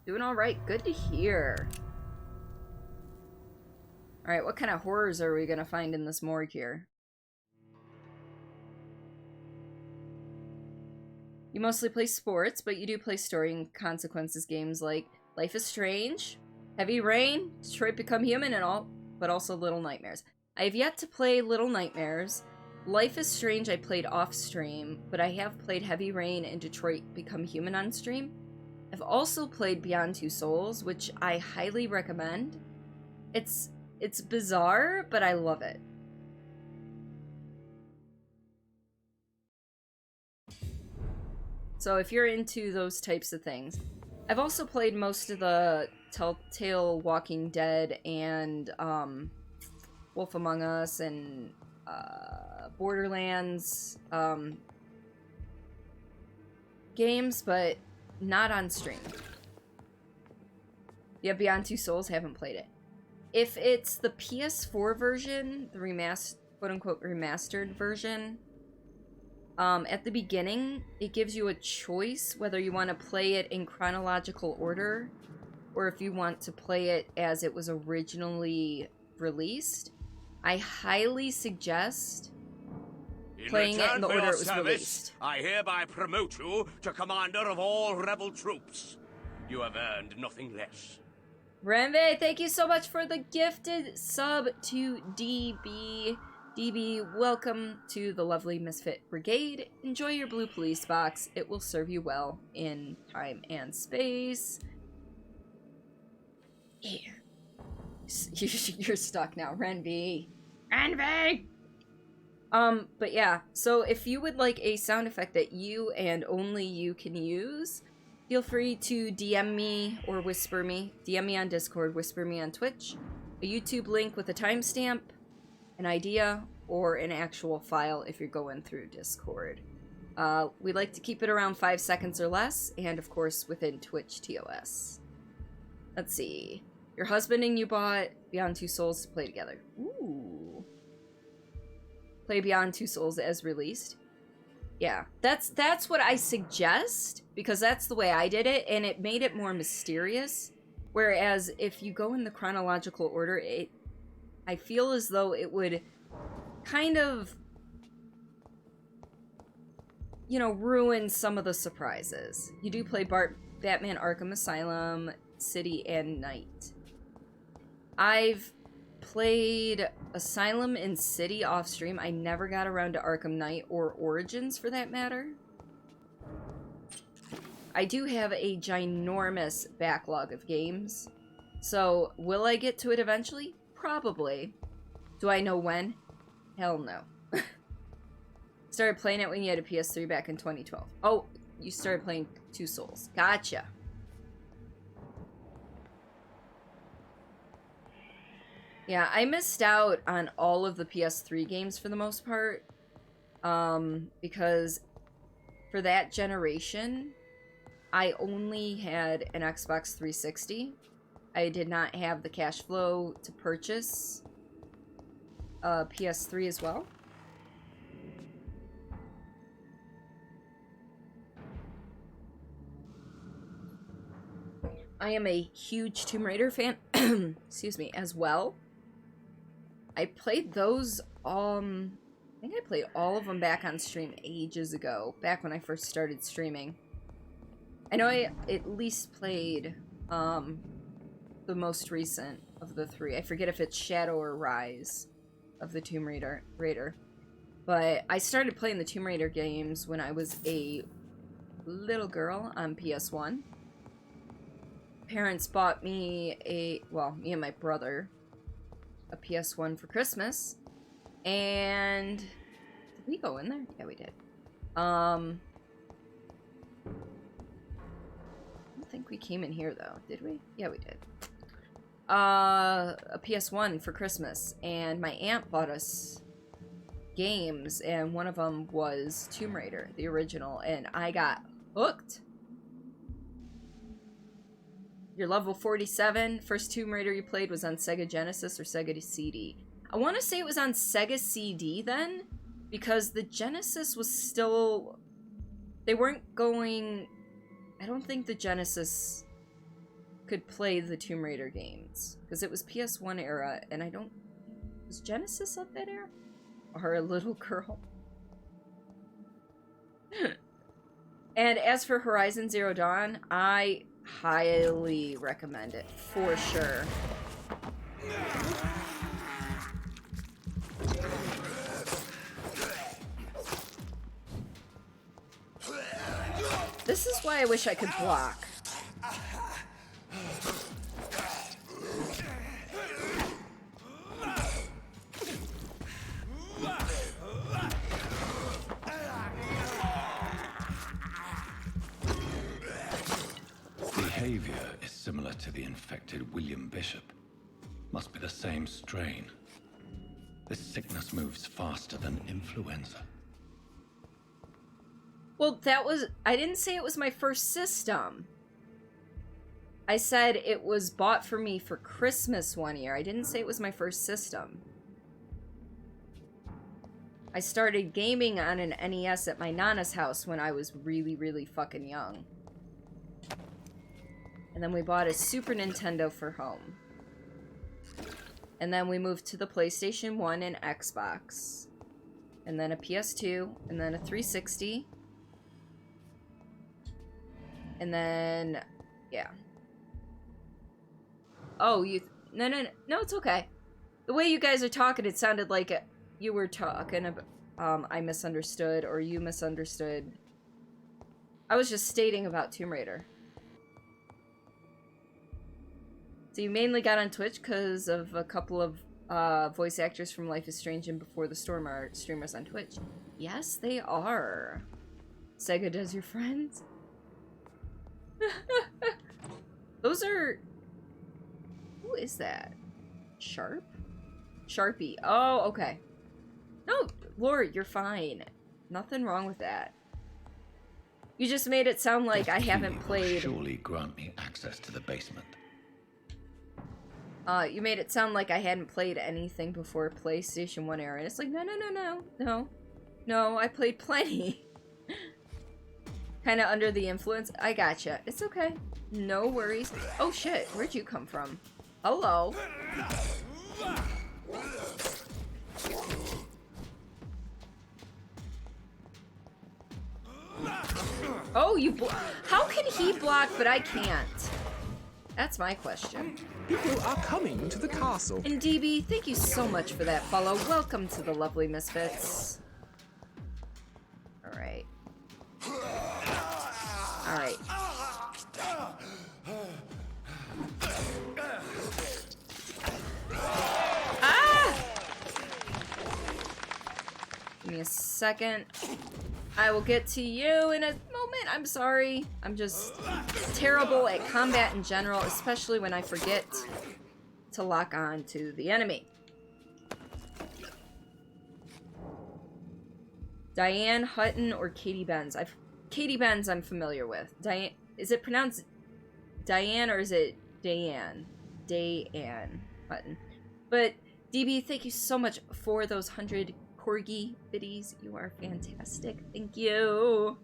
S4: Doing alright, good to hear. Alright, what kind of horrors are we gonna find in this morgue here? You mostly play sports, but you do play story and consequences games like Life is Strange, Heavy Rain, Detroit Become Human, and all, but also Little Nightmares. I have yet to play Little Nightmares. Life is Strange I played off stream, but I have played Heavy Rain and Detroit Become Human on stream. I've also played Beyond Two Souls, which I highly recommend. It's bizarre, but I love it. So if you're into those types of things. I've also played most of the Telltale Walking Dead and Wolf Among Us and Borderlands games, but not on stream. Yeah, Beyond Two Souls, haven't played it. If it's the PS4 version, the quote-unquote remastered version, at the beginning, it gives you a choice whether you want to play it in chronological order or if you want to play it as it was originally released. I highly suggest playing it in the order it was released.
S14: I hereby promote you to commander of all rebel troops. You have earned nothing less.
S4: Renve, thank you so much for the gifted sub to DB. DB, welcome to the lovely Misfit Brigade. Enjoy your blue police box. It will serve you well in time and space. Yeah. You're stuck now, Renv. Renv! But yeah, so if you would like a sound effect that you and only you can use, feel free to DM me or whisper me. DM me on Discord, whisper me on Twitch. A YouTube link with a timestamp, an idea, or an actual file if you're going through Discord. We like to keep it around 5 seconds or less, and of course within Twitch TOS. Let's see. Your husband and you bought Beyond Two Souls to play together. Ooh. Play Beyond Two Souls as released. Yeah, that's what I suggest, because that's the way I did it, and it made it more mysterious. Whereas if you go in the chronological order, I feel as though it would kind of, you know, ruin some of the surprises. You do play Batman Arkham Asylum, City, and Night. I've played Asylum and City off stream. I never got around to Arkham Knight or Origins for that matter. I do have a ginormous backlog of games. So, will I get to it eventually? Probably. Do I know when? Hell no. Started playing it when you had a PS3 back in 2012. Oh, you started playing Two Souls. Gotcha. Yeah, I missed out on all of the PS3 games for the most part. Because for that generation, I only had an Xbox 360. I did not have the cash flow to purchase PS3 as well. I am a huge Tomb Raider fan, excuse me, as well. I played those, I think I played all of them back on stream ages ago, back when I first started streaming. I know I at least played, the most recent of the three. I forget if it's Shadow or Rise of the Tomb Raider. But I started playing the Tomb Raider games when I was a little girl on PS1. Parents bought me me and my brother a PS1 for Christmas. And did we go in there? Yeah, we did. I don't think we came in here though, did we? Yeah, we did. A PS1 for Christmas, and my aunt bought us games, and one of them was Tomb Raider, the original, and I got hooked. You're level 47. First Tomb Raider you played was on Sega Genesis or Sega CD. I want to say it was on Sega CD then, because the Genesis was still... They weren't going... I don't think the Genesis could play the Tomb Raider games, because it was PS1 era, and I don't... Was Genesis of that era? Or a little girl? And as for Horizon Zero Dawn, I highly recommend it, for sure. This is why I wish I could block.
S5: Behavior is similar to the infected William Bishop. Must be the same strain. This sickness moves faster than influenza.
S4: Well, that was... I didn't say it was my first system. I said it was bought for me for Christmas one year. I didn't say it was my first system. I started gaming on an NES at my Nana's house when I was really, really fucking young. And then we bought a Super Nintendo for home. And then we moved to the PlayStation 1 and Xbox. And then a PS2, and then a 360. And then, yeah. Oh, no, it's okay. The way you guys are talking, it sounded like you were talking about, I misunderstood, or you misunderstood. I was just stating about Tomb Raider. So you mainly got on Twitch because of a couple of voice actors from Life is Strange and Before the Storm are streamers on Twitch. Yes, they are. Sega does your friends? Those are... Who is that? Sharp? Sharpie. Oh, okay. No, Lord, you're fine. Nothing wrong with that. You just made it sound like I haven't played...
S5: Surely grant me access to the basement.
S4: You made it sound like I hadn't played anything before PlayStation 1 era. And it's like, no, I played plenty. Kind of under the influence. I gotcha. It's okay. No worries. Oh shit, where'd you come from? Hello. Oh, how can he block but I can't? That's my question.
S12: People are coming to the castle.
S4: And DB, thank you so much for that follow. Welcome to the lovely Misfits. Alright. Alright. Ah! Give me a second. I will get to you in a moment. I'm sorry. I'm just terrible at combat in general, especially when I forget to lock on to the enemy. Diane Hutton or Katie Benz? Katie Benz I'm familiar with. Diane, is it pronounced Diane or is it Diane? Diane Hutton. But DB, thank you so much for those 100 corgi biddies. You are fantastic. Thank you.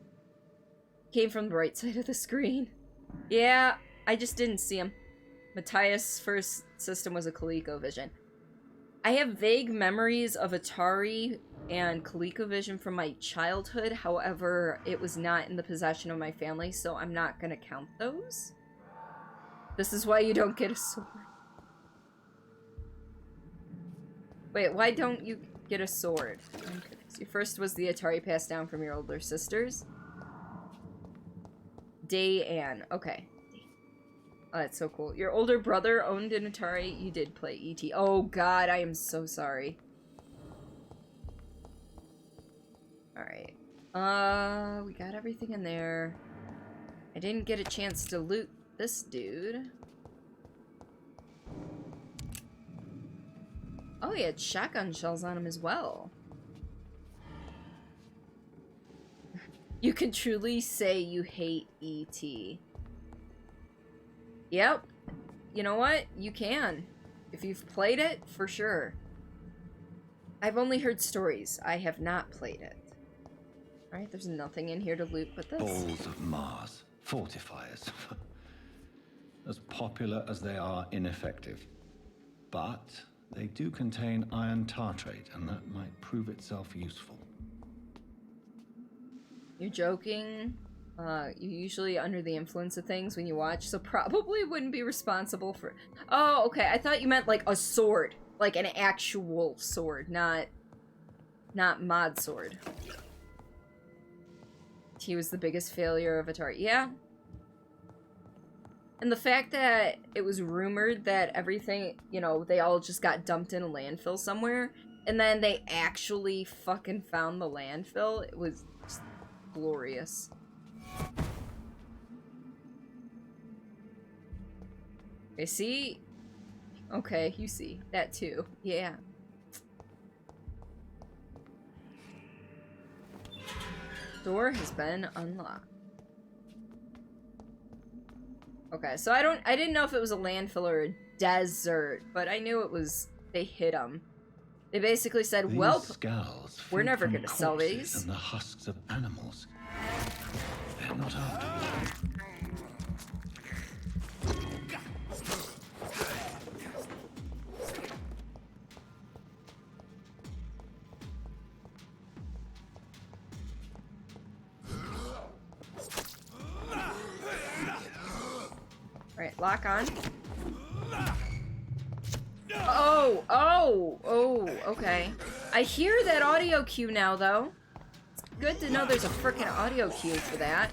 S4: Came from the right side of the screen. Yeah, I just didn't see him. Matthias' first system was a ColecoVision. I have vague memories of Atari and ColecoVision from my childhood. However, it was not in the possession of my family, so I'm not gonna count those. This is why you don't get a sword. Wait, why don't you get a sword? Your first was the Atari passed down from your older sisters. Diane. Okay. Oh, that's so cool. Your older brother owned an Atari. You did play E.T. Oh god, I am so sorry. Alright. We got everything in there. I didn't get a chance to loot this dude. Oh, he had shotgun shells on him as well. You can truly say you hate E.T. Yep. You know what? You can. If you've played it, for sure. I've only heard stories. I have not played it. Alright, there's nothing in here to loot but this.
S5: Balls of Mars. Fortifiers. As popular as they are ineffective. But they do contain iron tartrate, and that might prove itself useful.
S4: You're joking. You're usually under the influence of things when you watch, so probably wouldn't be responsible for... Oh, okay. I thought you meant like a sword. Like an actual sword, not mod sword. He was the biggest failure of Atari. Yeah. And the fact that it was rumored that everything, you know, they all just got dumped in a landfill somewhere, and then they actually fucking found the landfill, it was just glorious. Okay, see? Okay, you see. That too. Yeah. Door has been unlocked. Okay, so I didn't know if it was a landfill or a desert, but I knew it was, they hit them. They basically said, well, we're never going to sell these.
S5: And the husks of animals. They're not after me.
S4: Alright, lock on. Oh, okay. I hear that audio cue now, though. It's good to know there's a frickin' audio cue for that.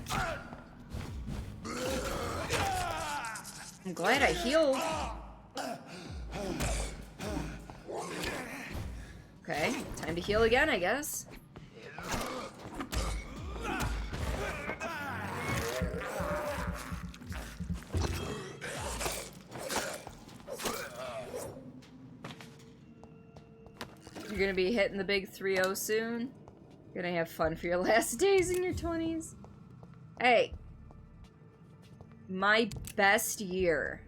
S4: I'm glad I healed. Okay, time to heal again, I guess. You're gonna be hitting the big 3-0 soon. You're gonna have fun for your last days in your 20s. Hey. My best year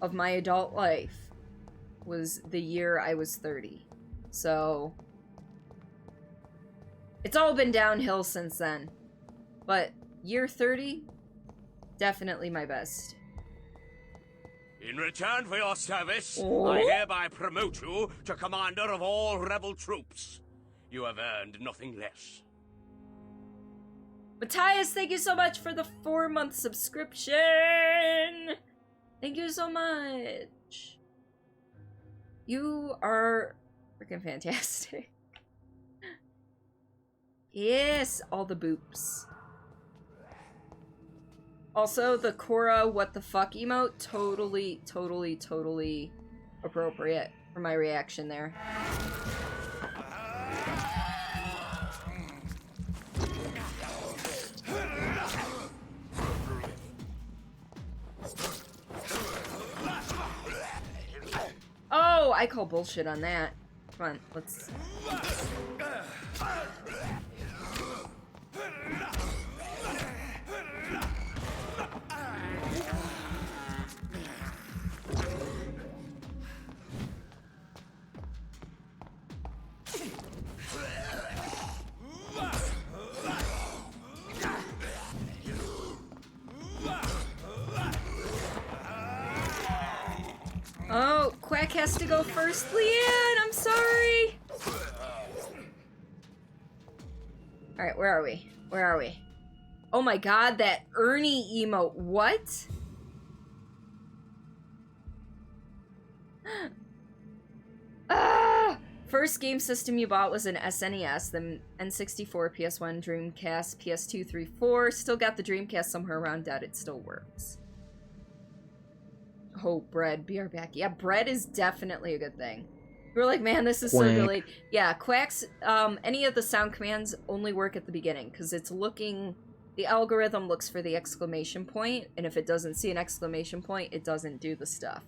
S4: of my adult life was the year I was 30. So it's all been downhill since then. But year 30, definitely my best.
S14: In return for your service,
S4: Oh?
S14: I hereby promote you to commander of all rebel troops. You have earned nothing less.
S4: Matthias, thank you so much for the 4-month subscription! Thank you so much! You are freaking fantastic. Yes, all the boops. Also, the Cora what the fuck emote, totally appropriate for my reaction there. Oh, I call bullshit on that. Come on, let's... Oh, Quack has to go first. Leanne, I'm sorry. Alright, where are we? Where are we? Oh my god, that Ernie emote. What? Ah! First game system you bought was an SNES, then N64, PS1, Dreamcast, PS2, 3, 4. Still got the Dreamcast somewhere around dead. It still works. Oh, bread. BR back. Yeah, bread is definitely a good thing. We're like, man, this is so
S6: Quack.
S4: delayed. Yeah, quacks, any of the sound commands only work at the beginning, because it's looking... The algorithm looks for the exclamation point, and if it doesn't see an exclamation point, it doesn't do the stuff.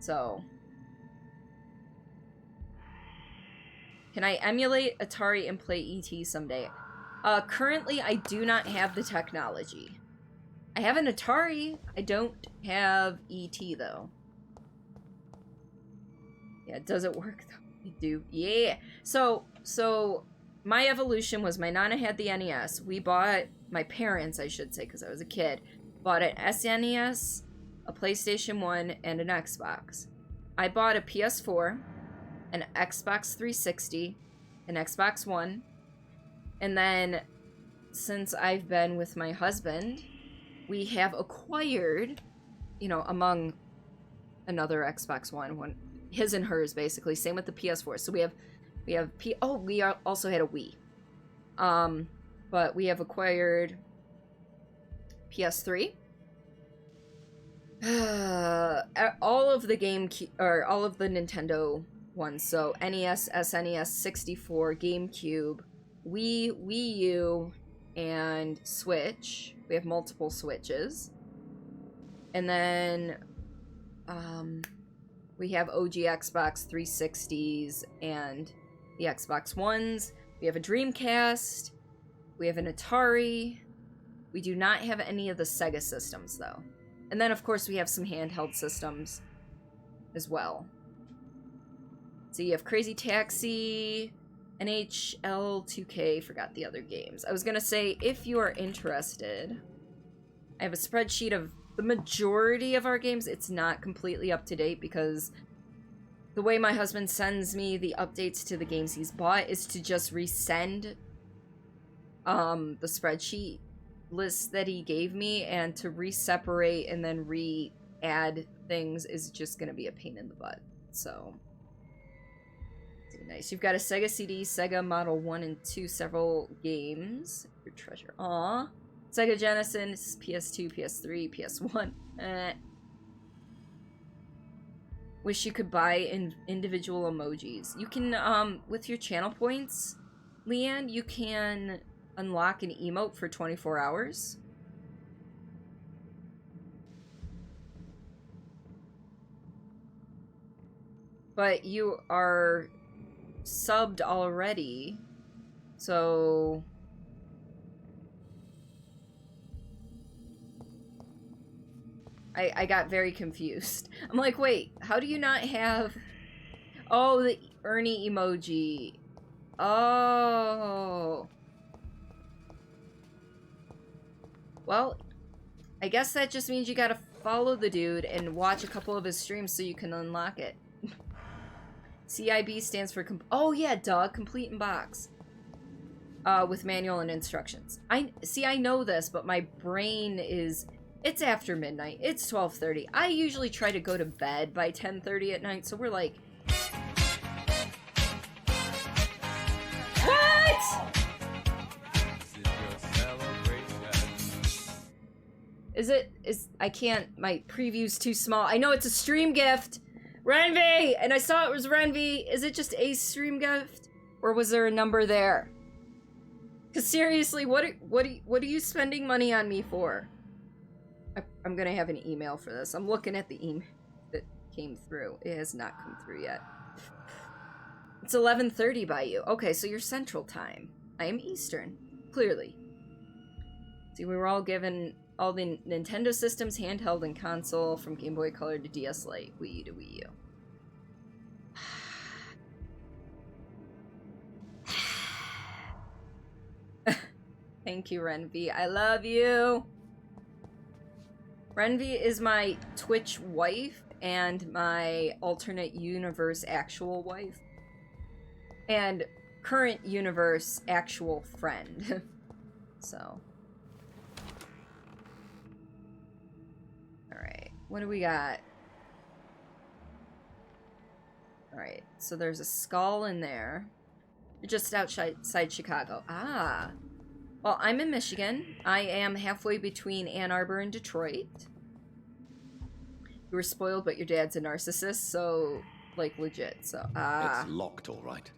S4: So... Can I emulate Atari and play ET someday? Currently, I do not have the technology. I have an Atari. I don't have ET, though. Yeah, does it work, though? You do. Yeah! So, my evolution was my Nana had the NES. We bought, my parents, I should say, because I was a kid, bought an SNES, a PlayStation 1, and an Xbox. I bought a PS4, an Xbox 360, an Xbox One, and then, since I've been with my husband, we have acquired, you know, among another Xbox One, his and hers, basically. Same with the PS4. So we also had a Wii. But we have acquired PS3. All of the all of the Nintendo ones. So NES, SNES, 64, GameCube, Wii U, and Switch. We have multiple Switches. And then, we have OG Xbox 360s and the Xbox Ones. We have a Dreamcast. We have an Atari. We do not have any of the Sega systems, though. And then, of course, we have some handheld systems as well. So you have Crazy Taxi, NHL 2K, forgot the other games. I was gonna say, if you are interested, I have a spreadsheet of the majority of our games. It's not completely up to date because the way my husband sends me the updates to the games he's bought is to just resend the spreadsheet list that he gave me, and to re-separate and then re-add things is just gonna be a pain in the butt. So nice. You've got a Sega CD, Sega Model 1 and 2, several games. Your treasure. Aww. Sega Genesis, PS2, PS3, PS1. Wish you could buy individual emojis. You can, with your channel points, Leanne, you can unlock an emote for 24 hours. But you are subbed already, so I got very confused. I'm like, wait, how do you not have... Oh, the Ernie emoji. Oh. Well, I guess that just means you gotta follow the dude and watch a couple of his streams so you can unlock it. CIB stands for... Oh, yeah, duh. Complete in box. With manual and instructions. I know this, but my brain is... It's after midnight. It's 12:30. I usually try to go to bed by 10:30 at night, so we're like... What?! I can't... My preview's too small. I know it's a stream gift! Renvi! And I saw it was Renvi. Is it just a stream gift? Or was there a number there? Because seriously, what are you spending money on me for? I'm gonna have an email for this. I'm looking at the email that came through. It has not come through yet. It's 11:30 by you. Okay, so you're Central Time. I am Eastern. Clearly. See, we were all given all the Nintendo systems, handheld and console, from Game Boy Color to DS Lite, Wii U to Wii U. Thank you, Renvi. I love you! Renvi is my Twitch wife and my alternate universe actual wife. And current universe actual friend. So. Alright, what do we got? Alright, so there's a skull in there. You're just outside Chicago. Ah. Well, I'm in Michigan. I am halfway between Ann Arbor and Detroit. You were spoiled, but your dad's a narcissist, so, like, legit, so,
S7: It's locked, all right.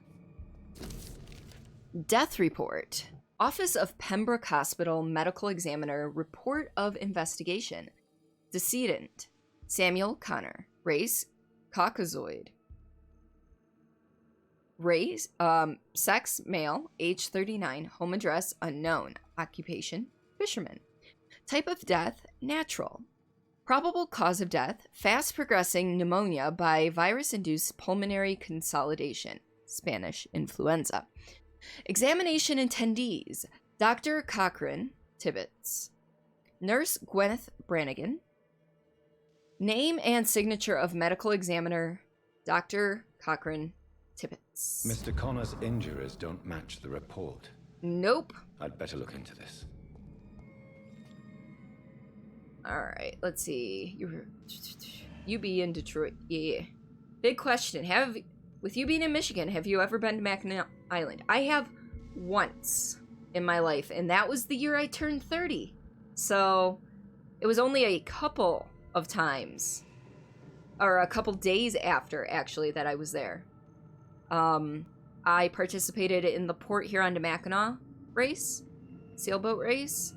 S4: Death report. Office of Pembroke Hospital Medical Examiner Report of Investigation. Decedent, Samuel Connor. Race, Caucasoid. Race, sex, male, age 39. Home address, unknown. Occupation, fisherman. Type of death, natural. Probable cause of death, fast progressing pneumonia by virus-induced pulmonary consolidation. Spanish influenza. Examination attendees, Dr. Cochran, Tibbets. Nurse Gwyneth Brannigan. Name and signature of medical examiner, Dr. Cochran, Tibbets.
S5: Mr. Connor's injuries don't match the report.
S4: Nope.
S5: I'd better look into this.
S4: Alright, let's see. You be in Detroit. Yeah. Big question. With you being in Michigan, have you ever been to Mackinac Island? I have once in my life, and that was the year I turned 30. So, it was only a couple of times, or a couple days after, actually, that I was there. I participated in the Port Huron to Mackinac race, sailboat race.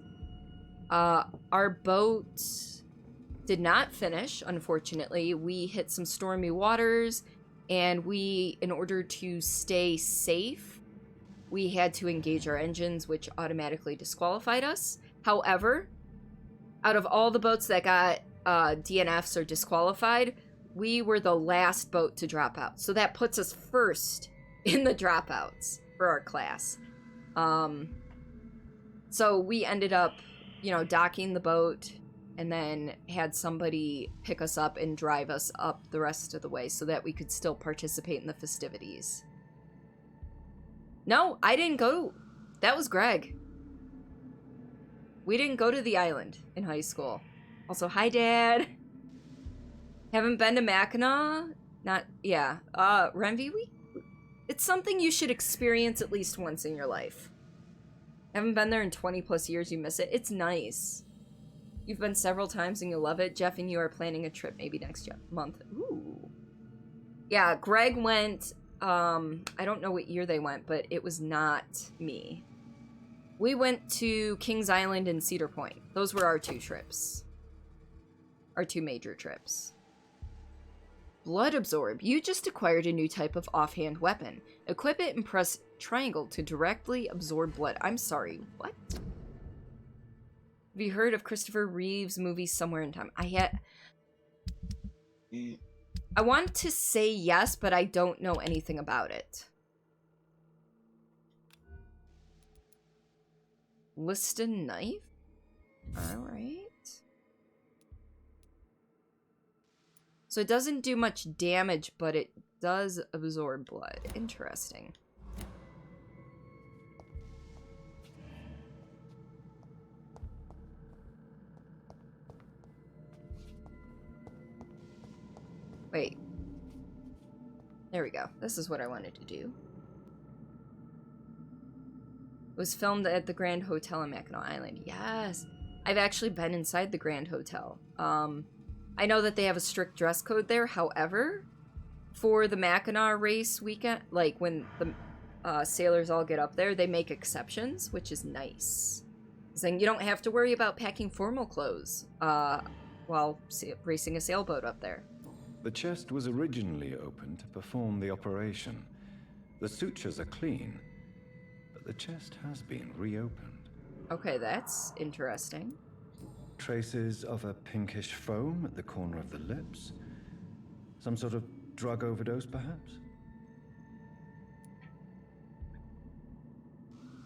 S4: Our boat did not finish, unfortunately. We hit some stormy waters, and in order to stay safe, we had to engage our engines, which automatically disqualified us. However, out of all the boats that got DNFs or disqualified, we were the last boat to drop out. So that puts us first in the dropouts for our class. So we ended up, docking the boat and then had somebody pick us up and drive us up the rest of the way so that we could still participate in the festivities. No, I didn't go. That was Greg. We didn't go to the island in high school. Also, hi, Dad. Haven't been to Mackinac? Renvy, it's something you should experience at least once in your life. Haven't been there in 20 plus years, you miss it. It's nice. You've been several times and you'll love it. Jeff and you are planning a trip maybe next month. Ooh. Yeah, Greg went, I don't know what year they went, but it was not me. We went to Kings Island and Cedar Point. Those were our two trips. Our two major trips. Blood Absorb. You just acquired a new type of offhand weapon. Equip it and press triangle to directly absorb blood. I'm sorry, what? Have you heard of Christopher Reeve's movie Somewhere in Time? I want to say yes, but I don't know anything about it. Liston knife? Alright. So it doesn't do much damage, but it does absorb blood. Interesting. Wait. There we go. This is what I wanted to do. It was filmed at the Grand Hotel in Mackinac Island. Yes. I've actually been inside the Grand Hotel. I know that they have a strict dress code there. However, for the Mackinac race weekend, like when the sailors all get up there, they make exceptions, which is nice. Saying you don't have to worry about packing formal clothes while racing a sailboat up there.
S5: The chest was originally opened to perform the operation. The sutures are clean, but the chest has been reopened.
S4: Okay, that's interesting.
S5: Traces of a pinkish foam at the corner of the lips. Some sort of drug overdose, perhaps?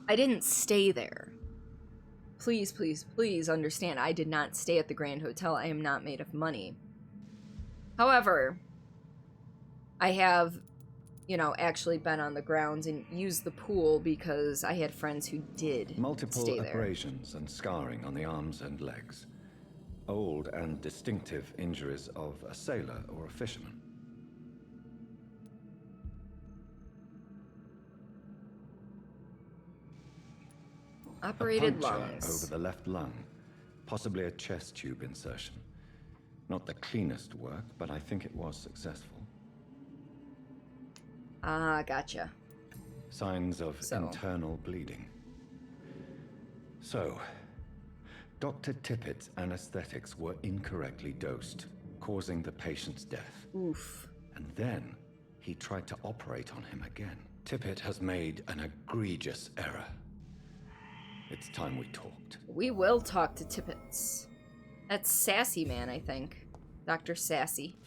S4: I didn't stay there. Please, please, please understand, I did not stay at the Grand Hotel. I am not made of money. However, I have, actually been on the grounds and used the pool because I had friends who did
S5: Multiple
S4: stay there.
S5: abrasions and scarring on the arms and legs. Old and distinctive injuries of a sailor or a fisherman.
S4: Operated
S5: a puncture
S4: lungs.
S5: over the left lung, possibly a chest tube insertion. Not the cleanest work, but I think it was successful.
S4: Ah, gotcha.
S5: Signs of internal bleeding. So, Dr. Tippett's anesthetics were incorrectly dosed, causing the patient's death.
S4: Oof.
S5: And then he tried to operate on him again. Tippett has made an egregious error. It's time we talked.
S4: We will talk to Tippets. That's Sassy Man, I think. Dr. Sassy.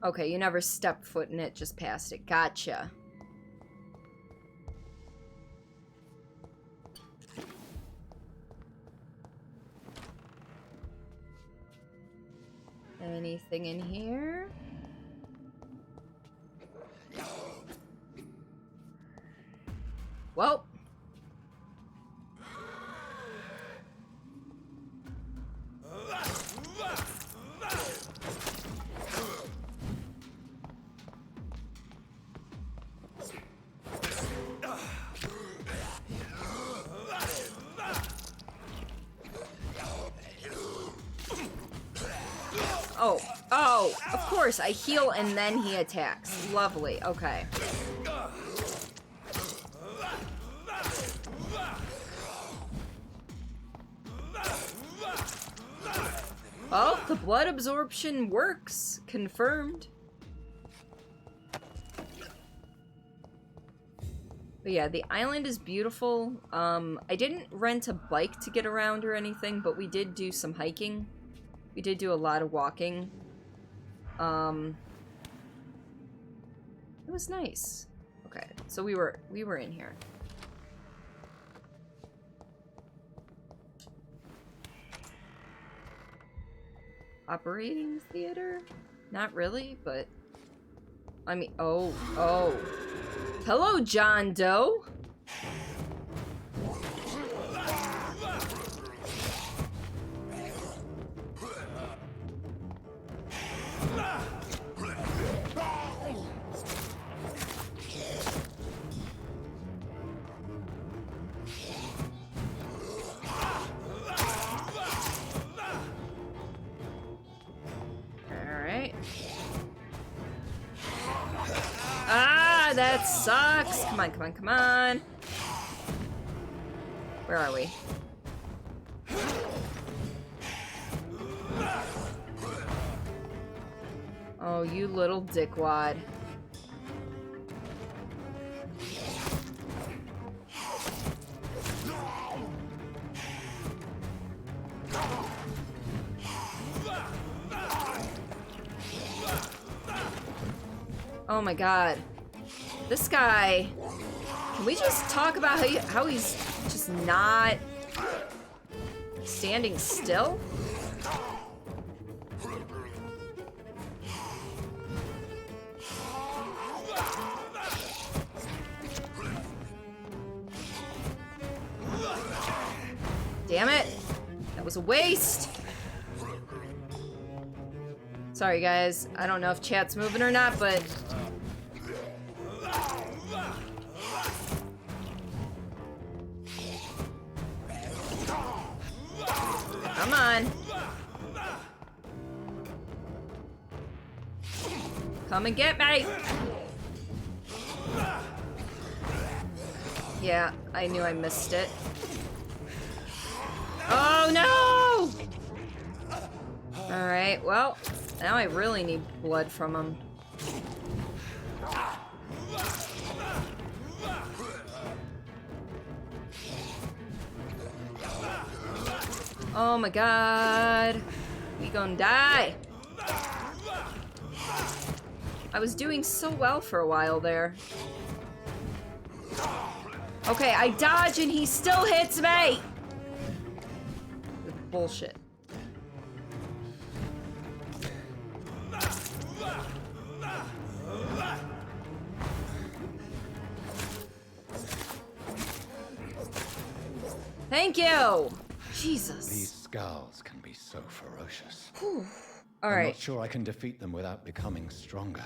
S4: Okay, you never stepped foot in it, just passed it. Gotcha. Anything in here? Well. Oh, of course, I heal and then he attacks. Lovely, okay. Oh, the blood absorption works. Confirmed. But yeah, the island is beautiful. I didn't rent a bike to get around or anything, but we did do some hiking. We did do a lot of walking. It was nice. Okay, so we were in here. Operating theater? Not really, but I mean, oh. Hello, John Doe. That sucks. Come on, come on, come on. Where are we? Oh, you little dickwad. Oh my god. This guy, can we just talk about how he's just not standing still? Damn it. That was a waste. Sorry guys, I don't know if chat's moving or not, but come on. Come and get me. Yeah, I knew I missed it. Oh no! Alright, well, now I really need blood from him. Oh my god. We gonna die. I was doing so well for a while there. Okay, I dodge and he still hits me! Bullshit. Thank you! Jesus.
S5: These skulls can be so ferocious.
S4: All
S5: I'm
S4: right.
S5: not sure I can defeat them without becoming stronger.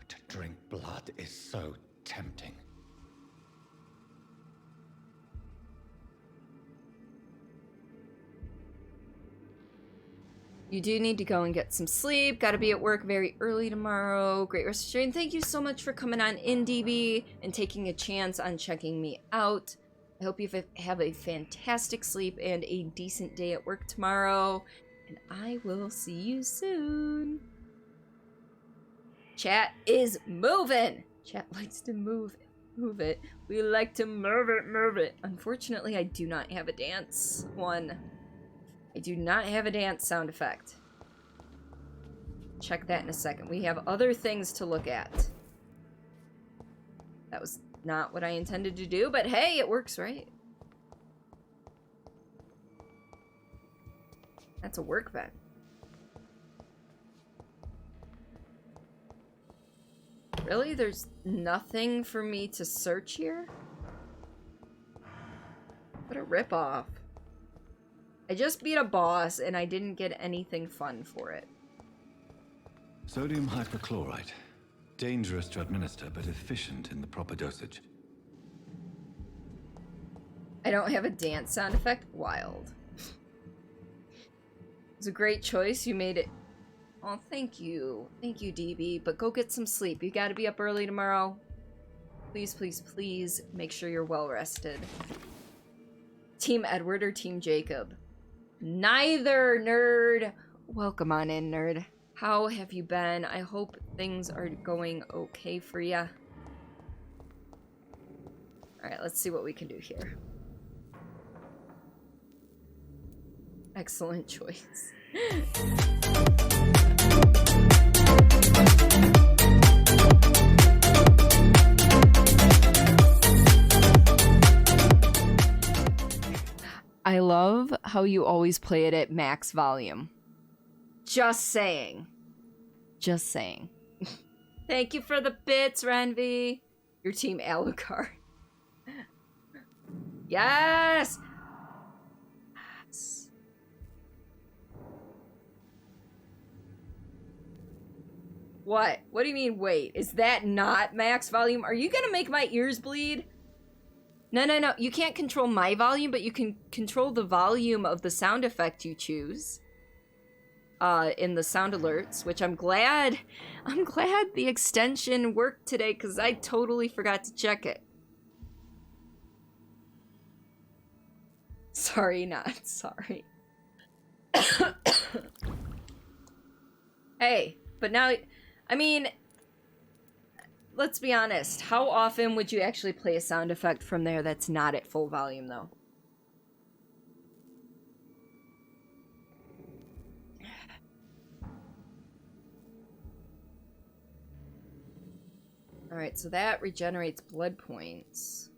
S5: To drink blood is so tempting.
S4: You do need to go and get some sleep. Gotta be at work very early tomorrow. Great rest of your day. And thank you so much for coming on in, DB, and taking a chance on checking me out. I hope you have a fantastic sleep and a decent day at work tomorrow. And I will see you soon. Chat is moving. Chat likes to move it. We like to move it. Unfortunately, I do not have a dance one. I do not have a dance sound effect. Check that in a second. We have other things to look at. That was not what I intended to do, but hey, it works, right? That's a workbench. Really? There's nothing for me to search here? What a ripoff. I just beat a boss and I didn't get anything fun for it.
S5: Sodium hypochlorite. Dangerous to administer, but efficient in the proper dosage.
S4: I don't have a dance sound effect? Wild. It's a great choice. You made it. Oh, thank you. Thank you, DB. But go get some sleep. You gotta be up early tomorrow. Please, please, please make sure you're well rested. Team Edward or Team Jacob? Neither, nerd. Welcome on in, nerd. How have you been? I hope things are going okay for you. Alright, let's see what we can do here. Excellent choice. I love how you always play it at max volume. Just saying. Just saying. Thank you for the bits, Renvi. Your team Alucard. Yes! Yes! What? What do you mean, wait? Is that not max volume? Are you gonna make my ears bleed? No, no, no. You can't control my volume, but you can control the volume of the sound effect you choose. In the sound alerts, which I'm glad the extension worked today, because I totally forgot to check it. Sorry, not sorry. Hey, but now, I mean, let's be honest. How often would you actually play a sound effect from there that's not at full volume, though? Alright, so that regenerates blood points.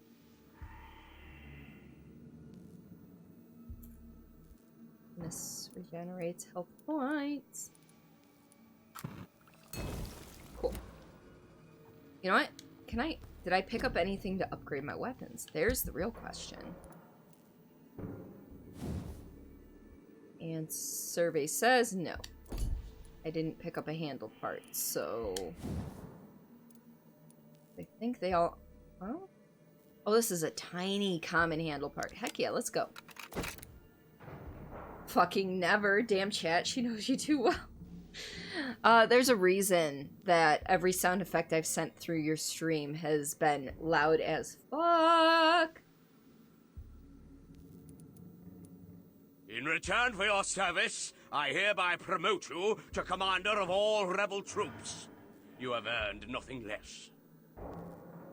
S4: This regenerates health points. Cool. You know what? Did I pick up anything to upgrade my weapons? There's the real question. And survey says no. I didn't pick up a handle part, so... I think they all... Oh? Oh, this is a tiny common handle part. Heck yeah, let's go. Fucking never. Damn chat, she knows you too well. There's a reason that every sound effect I've sent through your stream has been loud as fuck.
S14: In return for your service, I hereby promote you to commander of all rebel troops. You have earned nothing less.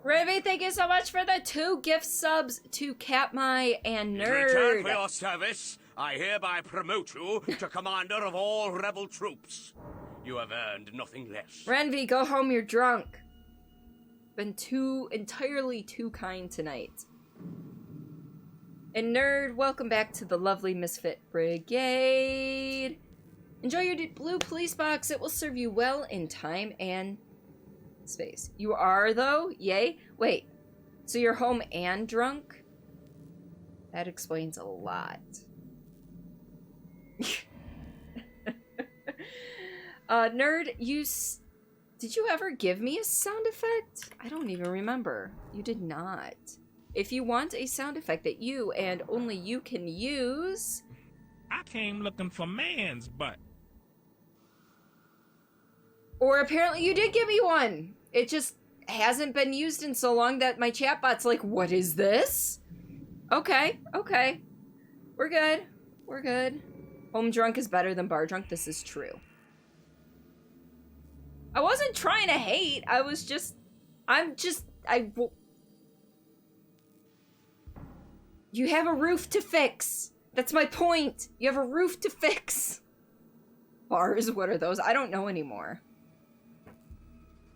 S4: Rivy, thank you so much for the 2 gift subs to Katmai and Nerd.
S14: In return for your service, I hereby promote you to commander of all rebel troops. You have earned nothing less.
S4: Renvi, go home, you're drunk. Been entirely too kind tonight. And Nerd, welcome back to the lovely Misfit Brigade. Enjoy your blue police box. It will serve you well in time and space. You are, though? Yay? Wait, so you're home and drunk? That explains a lot. Nerd, did you ever give me a sound effect? I don't even remember. You did not. If you want a sound effect that you and only you can use...
S18: I came looking for man's butt.
S4: Or apparently you did give me one. It just hasn't been used in so long that my chatbot's like, what is this? Okay, okay. We're good. We're good. Home drunk is better than bar drunk. This is true. I wasn't trying to hate. I was just... You have a roof to fix. That's my point. You have a roof to fix. Bars, what are those? I don't know anymore.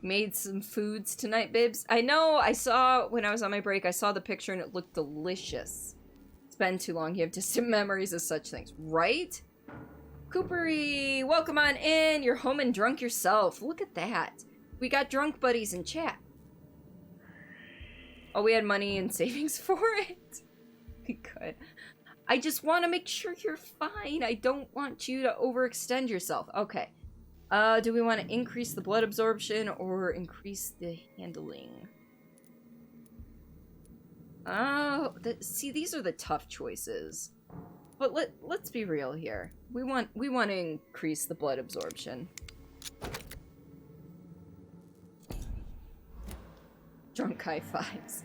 S4: Made some foods tonight, bibs. I know, I saw, when I was on my break, I saw the picture and it looked delicious. It's been too long. You have distant memories of such things, right? Coopery, welcome on in. You're home and drunk yourself. Look at that. We got drunk buddies in chat. Oh, we had money and savings for it. We could. I just want to make sure you're fine. I don't want you to overextend yourself. Okay. Do we want to increase the blood absorption or increase the handling? See, these are the tough choices. But let's be real here. We want to increase the blood absorption. Drunk high fives.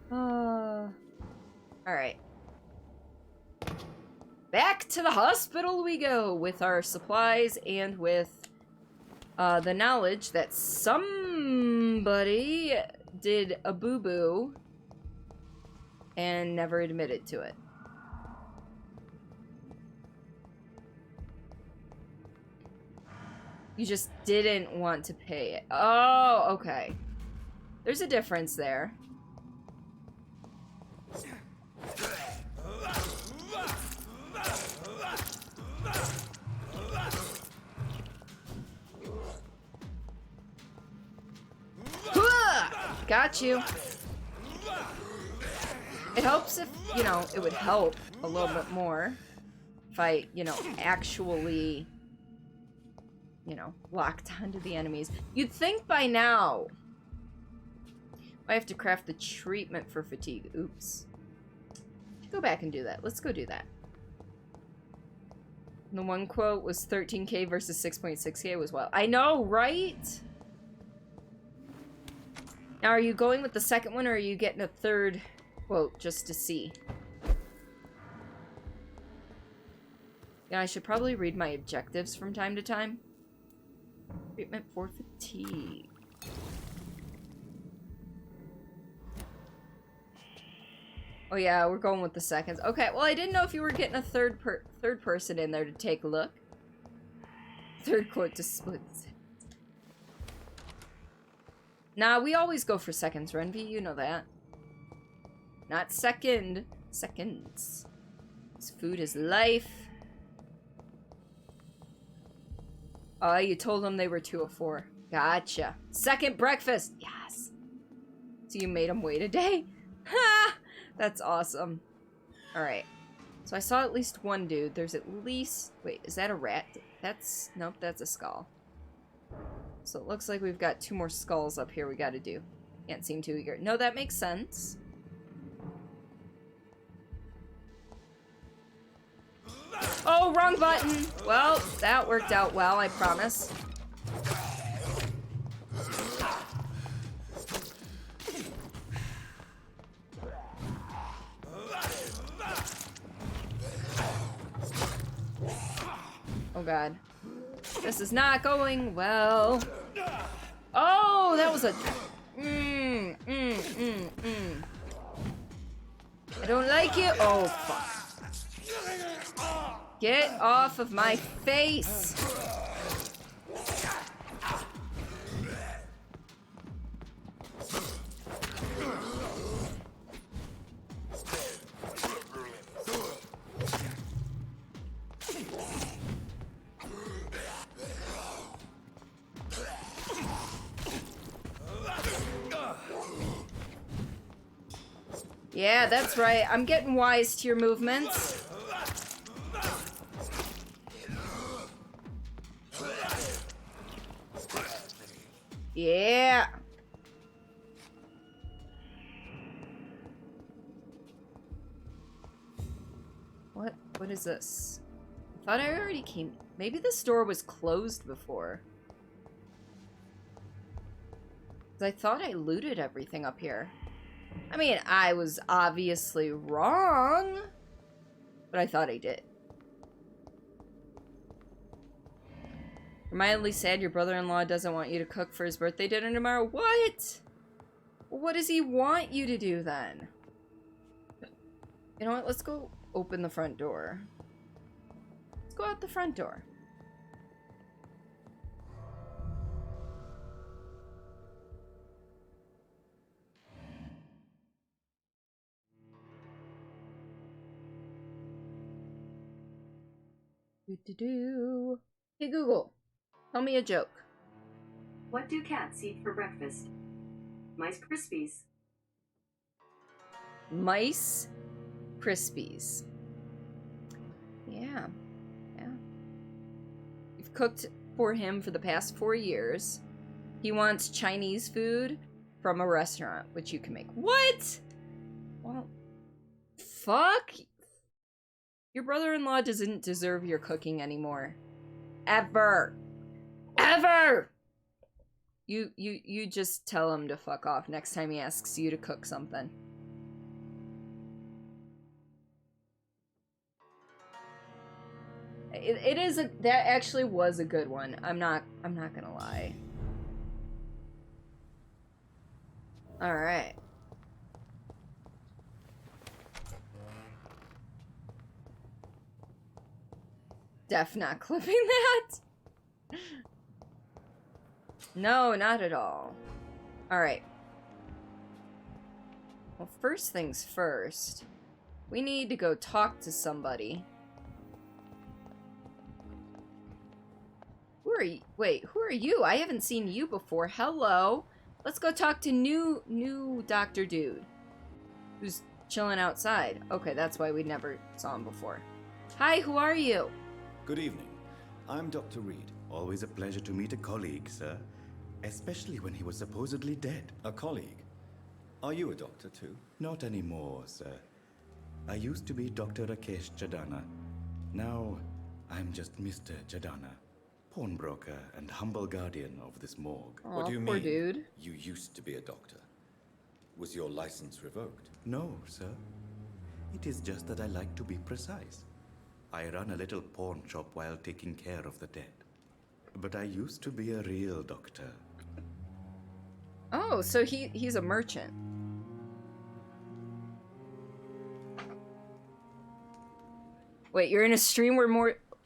S4: All right. Back to the hospital we go with our supplies and with the knowledge that somebody did a boo-boo and never admitted to it. You just didn't want to pay it. Oh, okay. There's a difference there. Got you. It helps if, you know, it would help a little bit more if I, you know, actually, you know, locked onto the enemies. You'd think by now I have to craft the treatment for fatigue. Oops. Go back and do that. Let's go do that. The one quote was 13k versus 6.6k was wild. I know, right? Now, are you going with the second one, or are you getting a third quote just to see? Yeah, I should probably read my objectives from time to time. Treatment for fatigue. Oh yeah, we're going with the seconds. Okay, well I didn't know if you were getting a third person in there to take a look. Third quote to split. Nah, we always go for seconds, Renvi. You know that. Not second. Seconds. This food is life. Oh, you told them they were 204. Gotcha. Second breakfast. Yes. So you made them wait a day? Ha! That's awesome. Alright. So I saw at least one dude. There's at least... Wait, is that a rat? That's... Nope, that's a skull. So it looks like we've got 2 more skulls up here we gotta do. Can't seem too eager. No, that makes sense. Oh, wrong button! Well, that worked out well, I promise. Oh god. This is not going well. Oh, that was a... I don't like it. Oh, fuck. Get off of my face. Yeah, that's right. I'm getting wise to your movements. Yeah. What is this? I thought I already came... Maybe this door was closed before. 'Cause I thought I looted everything up here. I mean, I was obviously wrong, but I thought I did. You're mildly sad your brother-in-law doesn't want you to cook for his birthday dinner tomorrow. What? What does he want you to do then? You know what? Let's go open the front door. Let's go out the front door. Do-do-do. Hey Google, tell me a joke.
S18: What do cats eat for breakfast? Mice Krispies.
S4: Mice Krispies. Yeah. Yeah. You've cooked for him for the past 4 years. He wants Chinese food from a restaurant, which you can make. What? Well, fuck. Your brother-in-law doesn't deserve your cooking anymore. Ever. Ever! You just tell him to fuck off next time he asks you to cook something. It is a, that actually was a good one. I'm not gonna lie. Alright. Def not clipping that. No, not at all. Alright. Well, first things first. We need to go talk to somebody. Who are you? Wait, who are you? I haven't seen you before. Hello. Let's go talk to new Dr. Dude. Who's chilling outside. Okay, that's why we never saw him before. Hi, who are you?
S7: Good evening. I'm Dr. Reed.
S19: Always a pleasure to meet a colleague, sir. Especially when he was supposedly dead.
S7: A colleague? Are you a doctor too?
S19: Not anymore, sir. I used to be Dr. Rakesh Jadana. Now, I'm just Mr. Jadana, pawnbroker and humble guardian of this morgue.
S4: Aw,
S7: What do you
S4: poor
S7: mean?
S4: dude.
S7: You used to be a doctor. Was your license revoked?
S19: No, sir. It is just that I like to be precise. I run a little pawn shop while taking care of the dead. But I used to be a real doctor.
S4: Oh, so he's a merchant. Wait, you're in a stream where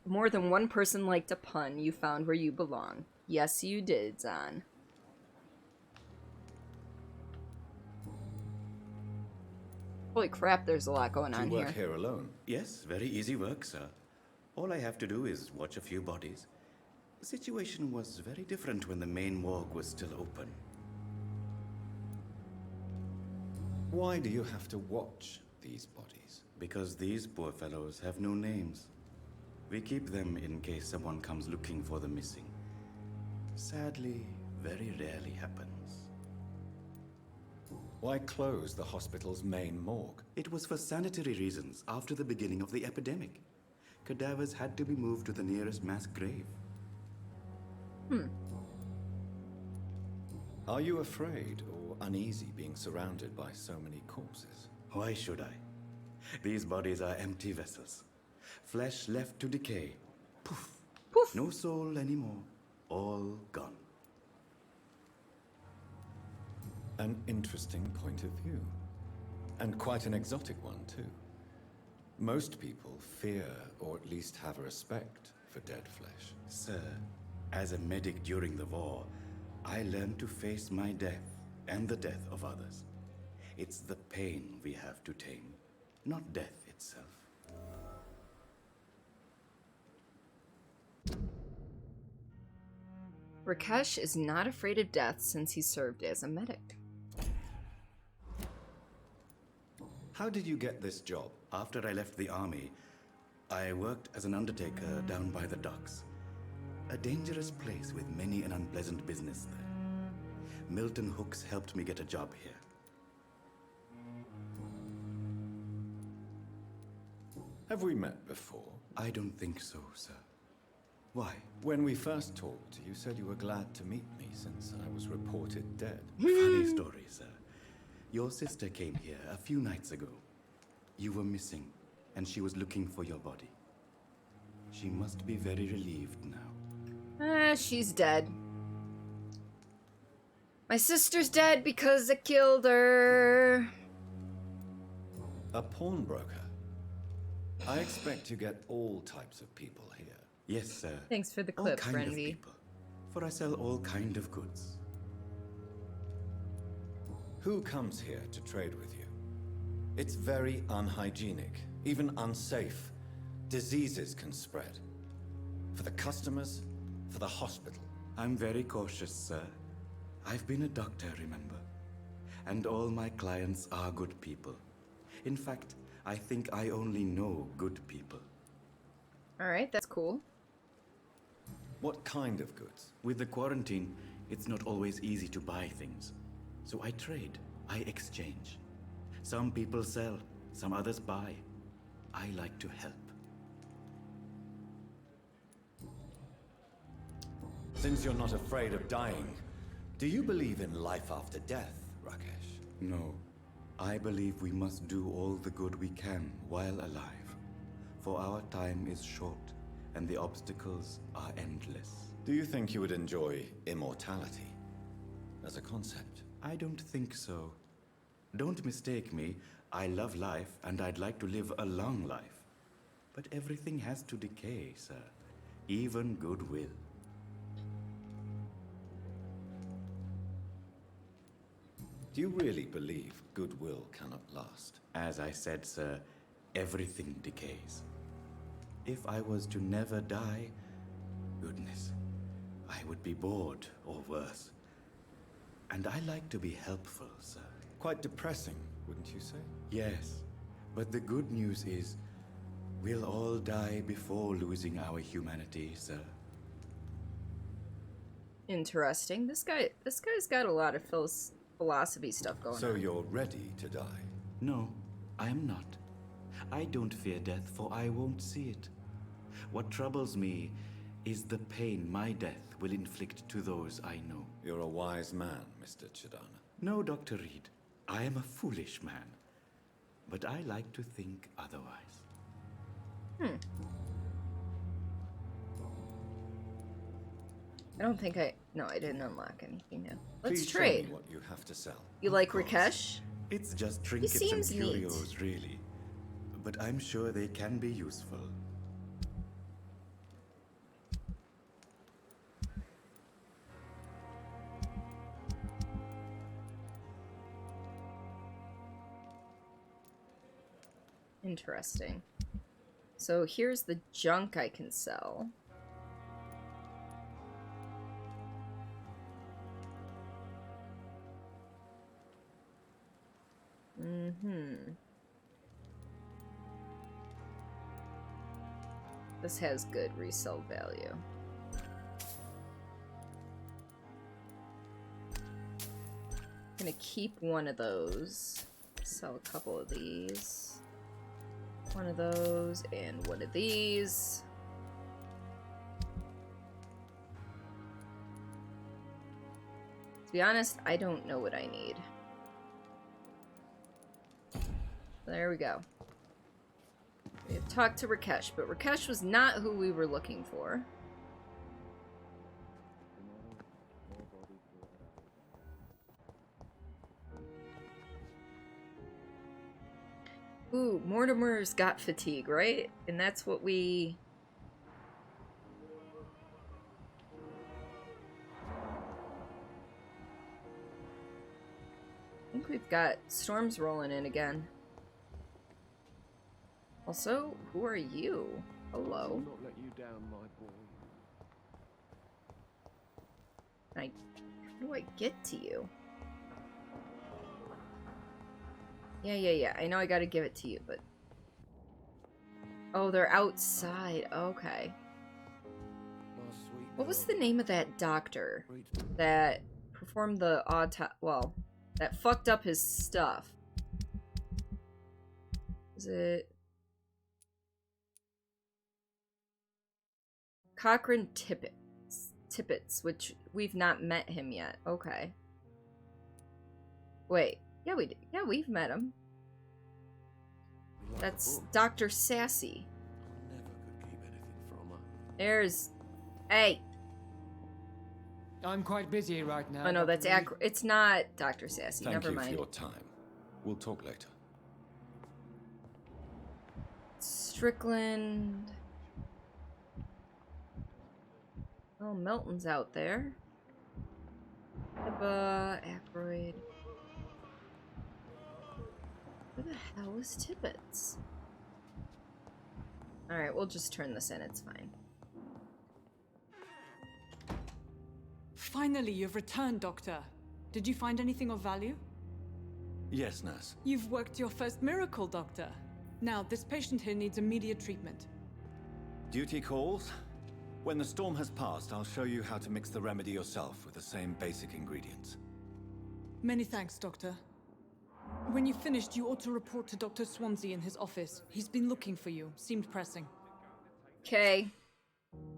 S4: more than one person liked a pun. You found where you belong. Yes, you did, Zan. Holy crap, there's a lot going on
S7: Do you work
S4: here.
S7: here alone?
S19: Yes, very easy work, sir. All I have to do is watch a few bodies. The situation was very different when the main morgue was still open.
S7: Why do you have to watch these bodies?
S19: Because these poor fellows have no names. We keep them in case someone comes looking for the missing. Sadly, very rarely happens.
S7: Why close the hospital's main morgue?
S19: It was for sanitary reasons after the beginning of the epidemic. Cadavers had to be moved to the nearest mass grave.
S7: Are you afraid or uneasy being surrounded by so many corpses?
S19: Why should I? These bodies are empty vessels. Flesh left to decay. Poof.
S4: Poof.
S19: No soul anymore. All gone.
S7: An interesting point of view. And quite an exotic one, too. Most people fear, or at least have a respect, for dead flesh.
S19: Sir, as a medic during the war, I learned to face my death and the death of others. It's the pain we have to tame, not death itself.
S4: Rakesh is not afraid of death since he served as a medic.
S7: How did you get this job?
S19: After I left the army, I worked as an undertaker down by the docks. A dangerous place with many an unpleasant business there. Milton Hooks helped me get a job here.
S7: Have we met before?
S19: I don't think so, sir.
S7: Why? When we first talked, you said you were glad to meet me since I was reported dead.
S19: Funny story, sir. Your sister came here a few nights ago. You were missing, and she was looking for your body. She must be very relieved now.
S4: She's dead. My sister's dead because I killed her.
S7: A pawnbroker? I expect you get all types of people here.
S19: Yes, sir.
S4: Thanks for the
S19: All
S4: clip,
S19: kind of
S4: Renvy.
S19: people. For I sell all kind of goods.
S7: Who comes here to trade with you? It's very unhygienic, even unsafe. Diseases can spread. For the customers, for the hospital.
S19: I'm very cautious, sir. I've been a doctor, remember? And all my clients are good people. In fact, I think I only know good people.
S4: Alright, that's cool.
S7: What kind of goods?
S19: With the quarantine, it's not always easy to buy things. So I trade, I exchange. Some people sell, some others buy. I like to help.
S7: Since you're not afraid of dying, do you believe in life after death, Rakesh?
S19: No. I believe we must do all the good we can while alive. For our time is short, and the obstacles are endless.
S7: Do you think you would enjoy immortality as a concept?
S19: I don't think so. Don't mistake me. I love life, and I'd like to live a long life. But everything has to decay, sir. Even goodwill.
S7: Do you really believe goodwill cannot last?
S19: As I said, sir, everything decays. If I was to never die, goodness, I would be bored or worse. And I like to be helpful, sir.
S7: Quite depressing, wouldn't you say?
S19: Yes, but the good news is, we'll all die before losing our humanity, sir.
S4: Interesting. This guy's got a lot of philosophy stuff going on.
S7: So you're ready to die?
S19: No, I am not. I don't fear death, for I won't see it. What troubles me is the pain my death will inflict to those I know.
S7: You're a wise man, Mr. Chidana.
S19: No, Dr. Reed. I am a foolish man. But I like to think otherwise.
S4: I don't think no, I didn't unlock anything new. Let's
S7: Please show
S4: trade.
S7: me what you have to sell.
S4: You like Rakesh?
S19: It's just trinkets and
S4: seems neat.
S19: curios, really. But I'm sure they can be useful.
S4: Interesting. So here's the junk I can sell. This has good resale value. I'm gonna keep one of those. Sell a couple of these. One of those and one of these. To be honest, I don't know what I need. There we go. We have talked to Rakesh, but Rakesh was not who we were looking for. Ooh, Mortimer's got fatigue, right? And that's what we... I think we've got storms rolling in again. Also, who are you? Hello?
S8: Not let you down, my boy.
S4: How do I get to you? Yeah. I know I gotta give it to you, but... Oh, they're outside. Okay. What was the name of that doctor that performed the well, that fucked up his stuff? Is it... Cochrane Tippets, which we've not met him yet. Okay. Wait. Yeah, we've met him. That's Dr. Sassy. There's... Hey!
S2: I'm quite busy right now.
S4: Oh no, that's it's not Dr. Sassy. Never mind.
S7: Thank you for your time. We'll talk later.
S4: Strickland. Oh, Milton's out there. Aykroyd. Where the hell is Tippets? Alright, we'll just turn this in. It's fine.
S9: Finally, you've returned, Doctor. Did you find anything of value?
S7: Yes, nurse.
S9: You've worked your first miracle, Doctor. Now, this patient here needs immediate treatment.
S7: Duty calls. When the storm has passed, I'll show you how to mix the remedy yourself with the same basic ingredients.
S9: Many thanks, Doctor. When you've finished, you ought to report to Dr. Swansea in his office. He's been looking for you. Seemed pressing.
S4: Okay.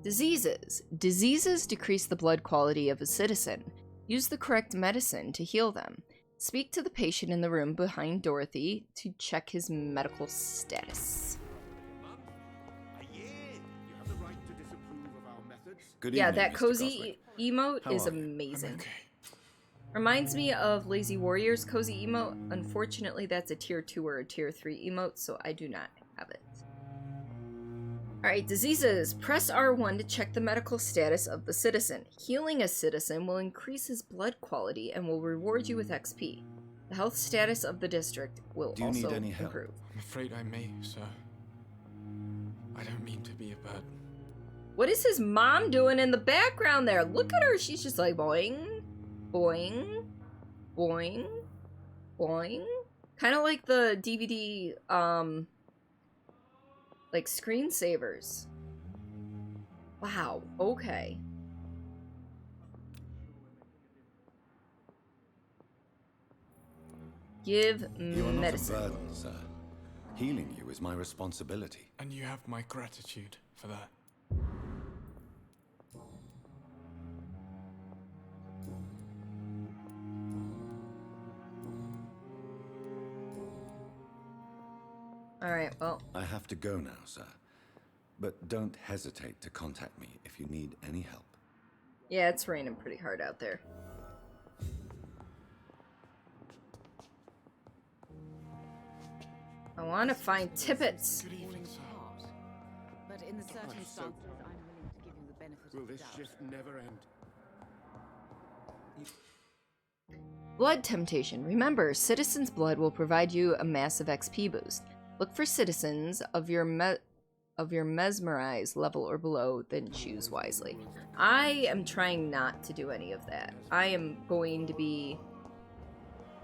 S4: Diseases. Diseases decrease the blood quality of a citizen. Use the correct medicine to heal them. Speak to the patient in the room behind Dorothy to check his medical status.
S7: Good
S4: yeah,
S7: evening,
S4: that
S7: Mr.
S4: cozy emote
S7: How
S4: is
S7: are you?
S4: amazing. Reminds me of Lazy Warrior's cozy emote. Unfortunately, that's a tier 2 or a tier 3 emote, so I do not have it. Alright, diseases. Press R1 to check the medical status of the citizen. Healing a citizen will increase his blood quality and will reward you with XP. The health status of the district will
S7: Do you
S4: also
S7: need any help?
S4: improve.
S8: I'm afraid I may, sir. I don't mean to be a burden.
S4: What is his mom doing in the background there? Look at her. She's just like boing, boing, boing, boing. Kind of like the DVD, like screensavers. Wow, okay. Give
S7: You are
S4: medicine.
S7: not a burden, sir. Healing you is my responsibility.
S8: And you have my gratitude for that.
S4: Alright, well.
S7: I have to go now, sir. But don't hesitate to contact me if you need any help.
S4: Yeah, it's raining pretty hard out there. I want to find Tippets.
S8: Good evening, sir.
S16: But in the circumstances, I'm willing to give you the benefit
S8: Will
S16: of the
S8: this
S16: doubt.
S8: shift never end?
S4: Blood temptation. Remember, citizens' blood will provide you a massive XP boost. Look for citizens of your mesmerize level or below, then choose wisely. I am trying not to do any of that. I am going to be...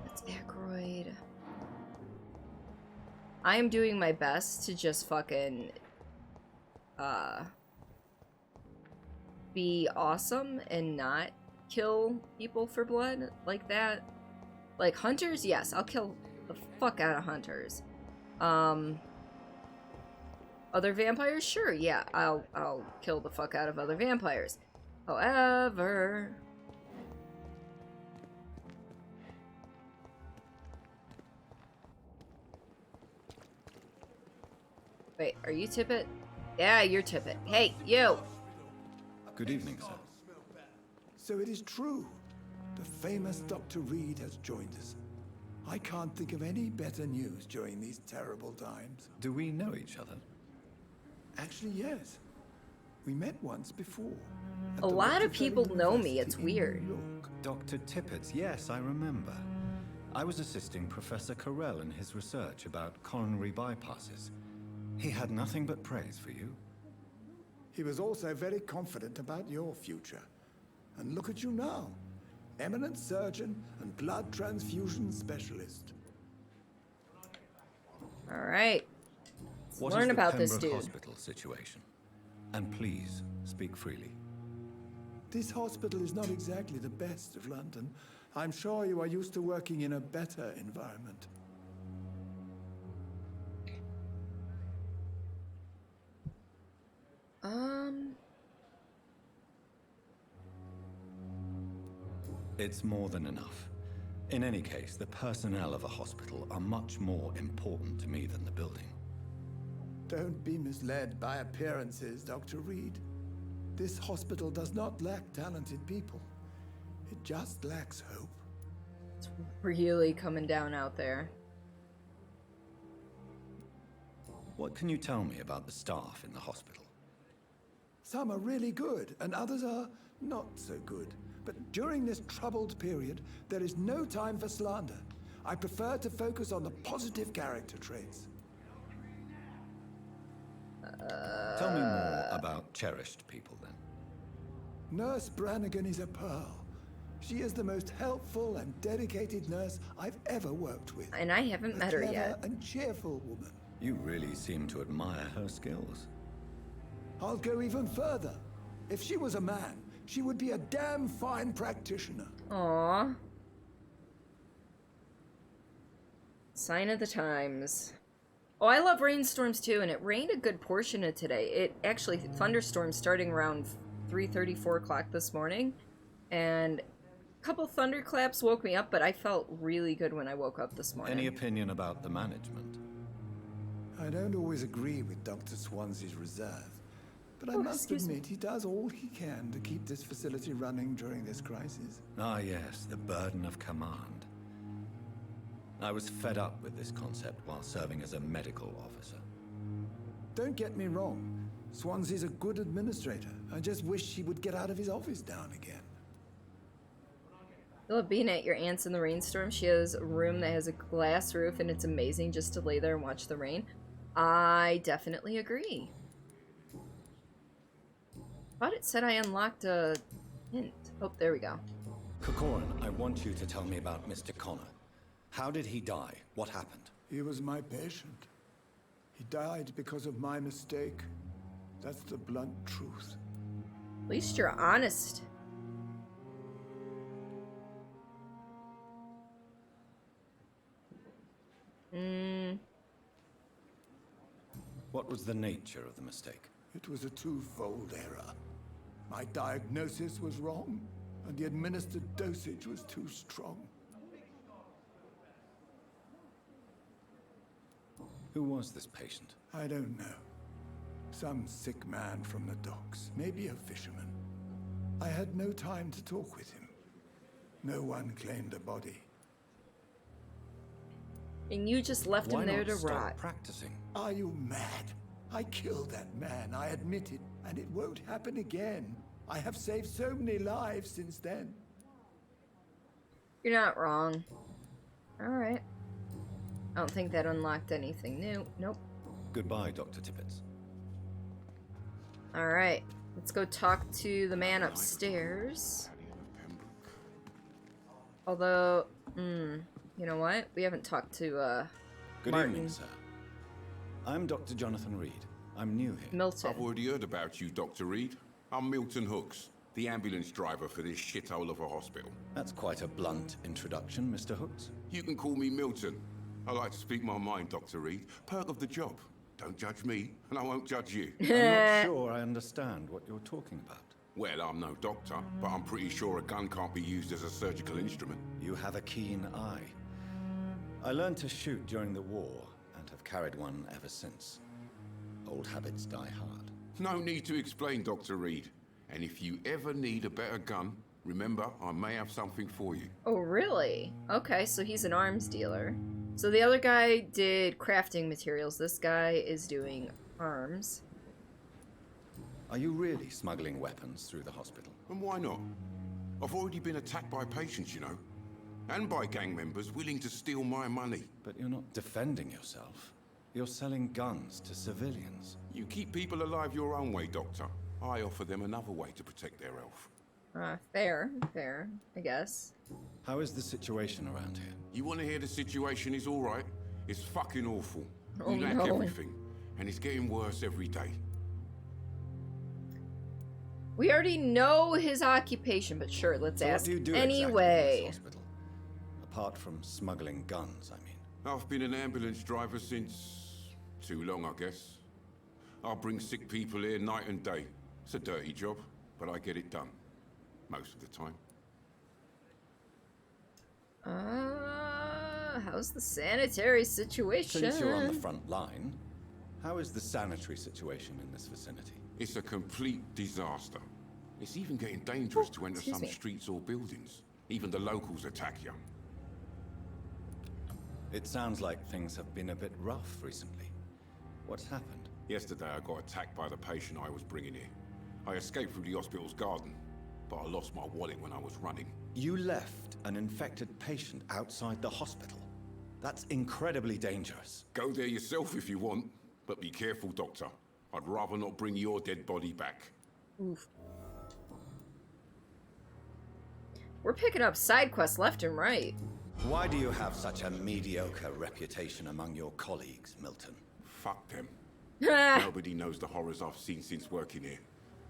S4: That's Aykroyd. I am doing my best to just fucking... be awesome and not kill people for blood like that. Like hunters, yes, I'll kill the fuck out of hunters. Other vampires, sure, yeah, I'll kill the fuck out of other vampires. However, wait, are you Tippet? Yeah, you're Tippet. Hey, you.
S7: Good evening, sir.
S1: So it is true. The famous Dr. Reed has joined us. I can't think of any better news during these terrible times.
S7: Do we know each other?
S1: Actually, yes. We met once before.
S4: A lot of people know me, it's weird.
S7: Dr. Tippets, yes, I remember. I was assisting Professor Carell in his research about coronary bypasses. He had nothing but praise for you.
S1: He was also very confident about your future. And look at you now. Eminent surgeon and blood transfusion specialist.
S4: Alright.
S7: What
S4: Learn
S7: is the
S4: about this
S7: Pembroke
S4: dude.
S7: Hospital situation? And please, speak freely.
S1: This hospital is not exactly the best of London. I'm sure you are used to working in a better environment.
S7: It's more than enough. In any case, the personnel of a hospital are much more important to me than the building.
S1: Don't be misled by appearances, Dr. Reed. This hospital does not lack talented people. It just lacks hope.
S4: It's really coming down out there.
S7: What can you tell me about the staff in the hospital?
S1: Some are really good, and others are not so good. But during this troubled period, there is no time for slander. I prefer to focus on the positive character traits.
S7: Tell me more about cherished people, then.
S1: Nurse Brannigan is a pearl. She is the most helpful and dedicated nurse I've ever worked with.
S4: And I haven't met her
S1: A
S4: yet.
S1: clever and cheerful woman.
S7: You really seem to admire her skills.
S1: I'll go even further. If she was a man, she would be a damn fine practitioner.
S4: Aww. Sign of the times. Oh, I love rainstorms too, and it rained a good portion of today. It actually, thunderstorms starting around 3:30, 4 o'clock this morning. And a couple thunderclaps woke me up, but I felt really good when I woke up this morning.
S7: Any opinion about the management?
S1: I don't always agree with Dr. Swansea's reserve, but I must
S4: excuse
S1: admit he does all he can to keep this facility running during this crisis.
S7: Ah, yes, the burden of command. I was fed up with this concept while serving as a medical officer.
S1: Don't get me wrong. Swansea's a good administrator. I just wish he would get out of his office down again.
S4: I love being at your aunt's in the rainstorm. She has a room that has a glass roof, and it's amazing just to lay there and watch the rain. I definitely agree. Thought it said I unlocked a hint. Oh, there we go.
S7: Corcoran, I want you to tell me about Mr. Connor. How did he die? What happened?
S1: He was my patient. He died because of my mistake. That's the blunt truth.
S4: At least you're honest.
S7: What was the nature of the mistake?
S1: It was a twofold error. My diagnosis was wrong, and the administered dosage was too strong.
S7: Who was this patient?
S1: I don't know. Some sick man from the docks, maybe a fisherman. I had no time to talk with him. No one claimed a body.
S4: And you just left him there to rot.
S7: Practicing.
S1: Are you mad? I killed that man, I admit it, and it won't happen again. I have saved so many lives since then.
S4: You're not wrong. Alright. I don't think that unlocked anything new. Nope.
S7: Goodbye, Dr. Tippett.
S4: Alright. Let's go talk to the man upstairs. Although, you know what? We haven't talked to,
S7: Good
S4: Martin.
S7: evening, sir. I'm Dr. Jonathan Reed. I'm new here.
S4: Milton.
S10: I've already heard about you, Dr. Reed. I'm Milton Hooks, the ambulance driver for this shithole of a hospital.
S7: That's quite a blunt introduction, Mr. Hooks.
S10: You can call me Milton. I like to speak my mind, Dr. Reed. Perk of the job. Don't judge me, and I won't judge you.
S7: I'm not sure I understand what you're talking about.
S10: Well, I'm no doctor, but I'm pretty sure a gun can't be used as a surgical instrument.
S7: You have a keen eye. I learned to shoot during the war, and have carried one ever since. Old habits die hard.
S10: No need to explain, Dr. Reed. And if you ever need a better gun, remember, I may have something for you.
S4: Oh, really? Okay, so he's an arms dealer. So the other guy did crafting materials. This guy is doing arms.
S7: Are you really smuggling weapons through the hospital?
S10: And why not? I've already been attacked by patients, you know. And by gang members willing to steal my money.
S7: But you're not defending yourself. You're selling guns to civilians.
S10: You keep people alive your own way, Doctor. I offer them another way to protect their health.
S4: Fair, I guess.
S7: How is the situation around here?
S10: You want to hear the situation is all right? It's fucking awful.
S4: Oh,
S10: we lack
S4: no.
S10: everything, and it's getting worse every day.
S4: We already know his occupation, but sure, let's
S7: So what
S4: ask
S7: do you do
S4: anyway.
S7: exactly in this hospital? Apart from smuggling guns, I mean.
S10: I've been an ambulance driver since... too long, I guess. I bring sick people here night and day. It's a dirty job, but I get it done. Most of the time.
S4: How's the sanitary situation?
S7: Since you're on the front line, how is the sanitary situation in this vicinity?
S10: It's a complete disaster. It's even getting dangerous to enter
S4: excuse
S10: some
S4: me.
S10: streets or buildings. Even the locals attack you.
S7: It sounds like things have been a bit rough recently. What's happened?
S10: Yesterday I got attacked by the patient I was bringing here. I escaped through the hospital's garden, but I lost my wallet when I was running.
S7: You left an infected patient outside the hospital. That's incredibly dangerous.
S10: Go there yourself if you want, but be careful, Doctor. I'd rather not bring your dead body back.
S4: Oof. We're picking up side quests left and right.
S7: Why do you have such a mediocre reputation among your colleagues, Milton?
S10: Fuck them. Nobody knows the horrors I've seen since working here.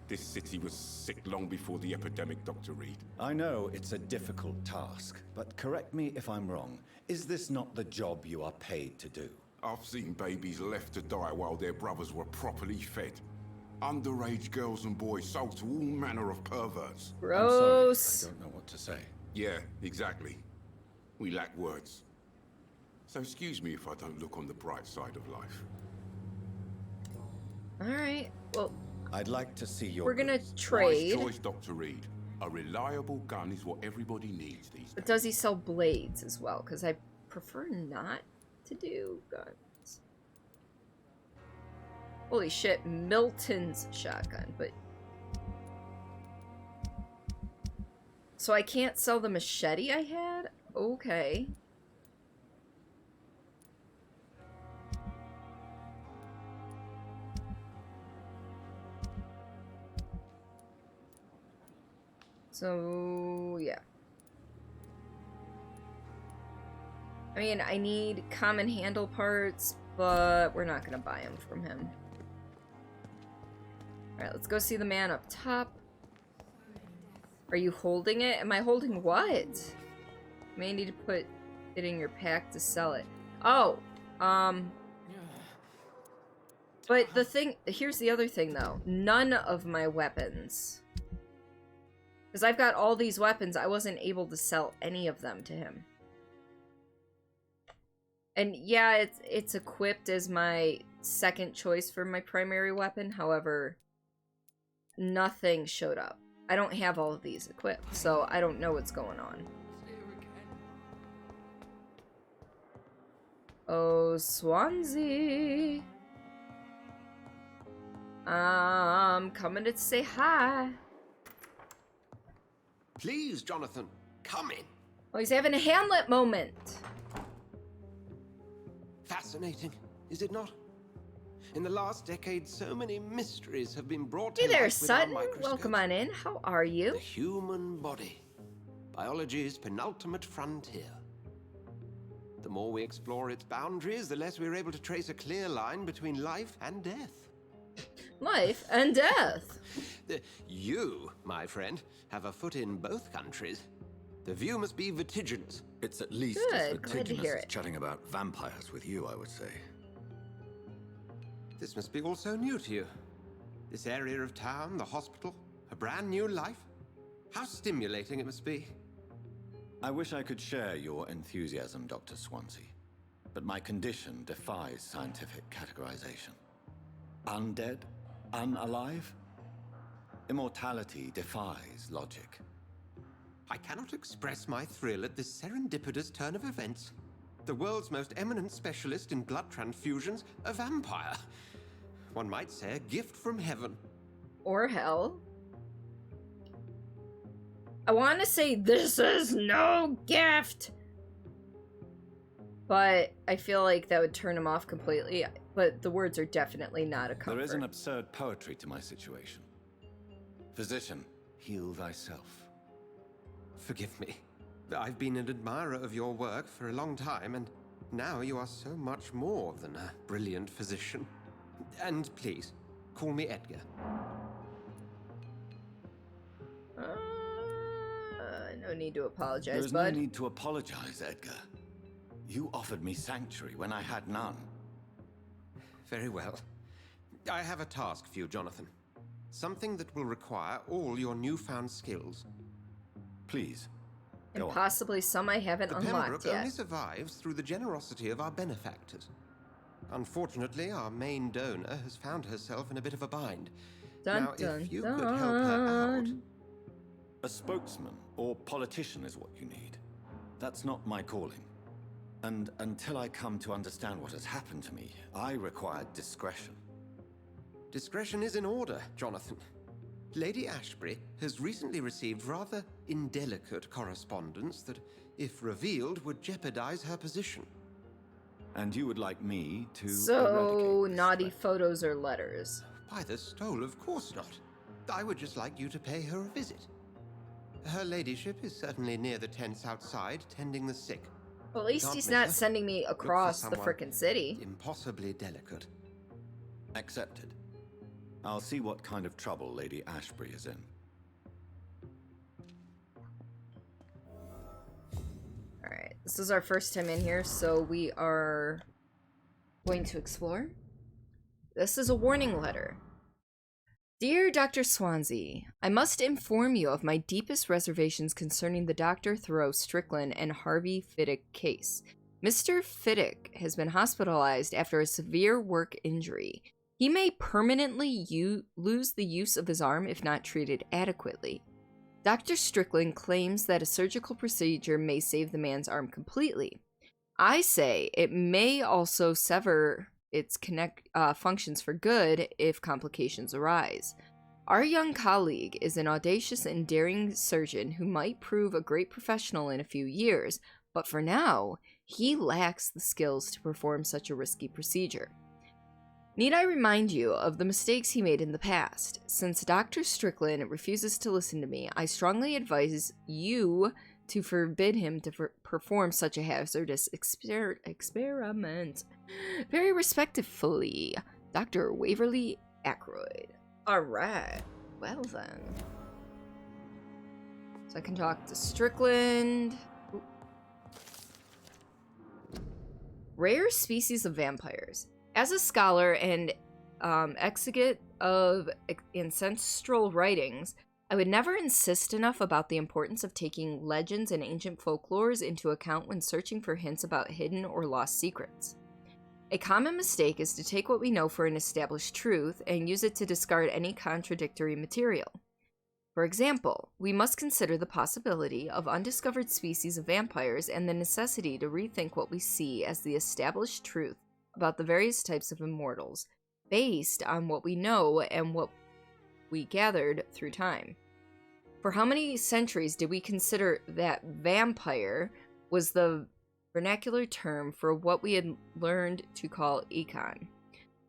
S10: This city was sick long before the epidemic, Dr. Reed.
S7: I know it's a difficult task, but correct me if I'm wrong. Is this not the job you are paid to do?
S10: I've seen babies left to die while their brothers were properly fed. Underage girls and boys sold to all manner of perverts.
S4: Gross.
S7: I don't know what to say.
S10: Yeah, exactly. We lack words. So excuse me if I don't look on the bright side of life.
S4: Alright, well...
S7: I'd like to see your...
S4: We're gonna
S10: Wise
S4: trade.
S10: choice, Dr. Reed. A reliable gun is what everybody needs these days.
S4: But does he sell blades as well? Because I prefer not to do guns. Holy shit, Milton's shotgun, but... So I can't sell the machete I had? Okay. So, yeah. I mean, I need common handle parts, but we're not gonna buy them from him. Alright, let's go see the man up top. Are you holding it? Am I holding what? You may need to put it in your pack to sell it. Oh, but the thing, here's the other thing though. None of my weapons, because I've got all these weapons, I wasn't able to sell any of them to him. And yeah, it's equipped as my second choice for my primary weapon. However, nothing showed up. I don't have all of these equipped, so I don't know what's going on. Oh, Swansea. I'm coming to say hi.
S8: Please, Jonathan, come in.
S4: Oh, he's having a Hamlet moment.
S8: Fascinating, is it not? In the last decade, so many mysteries have been brought to
S4: Hey there,
S8: light with our
S4: Sutton.
S8: microscope.
S4: Welcome on in. How are you?
S8: The human body. Biology's penultimate frontier. The more we explore its boundaries, the less we're able to trace a clear line between life and death.
S4: Life and death.
S8: You, my friend, have a foot in both countries. The view must be vertiginous.
S7: It's at least
S4: Good,
S7: as
S4: glad to
S7: vertiginous
S4: hear
S7: as
S4: it.
S7: chatting about vampires with you, I would say.
S8: This must be all so new to you. This area of town, the hospital, a brand new life. How stimulating it must be.
S7: I wish I could share your enthusiasm, Dr. Swansea, but my condition defies scientific categorization. Undead? Unalive? Immortality defies logic.
S8: I cannot express my thrill at this serendipitous turn of events. The world's most eminent specialist in blood transfusions, a vampire. One might say a gift from heaven.
S4: Or hell. I want to say this is no gift. But I feel like that would turn him off completely. But the words are definitely not a comfort.
S7: There is an absurd poetry to my situation. Physician, heal thyself.
S8: Forgive me. I've been an admirer of your work for a long time, and now you are so much more than a brilliant physician. And please, call me Edgar.
S4: No need to apologize,
S7: There is
S4: bud.
S7: no need to apologize, Edgar. You offered me sanctuary when I had none.
S8: Very well. I have a task for you, Jonathan. Something that will require all your newfound skills.
S7: Please,
S4: And possibly some I haven't
S11: The
S4: unlocked
S11: Pembroke
S4: yet.
S11: only survives through the generosity of our benefactors. Unfortunately, our main donor has found herself in a bit of a bind.
S4: Dun,
S11: Now,
S4: dun,
S11: if you could help her out...
S4: dun.
S7: A spokesman or politician is what you need. That's not my calling. And until I come to understand what has happened to me, I require discretion.
S11: Discretion is in order, Jonathan. Lady Ashbury has recently received rather indelicate correspondence that, if revealed, would jeopardize her position.
S7: And you would like me to
S4: So, naughty photos or letters?
S11: By the stole, of course not. I would just like you to pay her a visit. Her ladyship is certainly near the tents outside, tending the sick.
S4: Well, at least
S11: Can't
S4: he's
S11: miss
S4: not
S11: her.
S4: sending me
S11: Look for
S4: across the
S11: someone
S4: frickin' city.
S11: Impossibly delicate.
S7: Accepted. I'll see what kind of trouble Lady Ashbury is in.
S4: Alright, this is our first time in here, so we are going to explore. This is a warning letter. Dear Dr. Swansea, I must inform you of my deepest reservations concerning the Dr. Thoreau Strickland and Harvey Fiddick case. Mr. Fiddick has been hospitalized after a severe work injury. He may permanently lose the use of his arm if not treated adequately. Dr. Strickland claims that a surgical procedure may save the man's arm completely. I say it may also sever its functions for good if complications arise. Our young colleague is an audacious and daring surgeon who might prove a great professional in a few years, but for now, he lacks the skills to perform such a risky procedure. Need I remind you of the mistakes he made in the past? Since Dr. Strickland refuses to listen to me, I strongly advise you to forbid him to perform such a hazardous experiment. Very respectfully, Dr. Waverly Ackroyd. Alright, well then. So I can talk to Strickland. Ooh. Rare species of vampires. As a scholar and exegete of ancestral writings, I would never insist enough about the importance of taking legends and ancient folklores into account when searching for hints about hidden or lost secrets. A common mistake is to take what we know for an established truth and use it to discard any contradictory material. For example, we must consider the possibility of undiscovered species of vampires and the necessity to rethink what we see as the established truth about the various types of immortals, based on what we know and what we gathered through time. For how many centuries did we consider that vampire was the vernacular term for what we had learned to call Econ?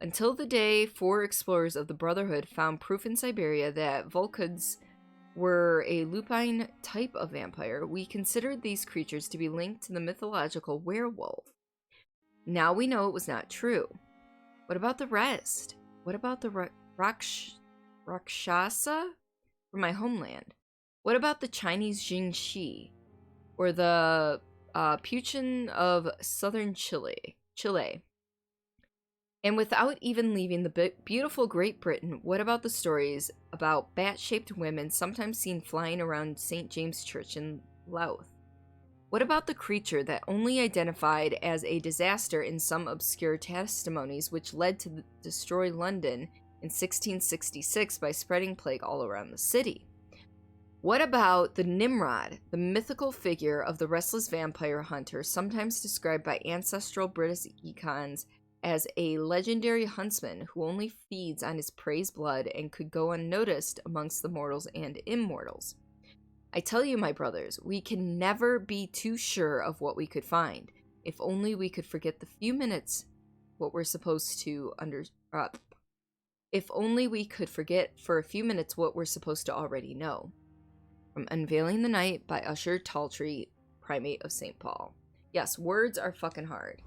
S4: Until the day 4 explorers of the Brotherhood found proof in Siberia that Volkuds were a lupine type of vampire, we considered these creatures to be linked to the mythological werewolf. Now we know it was not true. What about the rest? What about the Rakshasa from my homeland? What about the Chinese Jingxi? Or the Puchin of southern Chile? And without even leaving the beautiful Great Britain, what about the stories about bat-shaped women sometimes seen flying around St. James Church in Louth? What about the creature that only identified as a disaster in some obscure testimonies which led to destroy London in 1666 by spreading plague all around the city? What about the Nimrod, the mythical figure of the restless vampire hunter, sometimes described by ancestral British icons as a legendary huntsman who only feeds on his prey's blood and could go unnoticed amongst the mortals and immortals? I tell you, my brothers, we can never be too sure of what we could find. If only we could forget the few minutes what we're supposed to If only we could forget for a few minutes what we're supposed to already know. From Unveiling the Night by Usher Taltree, Primate of St. Paul. Yes, words are fucking hard.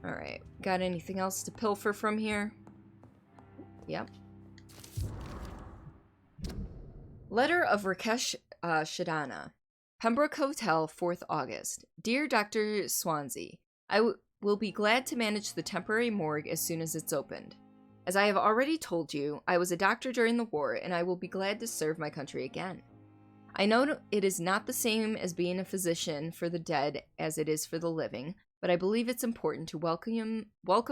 S4: Alright, got anything else to pilfer from here? Yep. Letter of Rakesh Shadana. Pembroke Hotel, 4th August. Dear Dr. Swansea, I will be glad to manage the temporary morgue as soon as it's opened. As I have already told you, I was a doctor during the war, and I will be glad to serve my country again. I know it is not the same as being a physician for the dead as it is for the living, but I believe it's important to welcome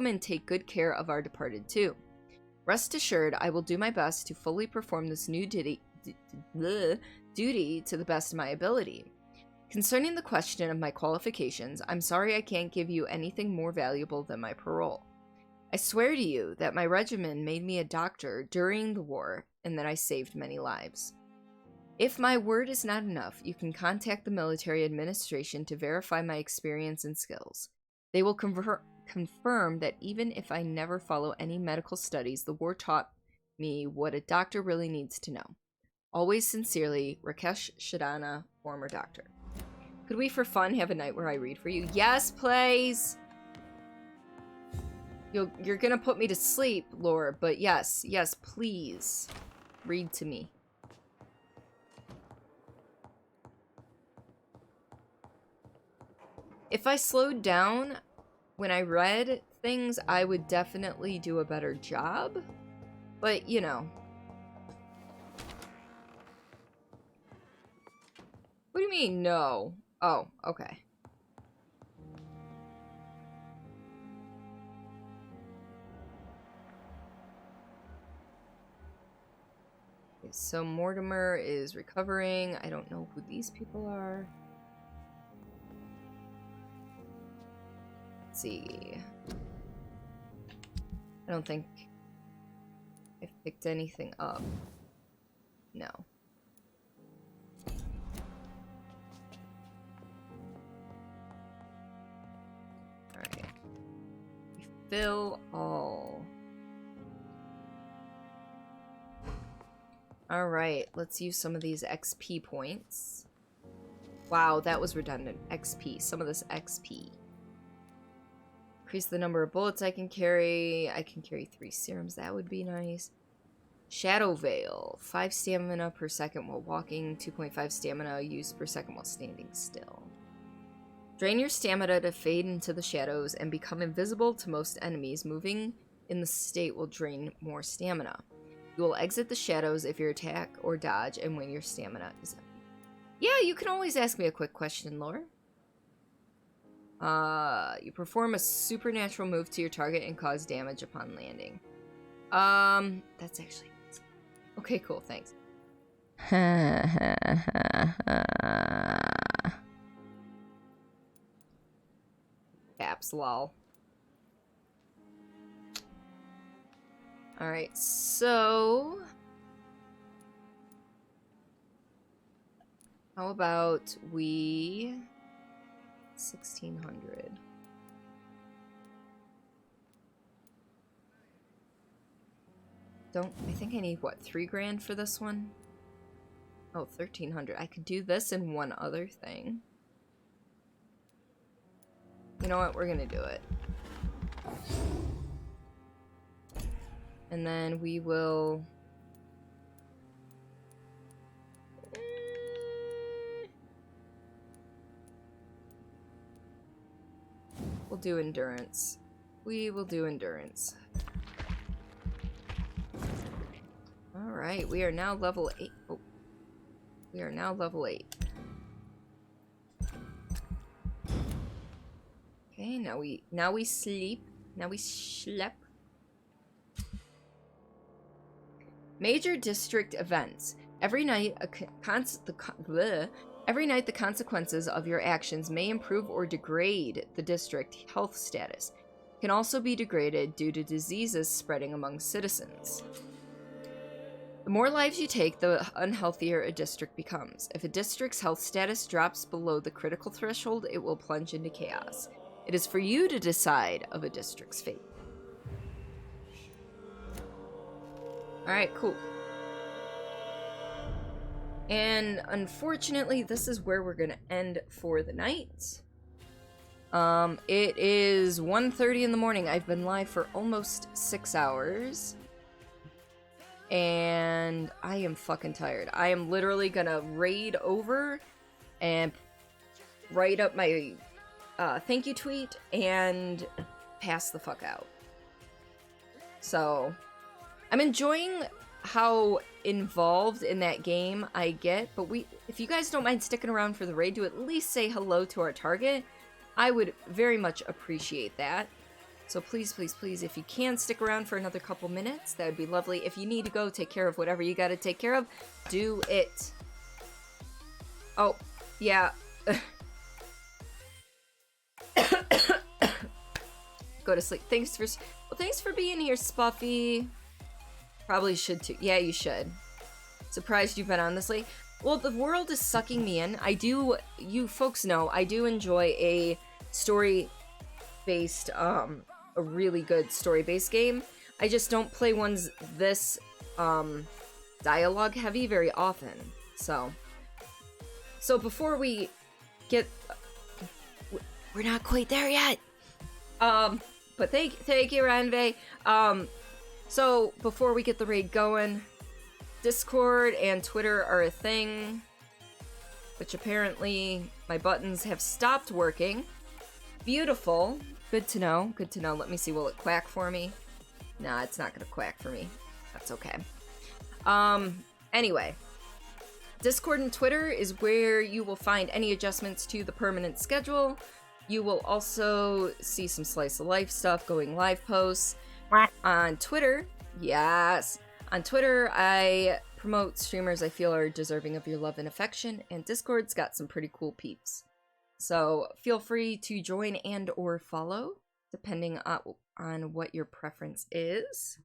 S4: and take good care of our departed too. Rest assured, I will do my best to fully perform this new duty to the best of my ability. Concerning the question of my qualifications, I'm sorry I can't give you anything more valuable than my parole. I swear to you that my regimen made me a doctor during the war and that I saved many lives. If my word is not enough, you can contact the military administration to verify my experience and skills. They will confirm that even if I never follow any medical studies, the war taught me what a doctor really needs to know. Always sincerely, Rakesh Shadana, former doctor. Could we, for fun, have a night where I read for you? Yes, please! You're gonna put me to sleep, Laura, but yes, please. Read to me. If I slowed down when I read things, I would definitely do a better job. But, you know. What do you mean, no? Oh, okay. So Mortimer is recovering. I don't know who these people are. Let's see. I don't think I've picked anything up. No. Alright. Fill all. Alright, let's use some of these XP points. Wow, that was redundant. XP. Some of this XP. Increase the number of bullets I can carry. I can carry 3 serums. That would be nice. Shadow Veil. 5 stamina per second while walking. 2.5 stamina used per second while standing still. Drain your stamina to fade into the shadows and become invisible to most enemies. Moving in the state will drain more stamina. You will exit the shadows if you attack or dodge and when your stamina is up. Yeah, you can always ask me a quick question, Laura. You perform a supernatural move to your target and cause damage upon landing. That's actually... Okay, cool, thanks. Caps, lol. Alright, so... how about we... 1,600. I think I need, what, 3 grand for this one? Oh, 1,300. I could do this and one other thing. You know what? We're gonna do it. And then we will... we'll do endurance. We will do endurance. Alright, we are now level 8. Oh. We are now level 8. Okay, now we sleep. Now we schlep. Major district events. Every night the consequences of your actions may improve or degrade the district health status. It can also be degraded due to diseases spreading among citizens. The more lives you take, the unhealthier a district becomes. If a district's health status drops below the critical threshold, it will plunge into chaos. It is for you to decide of a district's fate. Alright, cool. And unfortunately, this is where we're gonna end for the night. It is 1:30 in the morning. I've been live for almost 6 hours. And I am fucking tired. I am literally gonna raid over and write up my thank you tweet and pass the fuck out. So I'm enjoying how involved in that game I get, but if you guys don't mind sticking around for the raid to at least say hello to our target, I would very much appreciate that. So please, please, please, if you can stick around for another couple minutes, that would be lovely. If you need to go take care of whatever you gotta take care of, do it. Oh, yeah. Go to sleep. Thanks for being here, Spuffy. Probably should too. Yeah, you should. Surprised you've been on this late. Well, the world is sucking me in. You folks know, I do enjoy a story-based, a really good story-based game. I just don't play ones this, dialogue-heavy very often. So before we get... We're not quite there yet! But thank you, Renve. So before we get the raid going, Discord and Twitter are a thing, which apparently my buttons have stopped working. Beautiful. Good to know. Good to know. Let me see. Will it quack for me? Nah, it's not gonna quack for me. That's okay. Anyway. Discord and Twitter is where you will find any adjustments to the permanent schedule. You will also see some slice of life stuff, going live posts. On Twitter, yes. On Twitter, I promote streamers I feel are deserving of your love and affection, and Discord's got some pretty cool peeps. So feel free to join and or follow, depending on what your preference is.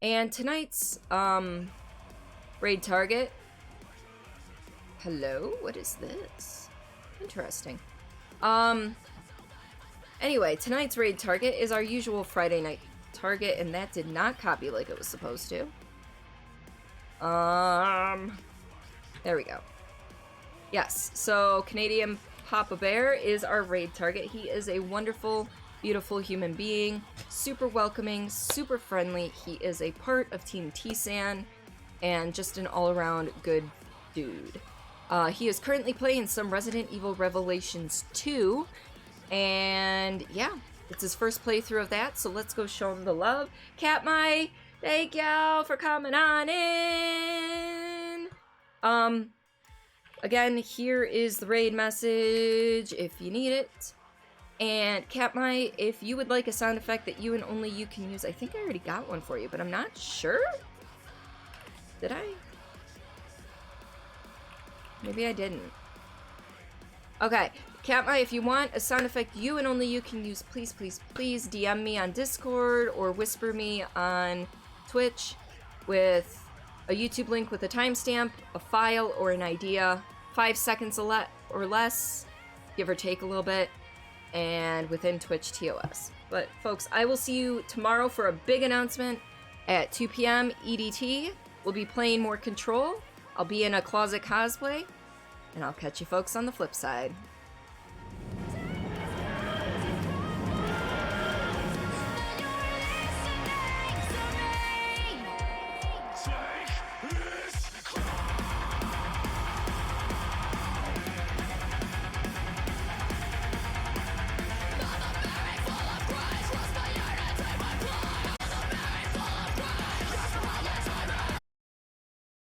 S4: And tonight's raid target. Hello, what is this? Interesting. Anyway, tonight's raid target is our usual Friday night target, and that did not copy like it was supposed to. There we go. Yes, so Canadian Papa Bear is our raid target. He is a wonderful, beautiful human being, super welcoming, super friendly. He is a part of Team T-San, and just an all-around good dude. He is currently playing some Resident Evil Revelations 2, and yeah, it's his first playthrough of that, so let's go show him the love. Katmai, thank you for coming on in! Again, here is the raid message if you need it. And Katmai, if you would like a sound effect that you and only you can use, I think I already got one for you, but I'm not sure? Did I? Maybe I didn't. Okay, Katmai, if you want a sound effect you and only you can use, please, please, please DM me on Discord or whisper me on Twitch with a YouTube link with a timestamp, a file, or an idea. 5 seconds or less, give or take a little bit, and within Twitch TOS. But folks, I will see you tomorrow for a big announcement at 2 p.m. EDT. We'll be playing more Control. I'll be in a closet cosplay, and I'll catch you folks on the flip side.